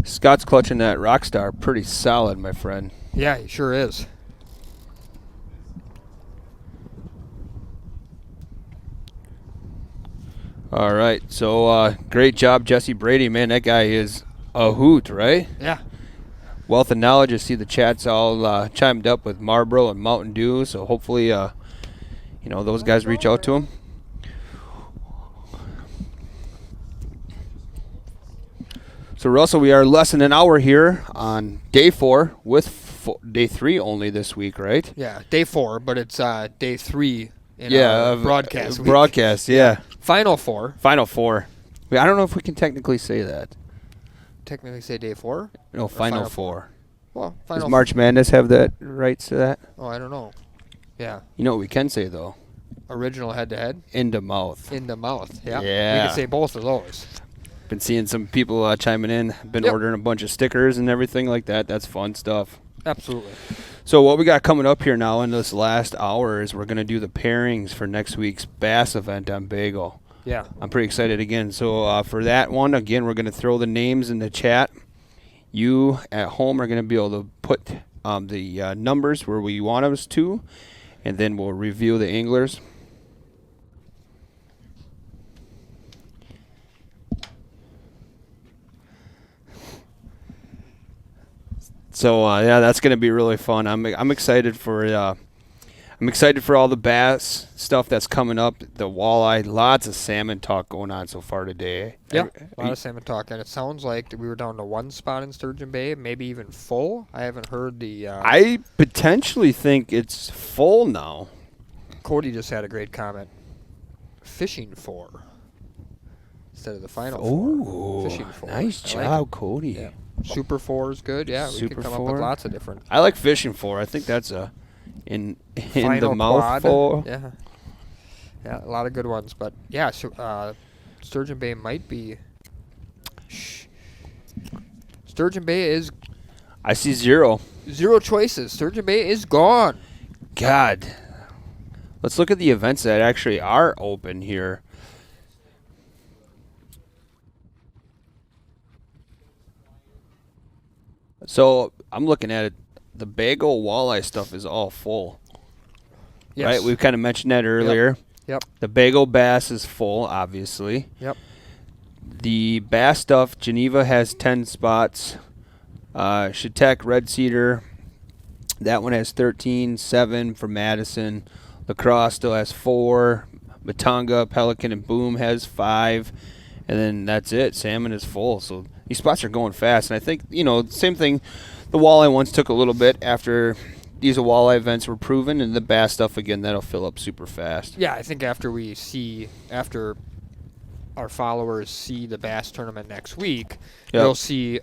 Scott's clutching that Rockstar pretty solid, my friend. Yeah, he sure is. All right, so great job, Jesse Brady. Man, that guy is a hoot, right? Yeah. Wealth of knowledge. I see the chat's all chimed up with Marlboro and Mountain Dew, so hopefully, those guys reach out to him. So, Russell, we are less than an hour here on day 4 with day 3 only this week, right? Yeah, day 4, but it's day 3 in Yeah, our broadcast week. Broadcast, yeah. Final 4. Final 4. I don't know if we can technically say that. Technically say day 4? No, final 4. Well, Does final March Madness have that rights to that? Oh, I don't know. Yeah. You know what we can say, though? Original head-to-head? Into mouth. Into mouth, yeah. Yeah. We can say both of those. Been seeing some people chiming in. Been Yep. ordering a bunch of stickers and everything like that. That's fun stuff. Absolutely. So what we got coming up here now in this last hour is we're going to do the pairings for next week's bass event on Bagel. Yeah. I'm pretty excited again. So for that one, again, we're going to throw the names in the chat. You at home are going to be able to put the numbers where we want us to, and then we'll review the anglers. So yeah, that's going to be really fun. I'm excited for all the bass stuff that's coming up. The walleye, lots of salmon talk going on so far today. Yeah, a lot of salmon talk, and it sounds like we were down to one spot in Sturgeon Bay, maybe even full. I haven't heard the. I potentially think it's full now. Cody just had a great comment. Fishing 4 instead of the final 4. Oh, Fishing 4. nice I like job, it. Cody. Yeah. Super 4 is good. Yeah, we Super could come 4. up with lots of different. I like fishing 4. I think that's in Final the mouth quad. 4. Yeah. Yeah, a lot of good ones, but yeah, so, Sturgeon Bay might be. Sturgeon Bay is. I see 0. 0 choices. Sturgeon Bay is gone. God. Let's look at the events that actually are open here. So I'm looking at it. The bagel walleye stuff is all full. Yes. Right? We've kind of mentioned that earlier. Yep. The bagel bass is full, obviously. Yep. The bass stuff, Geneva has 10 spots. Chautauqua Red Cedar, that one has 13, 7 for Madison. La Crosse still has 4. Matonga, Pelican, and Boom has 5. And then that's it. Salmon is full. So These spots are going fast, and I think, same thing. The walleye ones took a little bit after these walleye events were proven, and the bass stuff, again, that'll fill up super fast. Yeah, I think after our followers see the bass tournament next week, they'll see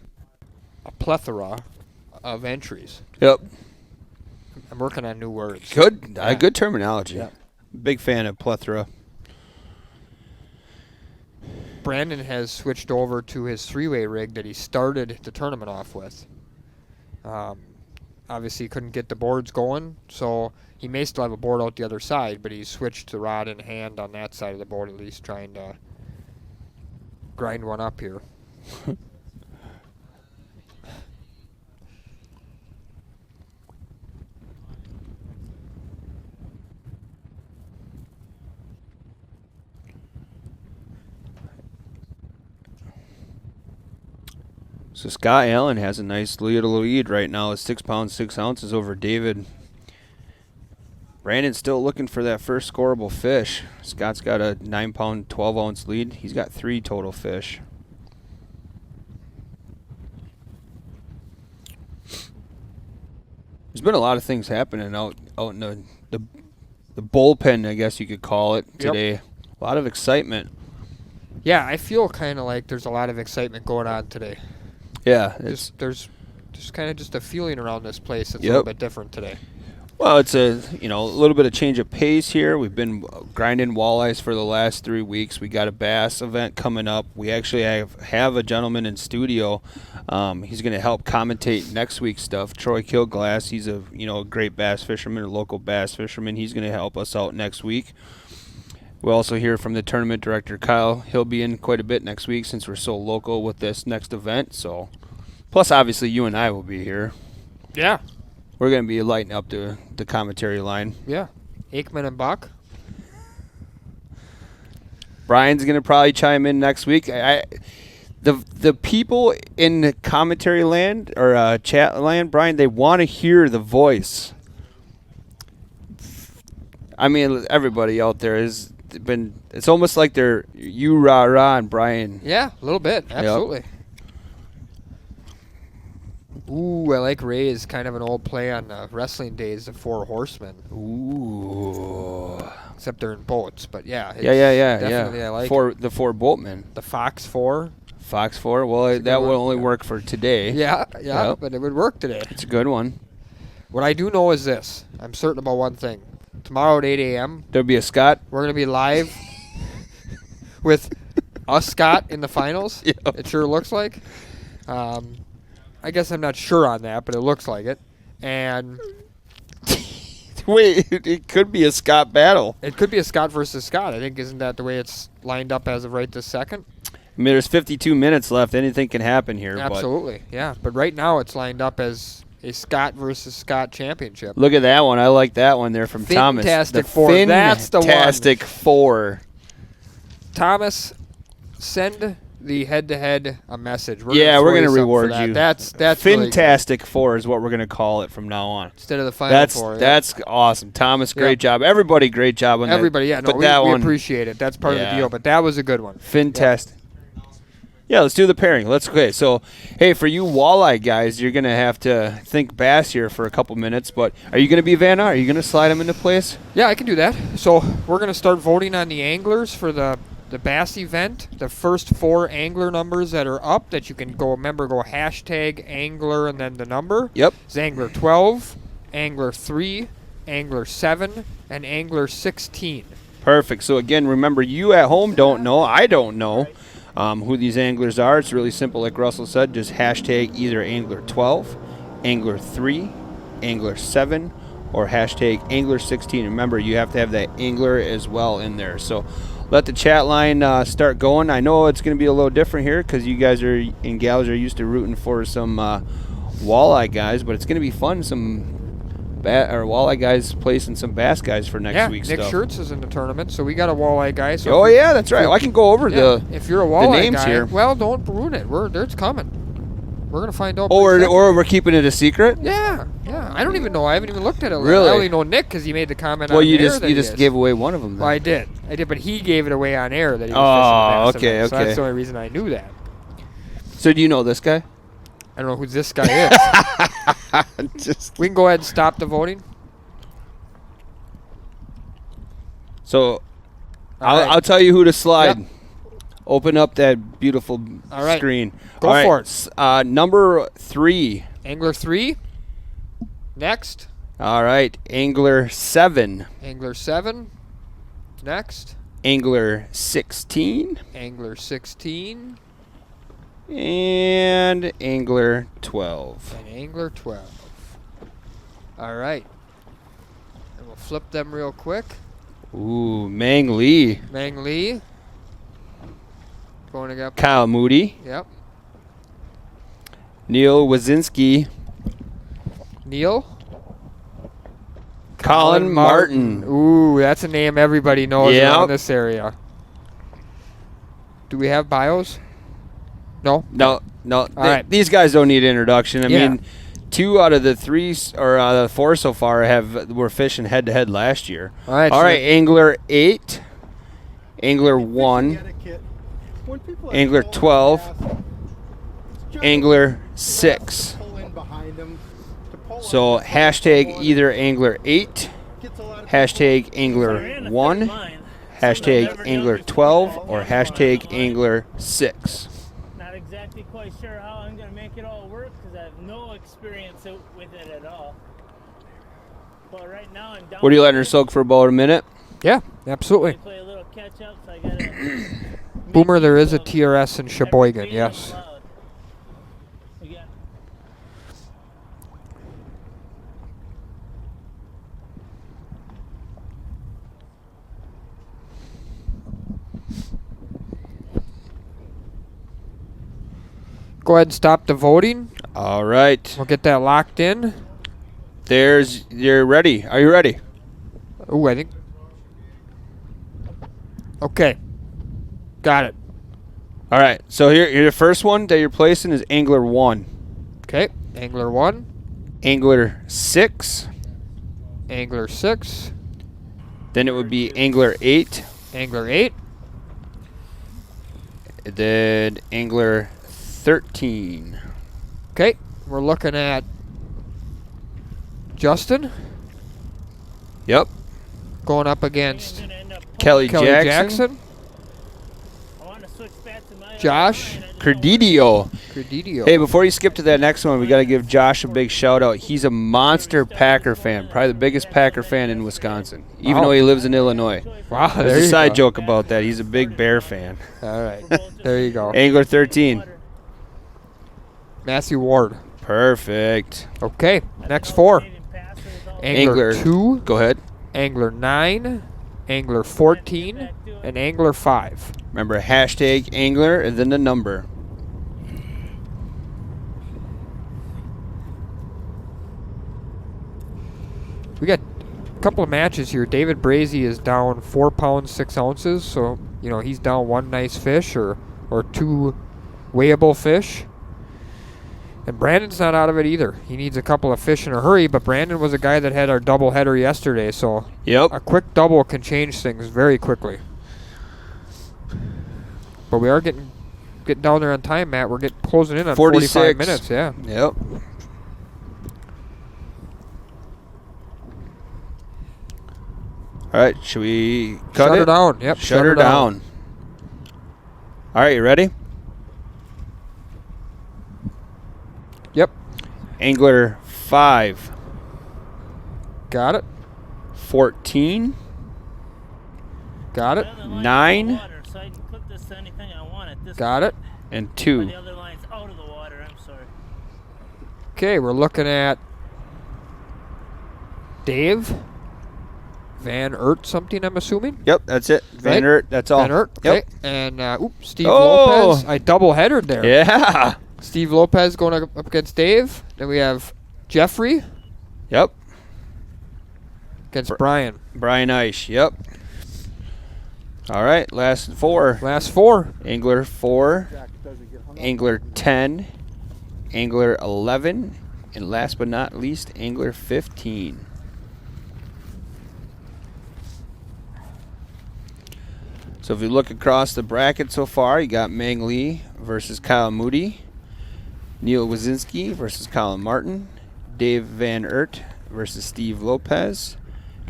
a plethora of entries. Yep. I'm working on new words. Good. Yeah. Good terminology. Yeah. Big fan of plethora. Brandon has switched over to his 3-way rig that he started the tournament off with. Obviously, he couldn't get the boards going, so he may still have a board out the other side, but he's switched to rod in hand on that side of the board, at least trying to grind one up here. So Scott Allen has a nice little lead right now. It's 6 pounds, 6 ounces over David. Brandon's still looking for that first scoreable fish. Scott's got a 9 pound, 12 ounce lead. He's got 3 total fish. There's been a lot of things happening out in the bullpen, I guess you could call it, today. Yep. A lot of excitement. Yeah, I feel kind of like there's a lot of excitement going on today. Yeah. There's kind of just a feeling around this place that's a little bit different today. Well, it's a little bit of change of pace here. We've been grinding walleyes for the last 3 weeks. We got a bass event coming up. We actually have a gentleman in studio. He's going to help commentate next week's stuff. Troy Kilglass. He's a great bass fisherman, a local bass fisherman. He's going to help us out next week. We'll also hear from the tournament director, Kyle. He'll be in quite a bit next week since we're so local with this next event. So, plus, obviously, you and I will be here. Yeah. We're going to be lighting up the commentary line. Yeah. Aikman and Buck. Brian's going to probably chime in next week. The people in the commentary land or chat land, Brian, they want to hear the voice. I mean, everybody out there has been. It's almost like they're you rah rah and Brian. Yeah, a little bit, absolutely. Yep. Ooh, I like Ray's kind of an old play on the wrestling days of Four Horsemen. Ooh. Except they're in boats, but yeah. Definitely, I like the four boatmen. The Fox 4. Fox 4. Well, that will only work for today. Yeah, but it would work today. It's a good one. What I do know is this. I'm certain about one thing. Tomorrow at 8 a.m. There'll be a Scott. We're going to be live with us, Scott, in the finals. Yep. It sure looks like. I guess I'm not sure on that, but it looks like it. And wait, it could be a Scott battle. It could be a Scott versus Scott. I think, isn't that the way it's lined up as of right this second? I mean, there's 52 minutes left. Anything can happen here. Absolutely, yeah. But right now it's lined up as a Scott versus Scott championship. Look at that one. I like that one there from Thomas. Fantastic Four. That's the one. Fantastic Four. Thomas, send the head-to-head a message. We're going to reward you. That's Fantastic really Four is what we're going to call it from now on. Instead of the Final Four. That's awesome. Thomas, great job. Everybody, great job on that. Everybody, yeah. No, we appreciate it. That's part of the deal. But that was a good one. Fantastic. Yeah, let's do the pairing. Okay, so, hey, for you walleye guys, you're going to have to think bass here for a couple minutes. But are you going to be Vanna? Are you going to slide them into place? Yeah, I can do that. So we're going to start voting on the anglers for the bass event. The first 4 angler numbers that are up that you can go hashtag angler and then the number. Yep. It's angler 12, angler 3, angler 7, and angler 16. Perfect. So, again, remember, you at home don't know. I don't know. Who these anglers are. It's really simple, like Russell said. Just hashtag either angler 12, angler 3, angler 7, or hashtag angler 16. Remember, you have to have that angler as well in there. So let the chat line start going. I know it's going to be a little different here because you guys and gals are used to rooting for some walleye guys, but it's going to be fun. Some walleye guys placing some bass guys for next week's Nick stuff. Schurtz is in the tournament, so we got a walleye guy. So that's right. Well, I can go over if you're a walleye names guy, here. well, don't ruin it. It's coming. We're gonna find out. Or we're keeping it a secret. Yeah. I don't even know. I haven't even looked at it. Really? I only know Nick because he made the comment. Well, on you air just gave away one of them. Then. Well, I did, but he gave it away on air that he was fishing the bass event, so that's the only reason I knew that. So do you know this guy? I don't know who this guy is. Just We can go ahead and stop the voting. so All right. I'll tell you who to slide. Yep. Open up that beautiful All right. screen. Go All right. for it. Number 3. Angler 3. Next. All right. Angler 7. Angler 7. Next. Angler 16. Angler 16. And Angler 12. And Angler 12. All right. And we'll flip them real quick. Ooh, Mang Lee. Mang Lee. Going up. Kyle Moody. Yep. Neil Wazinski. Neil. Colin Martin. Ooh, that's a name everybody knows Yep. around this area. Do we have bios? No? No. All right. These guys don't need introduction. I Yeah. mean, 2 out of the 3 or 4 so far were fishing head to head last year. All right. All so right, Angler 8, Angler 1, Angler 12, Angler 6. So hashtag either Angler 8, hashtag Angler 1, hashtag Angler 12, or hashtag Angler 6. Not exactly quite sure how I'm going to make it all work because I have no experience with it at all. But right now I'm down. What are you letting her soak for about a minute? Yeah, absolutely. Play a little catch up, so I got to. Boomer, there is a TRS in Sheboygan, yes. Go ahead and stop the voting. All right. We'll get that locked in. You're ready. Are you ready? Ooh, I think. Okay. Got it. All right. So here the first one that you're placing is Angler 1. Okay. Angler 1. Angler 6. Angler 6. Then it would be Angler 8. Angler 8. And then Angler 13. Okay. We're looking at Justin Yep. going up against Kelly Kelly Jackson. I want to switch back to my Josh Credidio. Credidio. Hey, before you skip to that next one, we got to give Josh a big shout out. He's a monster Packer fan, probably the biggest Packer fan in Wisconsin, even Wow. though he lives in Illinois. Wow, there There's a you side go. joke about that. He's a big Bear fan. All right. There you go. Angler 13. Matthew Ward. Perfect. Okay. Next 4. Angler Angler 2. Go ahead. Angler 9. Angler 14. And Angler 5. Remember, hashtag angler and then the number. We got a couple of matches here. David Brady is down 4 pounds 6 ounces, so he's down 1 nice fish or 2 weighable fish. And Brandon's not out of it either. He needs a couple of fish in a hurry, but Brandon was a guy that had our double header yesterday, so Yep. a quick double can change things very quickly. But we are getting down there on time, Matt. We're closing in on 45 minutes. Yeah. Yep. All right, should we cut Shut it? her down. Yep. Shut her down. All right, you ready? Yep. Angler 5. Got it. 14. Got it. 9. So I can clip this to anything I want at this Got it. And point. 2. The other line's out of the water. I'm sorry. Okay, we're looking at Dave Van Eert something, I'm assuming. Yep, that's it. Van Right? Eert, that's all. Van Eert. Okay. Yep. And Steve Oh! Lopez. I double headered there. Yeah. Steve Lopez going up against Dave. Then we have Jeffrey Yep. against Brian. Brian Eish. Yep. All right, last 4. Last 4. Angler 4. Angler 10. Angler 11. And last but not least, Angler 15. So if you look across the bracket so far, you got Mang Lee versus Kyle Moody. Neil Wazinski versus Colin Martin. Dave Van Ert versus Steve Lopez.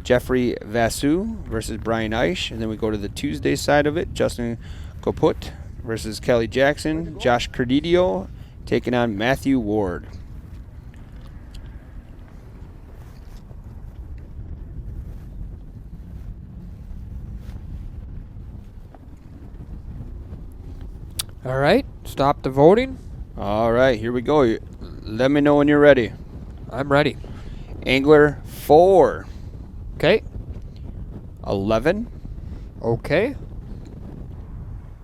Jeffrey Vasu versus Brian Eisch. And then we go to the Tuesday side of it. Justin Koput versus Kelly Jackson. Josh Credidio taking on Matthew Ward. All right, stop the voting. All right, here we go. Let me know when you're ready. I'm ready. Angler 4. Okay. 11. Okay.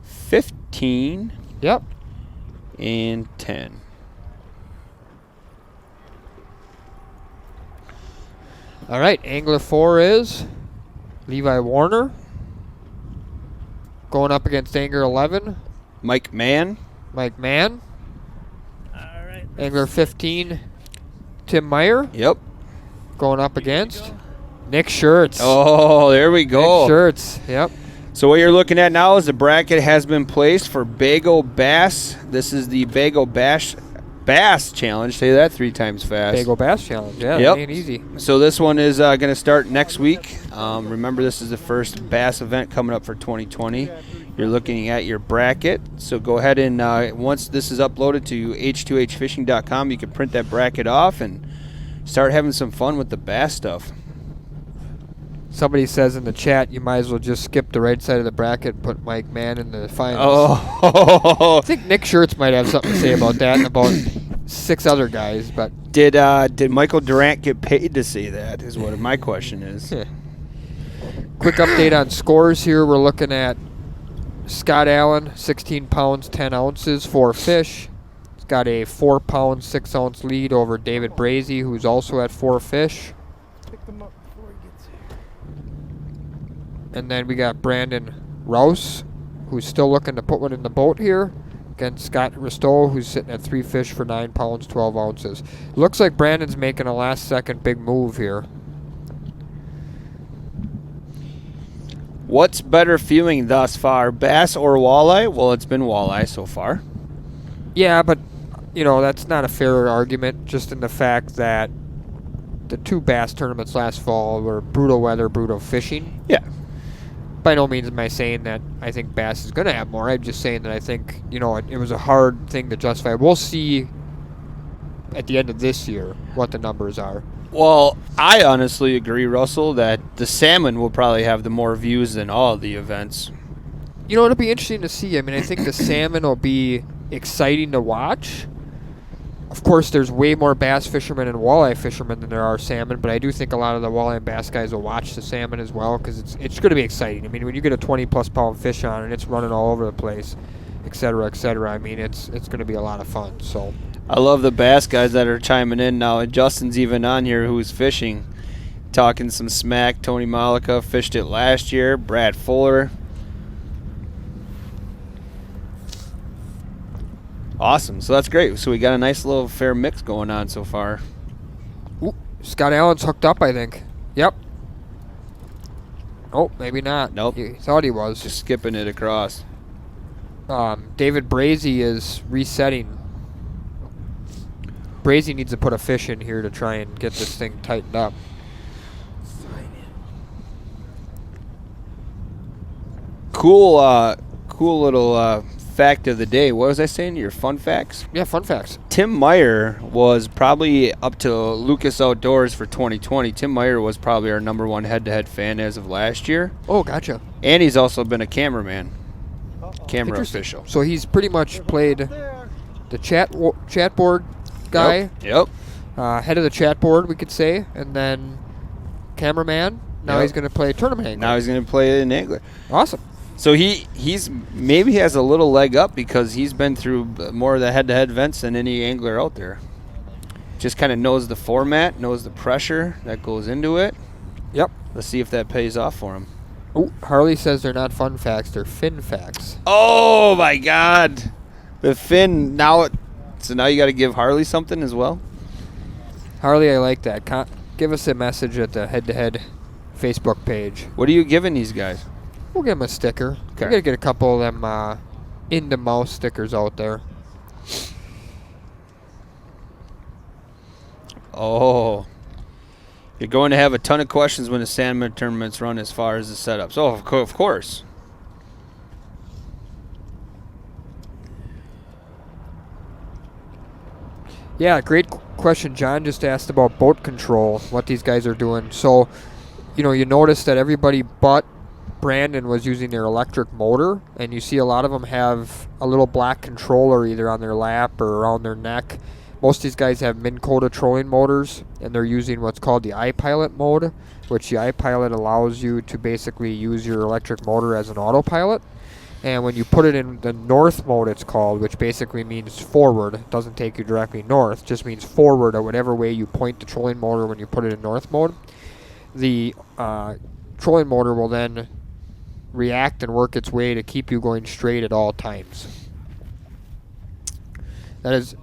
15. Yep. And 10. All right, Angler 4 is Levi Warner. Going up against Angler 11, Mike Mann. Mike Mann. All right. Angler 15, Tim Meyer. Yep. Going up against Nick Schertz. Oh, there we go. Nick Schertz, yep. So what you're looking at now is the bracket has been placed for Bago Bass. This is the Bago Bass Challenge. Say that 3 times fast. Bago Bass Challenge, yeah, Yep. that ain't easy. So this one is going to start next week. Remember, this is the first bass event coming up for 2020. You're looking at your bracket. So go ahead and once this is uploaded to H2HFishing.com, you can print that bracket off and start having some fun with the bass stuff. Somebody says in the chat you might as well just skip the right side of the bracket and put Mike Mann in the finals. Oh. I think Nick Schertz might have something to say about that and about 6 other guys, but Did Michael Durant get paid to say that is what my question is. quick update on scores here. We're looking at Scott Allen, 16 pounds, 10 ounces, 4 fish. He's got a 4 pound, 6 ounce lead over David Brady, who's also at 4 fish. Pick them up before he gets here. And then we got Brandon Rouse, who's still looking to put one in the boat here, against Scott Ristow, who's sitting at 3 fish for 9 pounds, 12 ounces. Looks like Brandon's making a last-second big move here. What's better feeling thus far, bass or walleye? Well, it's been walleye so far. Yeah, but, you know, that's not a fair argument, just in the fact that the 2 bass tournaments last fall were brutal weather, brutal fishing. Yeah. By no means am I saying that I think bass is going to have more. I'm just saying that I think, you know, it was a hard thing to justify. We'll see at the end of this year what the numbers are. Well, I honestly agree, Russell, that the salmon will probably have the more views than all of the events. You know, it'll be interesting to see. I mean, I think the salmon will be exciting to watch. Of course, there's way more bass fishermen and walleye fishermen than there are salmon, but I do think a lot of the walleye and bass guys will watch the salmon as well because it's going to be exciting. I mean, when you get a 20-plus pound fish on and it's running all over the place, et cetera, I mean, it's going to be a lot of fun. So I love the bass guys that are chiming in now, and Justin's even on here who's fishing, talking some smack. Tony Malika fished it last year. Brad Fuller. Awesome. So that's great. So we got a nice little fair mix going on so far. Ooh, Scott Allen's hooked up, I think. Yep. Oh, maybe not. Nope. He thought he was. Just skipping it across. David Brady is resetting. Brady needs to put a fish in here to try and get this thing tightened up. Cool little fact of the day. What was I saying? Your fun facts? Yeah, fun facts. Tim Meyer was probably up to Lucas Outdoors for 2020. Tim Meyer was probably our #1 head-to-head fan as of last year. Oh, gotcha. And he's also been a cameraman. Camera Interesting. official. So he's pretty much played the chat board guy. Yep. Head of the chat board, we could say, and then cameraman. Now Yep. he's going to play tournament angler. Now he's going to play an angler. Awesome. So he's maybe has a little leg up because he's been through more of the head-to-head events than any angler out there. Just kind of knows the format, knows the pressure that goes into it. Yep. Let's see if that pays off for him. Oh, Harley says they're not fun facts, they're fin facts. Oh my God, the fin now. So now you got to give Harley something as well. Harley, I like that. Give us a message at the head-to-head Facebook page. What are you giving these guys? We'll give him a sticker. Okay. We got to get a couple of them in the mouse stickers out there. Oh. You're going to have a ton of questions when the salmon tournaments run as far as the setups. Oh, of course. Yeah, great question. John just asked about boat control, what these guys are doing. So, you notice that everybody but Brandon was using their electric motor, and you see a lot of them have a little black controller either on their lap or around their neck. Most of these guys have Minn Kota trolling motors, and they're using what's called the iPilot mode, which the iPilot allows you to basically use your electric motor as an autopilot. And when you put it in the north mode, it's called, which basically means forward. It doesn't take you directly north, just means forward or whatever way you point the trolling motor when you put it in north mode. The trolling motor will then react and work its way to keep you going straight at all times. That is...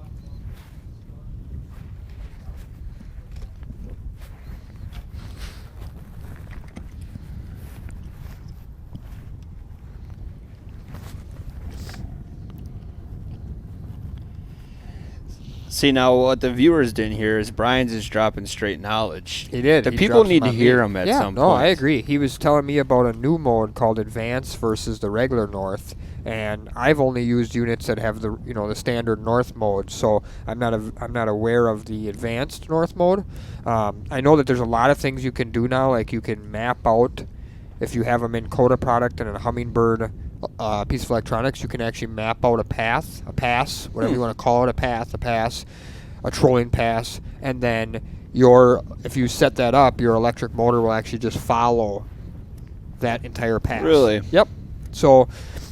See, now what the viewers didn't hear is Brian's is dropping straight knowledge. He did. The He people dropped need some to on hear me. him at Yeah, some no, point. I agree. He was telling me about a new mode called Advance versus the regular North, and I've only used units that have the the standard North mode, so I'm not aware of the advanced North mode. I know that there's a lot of things you can do now, like you can map out if you have a Minn Kota product and a Humminbird piece of electronics, you can actually map out a pass, whatever you want to call it, a pass, a trolling pass, and then if you set that up, your electric motor will actually just follow that entire pass. Really? Yep. So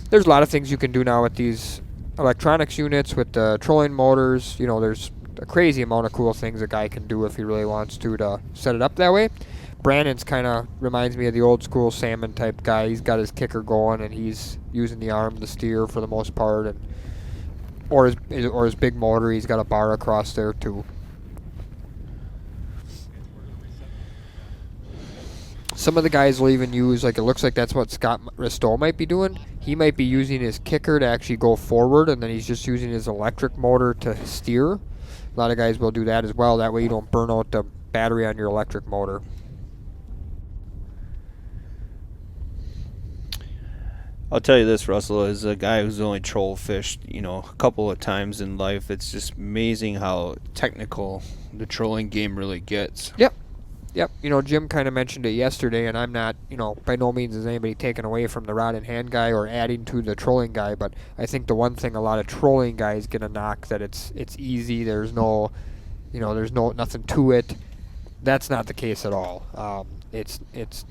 there's a lot of things you can do now with these electronics units, with the trolling motors. There's a crazy amount of cool things a guy can do if he really wants to set it up that way. Brandon's kind of reminds me of the old school salmon type guy. He's got his kicker going, and he's using the arm to steer for the most part, or his big motor. He's got a bar across there too. Some of the guys will even use, it looks like that's what Scott Ristow might be doing. He might be using his kicker to actually go forward, and then he's just using his electric motor to steer. A lot of guys will do that as well. That way you don't burn out the battery on your electric motor. I'll tell you this, Russell, as a guy who's only troll fished, a couple of times in life, it's just amazing how technical the trolling game really gets. Yep. Jim kind of mentioned it yesterday, and I'm not, by no means is anybody taken away from the rod and hand guy or adding to the trolling guy, but I think the one thing a lot of trolling guys get a knock that it's easy, there's no, there's nothing to it. That's not the case at all. It's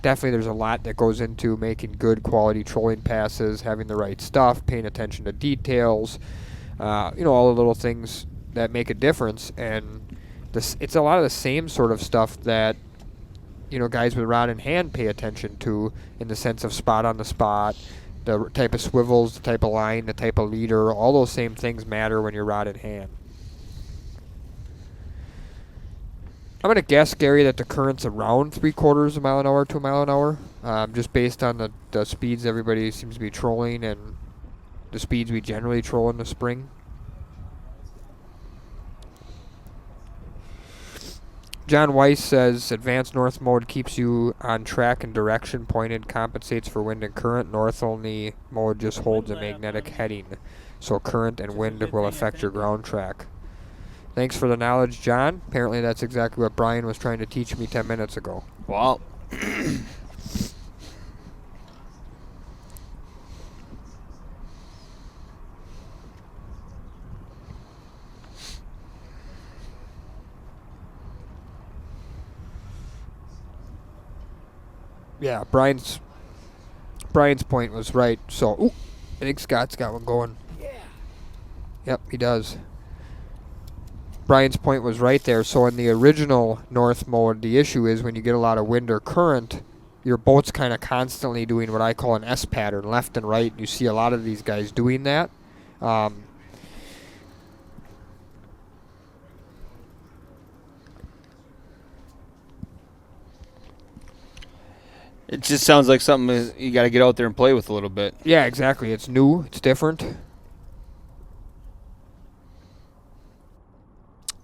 definitely, there's a lot that goes into making good quality trolling passes, having the right stuff, paying attention to details, all the little things that make a difference. And it's a lot of the same sort of stuff that guys with rod in hand pay attention to, in the sense of spot on the spot, the type of swivels, the type of line, the type of leader. All those same things matter when you're rod in hand. I'm going to guess, Gary, that the current's around 3/4 mile an hour to a mile an hour, just based on the speeds everybody seems to be trolling and the speeds we generally troll in the spring. John Weiss says advanced north mode keeps you on track and direction pointed, compensates for wind and current. North only mode just holds a magnetic heading, so current and wind will affect your ground track. Thanks for the knowledge, John. Apparently that's exactly what Brian was trying to teach me 10 minutes ago. Wow. Yeah, Brian's point was right. So, I think Scott's got one going. Yeah. Yep, he does. Brian's point was right there. So in the original north mode, the issue is when you get a lot of wind or current, your boat's kind of constantly doing what I call an S pattern, left and right. You see a lot of these guys doing that. It just sounds like something you got to get out there and play with a little bit. Yeah, exactly. It's new. It's different.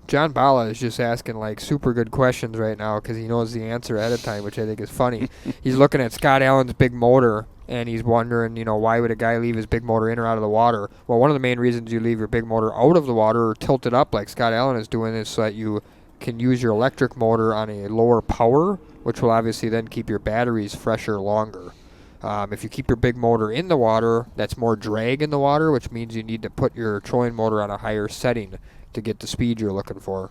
John Bala is just asking like super good questions right now because he knows the answer ahead of time, which I think is funny. He's looking at Scott Allen's big motor and he's wondering, why would a guy leave his big motor in or out of the water? Well, one of the main reasons you leave your big motor out of the water or tilt it up like Scott Allen is doing is so that you can use your electric motor on a lower power, which will obviously then keep your batteries fresher longer. If you keep your big motor in the water, that's more drag in the water, which means you need to put your trolling motor on a higher setting to get the speed you're looking for.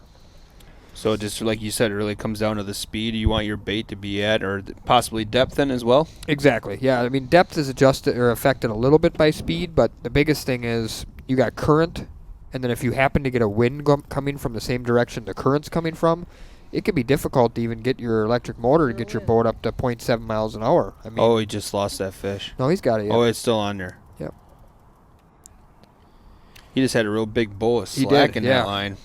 So just like you said, it really comes down to the speed you want your bait to be at, or possibly depth then as well? Exactly, yeah. I mean, depth is adjusted or affected a little bit by speed, but the biggest thing is you got current, and then if you happen to get a wind coming from the same direction the current's coming from, it can be difficult to even get your electric motor to get your boat up to 0.7 miles an hour. I mean, He just lost that fish. No, he's got it. Yet. Oh, it's still on there. Yep. He just had a real big bowl of slack in that line.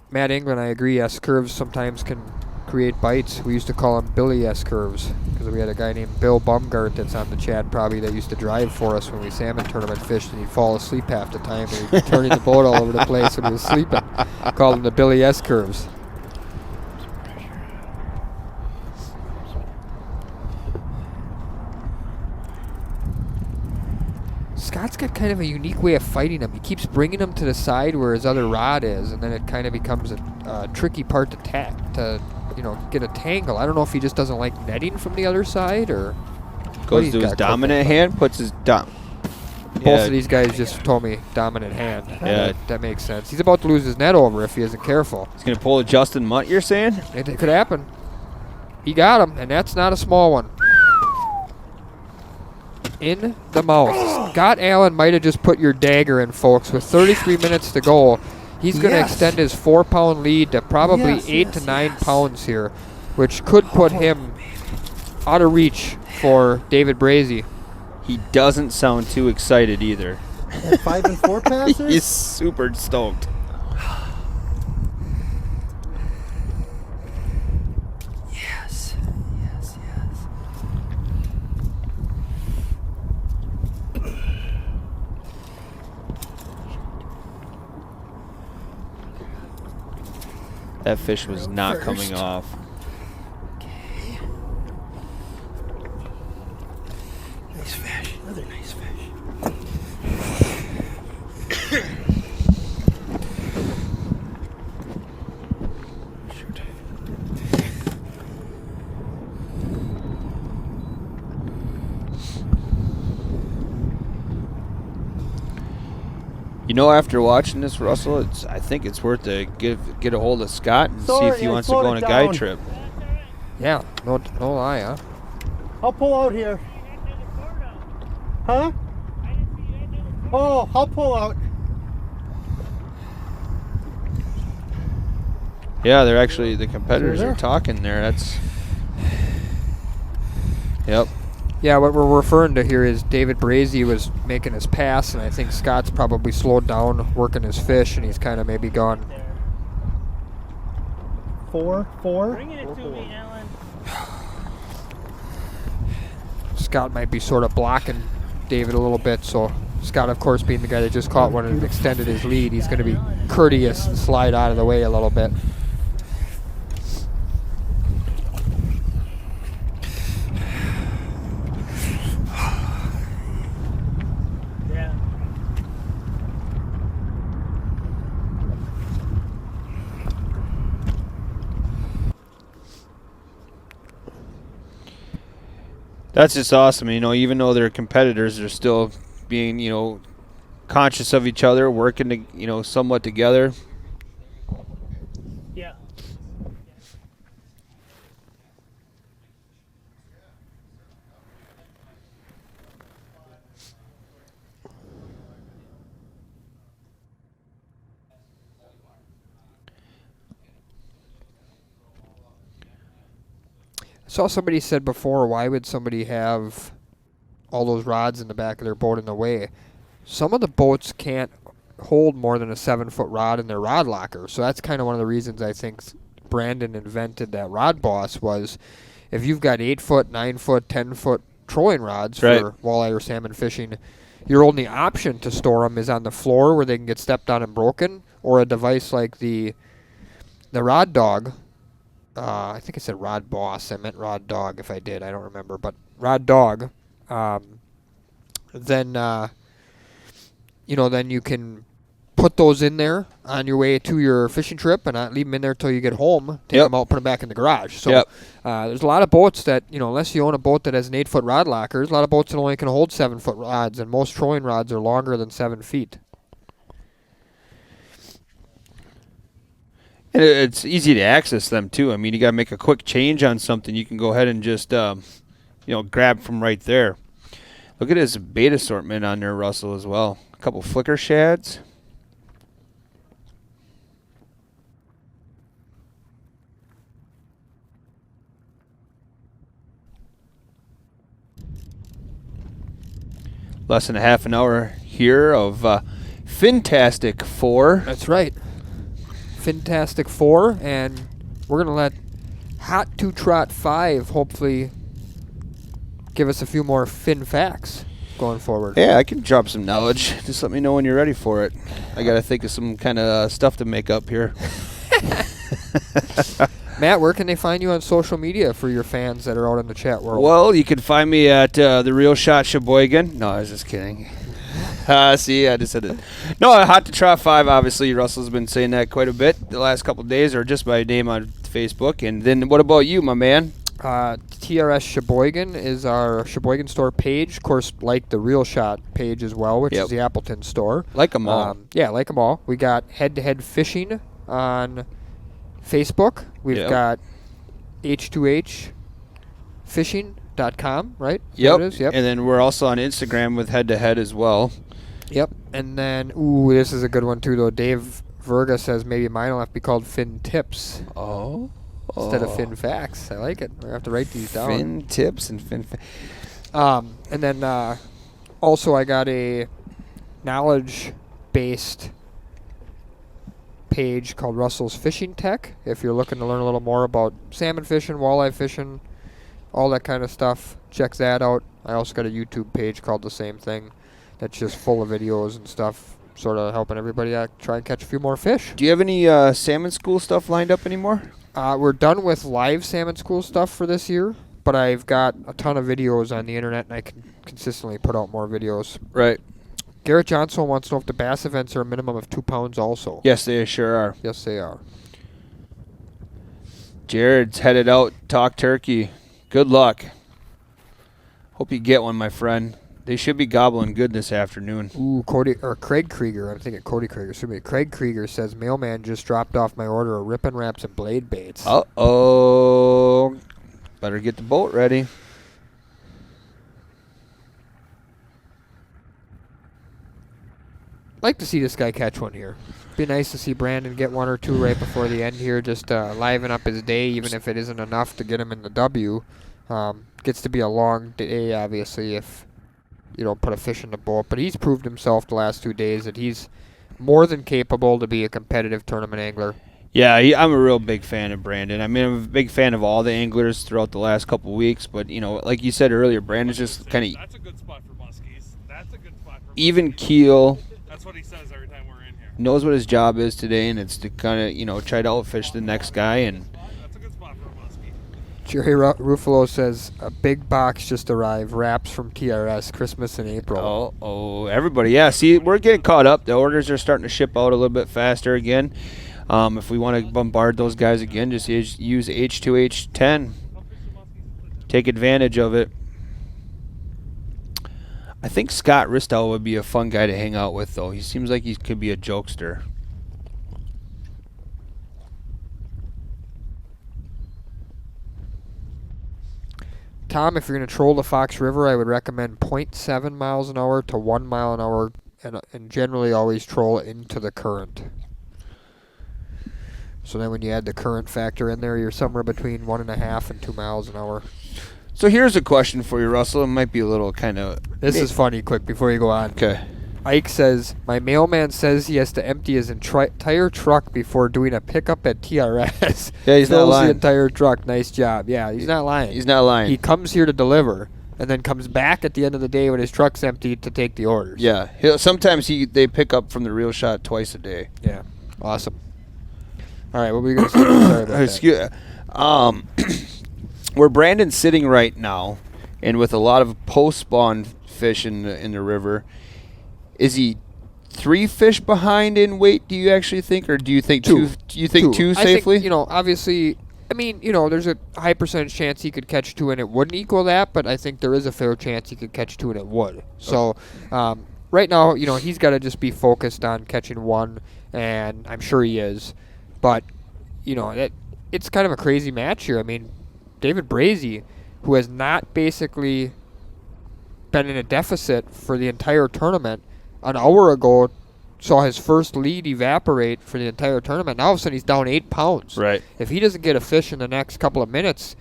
Matt England, I agree. S-curves sometimes can create bites. We used to call them Billy S-curves because we had a guy named Bill Bumgart that's on the chat probably that used to drive for us when we salmon tournament fished, and he'd fall asleep half the time and he'd be turning the boat all over the place when he was sleeping. Called them the Billy S-curves. Scott's got kind of a unique way of fighting him. He keeps bringing him to the side where his other rod is, and then it kind of becomes a tricky part to get a tangle. I don't know if he just doesn't like netting from the other side or... Goes to his dominant hand, puts his Both of these guys just told me dominant hand. Yeah. That makes sense. He's about to lose his net over if he isn't careful. He's going to pull a Justin Mutt, you're saying? It could happen. He got him, and that's not a small one. In the mouth. Scott Allen might have just put your dagger in, folks. With 33 minutes to go, he's going to extend his 4-pound lead to probably 8 to 9 pounds here, which could put him out of reach for David Brady. He doesn't sound too excited either. At 5 and 4 passes? He's super stoked. Yes. That fish was not coming off. Okay. Nice fish. Another nice fish. Shoot. After watching this, Russell, I think it's worth to get a hold of Scott and see if he wants to go on a guide trip. Yeah, no lie, huh? I'll pull out here. Huh? Oh, I'll pull out. Yeah, they're actually, the competitors are talking there. That's... Yep. Yeah, what we're referring to here is David Brady was making his pass, and I think Scott's probably slowed down working his fish, and he's kind of maybe gone. 4. Bringing it to me, Alan. Scott might be sort of blocking David a little bit, so Scott, of course, being the guy that just caught one and extended his lead, he's going to be courteous and slide out of the way a little bit. That's just awesome. Even though they're competitors, they're still being, conscious of each other, working, somewhat together. Yeah. Saw somebody said before, why would somebody have all those rods in the back of their boat in the way? Some of the boats can't hold more than a 7-foot rod in their rod locker. So that's kind of one of the reasons I think Brandon invented that rod boss was if you've got 8-foot, 9-foot, 10-foot trolling rods for walleye or salmon fishing, your only option to store them is on the floor where they can get stepped on and broken, or a device like the Rod Dog. I think I said Rod Boss. I meant Rod Dog if I did. I don't remember. But Rod Dog, then then you can put those in there on your way to your fishing trip and not leave them in there till you get home. Take them out, put them back in the garage. So there's a lot of boats that, unless you own a boat that has an 8-foot rod locker, there's a lot of boats that only can hold 7-foot rods, and most trolling rods are longer than 7 feet. And it's easy to access them, too. I mean, you got to make a quick change on something. You can go ahead and just, grab from right there. Look at his bait assortment on there, Russell, as well. A couple flicker shads. Less than a half an hour here of Fantastic 4. That's right. Fantastic 4, and we're going to let Hot to Trot 5 hopefully give us a few more fin facts going forward. Yeah, I can drop some knowledge. Just let me know when you're ready for it. I got to think of some kind of stuff to make up here. Matt, where can they find you on social media for your fans that are out in the chat world? Well, you can find me at The Real Shot Sheboygan. No, I was just kidding. See, I just said it. No, Hot to Trot 5, obviously. Russell's been saying that quite a bit the last couple of days, or just by name on Facebook. And then what about you, my man? TRS Sheboygan is our Sheboygan store page. Of course, like the Real Shot page as well, which is the Appleton store. Like them all. Yeah, like them all. We got Head-to-Head Fishing on Facebook. We've got H2H Fishing.com, right? Yep. It is? Yep. And then we're also on Instagram with Head-to-Head as well. Yep. And then, this is a good one too, though. Dave Verga says maybe mine will have to be called Fin Tips. Oh. Instead of Fin Facts. I like it. I have to write these down. Fin Tips and Fin Facts. And then also I got a knowledge-based page called Russell's Fishing Tech. If you're looking to learn a little more about salmon fishing, walleye fishing, all that kind of stuff, check that out. I also got a YouTube page called the same thing that's just full of videos and stuff, sort of helping everybody try and catch a few more fish. Do you have any salmon school stuff lined up anymore? We're done with live salmon school stuff for this year, but I've got a ton of videos on the internet, and I can consistently put out more videos. Right. Garrett Johnson wants to know if the bass events are a minimum of 2 pounds also. Yes, they sure are. Yes, they are. Jared's headed out, talk turkey. Good luck. Hope you get one, my friend. They should be gobbling good this afternoon. Craig Krieger. I'm thinking Cody Krieger. Excuse me. Craig Krieger says, mailman just dropped off my order of Rip and Wraps and blade baits. Uh-oh. Better get the boat ready. Like to see this guy catch one here. Be nice to see Brandon get 1 or 2 right before the end here, just liven up his day, even if it isn't enough to get him in the W. Gets to be a long day, obviously, if you don't put a fish in the boat. But he's proved himself the last 2 days that he's more than capable to be a competitive tournament angler. Yeah, I'm a real big fan of Brandon. I mean, I'm a big fan of all the anglers throughout the last couple of weeks. But, like you said earlier, Brandon's just kind of... That's a good spot for muskies. That's a good spot for even keel. That's what he says every time we're in here. Knows what his job is today, and it's to kind of, try to outfish the next guy. And that's a good spot for a muskie. Jerry Ruffalo says, a big box just arrived. Wraps from TRS, Christmas in April. Oh, everybody. Yeah, see, we're getting caught up. The orders are starting to ship out a little bit faster again. If we want to bombard those guys again, just use H2H 10. Take advantage of it. I think Scott Ristow would be a fun guy to hang out with, though. He seems like he could be a jokester. Tom, if you're going to troll the Fox River, I would recommend 0.7 miles an hour to 1 mile an hour, and generally always troll into the current. So then when you add the current factor in there, you're somewhere between 1.5 and 2 miles an hour. So here's a question for you, Russell. It might be a little kind of... This is funny, quick, before you go on. Okay. Ike says, my mailman says he has to empty his entire truck before doing a pickup at TRS. Yeah, he's not Fills lying. the entire truck. Nice job. Yeah, he's not lying. He's not lying. He comes here to deliver, and then comes back at the end of the day when his truck's empty to take the orders. Yeah. Sometimes they pick up from the Real Shot twice a day. Yeah. Awesome. All right, what were you going to say? Sorry about Excuse. Where Brandon's sitting right now, and with a lot of post-spawn fish in the river, is he 3 fish behind in weight? Do you actually think, or do you think two? Do you think two safely? I think, obviously, I mean, there's a high percentage chance he could catch 2 and it wouldn't equal that, but I think there is a fair chance he could catch 2 and it would. So, right now, he's got to just be focused on catching 1, and I'm sure he is. But, it's kind of a crazy match here. I mean, David Brady, who has not basically been in a deficit for the entire tournament, an hour ago saw his first lead evaporate for the entire tournament. Now all of a sudden he's down 8 pounds. Right. If he doesn't get a fish in the next couple of minutes,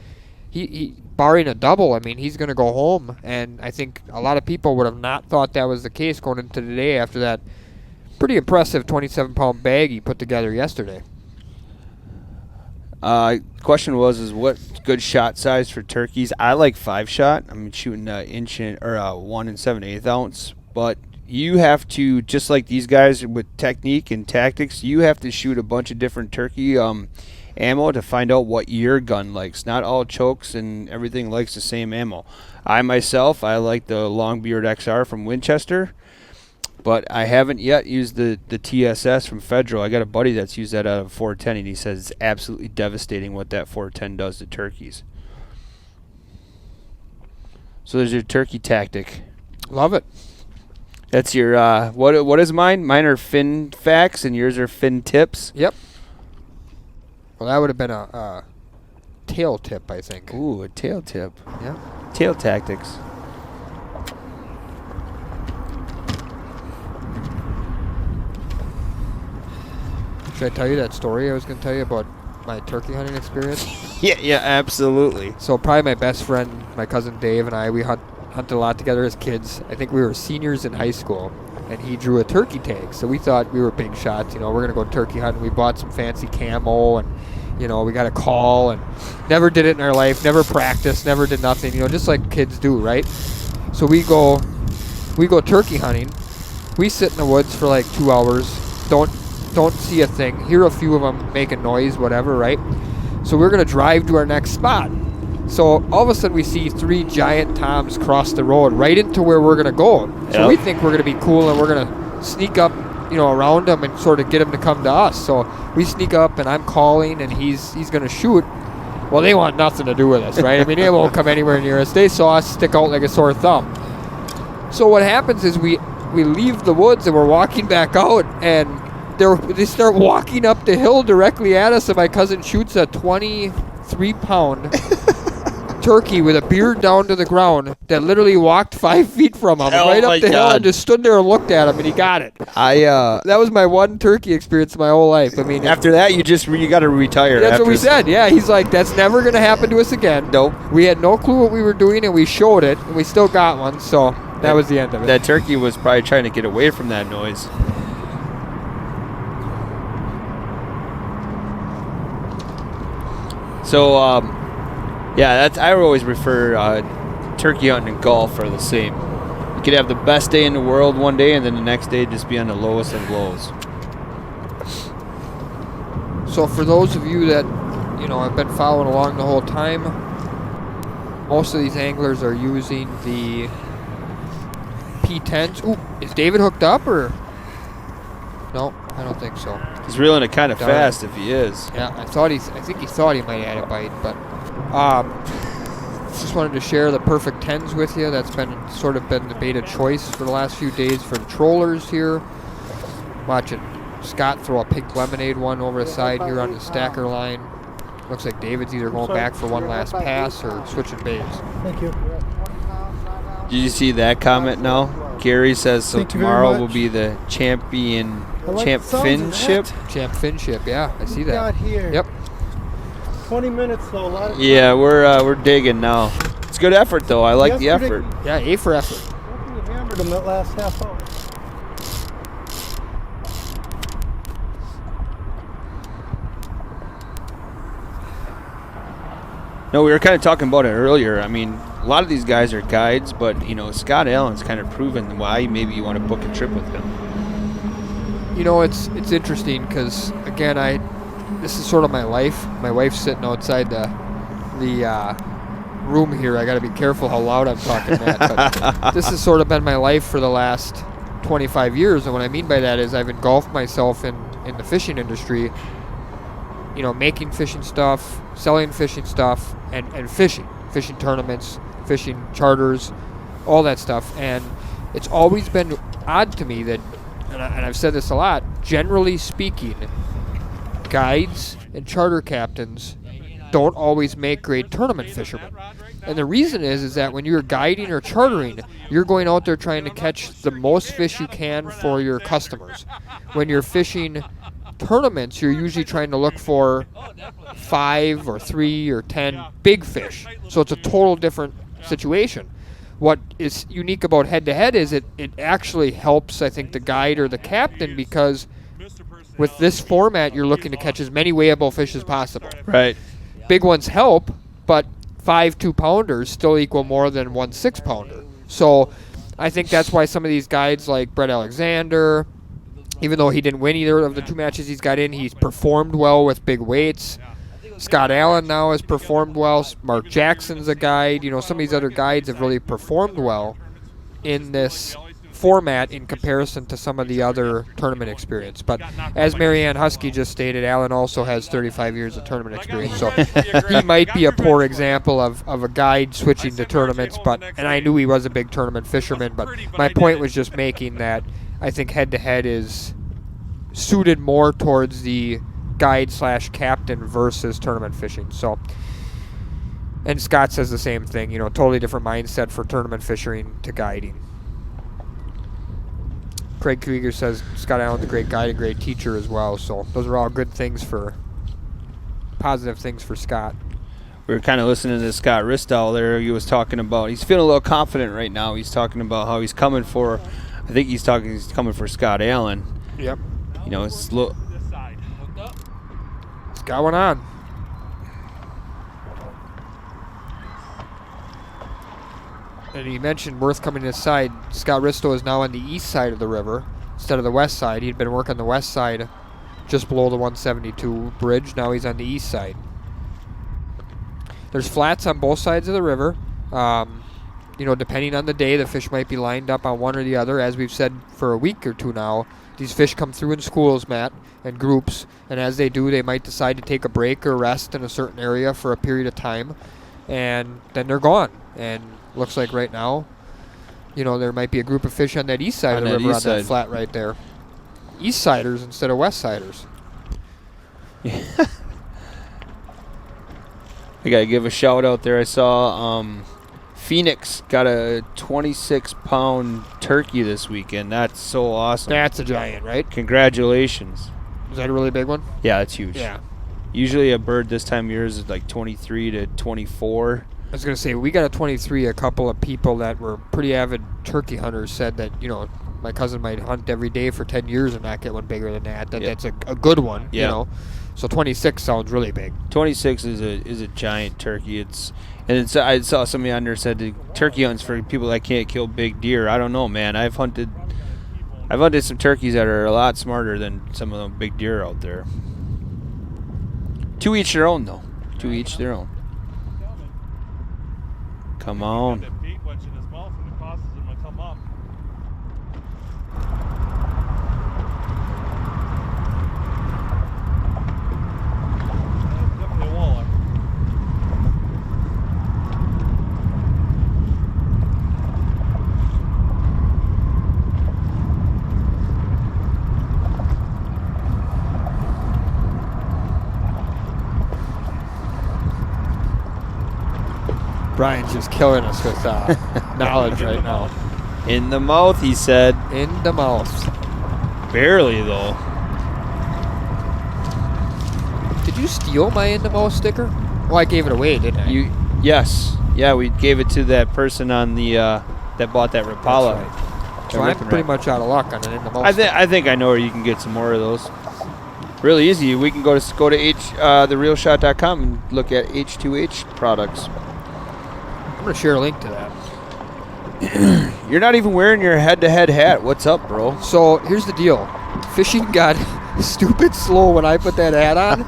he barring a double, I mean, he's going to go home. And I think a lot of people would have not thought that was the case going into today after that pretty impressive 27-pound bag he put together yesterday. Question was what good shot size for turkeys? I like 5-shot. I'm shooting 1 7/8 ounce, but you have to, just like these guys with technique and tactics, you have to shoot a bunch of different turkey ammo to find out what your gun likes. Not all chokes and everything likes the same ammo. I myself, I like the Longbeard XR from Winchester, but I haven't yet used the TSS from Federal. I got a buddy that's used that out of 410, and he says it's absolutely devastating what that 410 does to turkeys. So there's your turkey tactic. Love it. That's your, what is mine? Mine are fin facts, and yours are fin tips? Yep. Well, that would have been a tail tip, I think. Ooh, a tail tip. Yeah. Tail tactics. Should I tell you that story I was going to tell you about my turkey hunting experience? Yeah, absolutely. So probably my best friend, my cousin Dave, and I, we hunted a lot together as kids. I think we were seniors in high school, and he drew a turkey tag. So we thought we were big shots. We're going to go turkey hunting. We bought some fancy camo, and, we got a call, and never did it in our life, never practiced, never did nothing, just like kids do, right? So we go turkey hunting. We sit in the woods for like 2 hours, don't see a thing, hear a few of them making noise, whatever, right? So we're going to drive to our next spot. So all of a sudden we see 3 giant toms cross the road right into where we're going to go. So we think we're going to be cool and we're going to sneak up, around them and sort of get them to come to us. So we sneak up and I'm calling and he's going to shoot. Well, they want nothing to do with us, right? I mean, they won't come anywhere near us. They saw us stick out like a sore thumb. So what happens is we leave the woods and we're walking back out, and they start walking up the hill directly at us, and my cousin shoots a 23-pound turkey with a beard down to the ground that literally walked 5 feet from him, right up the hill, and just stood there and looked at him, and he got it. That was my one turkey experience in my whole life. I mean, after that, you got to retire. That's what we said. Yeah, he's like, that's never going to happen to us again. Nope. We had no clue what we were doing, and we showed it, and we still got one. So that was the end of it. That turkey was probably trying to get away from that noise. So, I always refer turkey hunting and golf are the same. You could have the best day in the world one day, and then the next day just be on the lowest of lows. So for those of you that, have been following along the whole time, most of these anglers are using the P10s. Ooh, is David hooked up or? No, I don't think so. He's reeling it kind of fast if he is. Yeah, I think he thought he might add a bite, but just wanted to share the perfect 10s with you. That's been the beta choice for the last few days for the trollers here. Watching Scott throw a pink lemonade one over the side here on the stacker line. Looks like David's either going back for one last pass or switching bays. Thank you. Did you see that comment now? Gary says so. Tomorrow will be the championship. Championship, yeah, I see that. Got here. Yep. 20 minutes though. A lot of yeah, we're digging now. It's good effort though. I like the effort. Yeah, A for effort. You hammered them that last half hour. No, we were kind of talking about it earlier. I mean, a lot of these guys are guides, but you know, Scott Allen's kind of proven why maybe you want to book a trip with him. You know, it's interesting because again, this is sort of my life. My wife's sitting outside the room here. I got to be careful how loud I'm talking, Matt. But this has sort of been my life for the last 25 years, and what I mean by that is I've engulfed myself in the fishing industry. You know, making fishing stuff, selling fishing stuff, and fishing tournaments, fishing charters, all that stuff. And it's always been odd to me that, and I've said this a lot, generally speaking, guides and charter captains don't always make great tournament fishermen. And the reason is that when you're guiding or chartering, you're going out there trying to catch the most fish you can for your customers. When you're fishing tournaments, you're usually trying to look for 5 or 3 or 10 big fish. So it's a total different situation. What is unique about head-to-head is it actually helps, I think, the guide or the captain, because with this format, you're looking to catch as many weighable fish as possible. Right. Big ones help, but 5 2-pounders still equal more than 1 6-pounder. So I think that's why some of these guides like Brett Alexander, even though he didn't win either of the 2 matches he's got in, he's performed well with big weights. Scott Allen now has performed well. Mark Jackson's a guide. You know, some of these other guides have really performed well in this format in comparison to some of the other tournament experience. But as Marianne Husky just stated, Allen also has 35 years of tournament experience. So he might be a poor example of a guide switching to tournaments. And I knew he was a big tournament fisherman. But my point was just making that I think head-to-head is suited more towards the guide/captain versus tournament fishing. So, and Scott says the same thing. You know, totally different mindset for tournament fishing to guiding. Craig Krieger says Scott Allen's a great guide and great teacher as well. So those are all good things positive things for Scott. We were kind of listening to Scott Ristow there. He was talking about, he's feeling a little confident right now. He's talking about how he's coming for, I think he's coming for Scott Allen. Yep. You know, it's He's got one on. And he mentioned Worth coming his side. Scott Ristow is now on the east side of the river instead of the west side. He'd been working the west side just below the 172 bridge. Now he's on the east side. There's flats on both sides of the river. You know, depending on the day, the fish might be lined up on one or the other. As we've said for a week or two now, these fish come through in schools, Matt, and groups. And as they do, they might decide to take a break or rest in a certain area for a period of time. And then they're gone. And looks like right now, you know, there might be a group of fish on that east side of the river on that flat right there. East siders instead of west siders. I gotta give a shout out there. I saw Phoenix got a 26-pound turkey this weekend. That's so awesome. That's a giant, right? Congratulations. Is that a really big one? Yeah, that's huge. Yeah. Usually a bird this time of year is like 23 to 24. I was going to say, we got a 23. A couple of people that were pretty avid turkey hunters said that, you know, my cousin might hunt every day for 10 years and not get one bigger than that. That's a good one, you know. So 26 sounds really big. 26 is a giant turkey. I saw somebody on there said the turkey hunts for people that can't kill big deer. I don't know, man. I've hunted some turkeys that are a lot smarter than some of the big deer out there. To each their own, though. To each their own. Come on. Brian's just killing us with knowledge right now. In the mouth, he said. In the mouth. Barely, though. Did you steal my in the mouth sticker? Oh, I gave it away, didn't I? Yes. Yeah, we gave it to that person on the that bought that Rapala. Right. So I'm pretty much out of luck on an in the mouth. I think I know where you can get some more of those. Really easy. We can go to therealshot.com and look at H2H products. I'm going to share a link to that. You're not even wearing your head-to-head hat. What's up, bro? So here's the deal. Fishing got stupid slow when I put that hat on.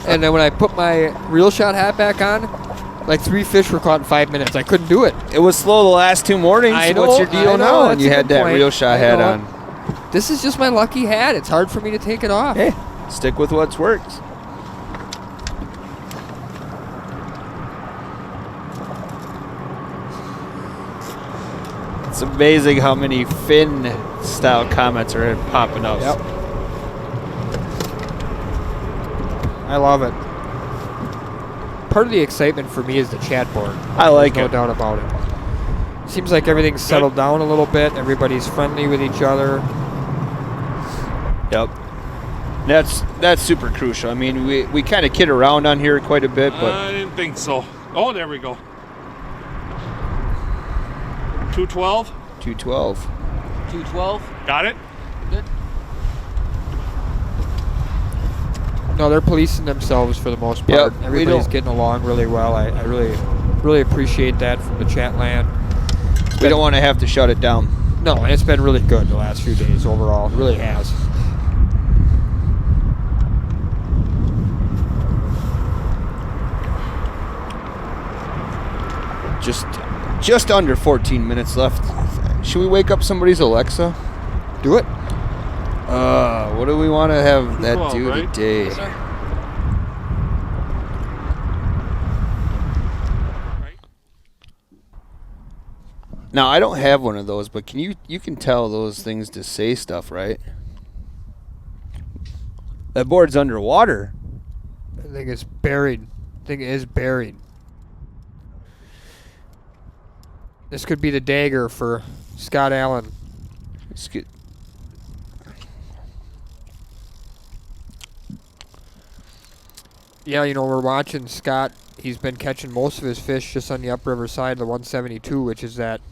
And then when I put my reel shot hat back on, like 3 fish were caught in 5 minutes. I couldn't do it. It was slow the last 2 mornings. I know, What's your deal I know, now? And that's you a had good that point. reel shot I hat know. on. This is just my lucky hat. It's hard for me to take it off. Hey, stick with what's worked. It's amazing how many fin-style comments are popping up. Yep. I love it. Part of the excitement for me is the chat board. I like There's it. no doubt about it. Seems like everything's settled down a little bit. Everybody's friendly with each other. Yep. That's super crucial. I mean, we kind of kid around on here quite a bit, but I didn't think so. Oh, there we go. 212. 212. 212. Got it. No, they're policing themselves for the most part. Yep, we Everybody's don't- getting along really well. I really appreciate that from the chat land. We don't want to have to shut it down. No, and it's been really good the last few days overall. It really has. Just under 14 minutes left. Should we wake up somebody's Alexa? Do it. What do we want to have that 12, do right? today? Yes, sir. Now I don't have one of those, but can you can tell those things to say stuff, right? That board's underwater. I think it's buried. I think it is buried. This could be the dagger for Scott Allen. Let's get. Yeah, you know, we're watching Scott. He's been catching most of his fish just on the upriver side of the 172, which is that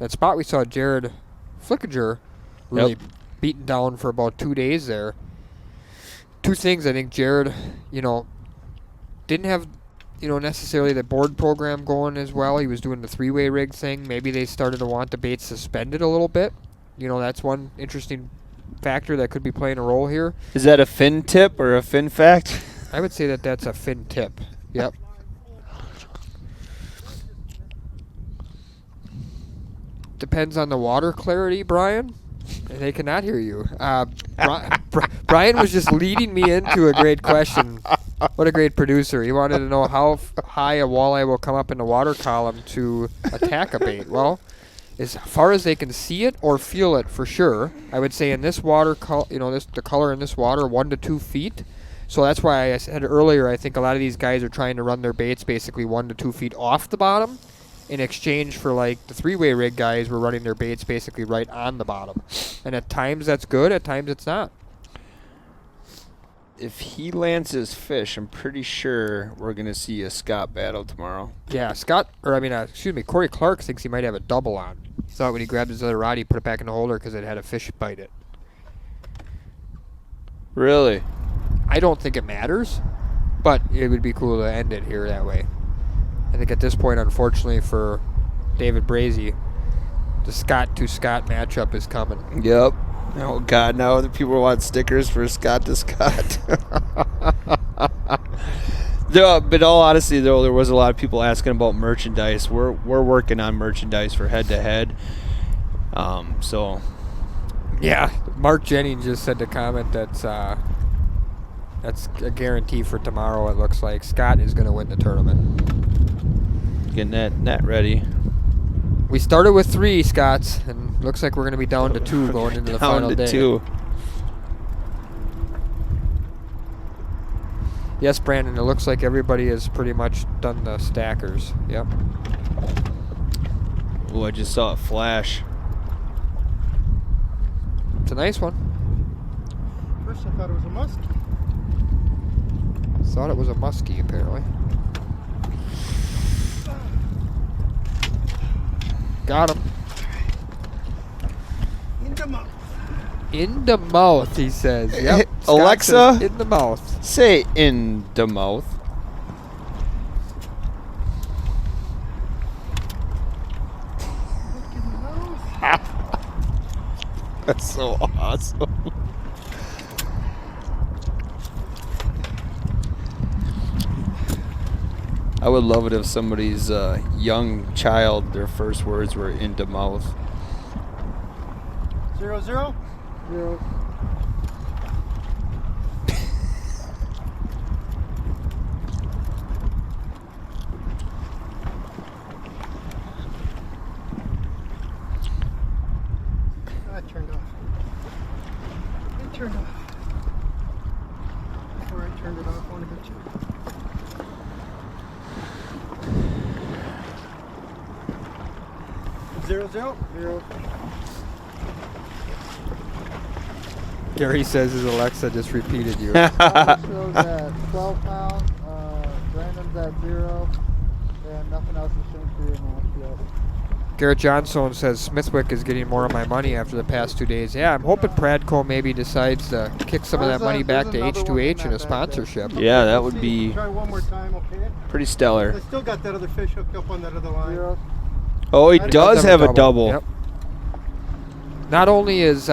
spot we saw Jared Flickinger really beaten down for about 2 days there. Two things, I think Jared, you know, didn't have, you know, necessarily the board program going as well. He was doing the 3-way rig thing. Maybe they started to want the bait suspended a little bit. You know, that's one interesting factor that could be playing a role here. Is that a fin tip or a fin fact? I would say that that's a fin tip. Yep. Depends on the water clarity, Brian. They cannot hear you. Brian was just leading me into a great question. What a great producer. He wanted to know how high a walleye will come up in the water column to attack a bait. Well, as far as they can see it or feel it for sure, I would say in this water, the color in this water, 1 to 2 feet. So that's why I said earlier, I think a lot of these guys are trying to run their baits basically 1 to 2 feet off the bottom, in exchange for like the 3-way rig guys were running their baits basically right on the bottom. And at times that's good, at times it's not. If he lands his fish, I'm pretty sure we're going to see a Scott battle tomorrow. Yeah, Corey Clark thinks he might have a double on. He thought when he grabbed his other rod, he put it back in the holder because it had a fish bite it. Really? I don't think it matters, but it would be cool to end it here that way. I think at this point, unfortunately for David Brady, the Scott to Scott matchup is coming. Yep. Oh, God, now other people want stickers for Scott to Scott. But all honesty, though, there was a lot of people asking about merchandise. We're working on merchandise for head-to-head. So... Yeah, Mark Jennings just said the comment that's a guarantee for tomorrow, it looks like. Scott is going to win the tournament. Getting that net ready. We started with 3 Scotts, and looks like we're going to be down to 2 going into the final day. Down to 2. Yes, Brandon, it looks like everybody has pretty much done the stackers. Yep. Oh, I just saw a flash. It's a nice one. First I thought it was a muskie. Thought it was a muskie, apparently. Got him. In the mouth. In the mouth, he says. Yep. Scott Alexa? says in the mouth. Say in the mouth. That's so awesome. I would love it if somebody's young child, their first words were into mouth. 0 0 0. I turned off. It turned off. Before I turned it off, I want to hit you. Zero, zero, zero. Gary says his Alexa just repeated you. Shows at 12 pounds. Brandon's at 0. And nothing else is shown for your mouth yet. Garrett Johnstone says Smithwick is getting more of my money after the past 2 days. Yeah, I'm hoping Pradco maybe decides to kick some of that money back to H2H in a sponsorship. Yeah, that would be Try one more time, okay? pretty stellar. I still got that other fish hooked up on that other line. 0. Oh, he does have a double. Yep. Not only is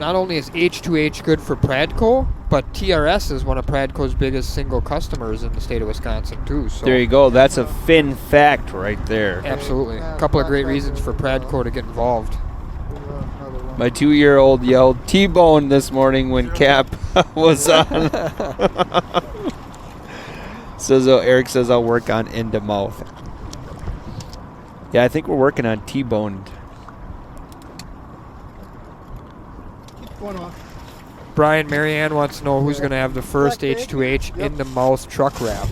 H2H good for Pradco, but TRS is one of Pradco's biggest single customers in the state of Wisconsin too. So There you go. That's a Finn fact right there. absolutely, a couple of great reasons for Pradco to get involved. My 2-year-old yelled T-bone this morning when Cap was on. So Eric says I'll work on into mouth. Yeah, I think we're working on T-boned. Keep going off. Brian Marianne wants to know who's going to have the first H2H Yep. in the mouth truck wrap.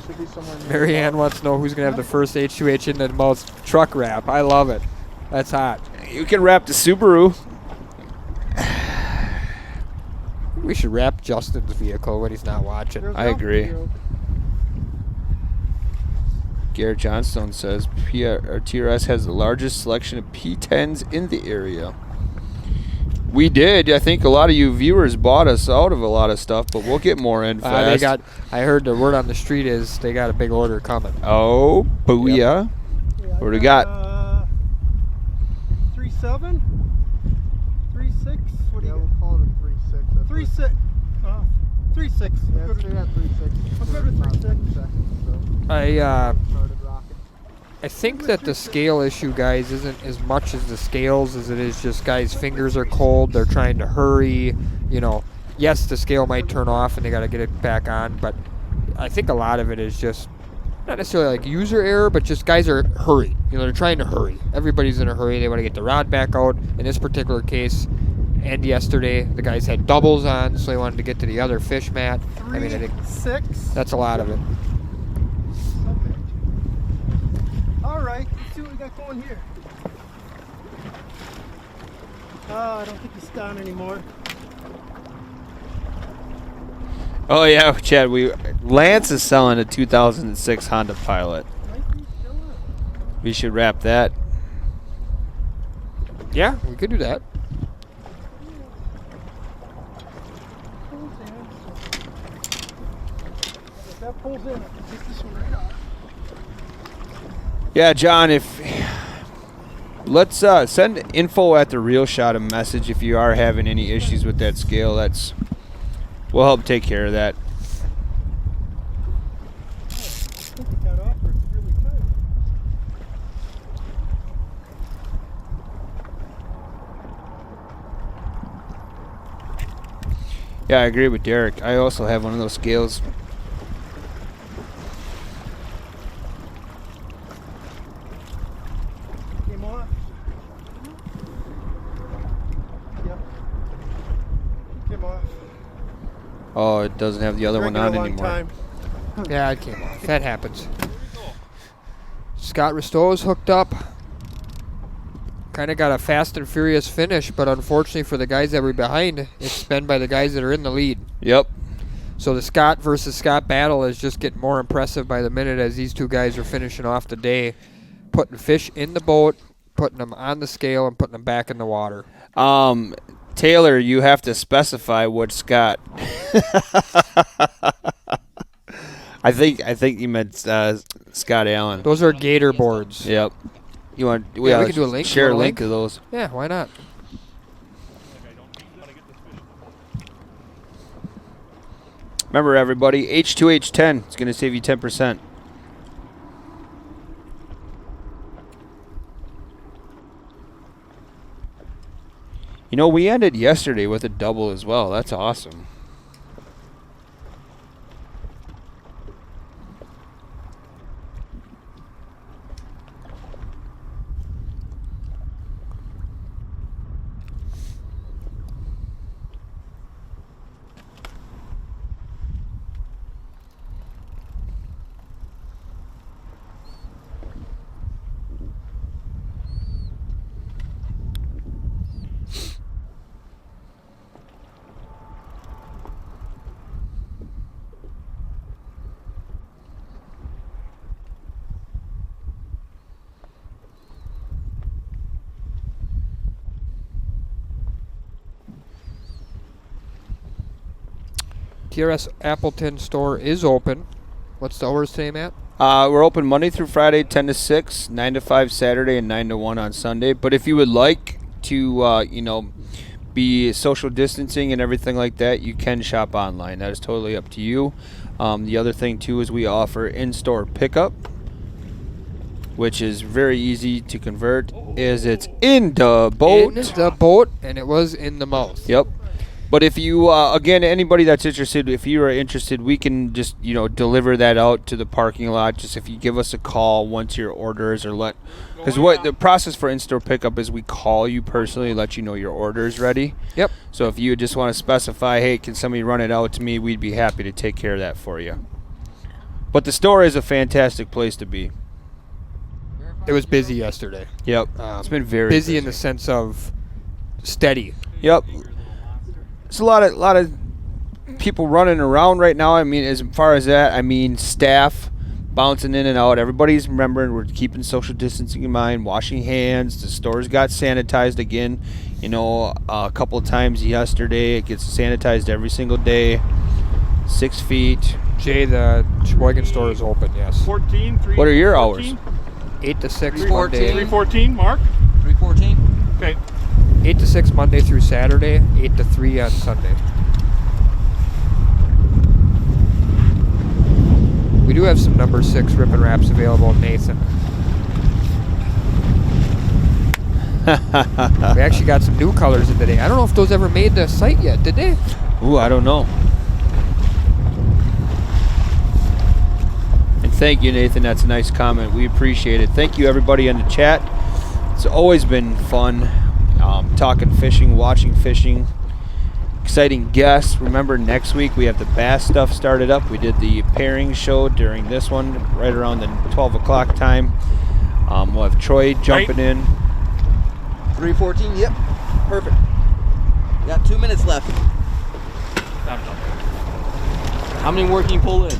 Should be somewhere near Marianne wants to know who's going to have the first H2H in the mouth truck wrap. I love it. That's hot. You can wrap the Subaru. We should wrap Justin's vehicle when he's not watching. Zero, I zero. agree. Zero. Garrett Johnstone says TRS has the largest selection of P10s in the area. We did. I think a lot of you viewers bought us out of a lot of stuff, but we'll get more in fast. I heard the word on the street is they got a big order coming. Oh, booyah. Yeah, What do we got? 3.7, 3.6. What do Yeah, you we'll call it a 3.6. got? 3.6. 3.6. Yeah, Good. stay at 3.6. I'm good with About 3.6. 10 seconds, so I started rocking. I think that the scale issue, guys, isn't as much as the scales as it is just guys' fingers are cold. They're trying to hurry. You know, yes, the scale might turn off and they got to get it back on, but I think a lot of it is just not necessarily like user error, but just guys are hurried. You know, they're trying to hurry. Everybody's in a hurry. They want to get the rod back out. In this particular case, and yesterday, the guys had doubles on, so they wanted to get to the other fish mat. I mean, I think 3.6. that's a lot of it. All right, let's see what we got going here. Oh, I don't think he's down anymore. Oh yeah, Chad. Lance is selling a 2006 Honda Pilot. Might be still up. We should wrap that. Yeah, we could do that. If that pulls in, I can take this one right off. Yeah, John. Let's send info at the Real Shot a message if you are having any issues with that scale. We'll help take care of that. I think it got off, or it's really tight. Yeah, I agree with Derek. I also have one of those scales. Came off. Yep. Came off. Oh, it doesn't have the other one Drinking on a long anymore. time. Yeah, it came off. That happens. Scott Risto's hooked up. Kind of got a fast and furious finish, but unfortunately for the guys that were behind, it's been by the guys that are in the lead. Yep. So the Scott versus Scott battle is just getting more impressive by the minute as these two guys are finishing off the day, putting fish in the boat, putting them on the scale, and putting them back in the water. Taylor, you have to specify what Scott. I think you meant Scott Allen. Those are gator boards. Yep. You want? Yeah, we can do a link. Share You a want a link to those. Yeah, why not? Remember, everybody, H2H10 is going to save you 10%. You know, we ended yesterday with a double as well. That's awesome. TRS Appleton store is open. What's the hours today, Matt? We're open Monday through Friday, 10 to 6, 9 to 5 Saturday, and 9 to 1 on Sunday. But if you would like to, be social distancing and everything like that, you can shop online. That is totally up to you. The other thing, too, is we offer in-store pickup, which is very easy to convert, is it's in the boat. In the boat, and it was in the mouth. Yep. But if you, again, anybody that's interested, if you are interested, we can just, deliver that out to the parking lot. Just if you give us a call once your orders are because what the process for in-store pickup is we call you personally, let you know your order is ready. Yep. So if you just want to specify, hey, can somebody run it out to me, we'd be happy to take care of that for you. But the store is a fantastic place to be. It was busy yesterday. Yep. It's been very busy in the sense of steady. Yep. It's a lot of people running around right now. I mean, as far as that, I mean, staff bouncing in and out. Everybody's remembering we're keeping social distancing in mind, washing hands. The stores got sanitized again, a couple of times yesterday. It gets sanitized every single day. 6 feet. Jay, the Sheboygan store is open, yes. 14, 3, What are your 14? hours? 8 to 6 3:14. Monday. 3:14, Mark? 3:14. Okay. 8 to 6 Monday through Saturday, 8 to 3 on Sunday. We do have some number 6 rip and wraps available in Nathan. We actually got some new colors in today. I don't know if those ever made the site yet, did they? Ooh, I don't know. And thank you, Nathan. That's a nice comment. We appreciate it. Thank you, everybody in the chat. It's always been fun talking fishing, watching fishing. Exciting guests. Remember, next week we have the bass stuff started up. We did the pairing show during this one right around the 12 o'clock time. We'll have Troy jumping in. 3:14. Yep. Perfect. We got 2 minutes left. How many more can you pull in?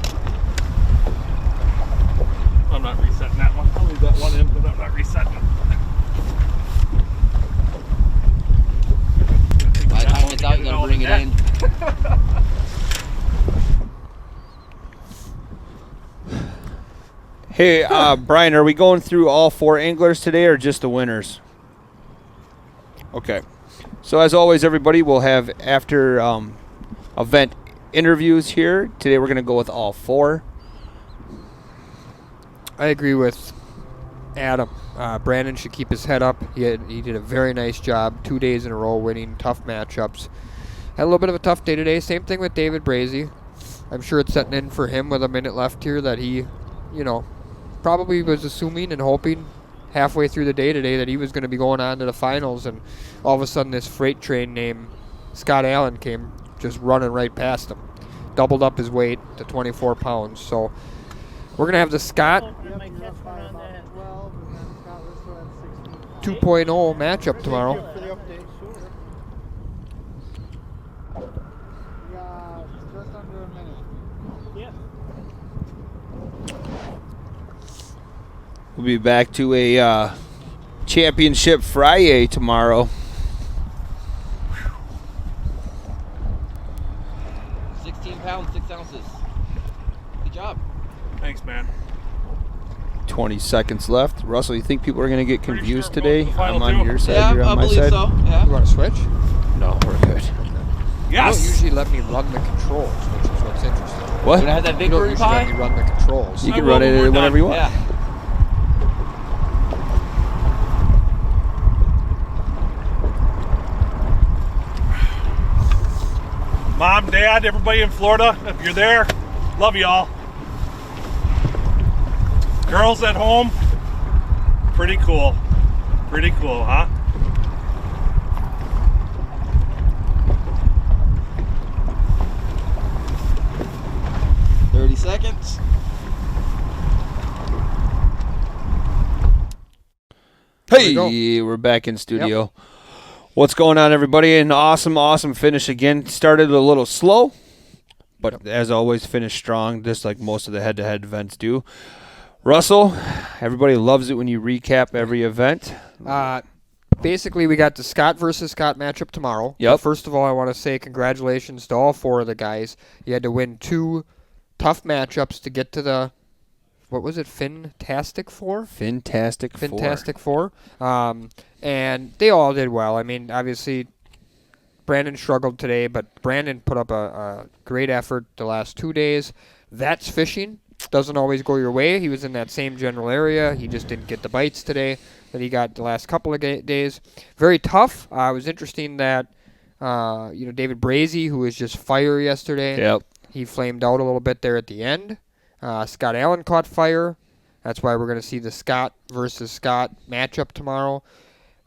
I'm not resetting that one. I'll leave that one in, but I'm not resetting it. By the time it's out, you gotta bring it in. Hey, Brian, are we going through all 4 anglers today or just the winners? Okay. So as always, everybody, we'll have after event interviews here. Today we're going to go with all 4. I agree with Adam. Brandon should keep his head up. He did a very nice job. 2 days in a row winning tough matchups. Had a little bit of a tough day today. Same thing with David Brady. I'm sure it's setting in for him with a minute left here that he, probably was assuming and hoping halfway through the day today that he was going to be going on to the finals, and all of a sudden this freight train named Scott Allen came just running right past him. Doubled up his weight to 24 pounds. So we're going to have the Scott 2.0 matchup tomorrow. For the update, sure. We got just under a minute. Yeah. We'll be back to a championship Friday tomorrow. 16 pounds, 6 ounces. Good job. Thanks, man. 20 seconds left. Russell, you think people are going to get confused sure we're today? going to the I'm final on two. your side, you're on my side. You want to switch? No, we're good. You don't usually let me run the controls, which is what's interesting. What? Gonna have that You don't victory usually let pie? me run the controls. You I can will run when it we're whenever done. you want. Yeah. Mom, Dad, everybody in Florida, if you're there, love y'all. Girls at home, pretty cool. Pretty cool, huh? Seconds. Hey, we're back in studio. What's going on, everybody? An awesome finish again. Started a little slow, but as always, finished strong, just like most of the head-to-head events do. Russell, everybody loves it when you recap every event. Basically, we got the Scott versus Scott matchup tomorrow. Yep. But first of all, I want to say congratulations to all 4 of the guys. You had to win 2 tough matchups to get to the, what was it, Fantastic Four? Fantastic Four. And they all did well. I mean, obviously, Brandon struggled today, but Brandon put up a great effort the last 2 days. That's fishing. Doesn't always go your way. He was in that same general area. He just didn't get the bites today that he got the last couple of days. Very tough. It was interesting that, David Brady, who was just fire yesterday, Yep. he flamed out a little bit there at the end. Scott Allen caught fire. That's why we're going to see the Scott versus Scott matchup tomorrow.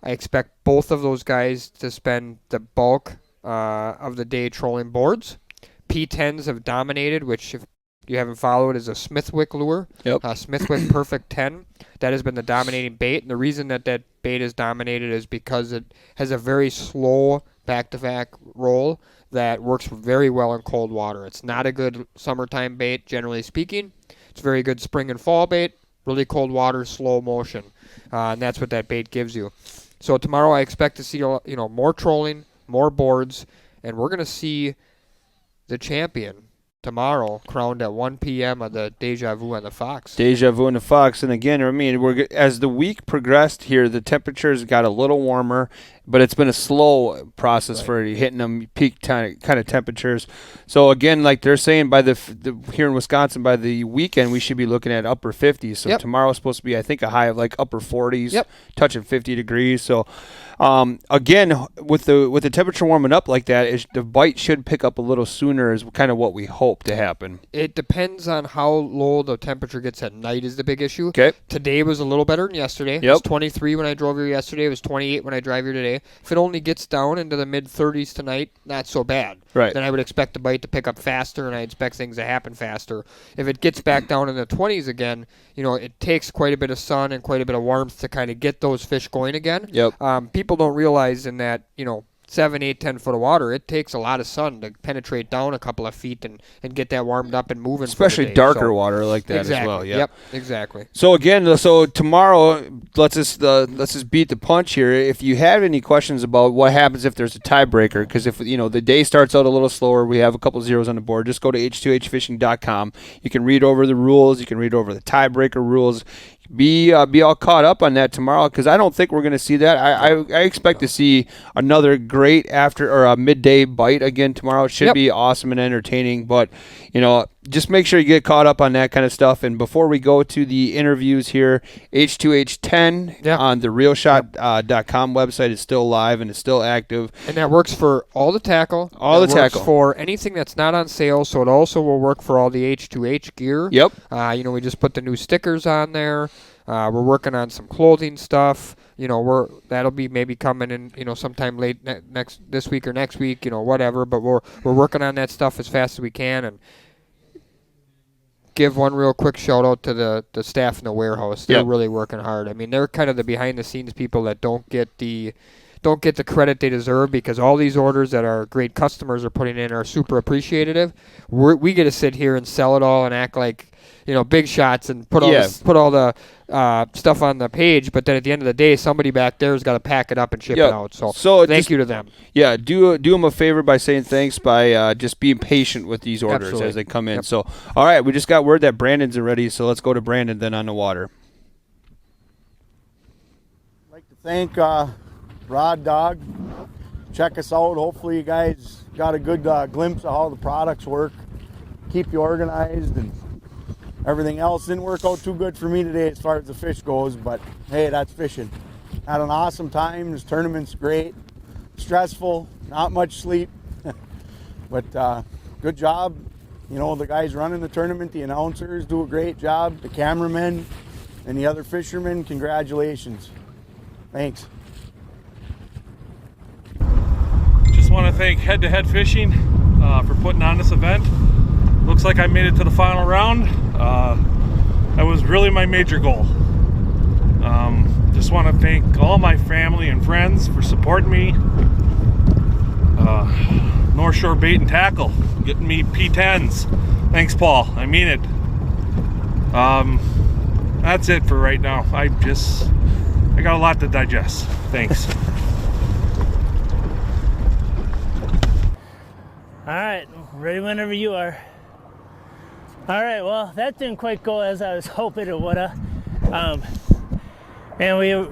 I expect both of those guys to spend the bulk of the day trolling boards. P10s have dominated, which if you haven't followed is a Smithwick lure. Yep. Smithwick Perfect 10. That has been the dominating bait. And the reason that bait is dominated is because it has a very slow back-to-back roll that works very well in cold water. It's not a good summertime bait, generally speaking. It's very good spring and fall bait, really cold water, slow motion. And that's what that bait gives you. So tomorrow I expect to see more trolling, more boards, and we're going to see the champion tomorrow crowned at 1 p.m. of the Deja Vu on the Fox. Deja Vu and the Fox. And again, I mean, as the week progressed here, the temperatures got a little warmer, but it's been a slow process for hitting them peak kind of temperatures. So again, like they're saying, by the here in Wisconsin, by the weekend we should be looking at upper 50s. So tomorrow's supposed to be, I think, a high of like upper 40s, touching 50 degrees. So again, with the temperature warming up like that, the bite should pick up a little sooner. Is kind of what we hope to happen. It depends on how low the temperature gets at night is the big issue. Okay. Today was a little better than yesterday. It was 23 when I drove here yesterday. It was 28 when I drive here today. If it only gets down into the mid-30s tonight, not so bad. Right. Then I would expect the bite to pick up faster, and I expect things to happen faster. If it gets back down in the 20s again, it takes quite a bit of sun and quite a bit of warmth to kind of get those fish going again. Yep. People don't realize in that, 7, 8, 10 foot of water, it takes a lot of sun to penetrate down a couple of feet and get that warmed up and moving. Especially for the day. darker water like that exactly. as well. Yeah. Yep, exactly. So again, tomorrow, let's just beat the punch here. If you have any questions about what happens if there's a tiebreaker, because if the day starts out a little slower, we have a couple zeros on the board. Just go to H2HFishing.com. You can read over the rules. You can read over the tiebreaker rules. Be all caught up on that tomorrow, because I don't think we're going to see that. I expect to see another great midday bite again tomorrow. It should be awesome and entertaining, but just make sure you get caught up on that kind of stuff. And before we go to the interviews here, H2H10 on the realshot.com website is still live and it's still active. And that works for all the tackle. Works for anything that's not on sale, so it also will work for all the H2H gear. Yep. We just put the new stickers on there. We're working on some clothing stuff. That'll be maybe coming in, sometime late this week or next week, whatever. But we're working on that stuff as fast as we can, and give one real quick shout out to the staff in the warehouse. They're really working hard. I mean, they're kind of the behind the scenes people that don't get the credit they deserve, because all these orders that our great customers are putting in are super appreciative. We get to sit here and sell it all and act like big shots and put all the stuff on the page, but then at the end of the day, somebody back there's got to pack it up and ship it out. So thank you to them. Yeah, do them a favor by saying thanks, by just being patient with these orders as they come in. So, all right, we just got word that Brandon's ready, so let's go to Brandon then on the water. thank Rod Dog. Check us out. Hopefully you guys got a good glimpse of how the products work. Keep you organized, and everything else didn't work out too good for me today as far as the fish goes, but hey, that's fishing. Had an awesome time. This tournament's great. Stressful, not much sleep, but good job. You know, the guys running the tournament, the announcers do a great job, the cameramen and the other fishermen, congratulations. Thanks. Just want to thank H2H Fishing for putting on this event. Looks like I made it to the final round. That was really my major goal. Just want to thank all my family and friends for supporting me. North Shore Bait and Tackle, getting me P10s. Thanks, Paul. I mean it. That's it for right now. I got a lot to digest. Thanks. All right, ready whenever you are. All right, well, that didn't quite go as I was hoping it would have. And we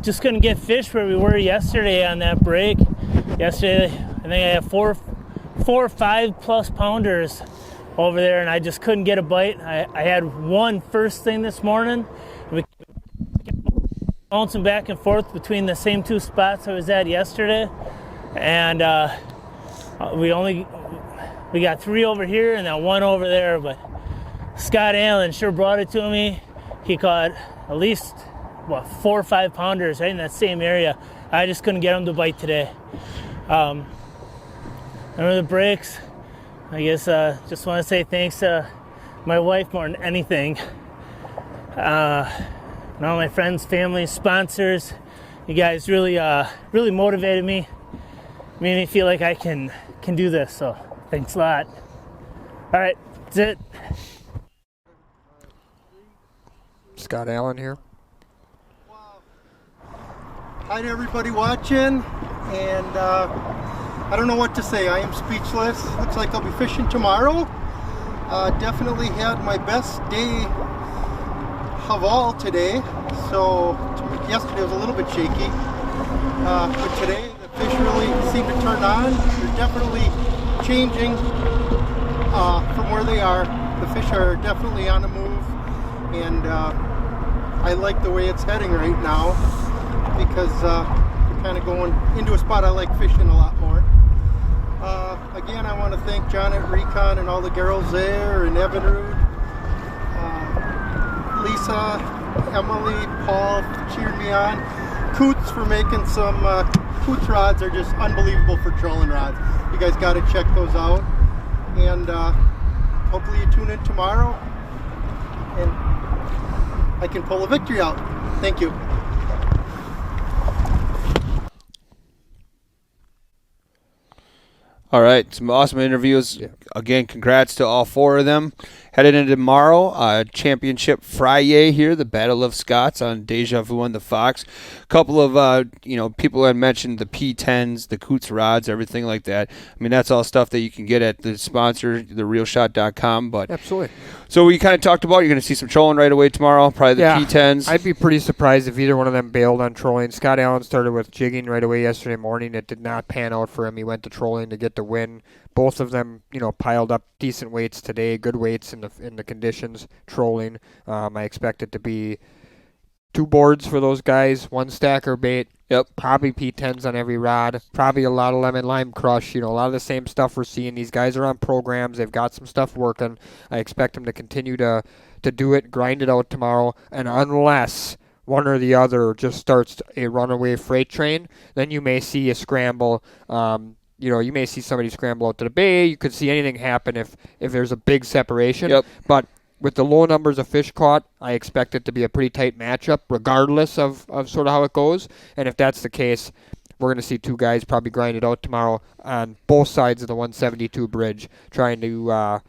just couldn't get fish where we were yesterday on that break. Yesterday, I think I had four or 5+ pounders over there, and I just couldn't get a bite. I had one first thing this morning. We kept bouncing back and forth between the same 2 spots I was at yesterday, and we got 3 over here and that 1 over there. But Scott Allen sure brought it to me. He caught at least 4 or 5 pounders right in that same area. I just couldn't get him to bite today. Remember the breaks? I guess just want to say thanks to my wife more than anything. And all my friends, family, sponsors. You guys really motivated me. Made me feel like I can do this. So thanks a lot. All right, that's it. Scott Allen here. Hi to everybody watching, and I don't know what to say. I am speechless. Looks like I'll be fishing tomorrow. Definitely had my best day of all today. So yesterday was a little bit shaky, but today the fish really seem to turn on. They're definitely changing from where they are. The fish are definitely on the move, and I like the way it's heading right now, because we're kind of going into a spot I like fishing a lot more. Again, I want to thank John at Recon and all the girls there, and Evinrude, Lisa, Emily, Paul for cheering me on, Coots for making some Coots rods are just unbelievable for trolling rods. You guys got to check those out, and hopefully you tune in tomorrow and I can pull a victory out. Thank you. All right, some awesome interviews. Yeah. Again, congrats to all 4 of them. Headed into tomorrow, Championship Friday here, the Battle of Scots on Deja Vu on the Fox. A couple of people had mentioned the P10s, the Coots rods, everything like that. I mean, that's all stuff that you can get at the sponsor, therealshot.com. But absolutely. So we kind of talked about you're going to see some trolling right away tomorrow, probably the P10s. I'd be pretty surprised if either one of them bailed on trolling. Scott Allen started with jigging right away yesterday morning. It did not pan out for him. He went to trolling to get the win. Both of them, piled up decent weights today, good weights in the conditions, trolling. I expect it to be 2 boards for those guys, 1 stacker bait. Yep. Probably P10s on every rod. Probably a lot of lemon lime crush. A lot of the same stuff we're seeing. These guys are on programs. They've got some stuff working. I expect them to continue to do it, grind it out tomorrow. And unless one or the other just starts a runaway freight train, then you may see a scramble. You may see somebody scramble out to the bay. You could see anything happen if there's a big separation. Yep. But with the low numbers of fish caught, I expect it to be a pretty tight matchup regardless of sort of how it goes. And if that's the case, we're going to see 2 guys probably grind it out tomorrow on both sides of the 172 bridge trying to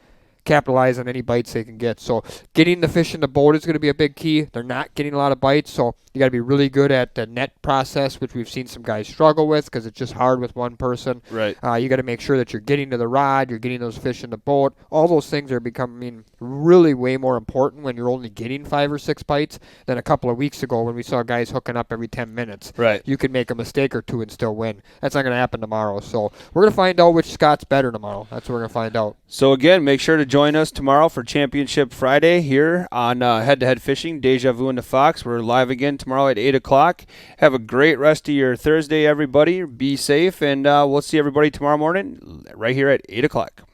capitalize on any bites they can get. So getting the fish in the boat is going to be a big key. They're not getting a lot of bites, so you got to be really good at the net process, which we've seen some guys struggle with because it's just hard with one person. Right. You got to make sure that you're getting to the rod, you're getting those fish in the boat. All those things are becoming really way more important when you're only getting 5 or 6 bites than a couple of weeks ago when we saw guys hooking up every 10 minutes. Right. You could make a mistake or two and still win. That's not going to happen tomorrow. So we're going to find out which Scott's better tomorrow. That's what we're going to find out. So again, make sure to join us tomorrow for Championship Friday here on Head-to-Head Fishing, Deja Vu and the Fox. We're live again tomorrow at 8 o'clock. Have a great rest of your Thursday, everybody. Be safe, and we'll see everybody tomorrow morning right here at 8 o'clock.